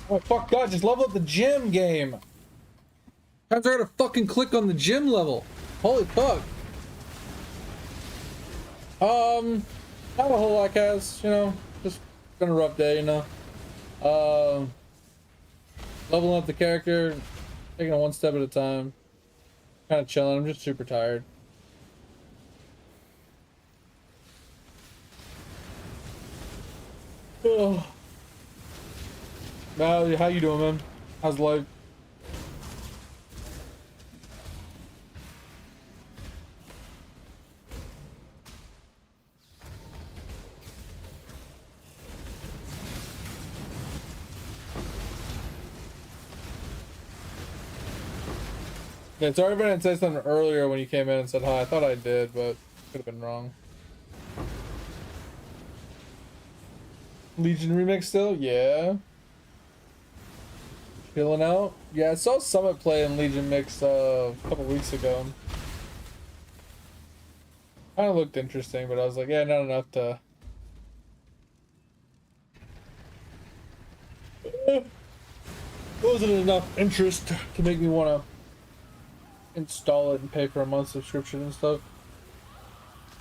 Oh fuck God, just level up the gym game. Times I gotta fucking click on the gym level. Holy fuck. Not a whole lot, Kaz, you know, just been a rough day, you know. Leveling up the character, taking it one step at a time. Kind of chilling, I'm just super tired. Ugh. Mal, how you doing, man? How's life? Yeah, sorry if I didn't say something earlier when you came in and said hi. I thought I did, but could have been wrong. Legion remix still? Yeah. Feeling out? Yeah, I saw Summit play in Legion mix a couple weeks ago. Kind of looked interesting, but I was like, yeah, not enough to Wasn't enough interest to make me want to install it and pay for a month subscription and stuff.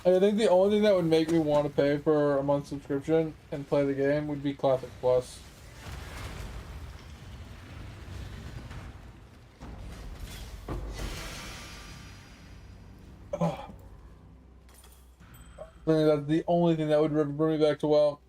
I think the only thing that would make me want to pay for a month subscription and play the game would be Classic Plus. Oh. I think that's the only thing that would bring me back to WoW.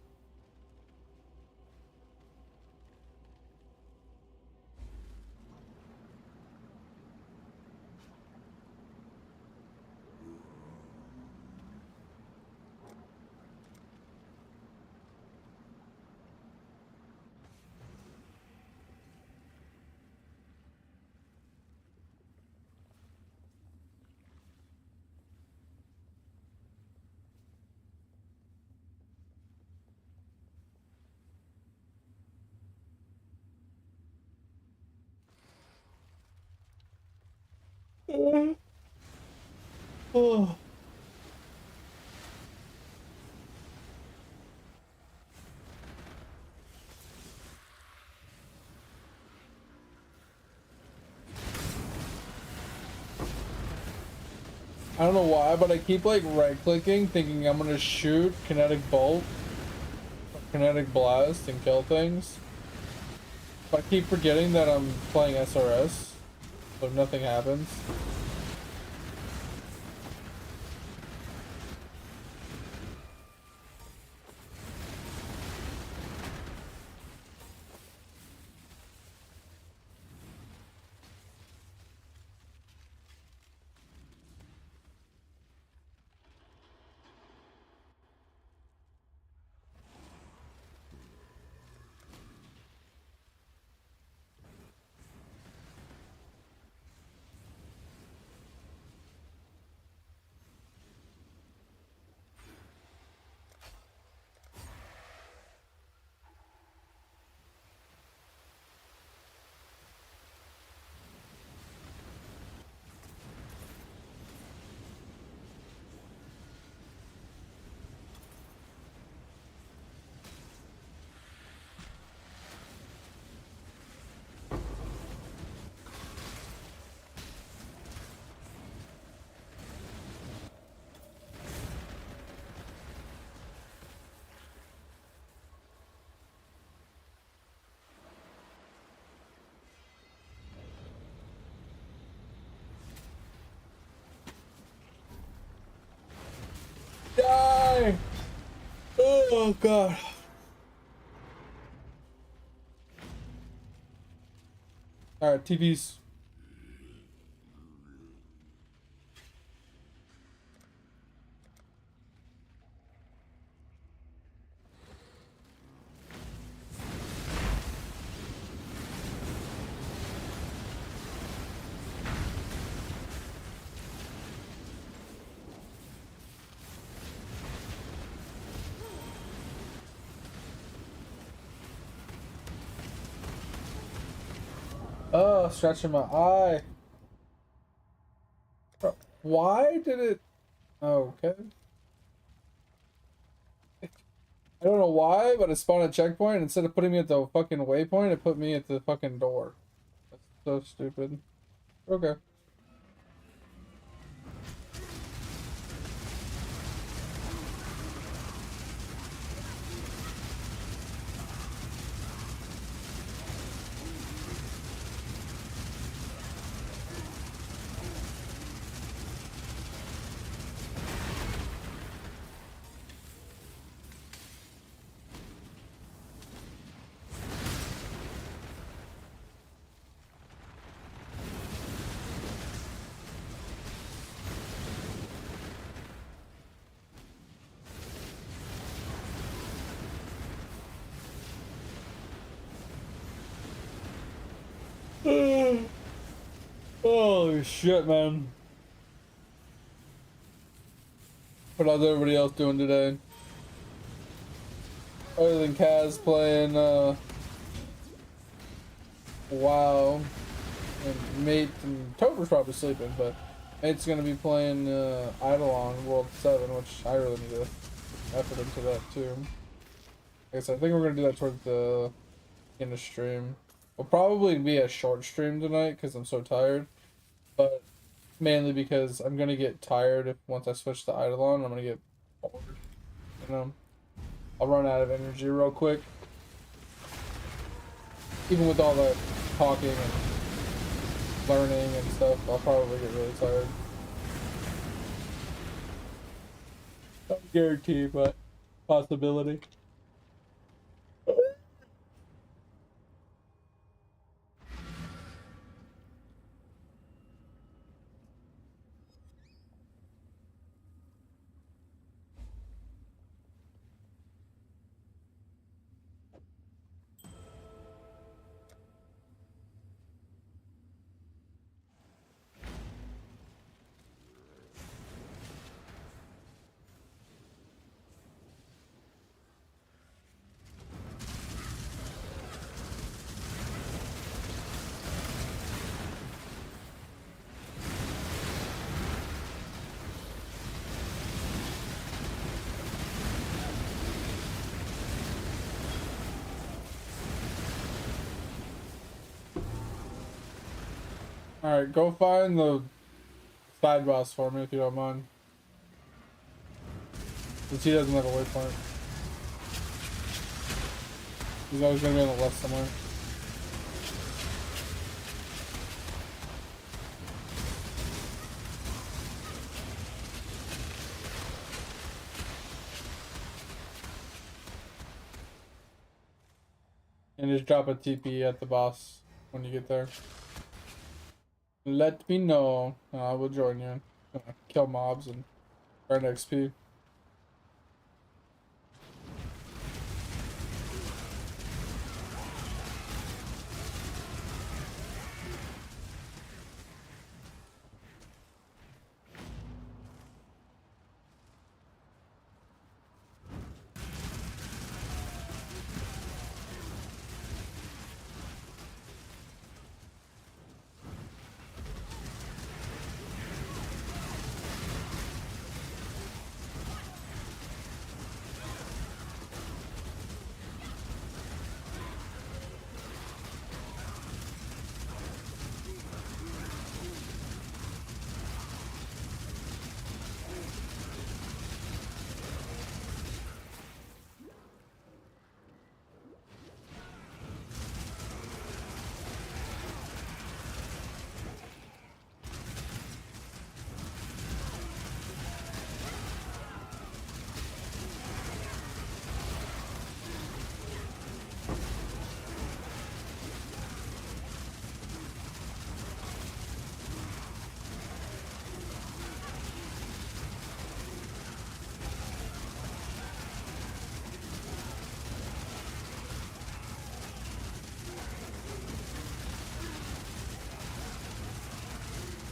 Oh. I don't know why, but I keep like right clicking thinking I'm gonna shoot kinetic bolt or kinetic blast and kill things. But I keep forgetting that I'm playing SRS, so nothing happens. Die! Oh god. Alright, TV's. Oh, scratching my eye. Why did it? Okay. I don't know why, but it spawned a checkpoint. Instead of putting me at the fucking waypoint, it put me at the fucking door. That's so stupid. Okay. Holy shit, man. How's everybody else doing today? Other than Kaz playing, WoW. And Mate and Tober's probably sleeping, but Mate's gonna be playing, Eidolon World 7, which I really need to effort into that, too. I guess I think we're gonna do that towards the in a stream. Will probably be a short stream tonight because I'm so tired, but mainly because I'm gonna get tired if once I switch to Eidolon. I'm gonna get bored. You know, I'll run out of energy real quick. Even with all the talking and learning and stuff, I'll probably get really tired. Not guarantee, but possibility. Alright, go find the side boss for me if you don't mind. Since he doesn't have a waypoint. He's always gonna be on the left somewhere. And just drop a TP at the boss when you get there. Let me know, and I will join you. Kill mobs and earn XP.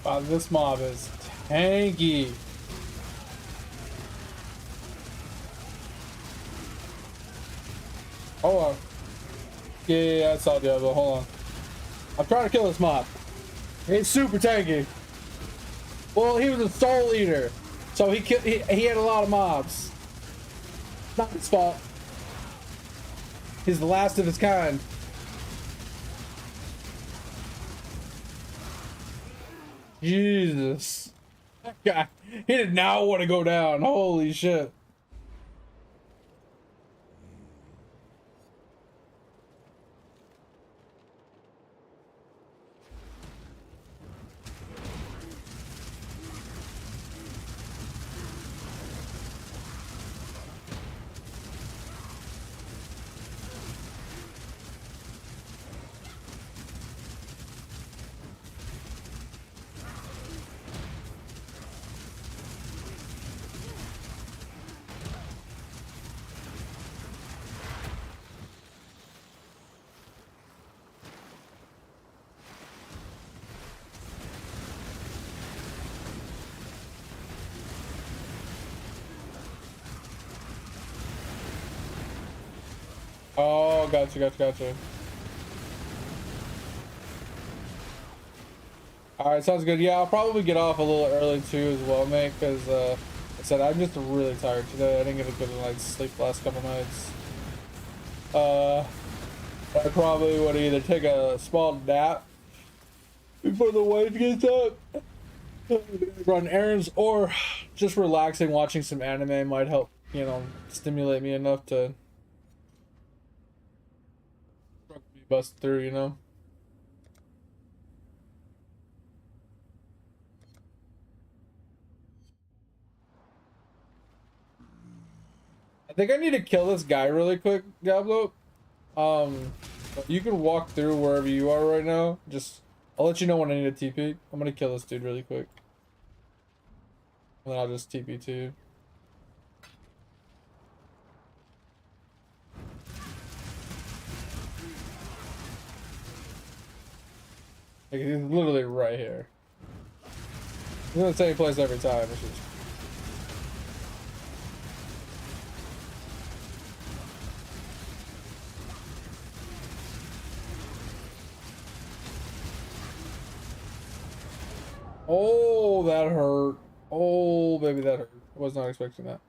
Wow, this mob is tanky. Hold on. Yeah, I saw Diablo. Hold on. I'm trying to kill this mob. He's super tanky. Well, he was a soul eater, so he had a lot of mobs. Not his fault. He's the last of his kind. Jesus. That guy, he did not want to go down. Holy shit. Oh, gotcha. Alright, sounds good. Yeah, I'll probably get off a little early too as well, mate, because I said I'm just really tired today. I didn't get a good night's sleep the last couple nights. I probably would either take a small nap before the wife gets up, run errands, or just relaxing, watching some anime might help, you know, stimulate me enough to bust through, you know. I think I need to kill this guy really quick, Diablo. Um, you can walk through wherever you are right now. Just, I'll let you know when I need a TP. I'm gonna kill this dude really quick. And then I'll just TP too. Like, he's literally right here. He's in the same place every time. It's just... Oh, that hurt. Oh, baby, that hurt. I was not expecting that.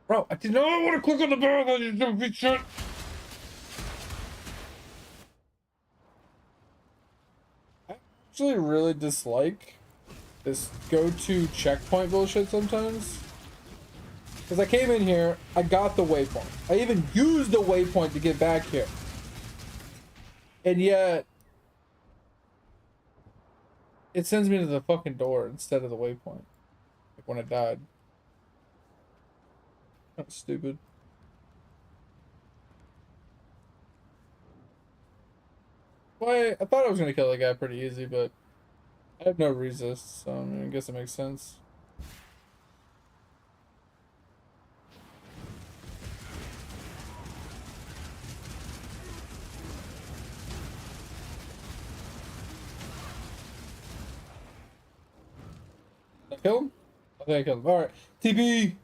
Bro, I did not want to click on the barrel that you stupid shit. I actually really dislike this go-to checkpoint bullshit sometimes. Because I came in here, I got the waypoint. I even used the waypoint to get back here. And yet, it sends me to the fucking door instead of the waypoint. Like when I died. That's stupid. Why? I thought I was gonna kill the guy pretty easy, but I have no resist, so I mean, I guess it makes sense. Did I kill him? I think I killed him. Alright. TP!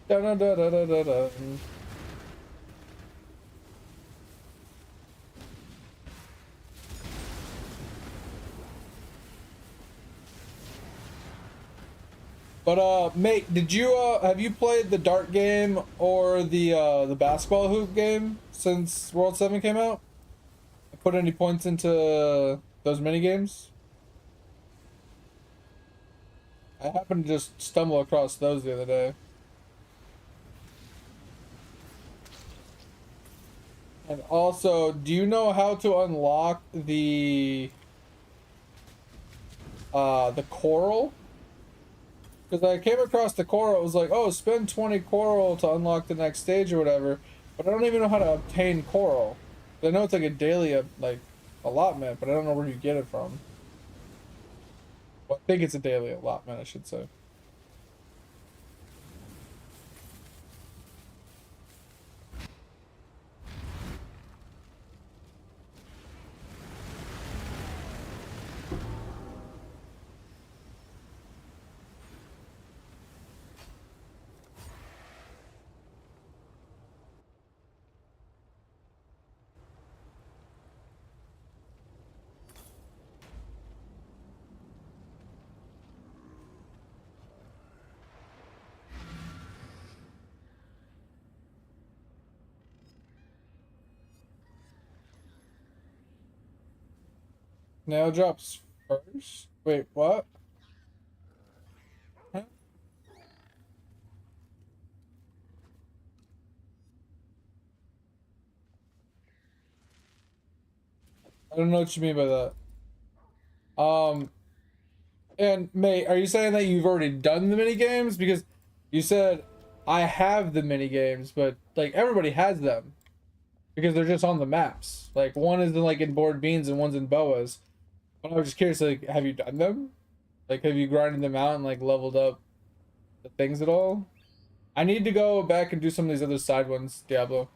Da, da, da, da, da, da. But mate, did you have you played the dart game or the basketball hoop game since World 7 came out? Put any points into those mini games? I happened to just stumble across those the other day. And also, do you know how to unlock the coral? Because I came across the coral, it was like, oh, spend 20 coral to unlock the next stage or whatever. But I don't even know how to obtain coral. I know it's like a daily like allotment, but I don't know where you get it from. Well, I think it's a daily allotment, I should say. Nail drops first? Wait, what? Huh? I don't know what you mean by that. Um, and mate, are you saying that you've already done the mini games? Because you said I have the mini games, but like everybody has them because they're just on the maps. Like one is in like in board beans and one's in boas. But I was just curious, like, have you done them? Like, have you grinded them out and like leveled up the things at all? I need to go back and do some of these other side ones, Diablo.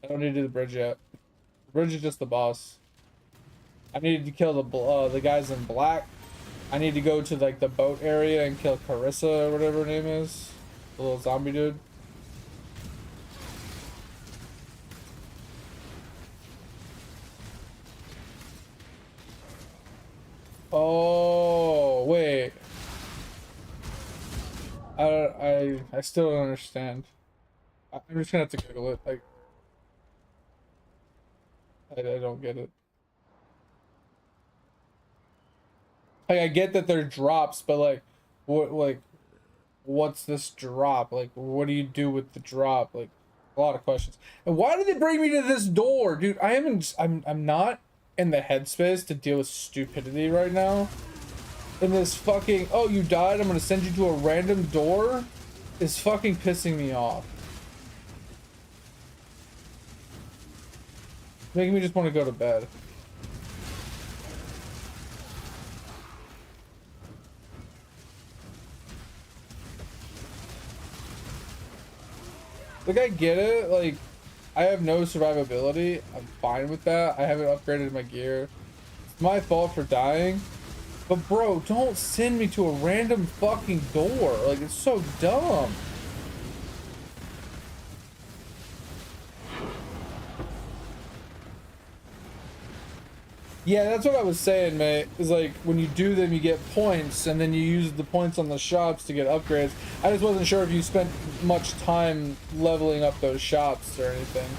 I don't need to do the bridge yet. The bridge is just the boss. I needed to kill the guys in black I need to go to like the boat area and kill Carissa or whatever her name is. The little zombie dude. Oh, wait. I still don't understand. I'm just gonna have to Google it. Like, I don't get it. Like, I get that they're drops, but like, what's this drop? Like, what do you do with the drop? Like, a lot of questions. And why did they bring me to this door, dude? I'm not in the headspace to deal with stupidity right now. In this fucking, oh, you died, I'm gonna send you to a random door, is fucking pissing me off. Making me just want to go to bed. Like, I get it, like, I have no survivability, I'm fine with that, I haven't upgraded my gear. It's my fault for dying, but bro, don't send me to a random fucking door, like, it's so dumb. Yeah, that's what I was saying, mate. Is like when you do them, you get points, and then you use the points on the shops to get upgrades. I just wasn't sure if you spent much time leveling up those shops or anything.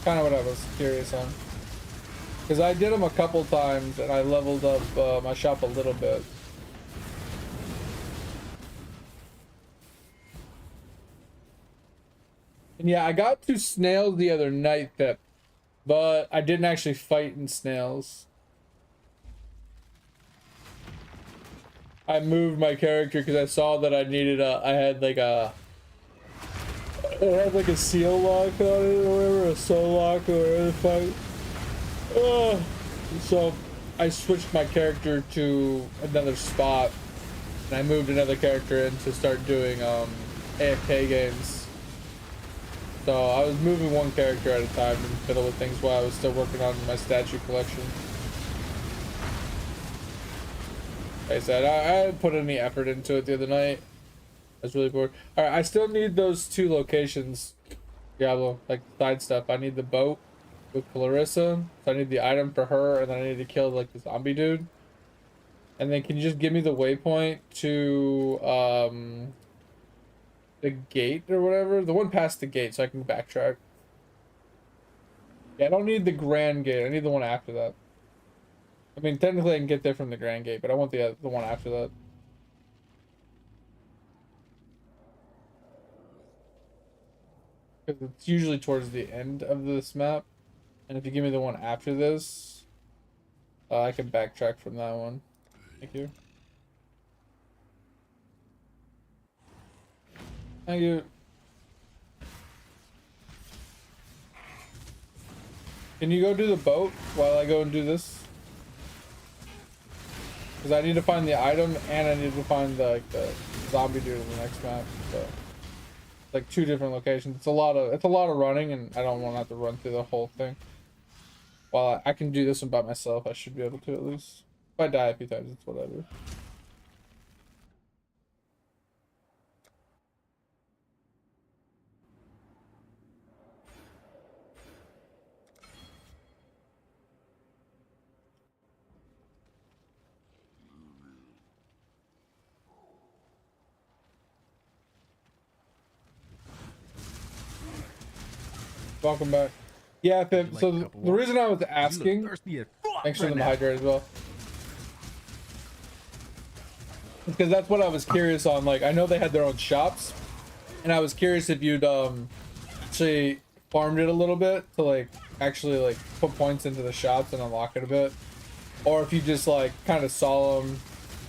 Kind of what I was curious on. Because I did them a couple times, and I leveled up my shop a little bit. And yeah, I got 2 snails the other night that, but I didn't actually fight in snails. I moved my character because I saw that I needed I had like a seal lock on it or whatever, a soul lock or whatever the fuck. So I switched my character to another spot, and I moved another character in to start doing AFK games. So I was moving one character at a time in the middle of things while I was still working on my statue collection. Like I said, I didn't put any effort into it the other night. I was really bored. Alright, I still need those 2 locations, Diablo, like side stuff. I need the boat with Clarissa, so I need the item for her, and then I need to kill like the zombie dude. And then can you just give me the waypoint to the gate or whatever, the one past the gate, so I can backtrack. Yeah, I don't need the grand gate, I need the one after that. I mean, technically I can get there from the grand gate, but I want the one after that. Because it's usually towards the end of this map, and if you give me the one after this, I can backtrack from that one. Thank you. Thank you. Can you go do the boat while I go and do this? Because I need to find the item and I need to find the zombie dude in the next map. So like 2 different locations. It's a lot of running, and I don't want to have to run through the whole thing. While I can do this one by myself, I should be able to at least. If I die a few times, it's whatever. Welcome back. Yeah, so the reason I was asking, thanks for the hydrate as well, because that's what I was curious on. Like, I know they had their own shops, and I was curious if you'd actually farmed it a little bit to like actually like put points into the shops and unlock it a bit, or if you just like kind of saw them,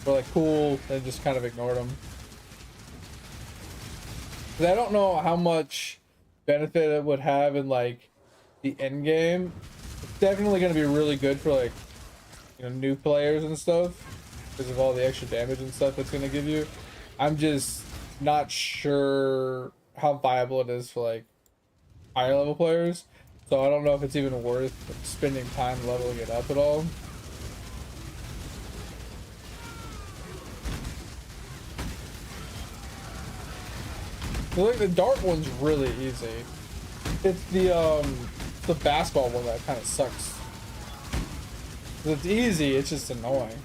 were like cool, and just kind of ignored them. Because I don't know how much benefit it would have in like the end game. It's definitely going to be really good for like, you know, new players and stuff because of all the extra damage and stuff it's going to give you. I'm just not sure how viable it is for like higher level players, so I don't know if it's even worth spending time leveling it up at all. Like the dart one's really easy. It's the basketball one that kind of sucks. It's easy, it's just annoying.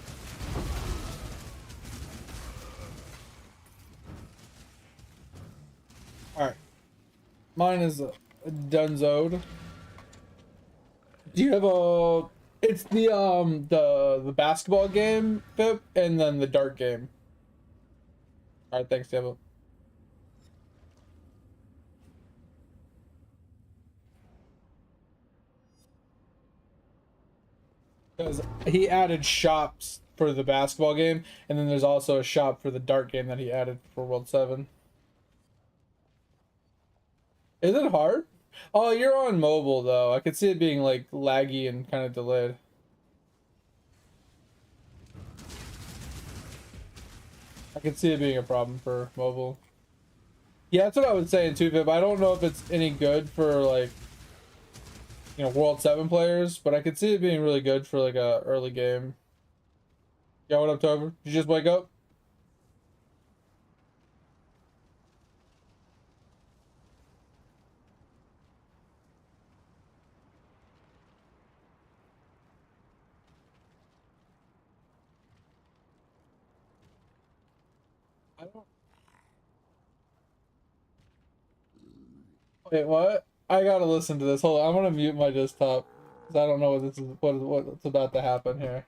Alright. Mine is Dunzoed. Do you have a... It's the basketball game, Pip, and then the dart game. Alright, thanks, Diablo. Because he added shops for the basketball game, and then there's also a shop for the dart game that he added for World 7. Is it hard? Oh, you're on mobile, though. I could see it being, like, laggy and kind of delayed. I could see it being a problem for mobile. Yeah, that's what I was saying, too, Viv. I don't know if it's any good for, like, you know, World 7 players, but I could see it being really good for, like, a early game. Yeah, what up, Tover? Did you just wake up? I don't... Wait, what? I gotta listen to this. Hold on, I'm gonna mute my desktop because I don't know what this is. What's about to happen here.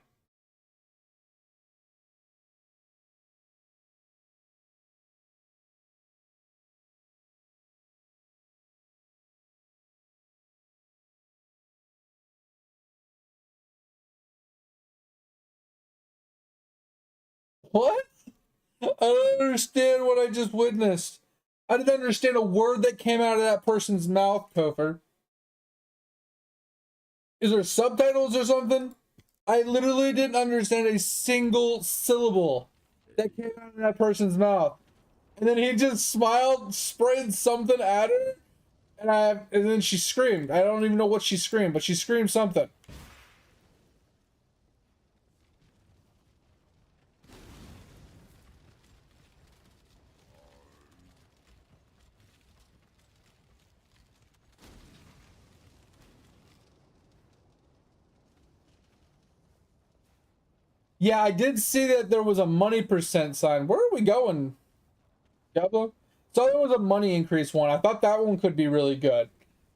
What? I don't understand what I just witnessed. I didn't understand a word that came out of that person's mouth, Topher. Is there subtitles or something? I literally didn't understand a single syllable that came out of that person's mouth. And then he just smiled, sprayed something at her, and then she screamed. I don't even know what she screamed, but she screamed something. Yeah, I did see that there was a money percent sign. Where are we going, Diablo? So there was a money increase one. I thought that one could be really good.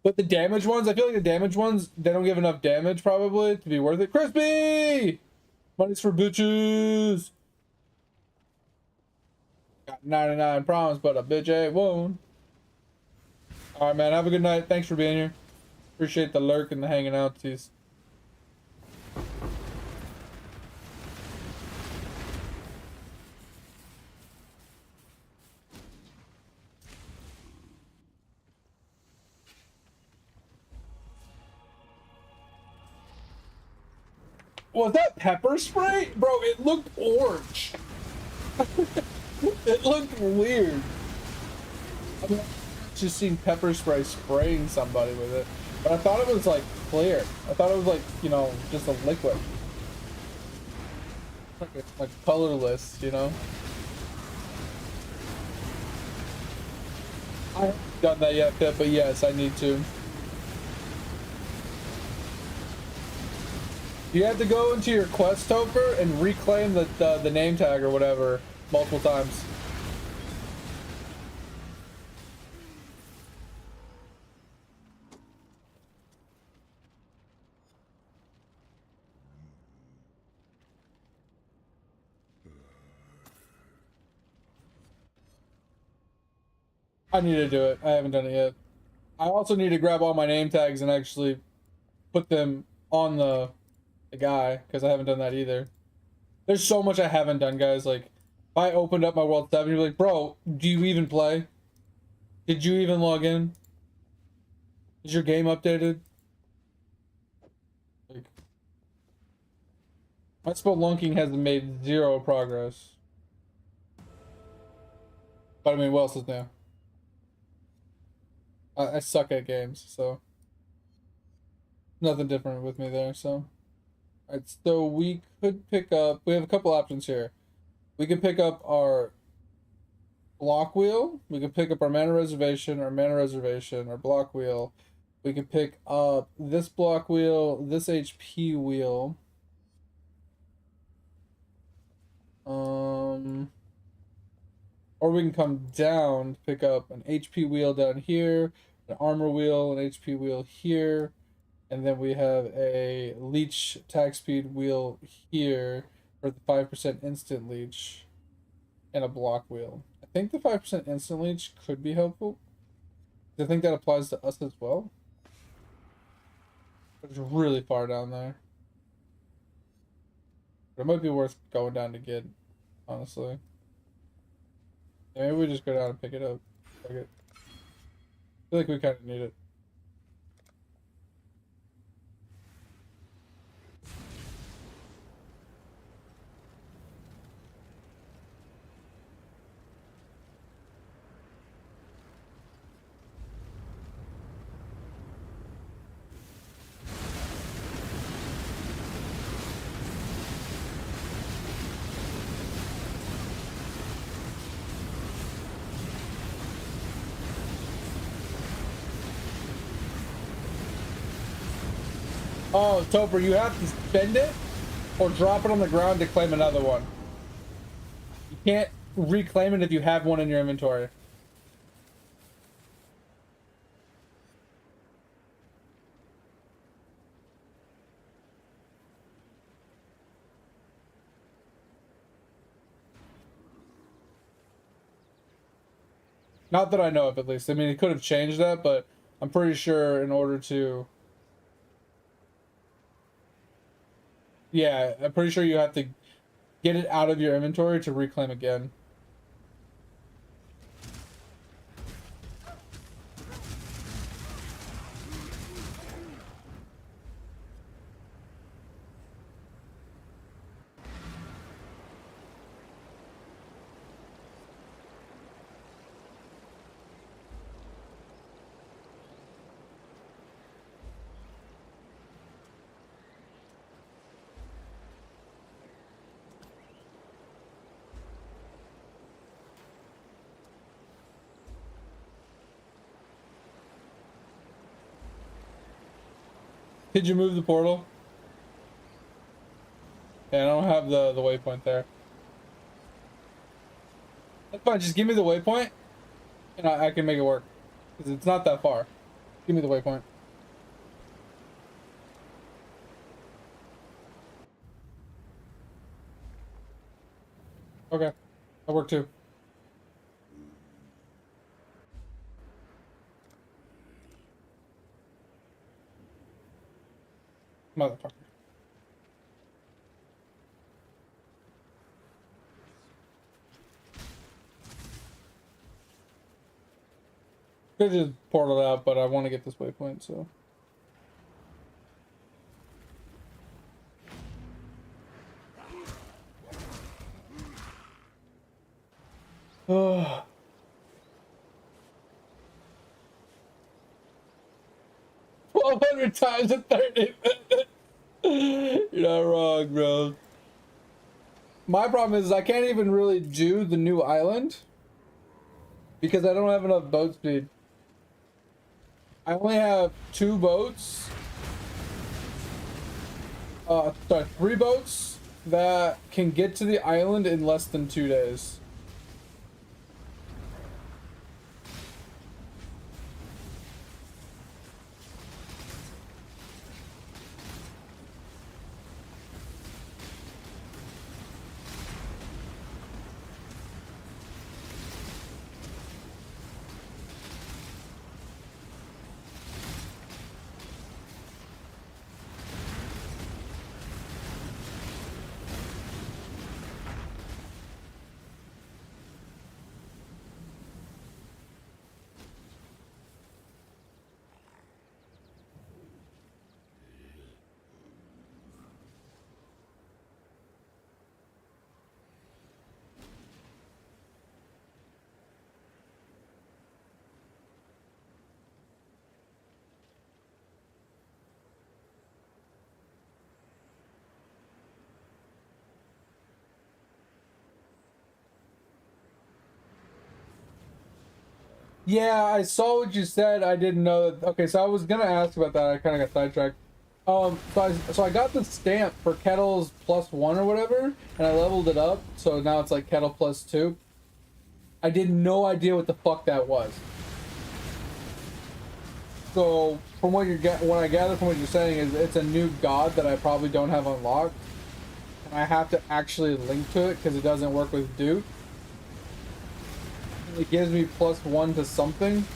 But the damage ones, I feel like the damage ones, they don't give enough damage probably to be worth it. Crispy! Money's for bitches. Got 99 promise, but a bitch ain't won't. Alright, man. Have a good night. Thanks for being here. Appreciate the lurk and the hanging out, tease. Was that pepper spray? Bro, it looked orange. It looked weird. I mean, I've just seen pepper spray spraying somebody with it. But I thought it was like clear. I thought it was like, you know, just a liquid. Like colorless, you know? I haven't done that yet, Pip, but yes, I need to. You have to go into your quest, Topher, and reclaim the name tag or whatever multiple times. I need to do it. I haven't done it yet. I also need to grab all my name tags and actually put them on the guy, because I haven't done that either. There's so much I haven't done, guys. Like, if I opened up my World 7, you'd be like, bro, do you even play? Did you even log in? Is your game updated? Like, my spelunking has made zero progress. But I mean, what else is new? I suck at games, so nothing different with me there, so. Alright, so we could pick up, we have a couple options here. We could pick up our block wheel. We can pick up our mana reservation, our mana reservation, our block wheel. We can pick up this block wheel, this HP wheel. Or we can come down to pick up an HP wheel down here, an armor wheel, an HP wheel here, and then we have a leech attack speed wheel here for the 5% instant leech, and a block wheel. I think the 5% instant leech could be helpful. I think that applies to us as well. But it's really far down there. But it might be worth going down to get, honestly. Yeah, maybe we just go down and pick it up. Fuck it. I feel like we kind of need it. Oh, Topher, you have to spend it or drop it on the ground to claim another one. You can't reclaim it if you have one in your inventory. Not that I know of, at least. I mean, it could have changed that, but I'm pretty sure in order to... Yeah, I'm pretty sure you have to get it out of your inventory to reclaim again. Did you move the portal? Yeah, I don't have the waypoint there. That's fine, just give me the waypoint, and I can make it work. Because it's not that far. Give me the waypoint. Okay, that worked too. Motherfucker. Could just portal out, but I want to get this waypoint, so. Oh. 1,200 times in 30 minutes. You're not wrong, bro. My problem is I can't even really do the new island because I don't have enough boat speed. I only have 2 boats. Sorry, 3 boats that can get to the island in less than 2 days. Yeah, I saw what you said. I didn't know that. Okay, so I was gonna ask about that. I kind of got sidetracked. So I got the stamp for kettles +1 or whatever, and I leveled it up. So now it's like kettle +2. I did no idea what the fuck that was. So from what I gather from what you're saying is it's a new god that I probably don't have unlocked, and I have to actually link to it because it doesn't work with Duke. It gives me +1 to something.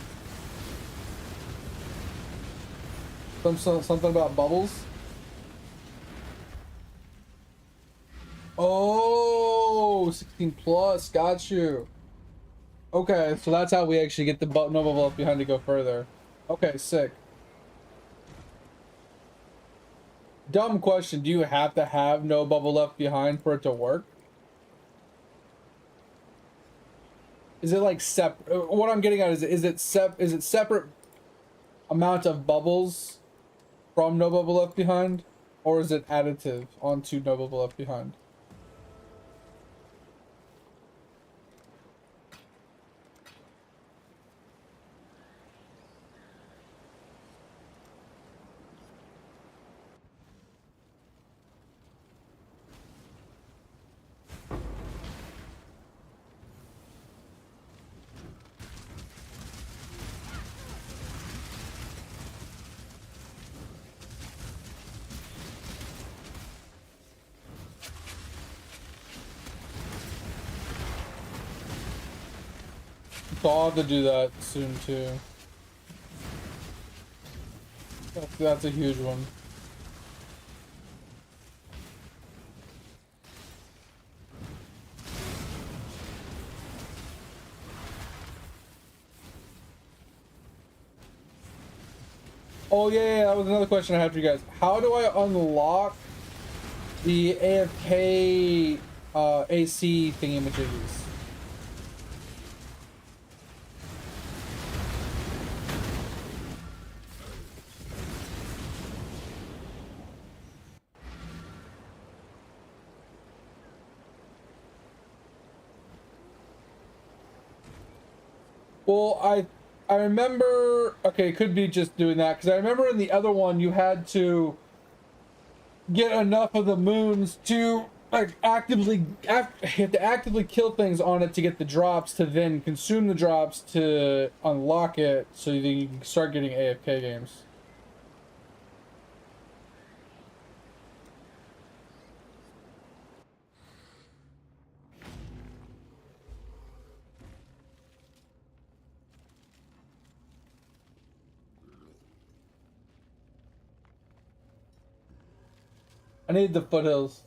Something about bubbles. Oh, 16 plus. Got you. Okay, so that's how we actually get the no bubble left behind to go further. Okay, sick. Dumb question. Do you have to have no bubble left behind for it to work? Is it like what I'm getting at is it separate amount of bubbles from no bubble left behind, or is it additive onto no bubble left behind? So I'll have to do that soon too. That's a huge one. Oh yeah, that was another question I had for you guys. How do I unlock the AFK AC thingy-majiggies? Well, I remember. Okay, it could be just doing that because I remember in the other one you had to get enough of the moons to like you have to actively kill things on it to get the drops to then consume the drops to unlock it so you can start getting AFK games. I need the foothills.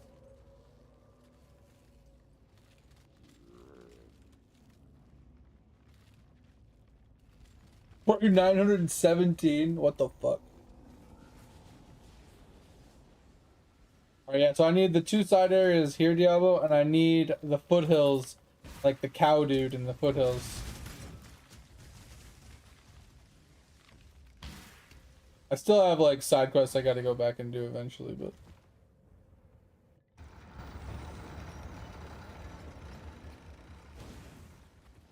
917. What the fuck? Oh yeah, so I need the two side areas here, Diablo, and I need the foothills, like the cow dude in the foothills. I still have like side quests I gotta go back and do eventually, but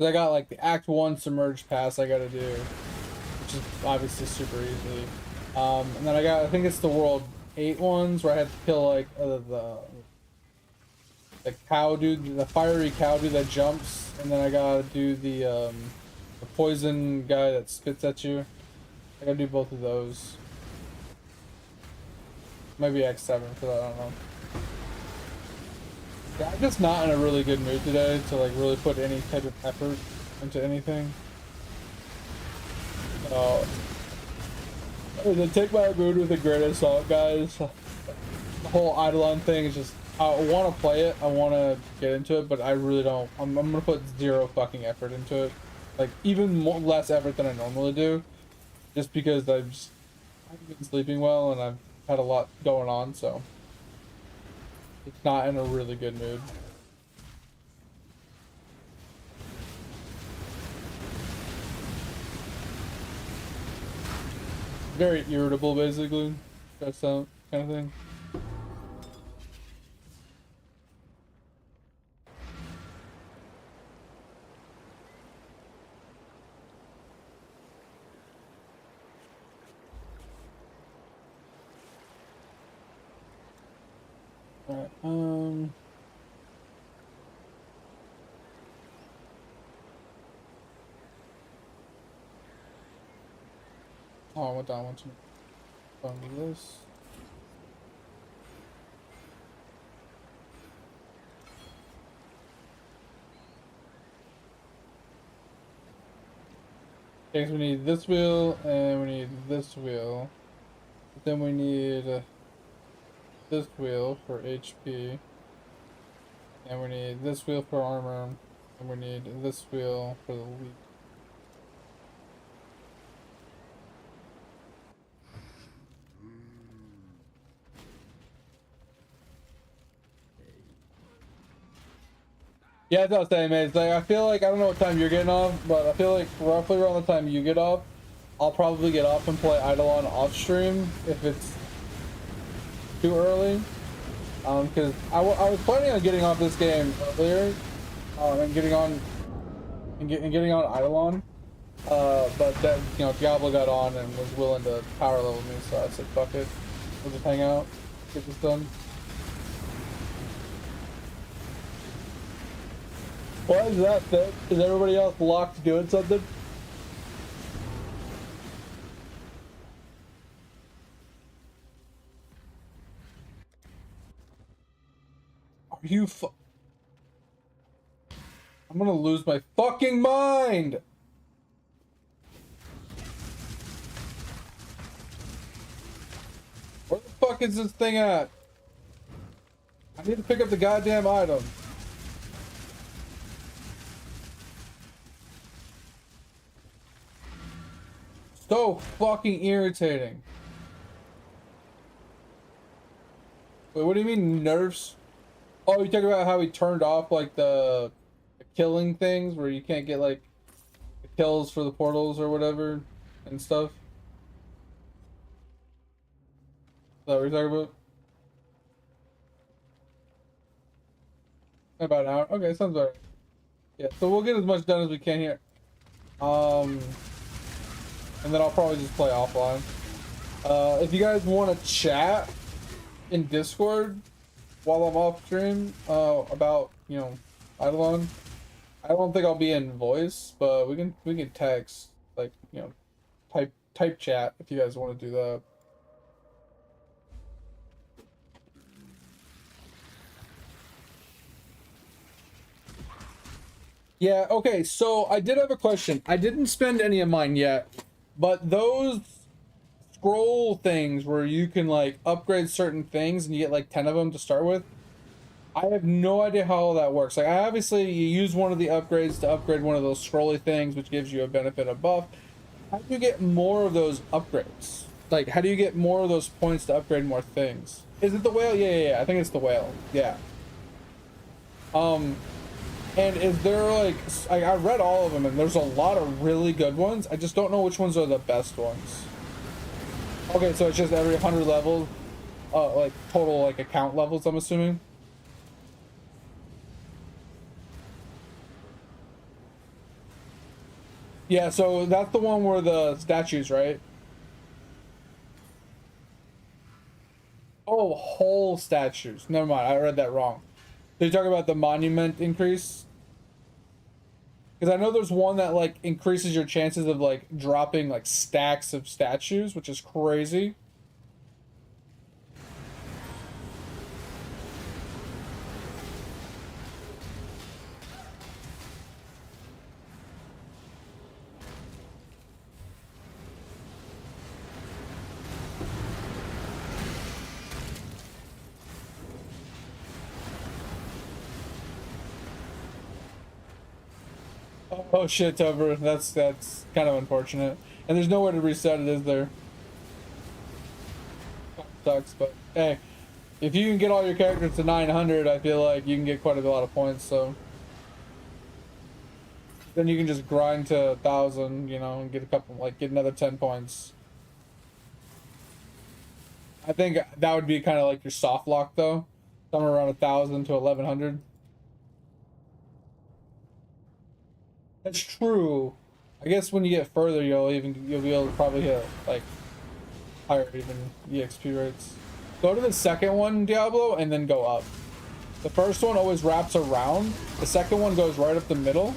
I got like the Act 1 Submerged Pass I gotta do, which is obviously super easy. And then I think it's the World 8 ones where I have to kill like the cow dude, the fiery cow dude that jumps, and then I gotta do the poison guy that spits at you. I gotta do both of those. Maybe X7 for that, I don't know. Yeah, I'm just not in a really good mood today to like really put any type of effort into anything. So, take my mood with a grain of salt, guys. The whole Eidolon thing is just, I want to play it, I want to get into it, but I really don't. I'm gonna put zero fucking effort into it. Like, even less effort than I normally do. Just because I haven't been sleeping well and I've had a lot going on, so it's not in a really good mood. Very irritable, basically. Stressed out, kind of thing. Alright, oh, I went down one too. From this. Okay, so we need this wheel and we need this wheel. But then we need this wheel for HP. And we need this wheel for armor. And we need this wheel for the lead. Yeah, that's what I was saying, man. It's like, I feel like, I don't know what time you're getting off, but I feel like roughly around the time you get off, I'll probably get off and play Eidolon off stream if it's too early. Because I was planning on getting off this game earlier, and getting on Eidolon, but then, you know, Diablo got on and was willing to power level me, so I said, fuck it, we'll just hang out, get this done. Why is that, Fit? Is everybody else locked doing something? Are you I'm gonna lose my fucking mind! Where the fuck is this thing at? I need to pick up the goddamn item. So fucking irritating. Wait, what do you mean nerfs? Oh, you talking about how he turned off like the killing things where you can't get like the kills for the portals or whatever and stuff? Is that what you're talking about? About an hour? Okay, sounds alright. Yeah, so we'll get as much done as we can here. And then I'll probably just play offline. If you guys want to chat in Discord while I'm off stream, about, you know, Eidolon, I don't think I'll be in voice, but we can text, like, you know, type chat if you guys want to do that. Yeah, okay, so I did have a question. I didn't spend any of mine yet, but those scroll things where you can like upgrade certain things and you get like 10 of them to start with, I have no idea how all that works. Like, obviously you use one of the upgrades to upgrade one of those scrolly things, which gives you a benefit of buff. How do you get more of those upgrades? Like, how do you get more of those points to upgrade more things? Is it the whale? Yeah, I think it's the whale. Yeah. And is there like, I read all of them and there's a lot of really good ones. I just don't know which ones are the best ones. Okay, so it's just every 100 levels, like total like account levels, I'm assuming. Yeah, so that's the one where the statues, right? Oh, whole statues. Never mind, I read that wrong. So you're talking about the monument increase? Because I know there's one that like increases your chances of like dropping like stacks of statues, which is crazy. Oh shit, Tober. That's kind of unfortunate. And there's nowhere to reset it, is there? Sucks, but hey, if you can get all your characters to 900, I feel like you can get quite a lot of points, so then you can just grind to 1,000, you know, and get a couple, like, get another 10 points. I think that would be kind of like your soft lock, though. Somewhere around 1,000 to 1,100. That's true. I guess when you get further, you'll be able to probably hit like higher even EXP rates. Go to the second one, Diablo, and then go up. The first one always wraps around. The second one goes right up the middle.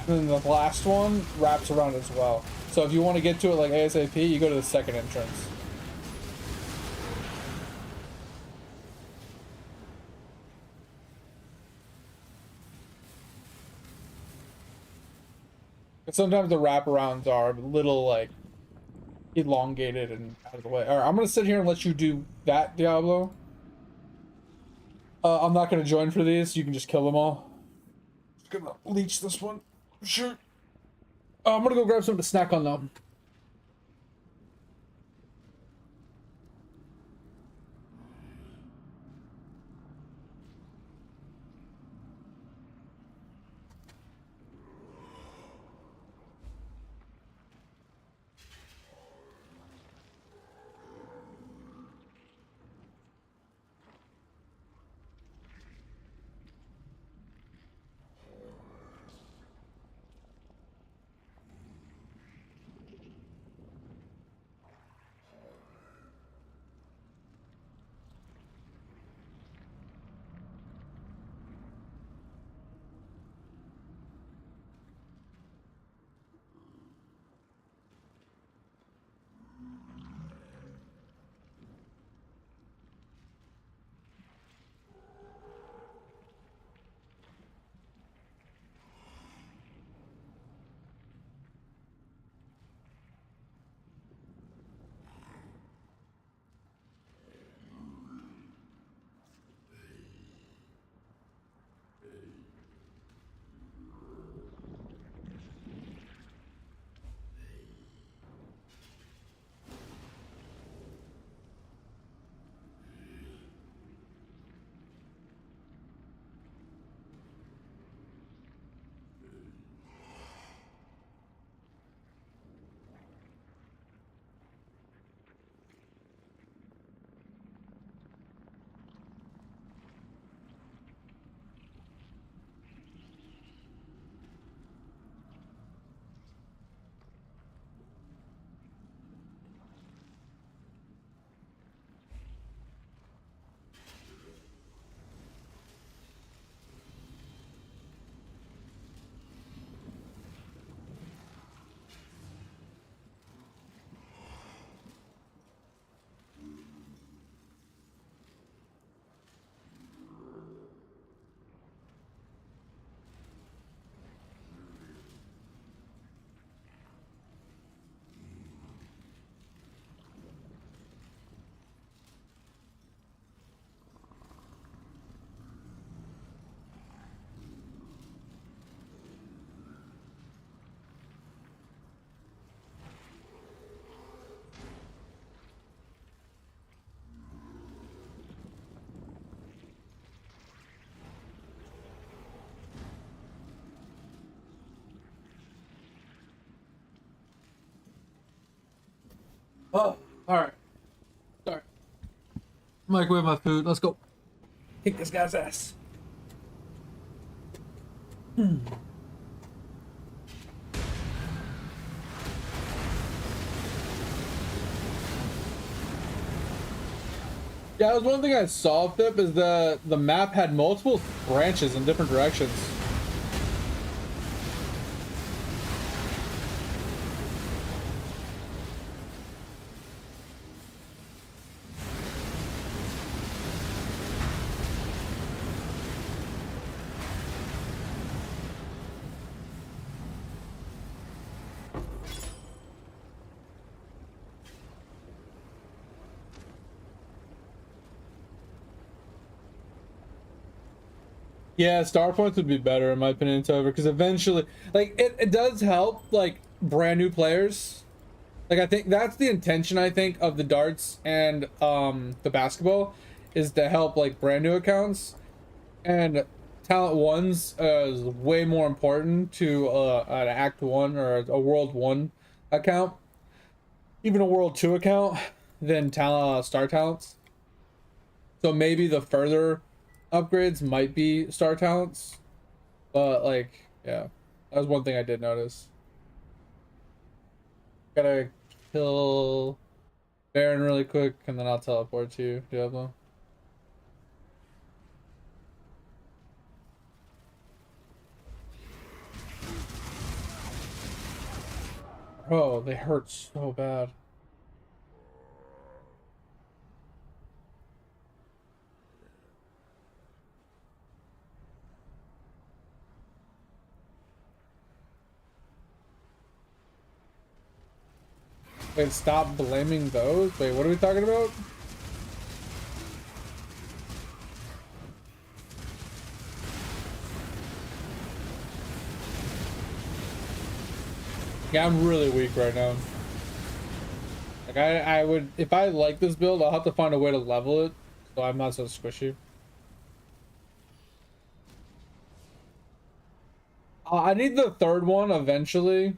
And then the last one wraps around as well. So if you want to get to it like ASAP, you go to the second entrance. But sometimes the wraparounds are a little like elongated and out of the way. All right, I'm gonna sit here and let you do that, Diablo. I'm not gonna join for these. You can just kill them all. Just gonna leech this one. Sure. I'm gonna go grab something to snack on though. Oh, all right. Sorry. Microwave my food. Let's go. Kick this guy's ass. Yeah, that was one thing I saw, Pip, is the map had multiple branches in different directions. Yeah, star points would be better in my opinion, Tover, because eventually, like, it does help, like, brand new players. Like, I think that's the intention, I think, of the darts and the basketball, is to help, like, brand new accounts. And talent ones is way more important to an Act 1 or a World 1 account, even a World 2 account, than star talents. So maybe the further upgrades might be star talents, but like, yeah, that was one thing I did notice. Gotta kill Baron really quick, and then I'll teleport to you, Diablo. Oh, they hurt so bad. Wait, stop blaming those? Wait, what are we talking about? Yeah, I'm really weak right now. Like, I would, if I like this build, I'll have to find a way to level it so I'm not so squishy. I need the third one eventually,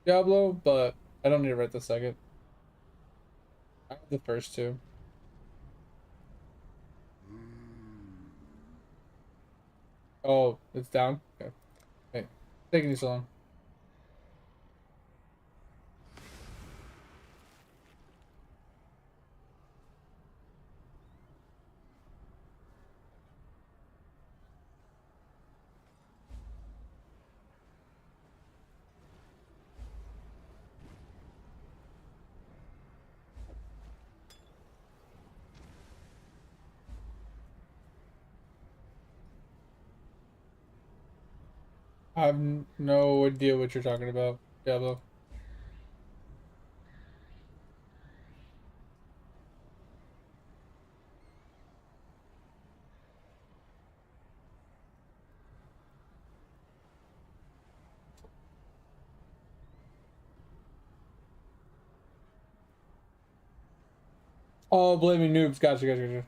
Diablo, but I don't need it right this second. I have the first two. Oh, it's down? Okay. Hey, taking you so long. I have no idea what you're talking about, Diablo. Oh, blaming noobs. Gotcha.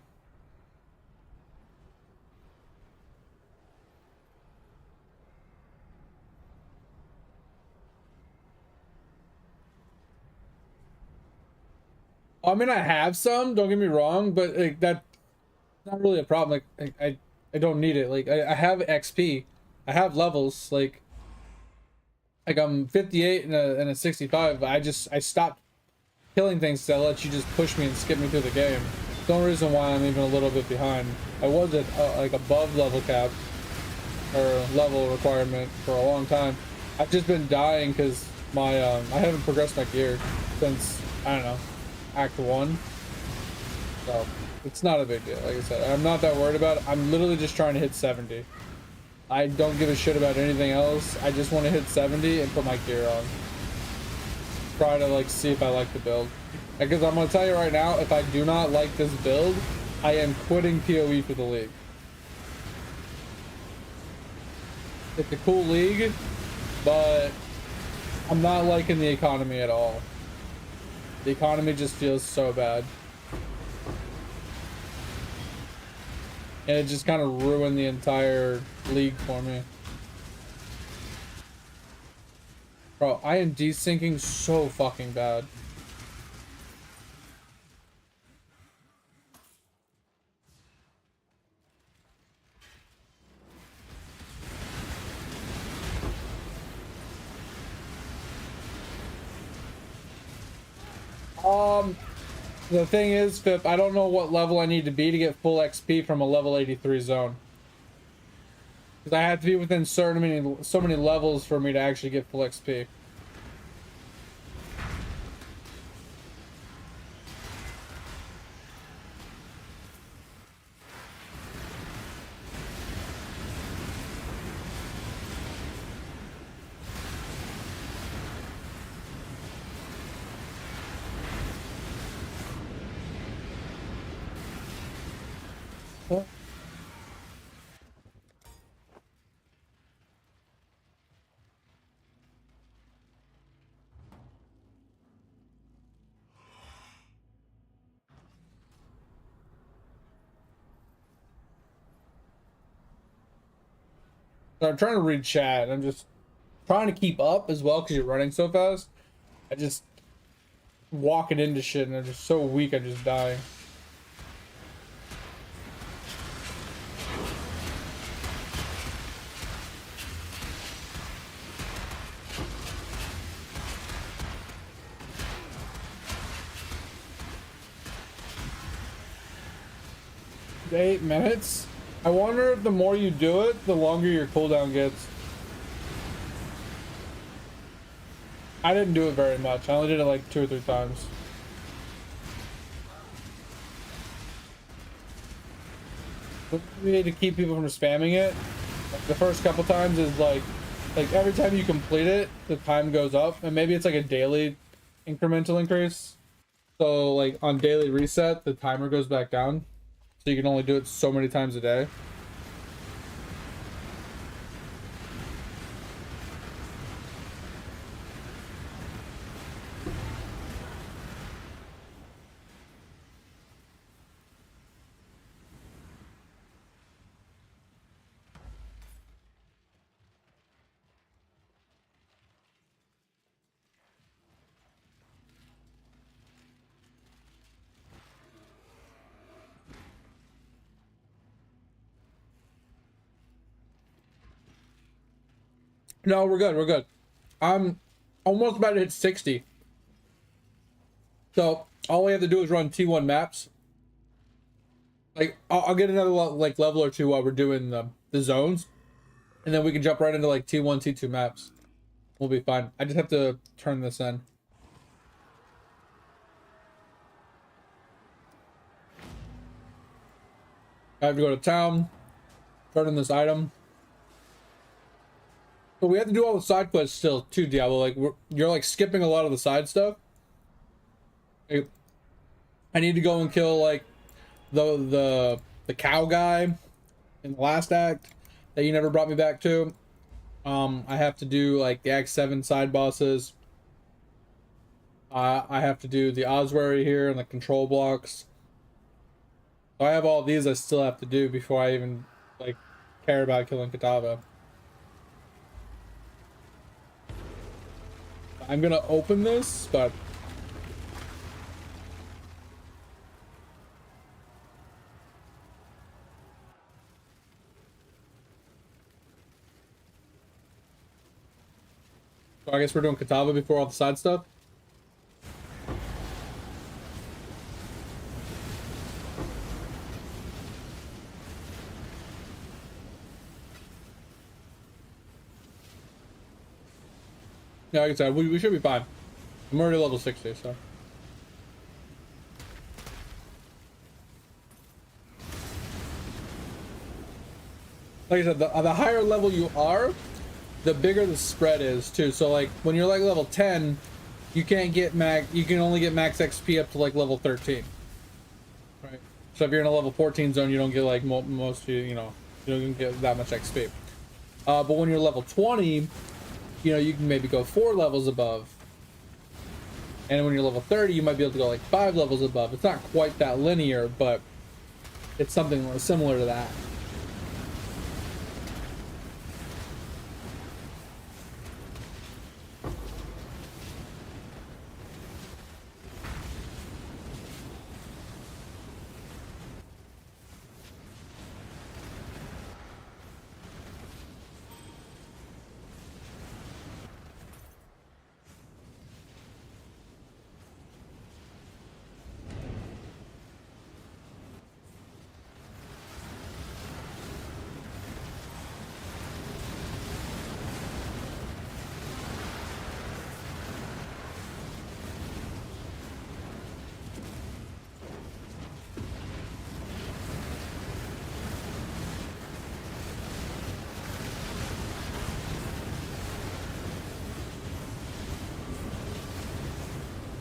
I mean, I have some, don't get me wrong, but like that's not really a problem. Like I don't need it. Like I have XP. I have levels. Like I'm 58 and a 65. I stopped killing things to let you just push me and skip me through the game. The only reason why I'm even a little bit behind. I was at like above level cap or level requirement for a long time. I've just been dying because my I haven't progressed my gear since, I don't know, Act 1. So it's not a big deal. Like I said, I'm not that worried about it. I'm literally just trying to hit 70. I don't give a shit about anything else. I just want to hit 70 and put my gear on. Try to like see if I like the build. Because I'm gonna tell you right now, if I do not like this build, I am quitting PoE for the league. It's a cool league, but I'm not liking the economy at all. The economy just feels so bad. And it just kind of ruined the entire league for me. Bro, I am desyncing so fucking bad. The thing is, Pip, I don't know what level I need to be to get full XP from a level 83 zone. Because I have to be within so many levels for me to actually get full XP. So I'm trying to read chat. I'm just trying to keep up as well because you're running so fast. I just walking into shit and I'm just so weak I just die. 8 minutes? I wonder if the more you do it, the longer your cooldown gets. I didn't do it very much. I only did it like 2 or 3 times. The way to keep people from spamming it, like the first couple times is like every time you complete it, the time goes up, and maybe it's like a daily incremental increase. So like on daily reset, the timer goes back down, so you can only do it so many times a day. No, we're good. We're good. I'm almost about to hit 60. So all we have to do is run T1 maps. Like I'll get another like level or two while we're doing the zones, and then we can jump right into like T1, T2 maps. We'll be fine. I just have to turn this in. I have to go to town, turn in this item. But we have to do all the side quests still too, Diablo. Like you're like skipping a lot of the side stuff. Like, I need to go and kill like the cow guy in the last act that you never brought me back to. I have to do like the Act 7 side bosses. I have to do the ossuary here and the control blocks. So I have all these I still have to do before I even like care about killing Katava. I'm gonna open this, but so I guess we're doing Katava before all the side stuff. Yeah, like I said, we should be fine. I'm already level 60, so. Like I said, the higher level you are, the bigger the spread is too. So like when you're like level 10, you can't get you can only get max XP up to like level 13. Right. So if you're in a level 14 zone, you don't get like most you know, you don't get that much XP. But when you're level 20, you know, you can maybe go 4 levels above. And when you're level 30, you might be able to go like 5 levels above. It's not quite that linear, but it's something similar to that.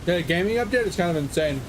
The gaming update is kind of insane.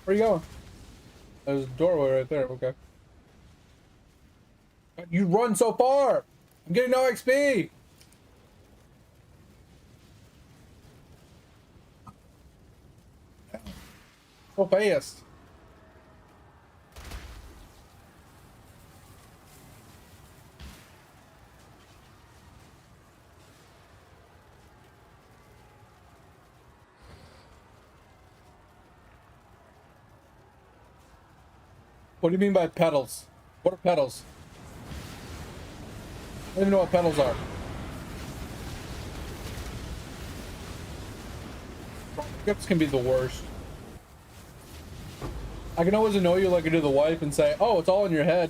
Where are you going? There's a doorway right there. Okay. You run so far. I'm getting no XP. So fast. What do you mean by pedals? What are pedals? I don't even know what pedals are. This can be the worst. I can always annoy you like I do the wife and say, oh, it's all in your head.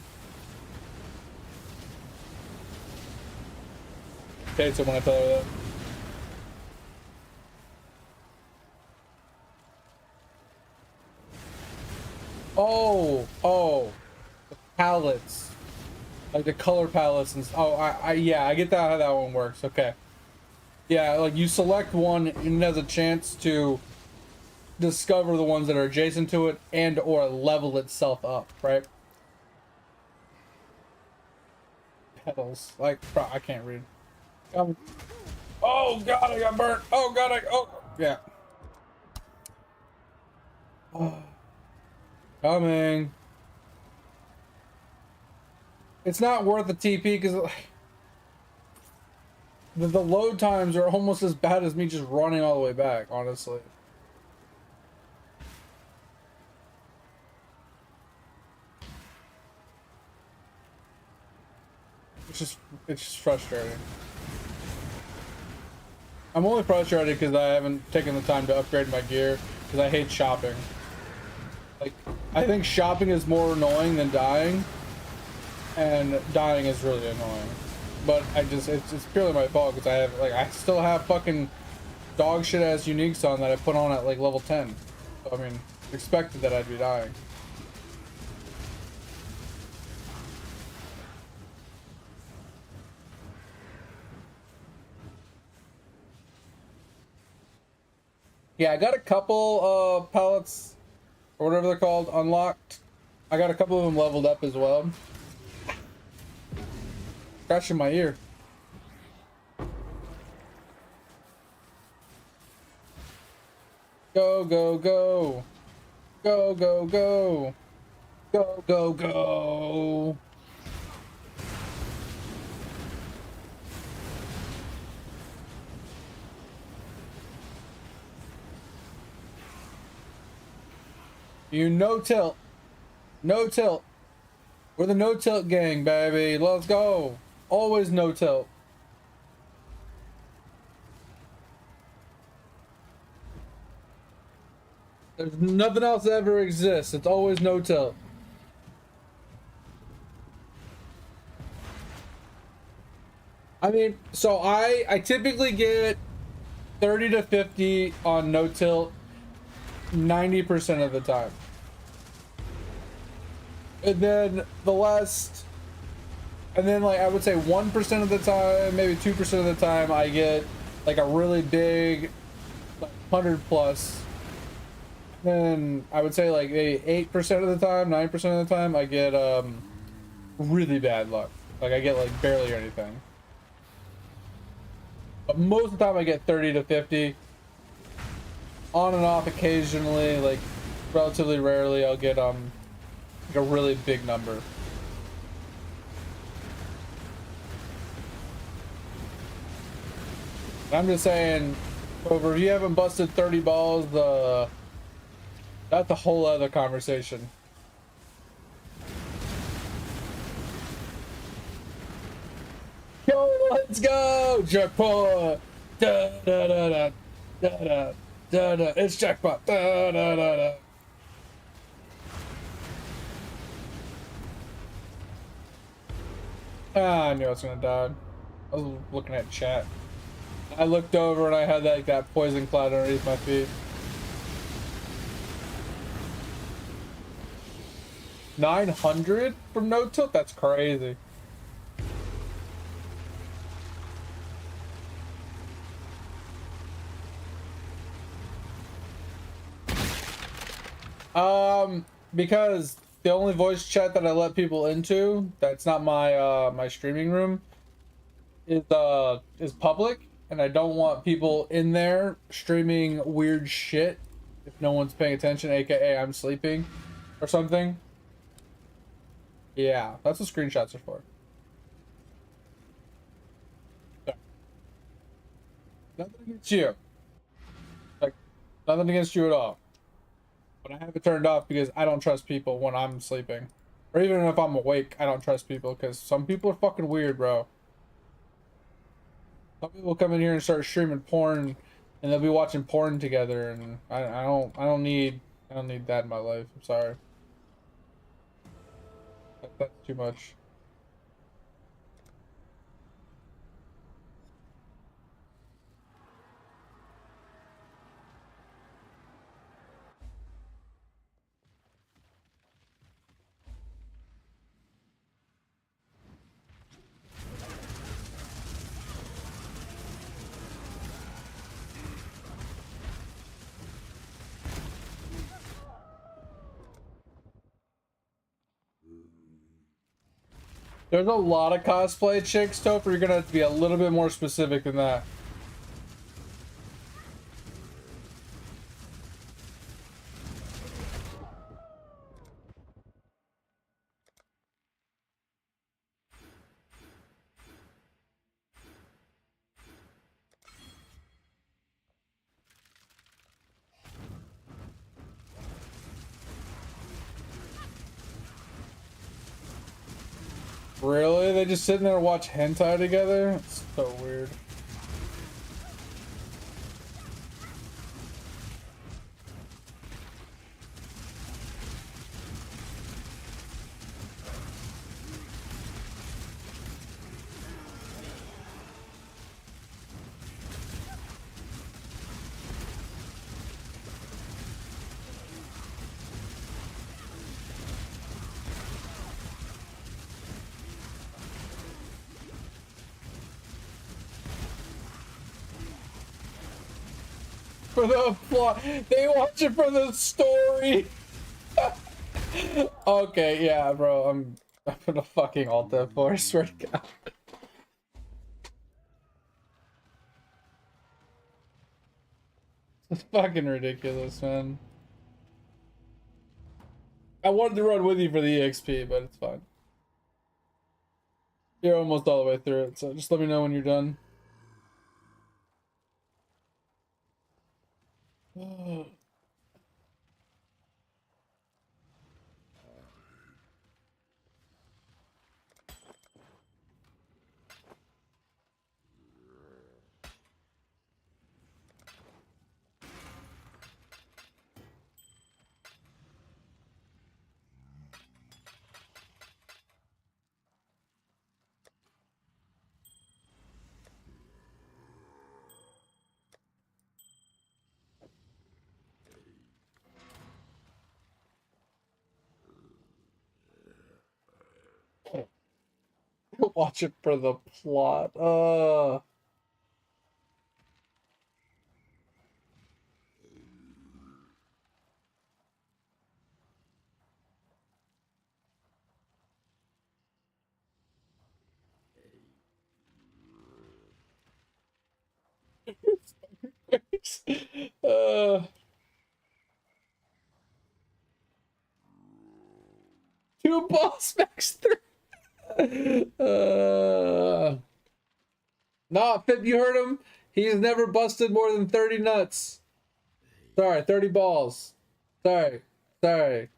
Okay, so when I tell her that. Oh, the palettes. Like the color palettes and yeah, I get that how that one works. Okay. Yeah, like you select one and it has a chance to discover the ones that are adjacent to it and or level itself up, right? Petals. Like, bro, I can't read. Oh god, I got burnt. Oh god, yeah. Oh, coming. It's not worth the TP because the load times are almost as bad as me just running all the way back, honestly. It's just frustrating. I'm only frustrated because I haven't taken the time to upgrade my gear because I hate shopping. Like, I think shopping is more annoying than dying, and dying is really annoying. But it's purely my fault because I still have fucking dog shit ass uniques on that I put on at like level 10. So I mean, expected that I'd be dying. Yeah, I got a couple pallets or whatever they're called unlocked. I got a couple of them leveled up as well. Scratching my ear. Go, go, go. Go, go, go. Go, go, go. You no tilt. No tilt. We're the no tilt gang, baby. Let's go. Always no tilt. There's nothing else that ever exists. It's always no tilt. I mean, so I typically get 30 to 50 on no tilt 90% of the time. And then like I would say 1% of the time, maybe 2% of the time I get like a really big like 100 plus. Then I would say like maybe 8% of the time, 9% of the time I get really bad luck. Like I get like barely anything. But most of the time I get 30 to 50. On and off occasionally, like relatively rarely I'll get like a really big number. I'm just saying, over if you haven't busted 30 balls, that's a whole other conversation. Yo, let's go! Jackpot! Da da da da da da da da. It's jackpot! Da da da da. Ah, I knew I was gonna die. I was looking at chat. I looked over and I had that poison cloud underneath my feet. 900 from no tilt? That's crazy. Because the only voice chat that I let people into that's not my my streaming room is public, and I don't want people in there streaming weird shit if no one's paying attention, aka I'm sleeping or something. Yeah, that's what screenshots are for. Yeah. Nothing against you. Like, nothing against you at all. But I have it turned off because I don't trust people when I'm sleeping. Or even if I'm awake, I don't trust people because some people are fucking weird, bro. Some people come in here and start streaming porn, and they'll be watching porn together, and I don't need that in my life. I'm sorry. That's too much. There's a lot of cosplay chicks, Topher. You're gonna have to be a little bit more specific than that. Really? They just sit there and watch hentai together? It's so weird. For the plot. They watch it for the story. Okay, yeah, bro. I'm gonna fucking alt F4, I swear to God. It's fucking ridiculous, man. I wanted to run with you for the EXP, but it's fine. You're almost all the way through it, so just let me know when you're done. Watch it for the plot. uh, two boss max three. Nah, Pip, you heard him. He's never busted more than 30 nuts. Sorry, 30 balls. Sorry. Sorry.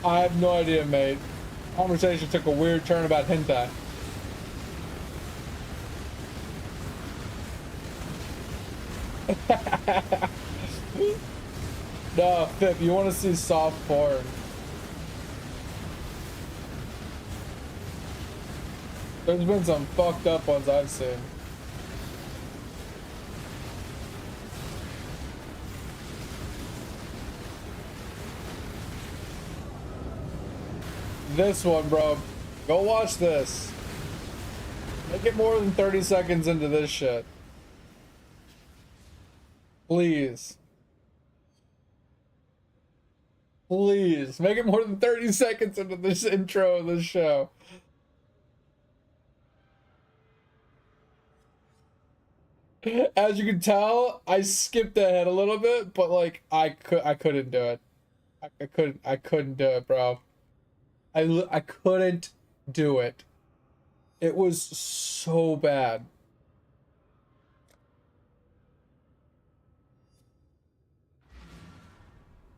I have no idea, mate. Conversation took a weird turn about hentai. No, Pip, you want to see soft porn. There's been some fucked up ones I've seen. This one, bro. Go watch this. Make it more than 30 seconds into this shit. Please. Please. Make it more than 30 seconds into this intro of this show. As you can tell, I skipped ahead a little bit, but like I couldn't do it. I couldn't do it, bro. I couldn't do it. It was so bad.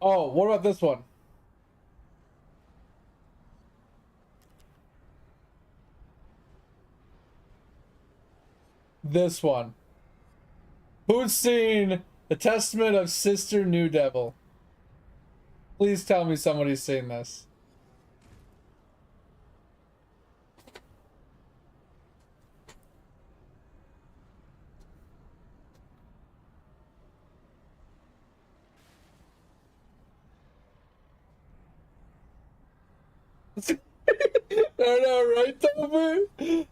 Oh, what about this one? This one. Who's seen The Testament of Sister New Devil? Please tell me somebody's seen this. I know, right, Toby?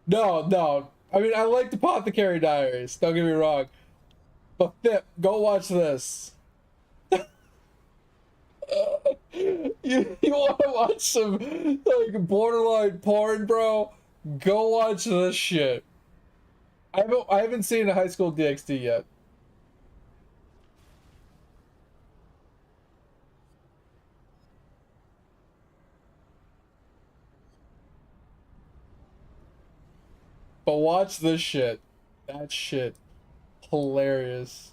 No, no. I mean, I like the Apothecary Diaries. Don't get me wrong. But Pip, go watch this. You want to watch some like borderline porn, bro? Go watch this shit. I haven't seen a High School DxD yet. But watch this shit. That shit. Hilarious.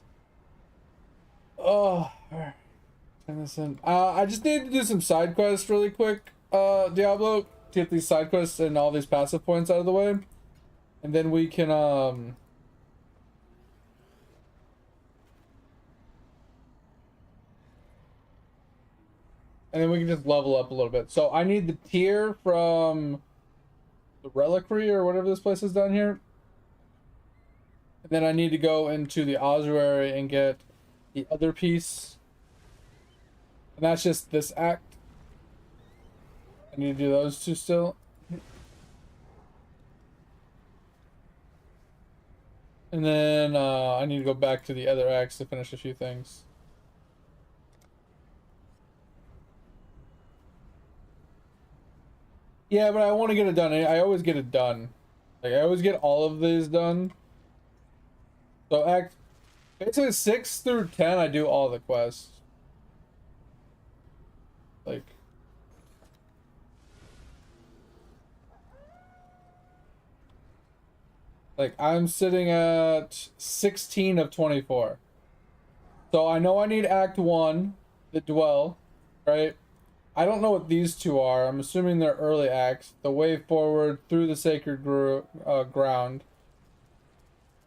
Oh, turn this in. I just need to do some side quests really quick, Diablo, to get these side quests and all these passive points out of the way. And then we can, and then we can just level up a little bit. So I need the tier from the Reliquary or whatever this place is down here. And then I need to go into the ossuary and get the other piece. And that's just this act. I need to do those two still. And then I need to go back to the other acts to finish a few things. Yeah, but I want to get it done. I always get it done. Like, I always get all of these done. So act basically 6 through 10, I do all the quests. Like I'm sitting at 16 of 24. So I know I need Act 1, the Dwell, right? I don't know what these two are. I'm assuming they're early acts. The Way Forward, Through the Sacred Ground.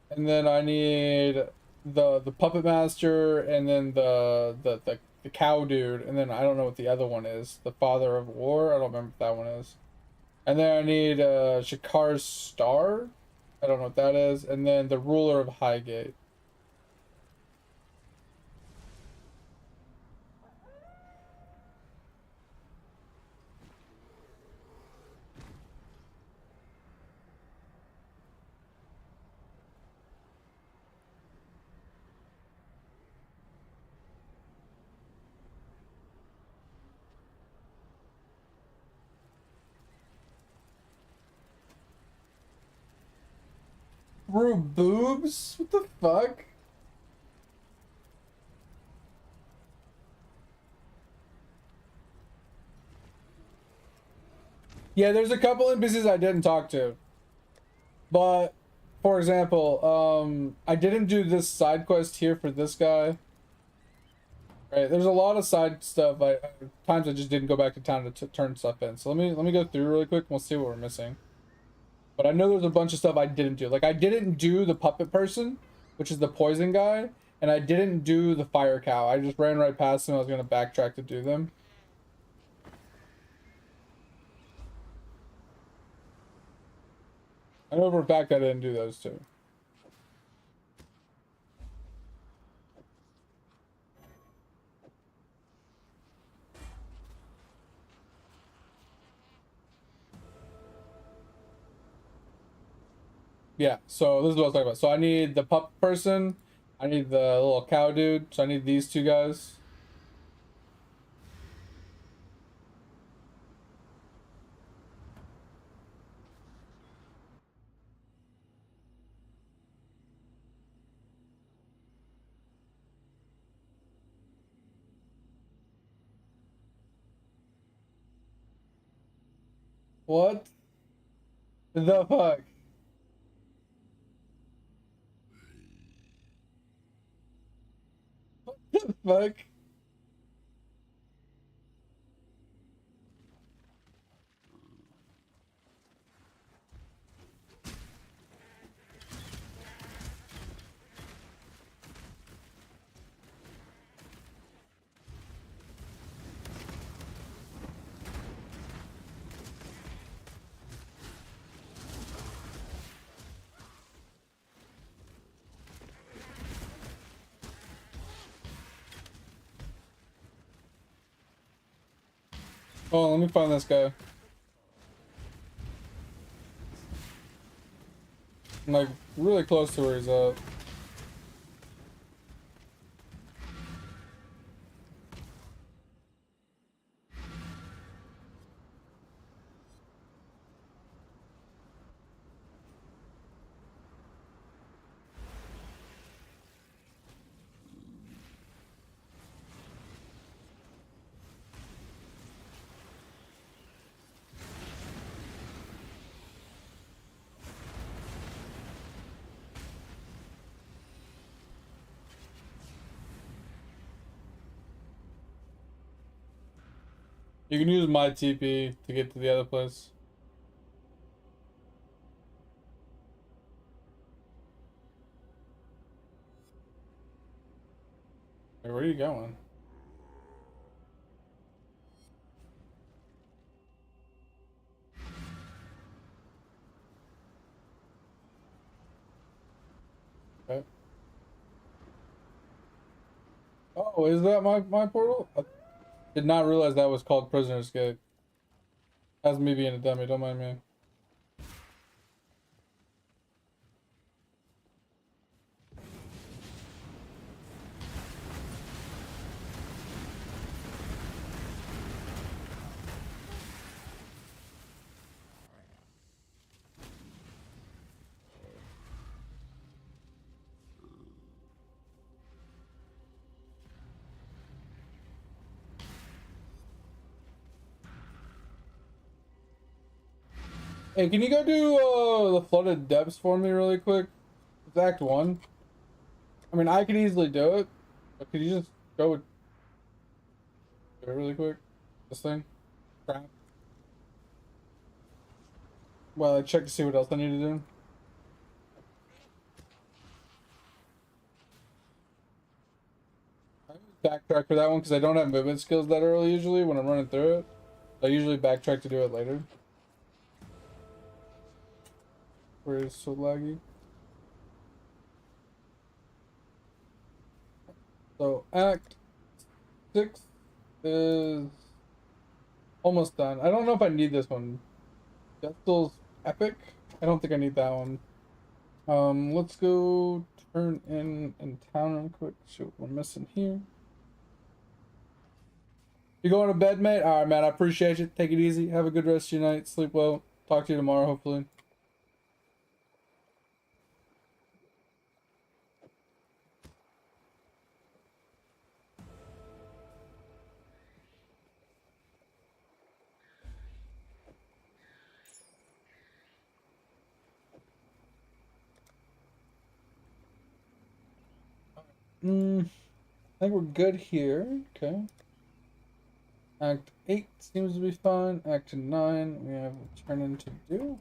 And then I need the Puppet Master, and then the cow dude, and then I don't know what the other one is. The Father of War? I don't remember what that one is. And then I need Shakar's Star. I don't know what that is. And then the Ruler of Highgate. Through boobs? What the fuck? Yeah, there's a couple NPCs I didn't talk to. But, for example, I didn't do this side quest here for this guy. Right, there's a lot of side stuff. Times I just didn't go back to town to turn stuff in. So let me go through really quick and we'll see what we're missing. But I know there's a bunch of stuff I didn't do. Like, I didn't do the puppet person, which is the poison guy, and I didn't do the fire cow. I just ran right past them. I was going to backtrack to do them. I know for a fact I didn't do those two. Yeah, so this is what I was talking about. So I need the pup person. I need the little cow dude. So I need these two guys. What the fuck? Fuck. Oh, let me find this guy. I'm like really close to where he's at. You can use my TP to get to the other place. Hey, where are you going? Okay. Oh, is that my portal? I did not realize that was called Prisoner's Gate. That's me being a dummy, don't mind me. Hey, can you go do the Flooded Depths for me really quick? It's Act 1. I mean, I could easily do it, but could you just go do it really quick? This thing? Crap. Well, I check to see what else I need to do. I backtrack for that one because I don't have movement skills that early usually when I'm running through it. I usually backtrack to do it later. Where it's so laggy. So Act 6 is almost done. I don't know if I need this one. Gestal's Epic? I don't think I need that one. Let's go turn in town real quick. See what we're missing here. You going to bed, mate? All right, man. I appreciate you. Take it easy. Have a good rest of your night. Sleep well. Talk to you tomorrow, hopefully. I think we're good here. Okay. Act 8 seems to be fine. Act 9, we have turning to do.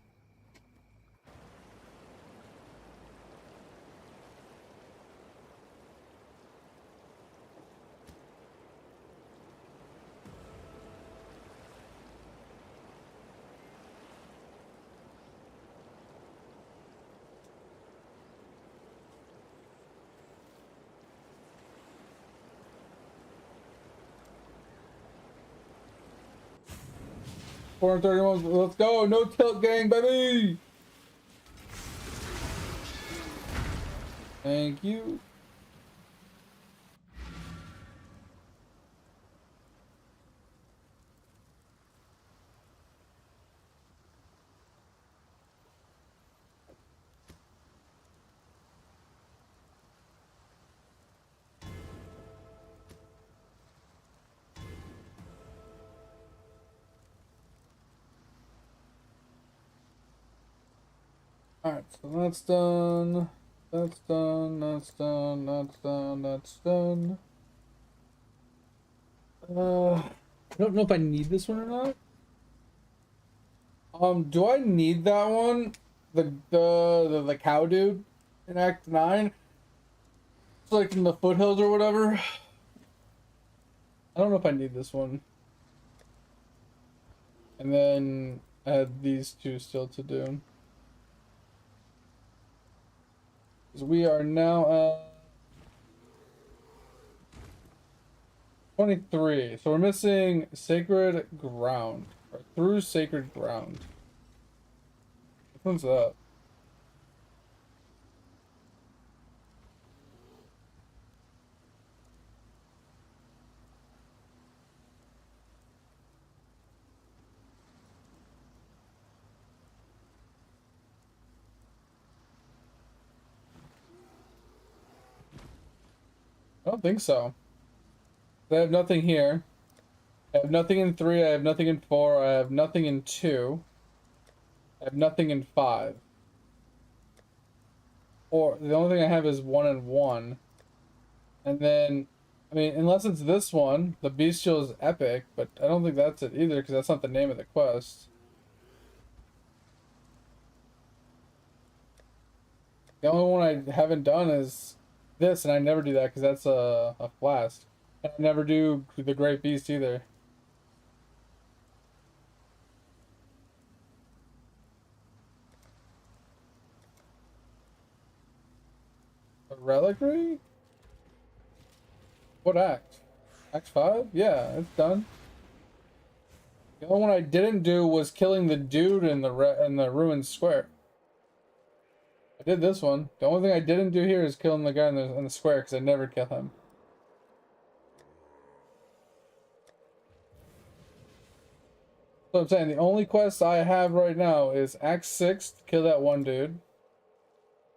431. Let's go. No tilt gang, baby. Thank you. Alright, so that's done. That's done. That's done. That's done. That's done. I don't know if I need this one or not. Do I need that one? The cow dude in Act 9? It's like in the foothills or whatever. I don't know if I need this one. And then I had these two still to do. Because we are now at 23. So we're missing Sacred Ground. Or Through Sacred Ground. Which one's that? I don't think so. I have nothing here. I have nothing in 3, I have nothing in 4, I have nothing in 2. I have nothing in 5. Or the only thing I have is 1 and 1. And then, I mean, unless it's this one, the Bestial is epic, but I don't think that's it either, because that's not the name of the quest. The only one I haven't done is this, and I never do that because that's a flask. And I never do the Great Beast either. A reliquary? What act? Act 5? Yeah, it's done. The only one I didn't do was killing the dude in the ruined square. I did this one. The only thing I didn't do here is killing the guy in the square because I never kill him. So I'm saying the only quest I have right now is Act 6 to kill that one dude.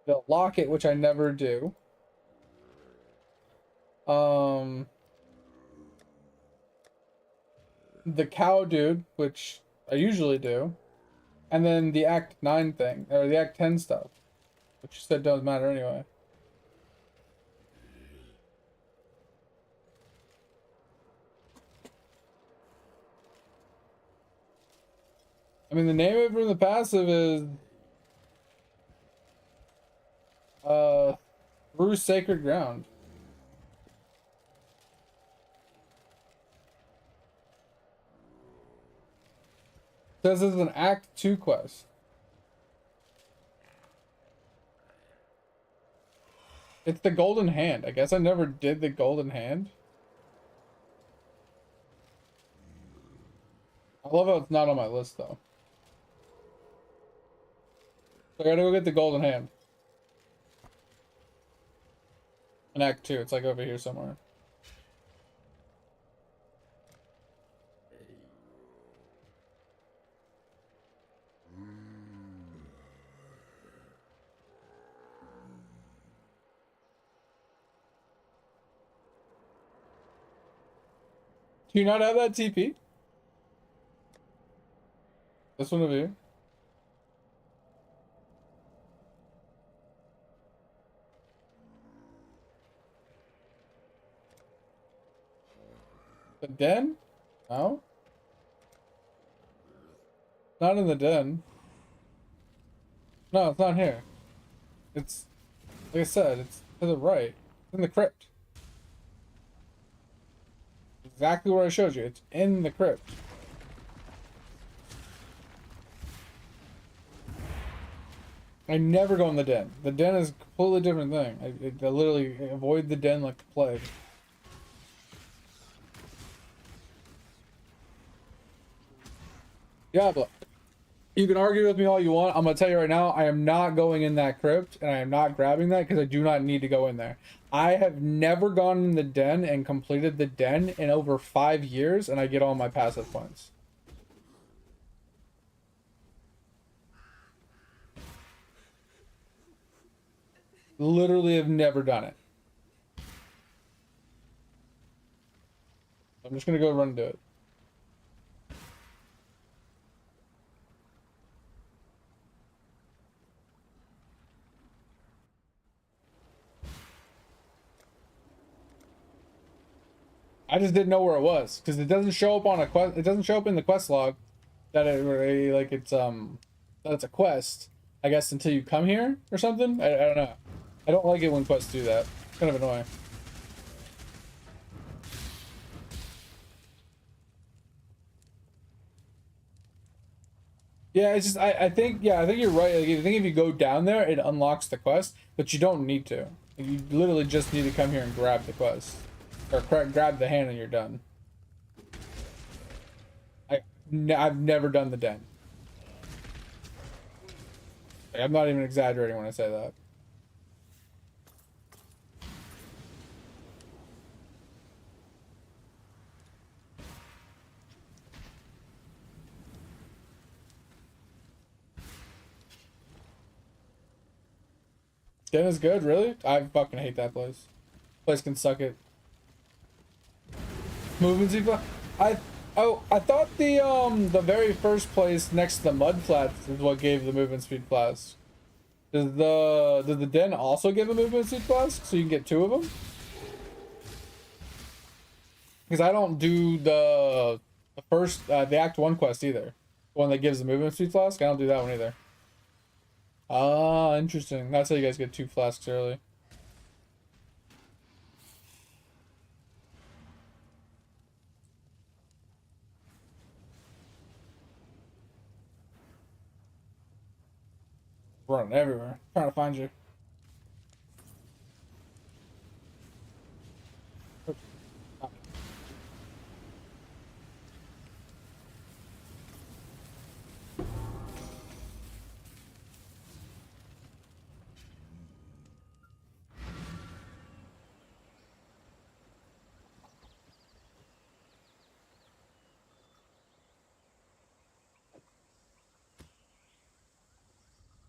The locket, which I never do. The cow dude, which I usually do. And then the Act 9 thing, or the Act 10 stuff. Which you said doesn't matter anyway. I mean, the name of it from the passive is Through Sacred Ground. It says it's an Act 2 quest. It's the Golden Hand. I guess I never did the Golden Hand. I love how it's not on my list though. So I gotta go get the Golden Hand. In Act 2, it's like over here somewhere. Do you not have that TP? This one over here? The den? No? Not in the den. No, it's not here. It's, like I said, it's to the right. It's in the crypt. Exactly where I showed you. It's in the crypt. I never go in the den. The den is a completely different thing. I literally avoid the den like the plague. Yeah, but you can argue with me all you want. I'm gonna tell you right now, I am not going in that crypt, and I am not grabbing that because I do not need to go in there. I have never gone in the den and completed the den in over 5 years, and I get all my passive points. Literally have never done it. I'm just gonna go run and do it. I just didn't know where it was because it doesn't show up on a quest. It doesn't show up in the quest log that it like it's that it's a quest. I guess until you come here or something. I don't know. I don't like it when quests do that. It's kind of annoying. Yeah, it's just I think yeah I think you're right. Like, I think if you go down there, it unlocks the quest, but you don't need to. Like, you literally just need to come here and grab the quest, or grab the hand, and you're done. I've never done the den. Like, I'm not even exaggerating when I say that. Den is good, really? I fucking hate that place. Place can suck it. Movement speed. I thought the very first place next to the mud flats is what gave the movement speed plus. Does the den also give a movement speed plus so you can get two of them? Because I don't do the first the Act 1 quest either. The one that gives the movement speed flask. I don't do that one either. Ah, interesting. That's how you guys get two flasks early. Running everywhere, trying to find you.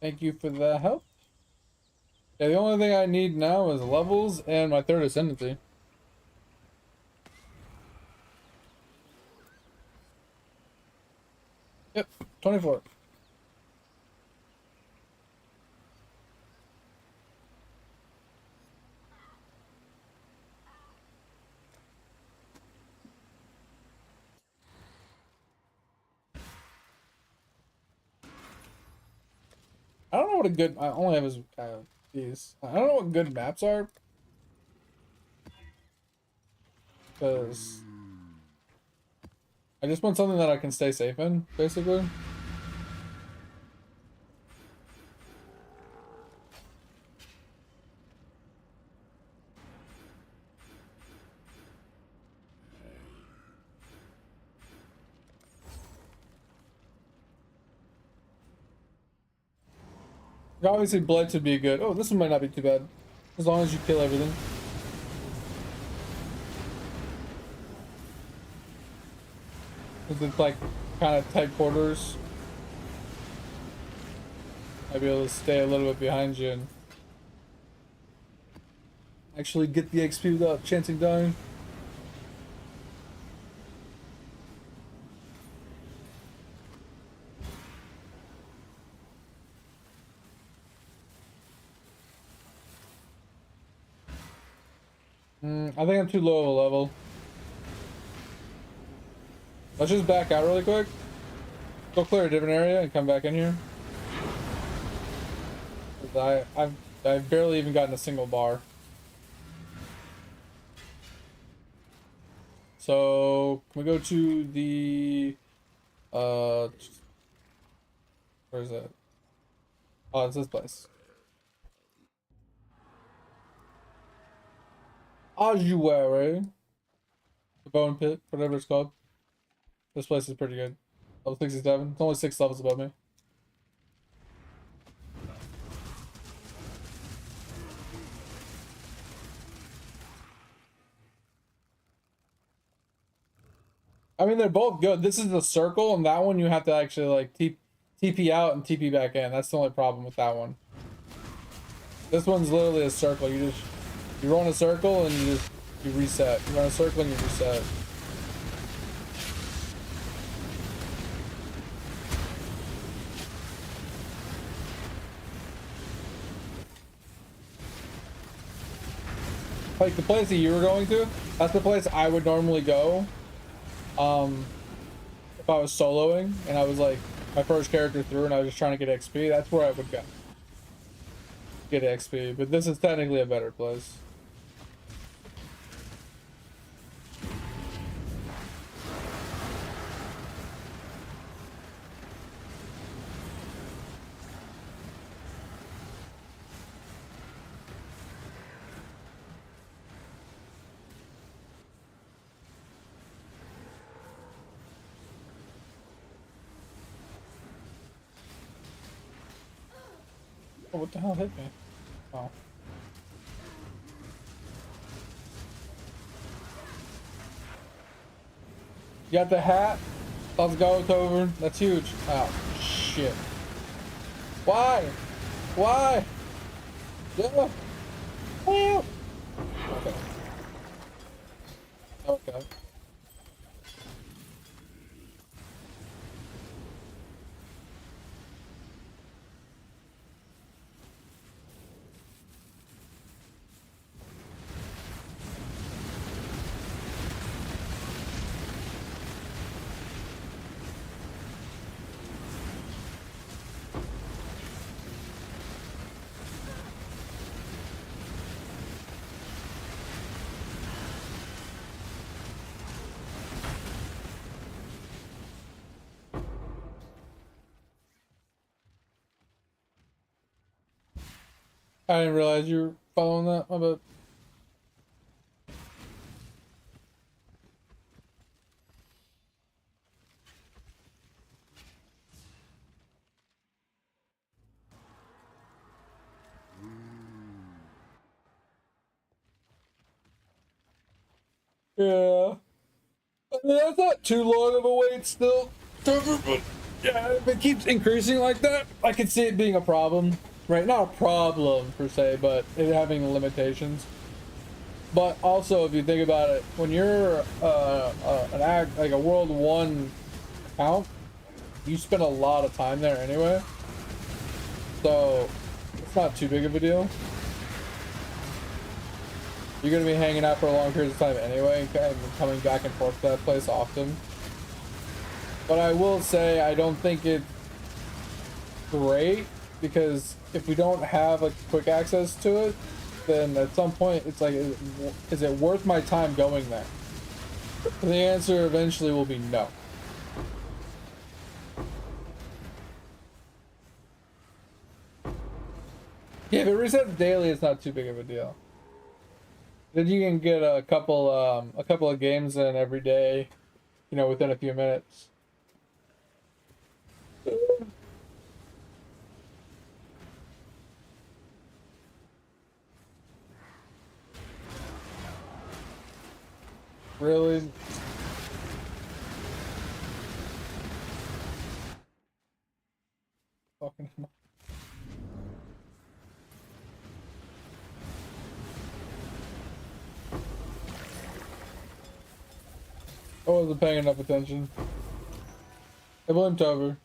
Thank you for the help. Yeah, the only thing I need now is levels and my third ascendancy. Yep, 24. I don't know what a good. I only have is these. I don't know what good maps are because I just want something that I can stay safe in, basically. Obviously, Blitz would be good. Oh, this one might not be too bad, as long as you kill everything. Cause it's like kind of tight quarters. I'd be able to stay a little bit behind you and actually get the XP without chancing dying. I think I'm too low of a level. Let's just back out really quick. Go clear a different area and come back in here. I've barely even gotten a single bar. So can we go to the where is that? Oh, it's this place. Ossuary. The bone pit, whatever it's called. This place is pretty good. Level 67. It's only 6 levels above me. I mean, they're both good. This is the circle, and that one you have to actually like TP out and TP back in. That's the only problem with that one. This one's literally a circle. You run a circle and you reset. You run a circle and you reset. Like the place that you were going to, that's the place I would normally go. If I was soloing and I was like my first character through and I was just trying to get XP, that's where I would go. Get XP, but this is technically a better place. Oh, what the hell hit me? Oh. You got the hat? Let's go, Tover. That's huge. Oh, shit. Why? Why? Yeah. Yeah. Okay. Okay. I didn't realize you were following that. My bad. Yeah. I mean, that's not too long of a wait still. But yeah, if it keeps increasing like that, I could see it being a problem. Right? Not a problem per se, but it having limitations. But also, if you think about it, when you're like a World 1 account, you spend a lot of time there anyway. So it's not too big of a deal. You're gonna be hanging out for a long period of time anyway, and coming back and forth to that place often. But I will say, I don't think it's great, because if we don't have a quick access to it, then at some point it's like, is it worth my time going there? The answer eventually will be no. Yeah, if it resets daily, it's not too big of a deal. Then you can get a couple of games in every day, you know, within a few minutes. Really? Fucking. I wasn't paying enough attention. I blame Tover.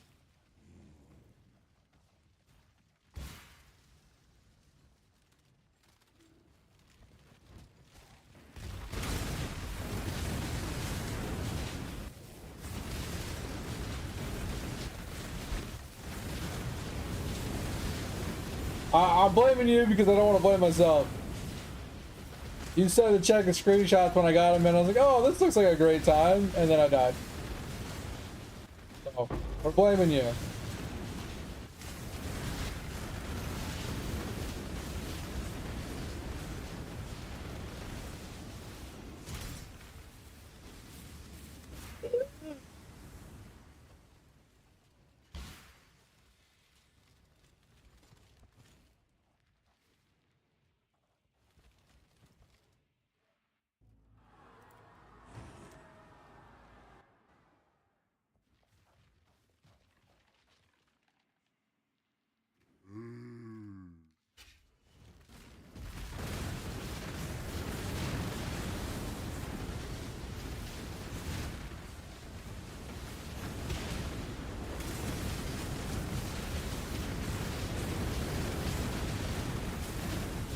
I'm blaming you because I don't want to blame myself. You said to check the screenshots when I got them, and I was like, oh, this looks like a great time, and then I died. So, we're blaming you.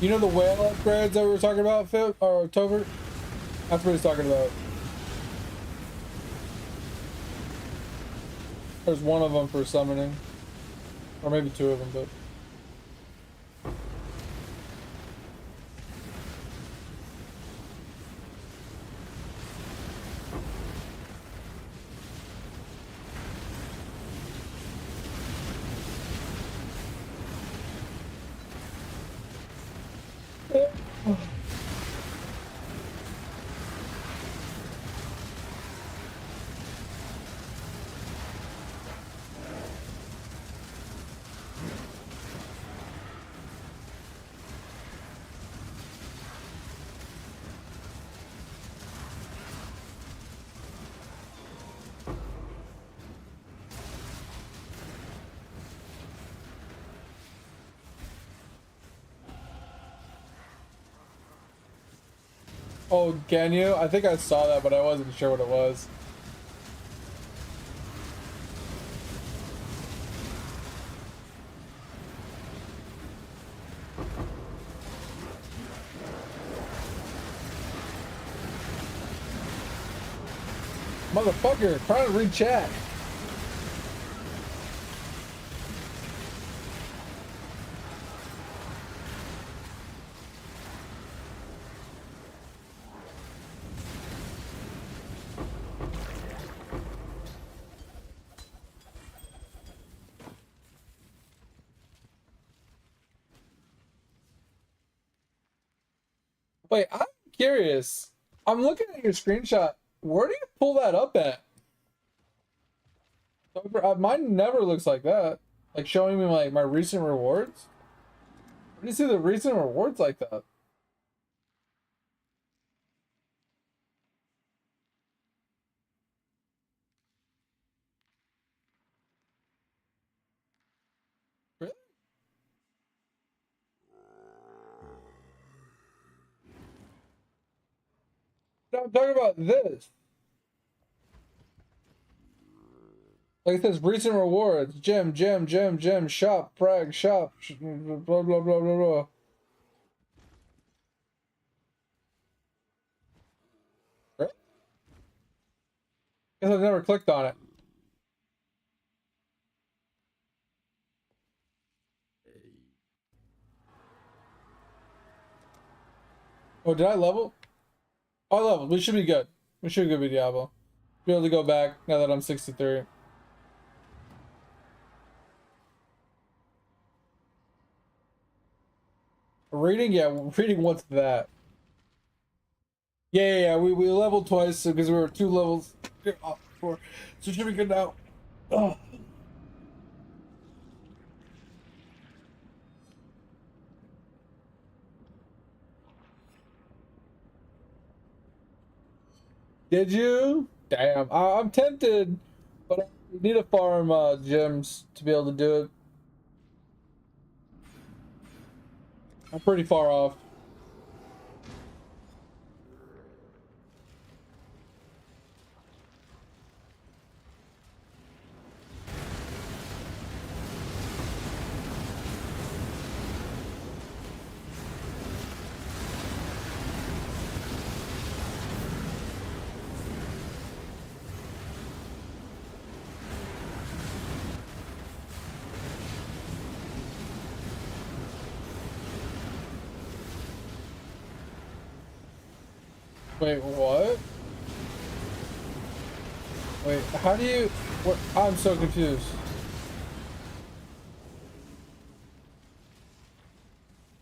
You know the whale upgrades that we were talking about, Phil or October? That's what he's talking about. There's one of them for summoning. Or maybe two of them, but... Oh, can you? I think I saw that, but I wasn't sure what it was. Motherfucker, trying to read chat. Wait, I'm curious. I'm looking at your screenshot. Where do you pull that up at? Mine never looks like that. Like showing me like my recent rewards. Where do you see the recent rewards like that? Really? No, I'm talking about this. Like it says recent rewards, gem, shop, frag, shop, blah blah blah blah blah. Right? Guess I've never clicked on it. Oh, did I level? Oh, I leveled. We should be good. We should be good with Diablo. Be able to go back now that I'm 63. Reading, yeah, reading. What's that? Yeah. We leveled twice because we were 2 levels off before, so it should be good now. Oh. Did you? Damn, I'm tempted, but I need to farm gems to be able to do it. I'm pretty far off. Wait, what? Wait, how do you... What? I'm so confused.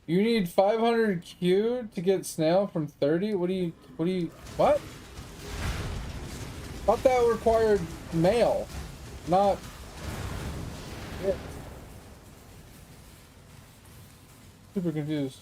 You need 500 Q to get snail from 30? What? What? Thought that required mail, not... Yeah. Super confused.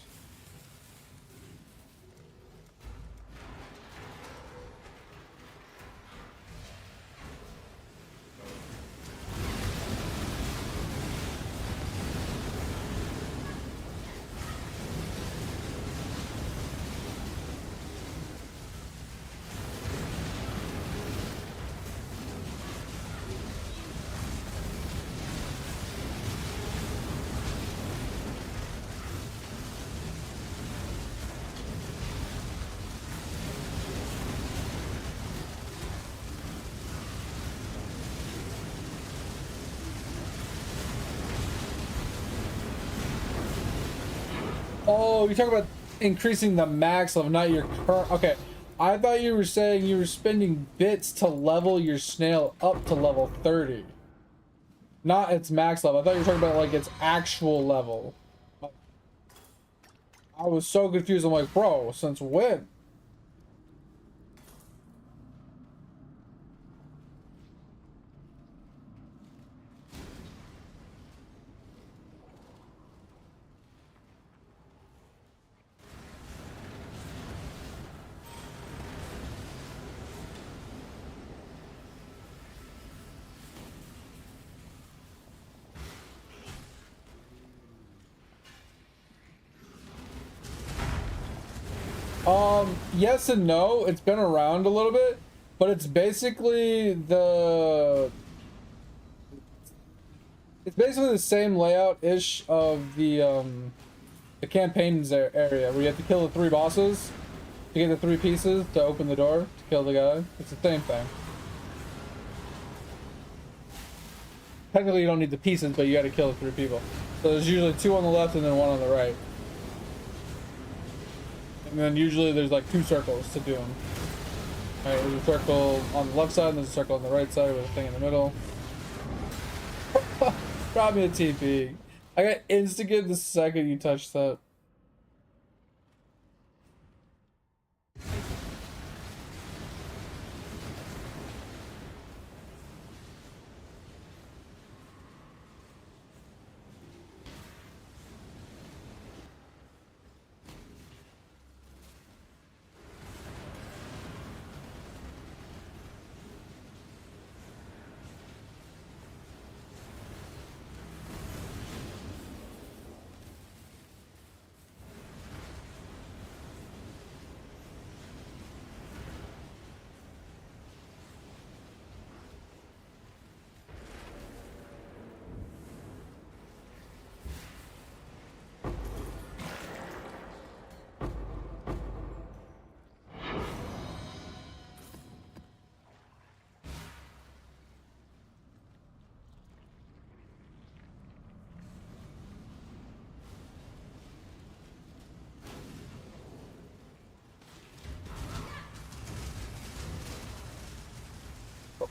Oh, you're talking about increasing the max level, not your current. Okay, I thought you were saying you were spending bits to level your snail up to level 30. Not its max level. I thought you were talking about like its actual level. I was so confused. I'm like, bro, since when? Yes and no. It's been around a little bit, but it's basically the same layout-ish of the campaigns area where you have to kill the 3 bosses to get the 3 pieces to open the door to kill the guy. It's the same thing. Technically, you don't need the pieces, but you got to kill the 3 people. So there's usually 2 on the left and then 1 on the right. And then usually there's like 2 circles to do them. Alright, there's a circle on the left side and there's a circle on the right side with a thing in the middle. Drop me a TP. I got instigated the second you touched that.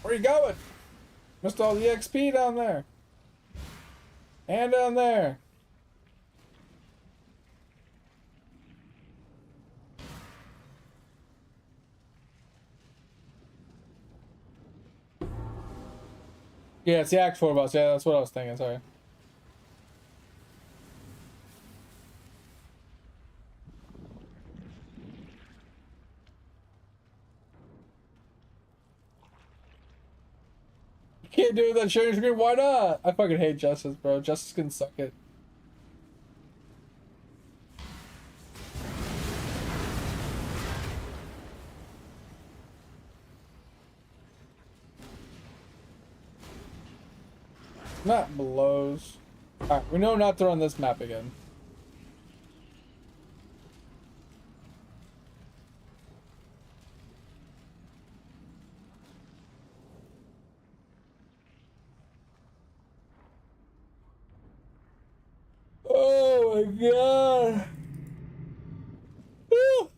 Where you going? Missed all the XP down there. And down there. Yeah, it's the Act 4 boss. Yeah, that's what I was thinking. Sorry. You can't do it without sharing your screen. Why not? I fucking hate Justice, bro. Justice can suck it. That blows. Alright, we know not to run this map again. Oh my god. Woo.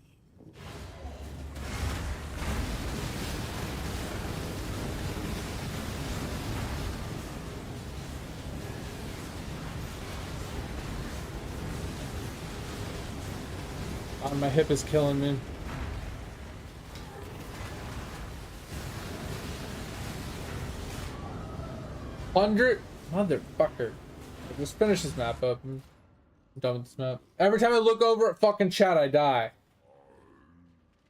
God, my hip is killing me. Motherfucker. Let's finish this map up. I'm done with this map. Every time I look over at fucking chat, I die.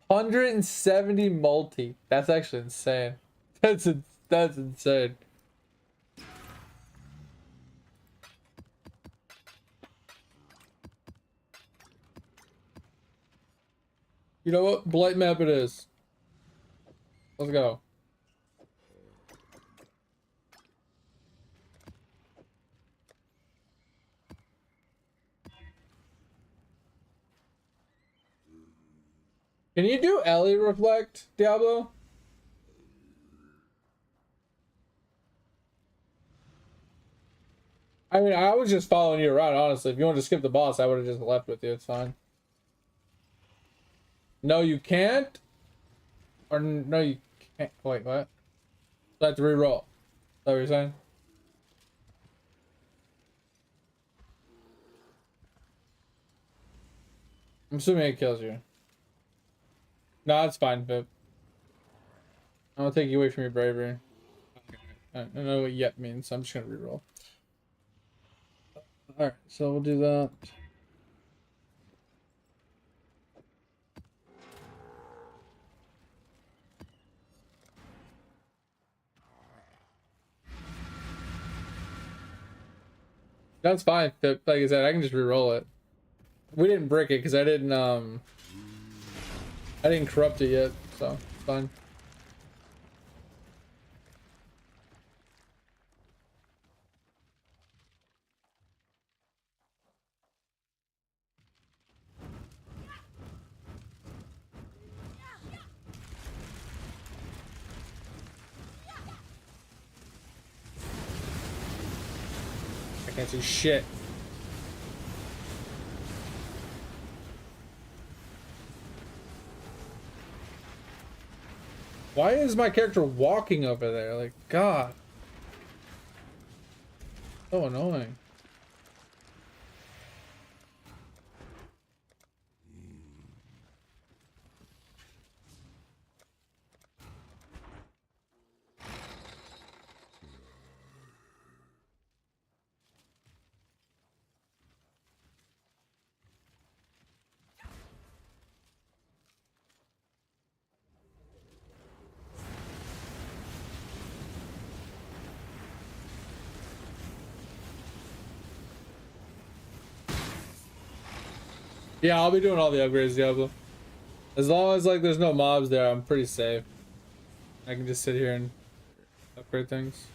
170 multi. That's actually insane. That's insane. You know what? Blight map it is. Let's go. Can you do Ellie reflect, Diablo? I mean, I was just following you around, honestly. If you wanted to skip the boss, I would have just left with you. It's fine. No, you can't. Or no, you can't. Wait, what? I have to re-roll. Is that what you're saying? I'm assuming it kills you. No, it's fine, Pip. I'm gonna take you away from your bravery. I don't know what yet means, so I'm just gonna re-roll. Alright, so we'll do that. That's fine, Pip. Like I said, I can just re-roll it. We didn't brick it because I didn't corrupt it yet, so it's fine. I can't see shit. Why is my character walking over there? Like, God. So annoying. Yeah, I'll be doing all the upgrades, Diablo. As long as like there's no mobs there, I'm pretty safe. I can just sit here and upgrade things.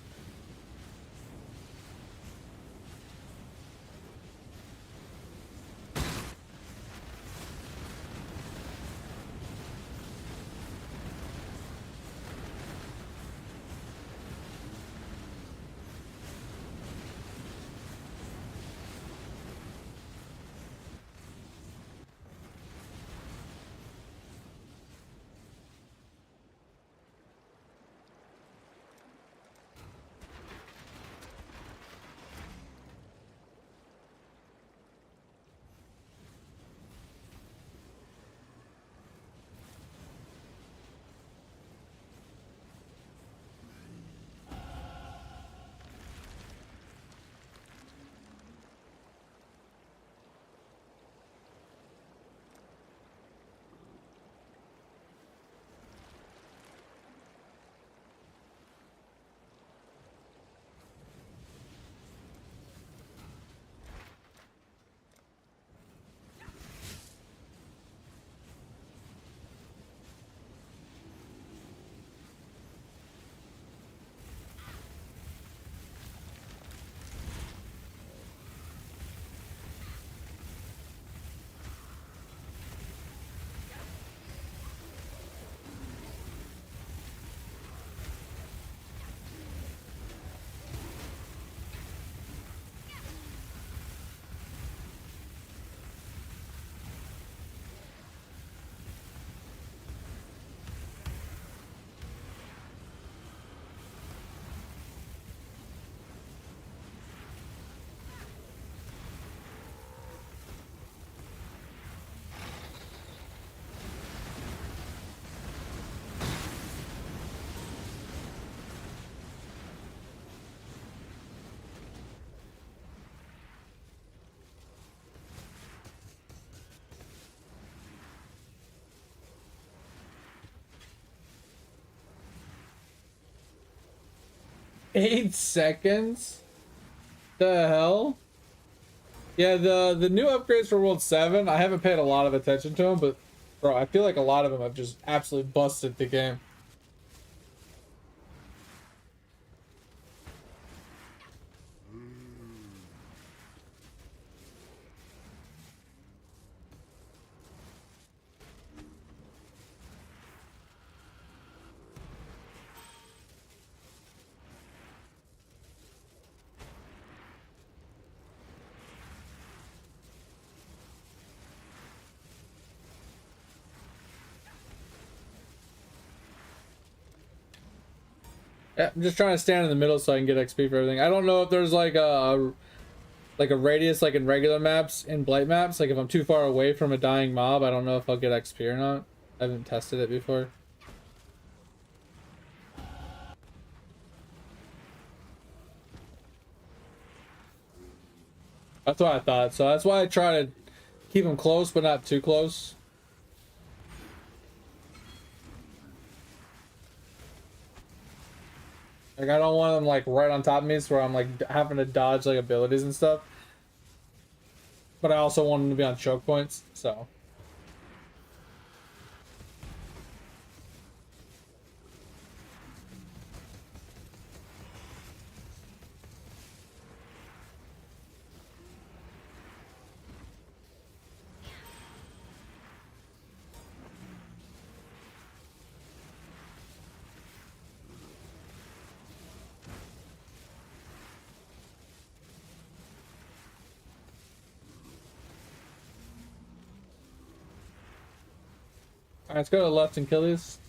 Eight seconds? The hell? Yeah, the new upgrades for World 7, I haven't paid a lot of attention to them, but bro, I feel like a lot of them have just absolutely busted the game. Yeah, I'm just trying to stand in the middle so I can get XP for everything. I don't know if there's like a radius like in regular maps, in blight maps. Like if I'm too far away from a dying mob, I don't know if I'll get XP or not. I haven't tested it before. That's what I thought. So that's why I try to keep them close, but not too close. Like I don't want them like right on top of me, so where I'm like having to dodge like abilities and stuff. But I also want them to be on choke points, so. Alright, let's go to the left and kill these.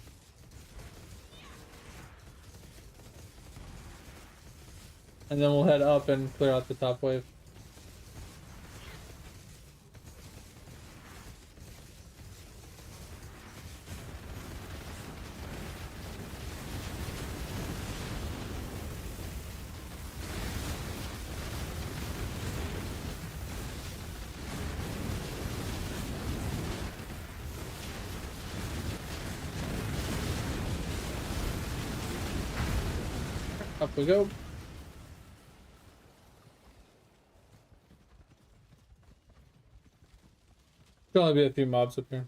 And then we'll head up and clear out the top wave. Up we go. There'll only be a few mobs up here.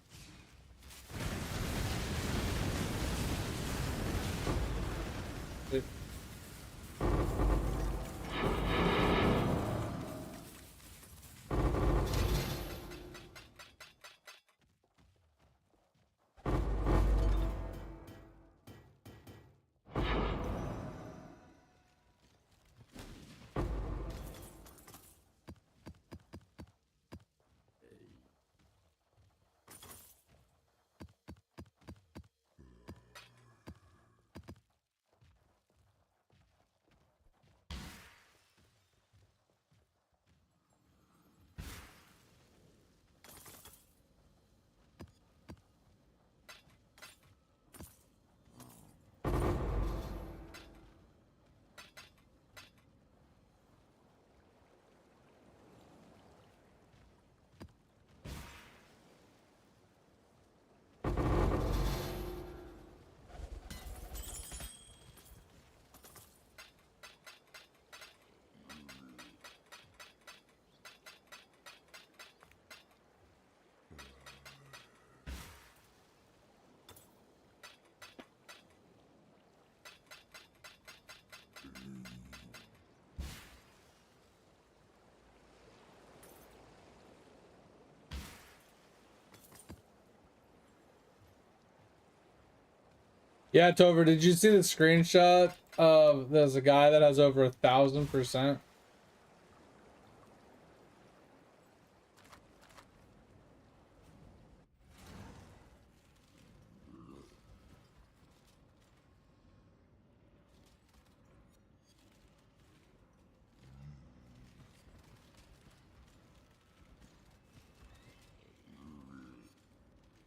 Yeah, Tover, did you see the screenshot of there's a guy that has over 1,000%?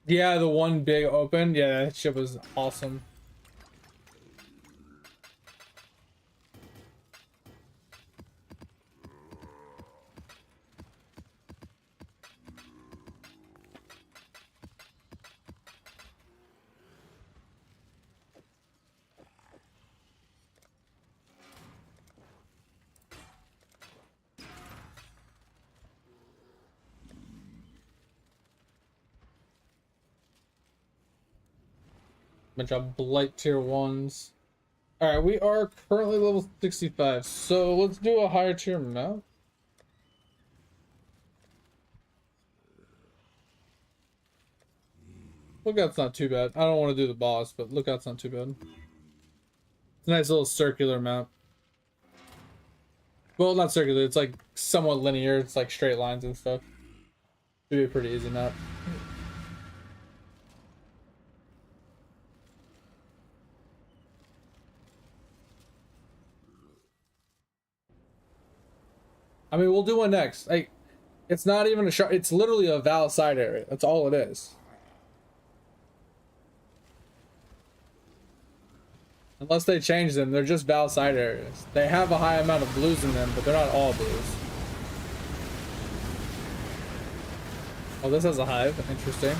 Yeah, the one big open. Yeah, that shit was awesome. Bunch of blight tier 1s. Alright, we are currently level 65, so let's do a higher tier map. Lookout's not too bad. I don't want to do the boss, but Lookout's not too bad. It's a nice little circular map. Well, not circular, it's like somewhat linear. It's like straight lines and stuff. Should be a pretty easy map. I mean, we'll do one next. Like, it's not even a shard. It's literally a Val side area. That's all it is. Unless they change them, they're just Val side areas. They have a high amount of blues in them, but they're not all blues. Oh, this has a hive. Interesting.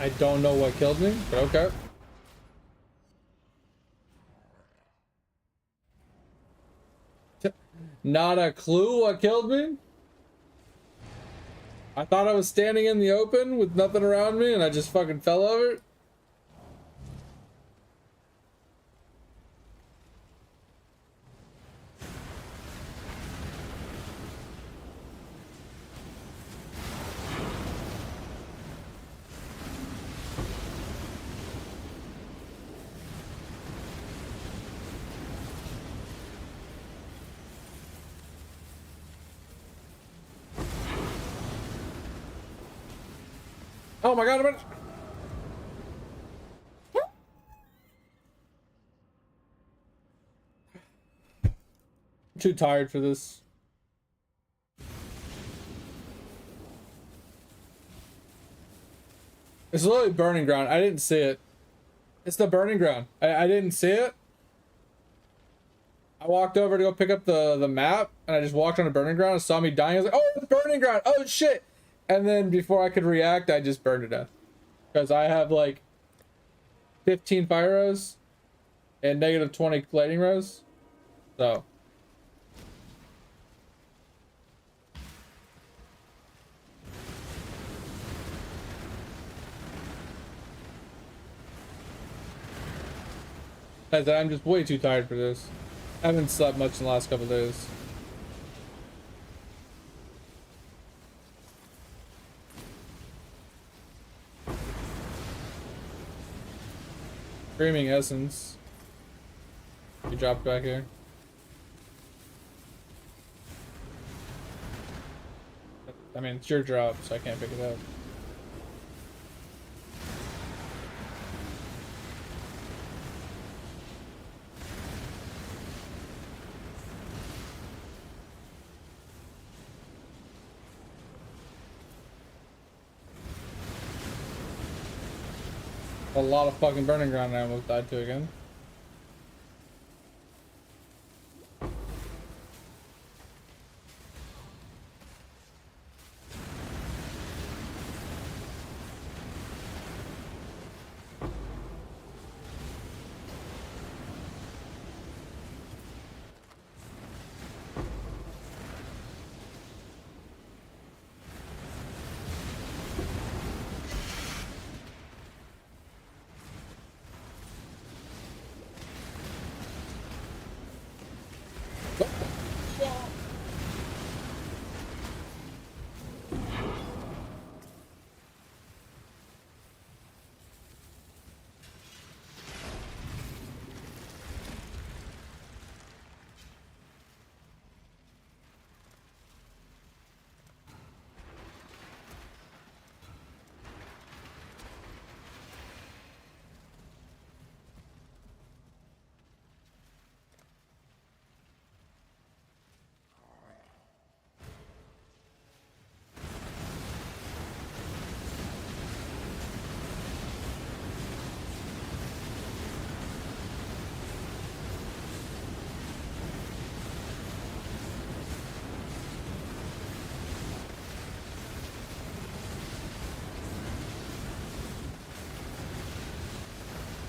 I don't know what killed me, but okay. Not a clue what killed me. I thought I was standing in the open with nothing around me and I just fucking fell over. Oh my god, I'm too tired for this. It's literally burning ground. I didn't see it. It's the burning ground. I didn't see it. I walked over to go pick up the map and I just walked on a burning ground and saw me dying. I was like, oh, it's burning ground. Oh shit. And then before I could react, I just burned to death. Because I have like 15 fire rows and negative 20 lighting rows. So. I'm just way too tired for this. I haven't slept much in the last couple of days. Screaming essence. You dropped back here. I mean, it's your drop, so I can't pick it up. A lot of fucking burning ground I almost died to again.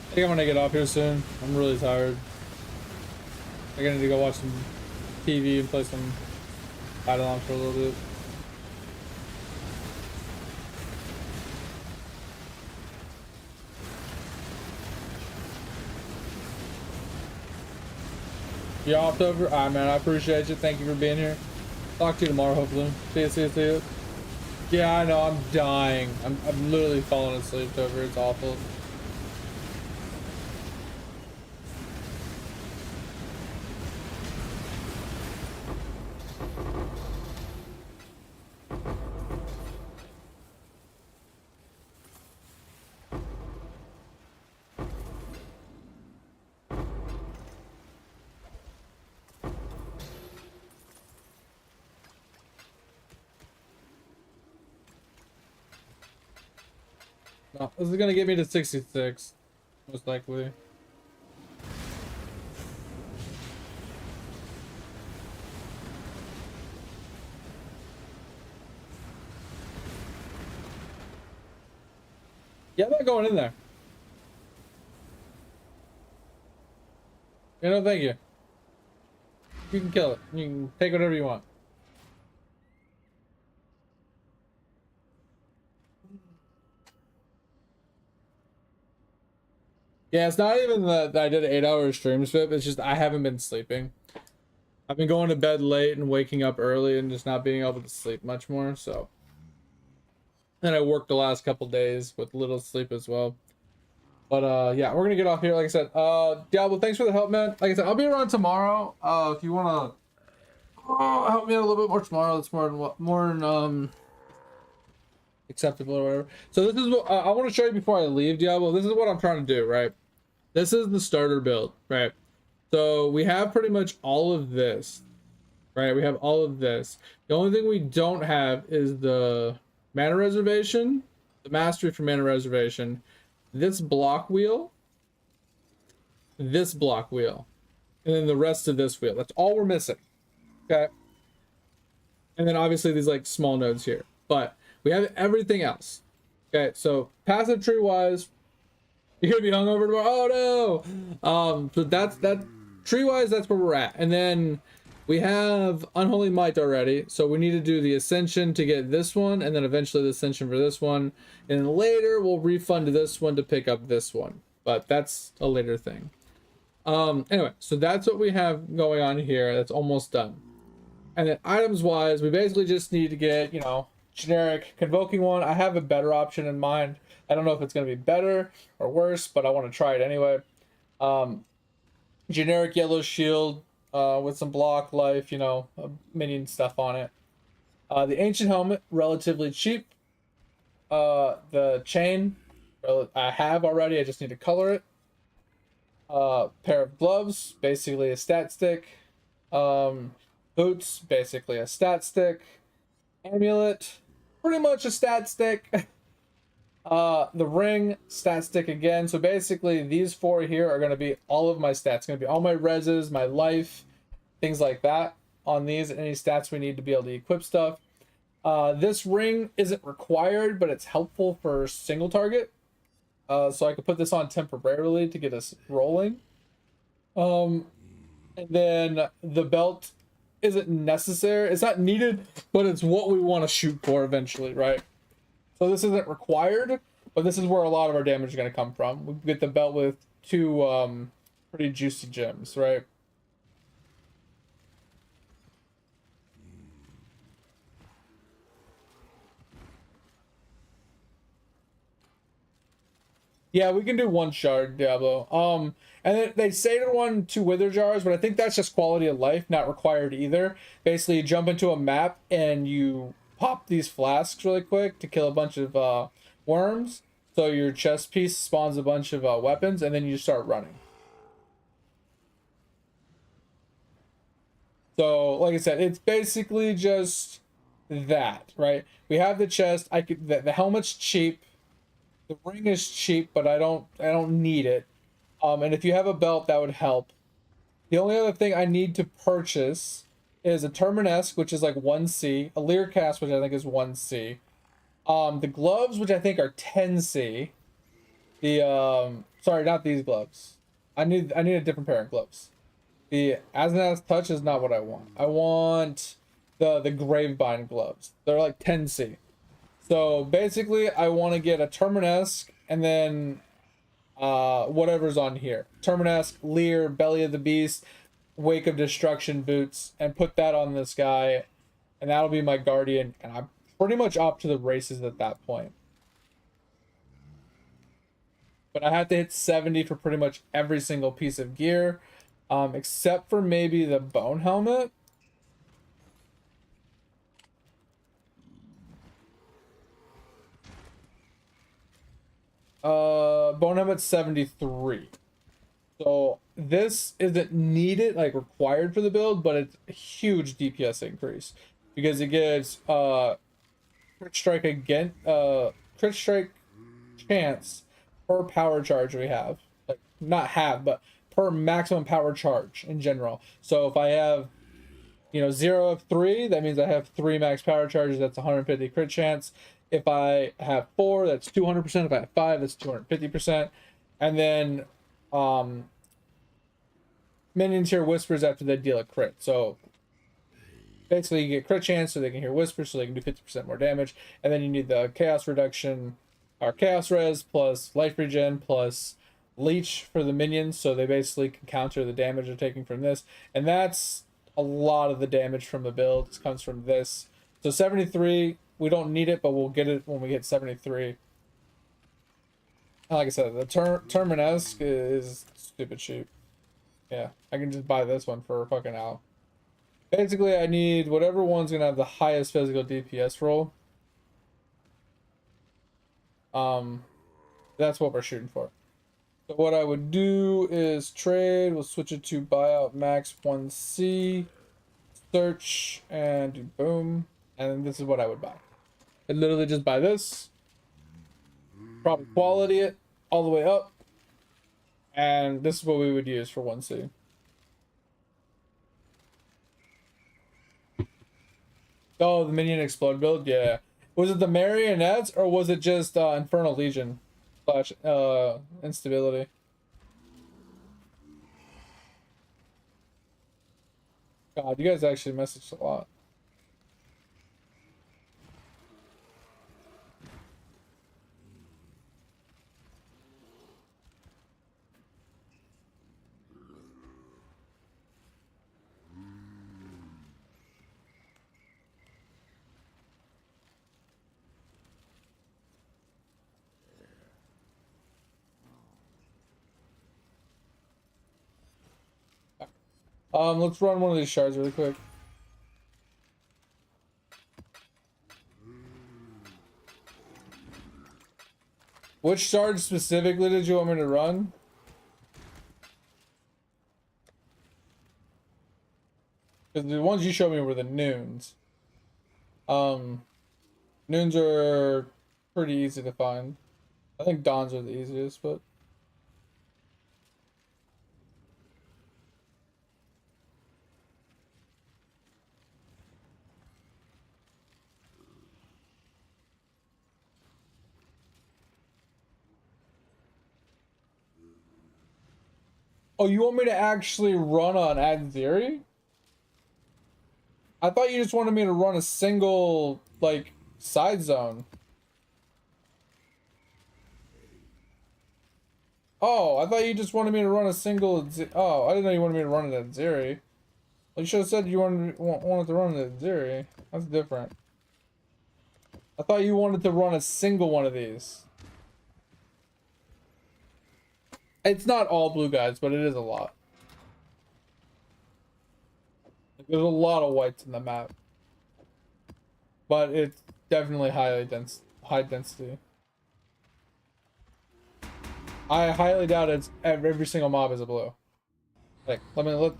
I think I'm gonna get off here soon. I'm really tired. I think I need to go watch some TV and play some Idle for a little bit. You off over? Alright, man. I appreciate you. Thank you for being here. Talk to you tomorrow, hopefully. See you. Yeah, I know. I'm dying. I'm literally falling asleep over. It's awful. Oh, this is gonna get me to 66, most likely. Yeah, I'm not going in there. You know, thank you. You can kill it. You can take whatever you want. Yeah, it's not even that I did an 8-hour stream strip. It's just I haven't been sleeping. I've been going to bed late and waking up early and just not being able to sleep much more. So, and I worked the last couple days with little sleep as well. But yeah, we're gonna get off here. Like I said, Diablo, thanks for the help, man. Like I said, I'll be around tomorrow. If you wanna help me out a little bit more tomorrow, that's more acceptable or whatever. So this is what I want to show you before I leave, Diablo. This is what I'm trying to do, right? This is the starter build, right? So we have pretty much all of this, right? We have all of this. The only thing we don't have is the mana reservation, the mastery for mana reservation, this block wheel, this block wheel, and then the rest of this wheel. That's all we're missing. Okay. And then obviously these like small nodes here, but we have everything else. Okay, so passive tree wise, you're gonna be hungover tomorrow. Oh no. So that's tree wise, that's where we're at. And then we have Unholy Might already, so we need to do the Ascension to get this one, and then eventually the Ascension for this one, and then later we'll refund this one to pick up this one, but that's a later thing. Anyway, so that's what we have going on here. That's almost done. And then items wise, we basically just need to get, you know, generic convoking one. I have a better option in mind. I don't know if it's going to be better or worse, but I want to try it anyway. Generic yellow shield with some block life, you know, minion stuff on it. The ancient helmet, relatively cheap. The chain, I have already. I just need to color it. Pair of gloves, basically a stat stick. Boots, basically a stat stick. Amulet, pretty much a stat stick. The ring, stat stick again. So basically these four here are going to be all of my stats. Going to be all my reses, my life, things like that on these. Any stats we need to be able to equip stuff. This ring isn't required, but it's helpful for single target. So I could put this on temporarily to get us rolling. And then the belt isn't necessary. It's not needed, but it's what we want to shoot for eventually, right? So this isn't required, but this is where a lot of our damage is going to come from. We get the belt with two pretty juicy gems, right? Yeah, we can do one shard, Diablo. And then they say to one 2 wither jars, but I think that's just quality of life, not required either. Basically, you jump into a map and you pop these flasks really quick to kill a bunch of worms. So your chest piece spawns a bunch of weapons, and then you start running. So, like I said, it's basically just that, right? We have the chest. The helmet's cheap. The ring is cheap, but I don't need it. And if you have a belt, that would help. The only other thing I need to purchase is a Terminesque, which is like 1C, a Learcast, which I think is 1C. The gloves, which I think are 10C. Sorry, not these gloves. I need a different pair of gloves. The Aznath's Touch is not what I want. I want the Gravebind gloves. They're like 10C. So basically, I want to get a Terminesque and then whatever's on here. Terminesque, Lear, Belly of the Beast, Wake of Destruction boots, and put that on this guy, and that'll be my Guardian, and I'm pretty much off to the races at that point. But I have to hit 70 for pretty much every single piece of gear, except for maybe the bone helmet. Bone helmet's 73. So this isn't needed, like required for the build, but it's a huge DPS increase because it gives crit strike again, crit strike chance per power charge we have. Like, not have, but per maximum power charge in general. So if I have, you know, 0 of 3, that means I have 3 max power charges. That's 150 crit chance. If I have 4, that's 200%. If I have 5, that's 250%. And then minions hear whispers after they deal a crit. So basically, you get crit chance so they can hear whispers, so they can do 50% more damage. And then you need the chaos reduction, or chaos res, plus life regen, plus leech for the minions, so they basically can counter the damage they're taking from this. And that's a lot of the damage from the build. It comes from this. So 73, we don't need it, but we'll get it when we get 73. Like I said, the Terminesque is stupid cheap. Yeah, I can just buy this one for fucking out. Basically, I need whatever one's gonna have the highest physical DPS roll. That's what we're shooting for. So what I would do is trade. We'll switch it to buyout max 1C, search, and do boom. And this is what I would buy. I'd literally just buy this, probably quality it all the way up, and this is what we would use for 1C. Oh, the minion explode build, yeah. Was it the marionettes or was it just Infernal Legion slash instability? God, you guys actually messaged a lot. Let's run one of these shards really quick. Which shard specifically did you want me to run? Because the ones you showed me were the noons. Noons are pretty easy to find. I think dawns are the easiest, but... Oh, you want me to actually run on Adziri? I thought you just wanted me to run a single, like, side zone. Oh, I thought you just wanted me to run a single... Oh, I didn't know you wanted me to run it at Adziri. Well, you should have said you wanted to run it at Adziri. That's different. I thought you wanted to run a single one of these. It's not all blue guys, but it is a lot. There's a lot of whites in the map. But it's definitely high density. I highly doubt it's every single mob is a blue. Like, look.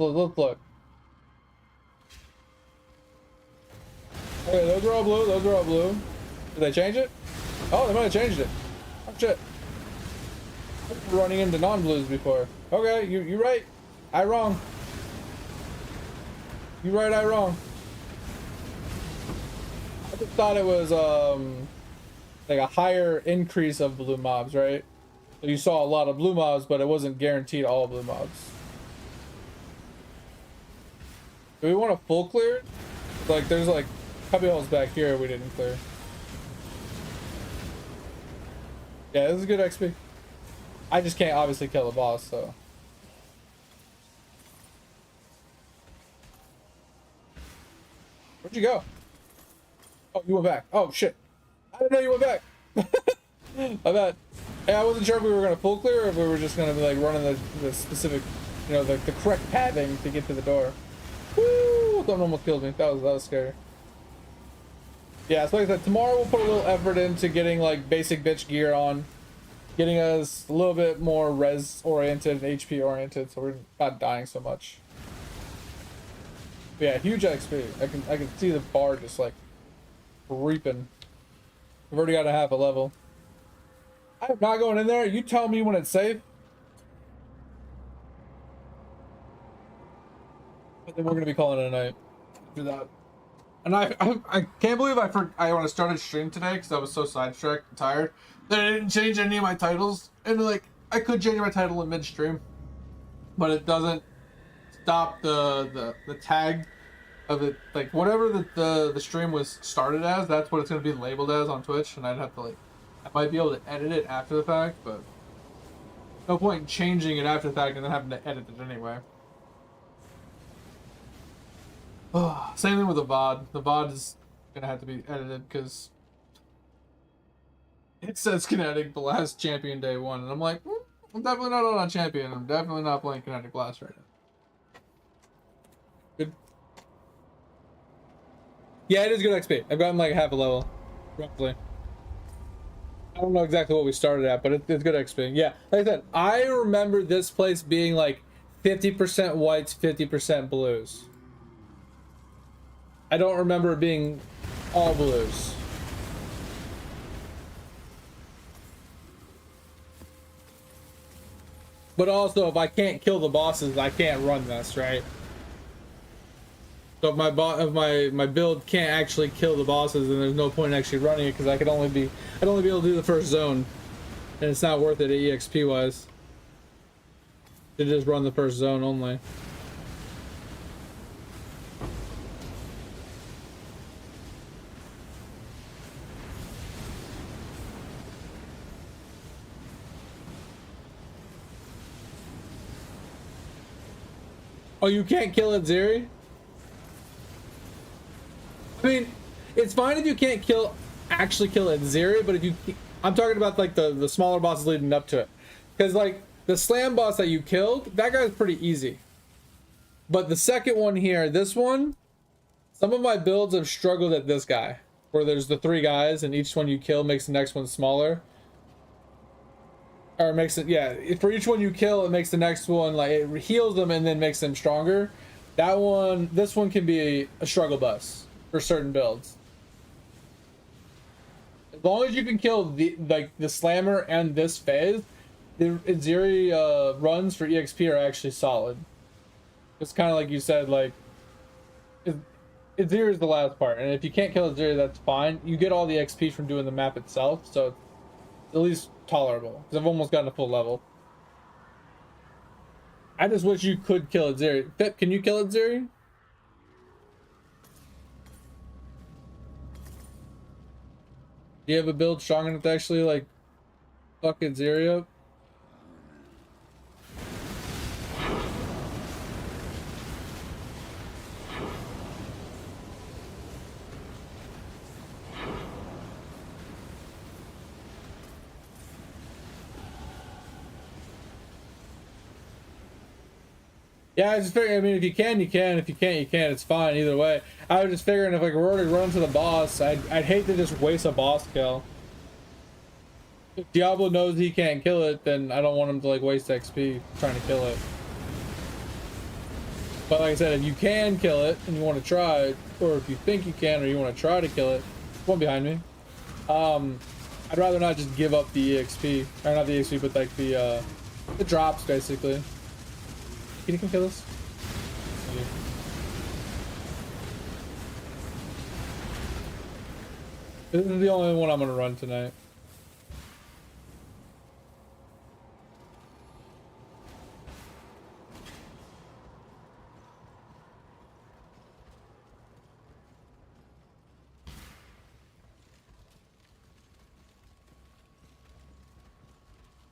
Okay, those are all blue, those are all blue. Did they change it? Oh, they might have changed it. Oh shit. I've been running into non-blues before. Okay, you right. I wrong. You right, I wrong. I just thought it was like a higher increase of blue mobs, right? So you saw a lot of blue mobs, but it wasn't guaranteed all blue mobs. Do we want a full clear? Like there's like cubby holes back here we didn't clear. Yeah, this is good XP. I just can't obviously kill the boss, so. Where'd you go? Oh, you went back. Oh, shit. I didn't know you went back. My bad. Hey, I wasn't sure if we were going to full clear or if we were just going to be like running the specific, you know, the correct pathing to get to the door. Woo! That almost killed me. That was scary. Yeah, so like I said, tomorrow we'll put a little effort into getting like basic bitch gear on. Getting us a little bit more res oriented and HP oriented, so we're not dying so much. But yeah, huge XP. I can see the bar just like reaping. We've already got a half a level. I'm not going in there. You tell me when it's safe. But then we're gonna be calling it a night after that. And I can't believe I when I started stream today because I was so sidetracked and tired that I didn't change any of my titles. And like I could change my title in midstream, but it doesn't stop the tag of it. Like whatever the stream was started as, that's what it's gonna be labeled as on Twitch. And I'd have to like I might be able to edit it after the fact, but no point in changing it after the fact and then having to edit it anyway. Oh, same thing with the VOD. The VOD is gonna have to be edited because it says Kinetic Blast Champion Day 1, and I'm like, I'm definitely not on a champion. I'm definitely not playing Kinetic Blast right now. Good. Yeah, it is good XP. I've gotten like half a level, roughly. I don't know exactly what we started at, but it's good XP. Yeah, like I said, I remember this place being like 50% whites, 50% blues. I don't remember it being all blues. But also, if I can't kill the bosses, I can't run this, right? So if my build can't actually kill the bosses, then there's no point in actually running it because I'd only be able to do the first zone, and it's not worth it EXP wise to just run the first zone only. Oh, you can't kill it, Zeri? I mean, it's fine if you can't actually kill it, Zeri, but if you... I'm talking about, like, the smaller bosses leading up to it. Because, like, the slam boss that you killed, that guy's pretty easy. But the second one here, this one, some of my builds have struggled at this guy. Where there's the 3 guys, and each one you kill makes the next one smaller. Or makes it, yeah, for each one you kill, it makes the next one, like, it heals them and then makes them stronger. That one, this one can be a struggle bus for certain builds. As long as you can kill the slammer and this phase, the Zeri runs for EXP are actually solid. It's kind of like you said, like, Zeri is the last part, and if you can't kill Zeri, that's fine. You get all the XP from doing the map itself, so it's at least tolerable, because I've almost gotten a full level. I just wish you could kill it, Zeri. Pip, can you kill it, Zeri? Do you have a build strong enough to actually, like, fucking Zeri up? Yeah, I just figured, I mean, if you can, you can. If you can't, you can't. It's fine either way. I was just figuring if like we're already running to the boss, I'd hate to just waste a boss kill. If Diablo knows he can't kill it, then I don't want him to like waste XP trying to kill it. But like I said, if you can kill it and you want to try it, or if you think you can or you want to try to kill it, one behind me. I'd rather not just give up the EXP, or not the EXP, but like the drops basically. You can kill us. Okay. This is the only one I'm gonna run tonight.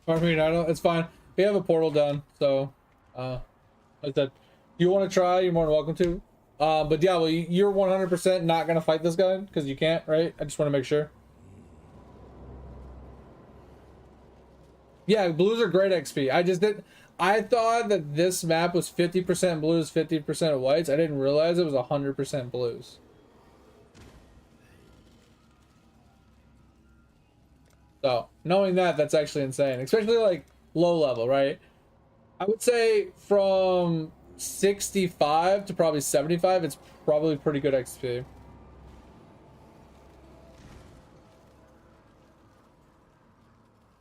I mean, I don't. It's fine. We have a portal down, so like that. You want to try? You're more than welcome to. But yeah, well, you're 100% not gonna fight this guy because you can't, right? I just want to make sure. Yeah, blues are great XP. I thought that this map was 50% blues, 50% whites. I didn't realize it was 100% blues. So knowing that, that's actually insane, especially like low level, right? I would say from 65 to probably 75, it's probably pretty good XP.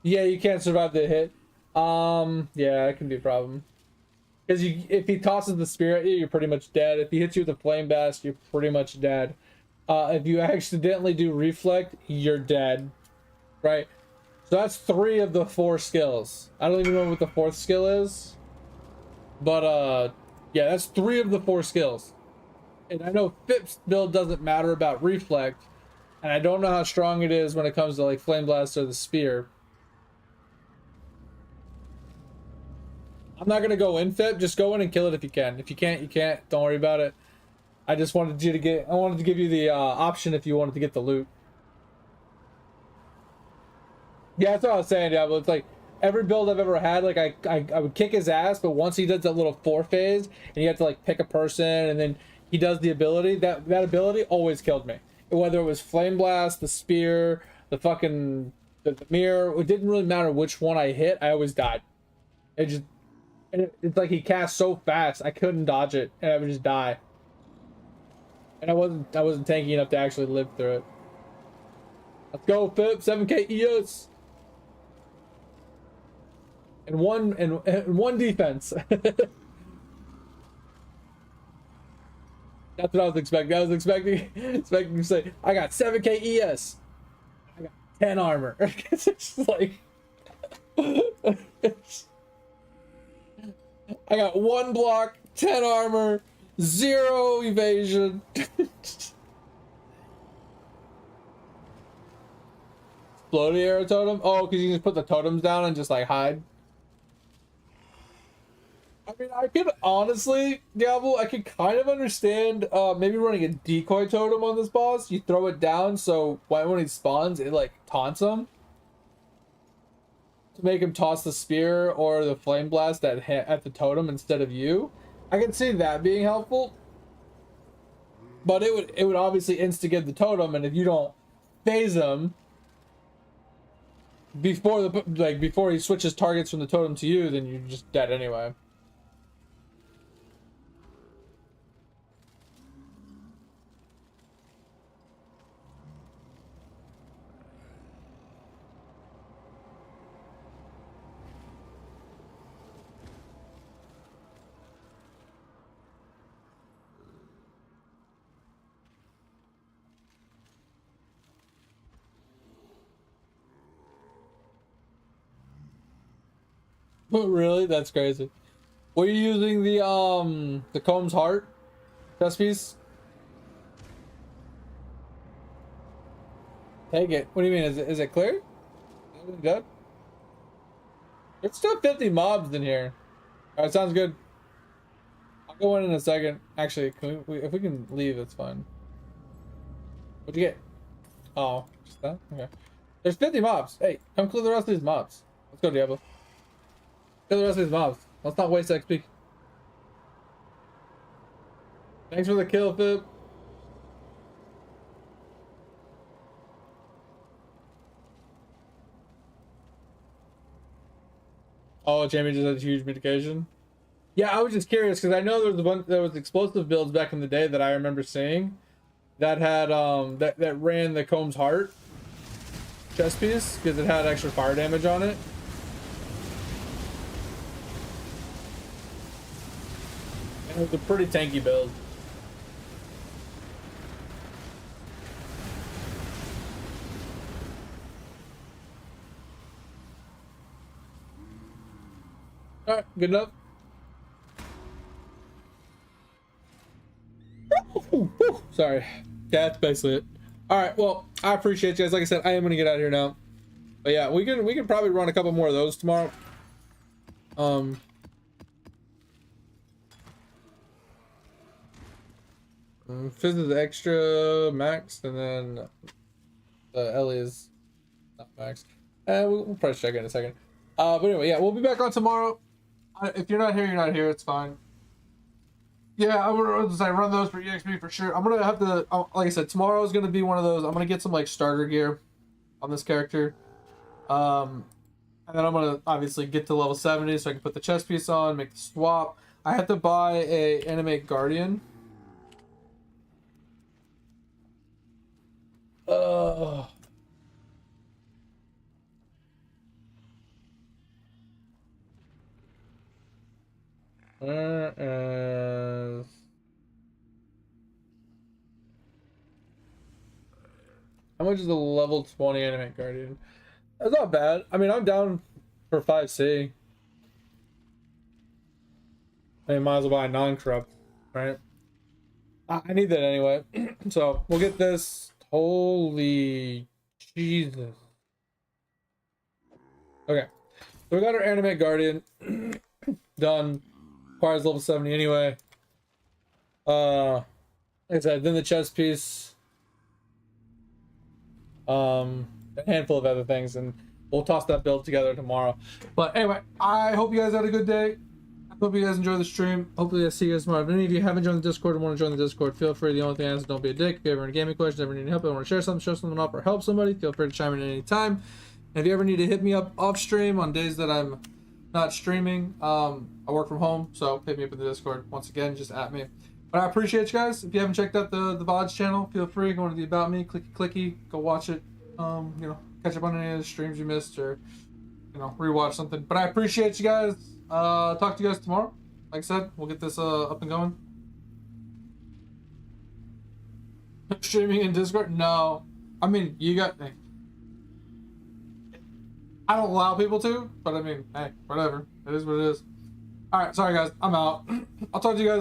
Yeah, you can't survive the hit. Yeah, it can be a problem. Because if he tosses the spear at you, you're pretty much dead. If he hits you with a flame blast, you're pretty much dead. If you accidentally do reflect, you're dead. Right? So that's 3 of the 4 skills. I don't even know what the 4th skill is. But yeah, that's 3 of the 4 skills. And I know Phip's build doesn't matter about reflect. And I don't know how strong it is when it comes to like flame blast or the spear. I'm not gonna go in Phip, just go in and kill it if you can. If you can't, you can't. Don't worry about it. I just wanted you to get, I wanted to give you the option if you wanted to get the loot. Yeah, that's what I was saying, yeah, but it's like every build I've ever had, like I would kick his ass, but once he does that little 4 phase and you have to like pick a person and then he does the ability, that ability always killed me. Whether it was flame blast, the spear, the fucking the mirror, it didn't really matter which one I hit, I always died. It just, it's like he cast so fast I couldn't dodge it and I would just die. And I wasn't tanky enough to actually live through it. Let's go, Phip, 7k EOS. And one defense. That's what I was expecting. I was expecting to say, I got 7k ES. I got 10 armor. It's just like I got 1 block, 10 armor, 0 evasion. Floaty arrow totem? Oh, because you can just put the totems down and just like hide. I mean, I could honestly, Diablo, I could kind of understand maybe running a decoy totem on this boss. You throw it down so when he spawns, it like taunts him. To make him toss the spear or the flame blast at the totem instead of you. I can see that being helpful. But it would obviously instigate the totem, and if you don't phase him before he switches targets from the totem to you, then you're just dead anyway. Really? That's crazy. Were you using the Combs Heart chest piece? Take it. What do you mean? Is it clear? Is it good? There's still 50 mobs in here. Alright, sounds good. I'll go in a second. Actually, if we can leave, it's fine. What'd you get? Oh, just that? Okay. There's 50 mobs. Hey, come kill the rest of these mobs. Let's go, Diablo. Kill the rest of these mobs. Let's not waste XP. Thanks for the kill, Phip. Oh, Jamie just had a huge mitigation. Yeah, I was just curious because I know there was explosive builds back in the day that I remember seeing that had that ran the Combs Heart chest piece because it had extra fire damage on it. And it was a pretty tanky build. Alright, good enough. Sorry. Yeah, that's basically it. Alright, well, I appreciate you guys. Like I said, I am gonna get out of here now. But yeah, we can probably run a couple more of those tomorrow. Fizz is extra max, and then Ellie is not max. We'll probably check in a second. But anyway, yeah, we'll be back on tomorrow. If you're not here, you're not here. It's fine. Yeah, I'm gonna run those for EXP for sure. I'm gonna have to, like I said, tomorrow is gonna be one of those. I'm gonna get some like starter gear on this character, and then I'm gonna obviously get to level 70 so I can put the chest piece on, make the swap. I have to buy a Animate Guardian. Uh, Is... How much is the level 20 Animate Guardian? That's not bad. I mean, I'm down for 5C. I mean, might as well buy a non-corrupt, right? I need that anyway. So we'll get this. Holy Jesus. Okay. So we got our Animate Guardian done. Requires level 70 anyway. Like I said, then the chess piece. A handful of other things, and we'll toss that build together tomorrow. But anyway, I hope you guys had a good day. I hope you guys enjoy the stream. Hopefully I see you guys tomorrow. If any of you haven't joined the Discord and want to join the Discord, feel free. The only thing I ask is don't be a dick. If you ever have any gaming questions, ever need help, I want to share something, show something off, or help somebody, feel free to chime in at any time. And if you ever need to hit me up off stream on days that I'm not streaming, I work from home, so hit me up in the Discord. Once again, just at me. But I appreciate you guys. If you haven't checked out the VODs channel, feel free, go into the About Me, clicky, go watch it. You know, catch up on any of the streams you missed, or, you know, rewatch something. But I appreciate you guys. Talk to you guys tomorrow. Like I said, we'll get this up and going. Streaming in Discord? No. I mean, you got... I don't allow people to, but I mean, hey, whatever. It is what it is. Alright, sorry guys. I'm out. I'll talk to you guys.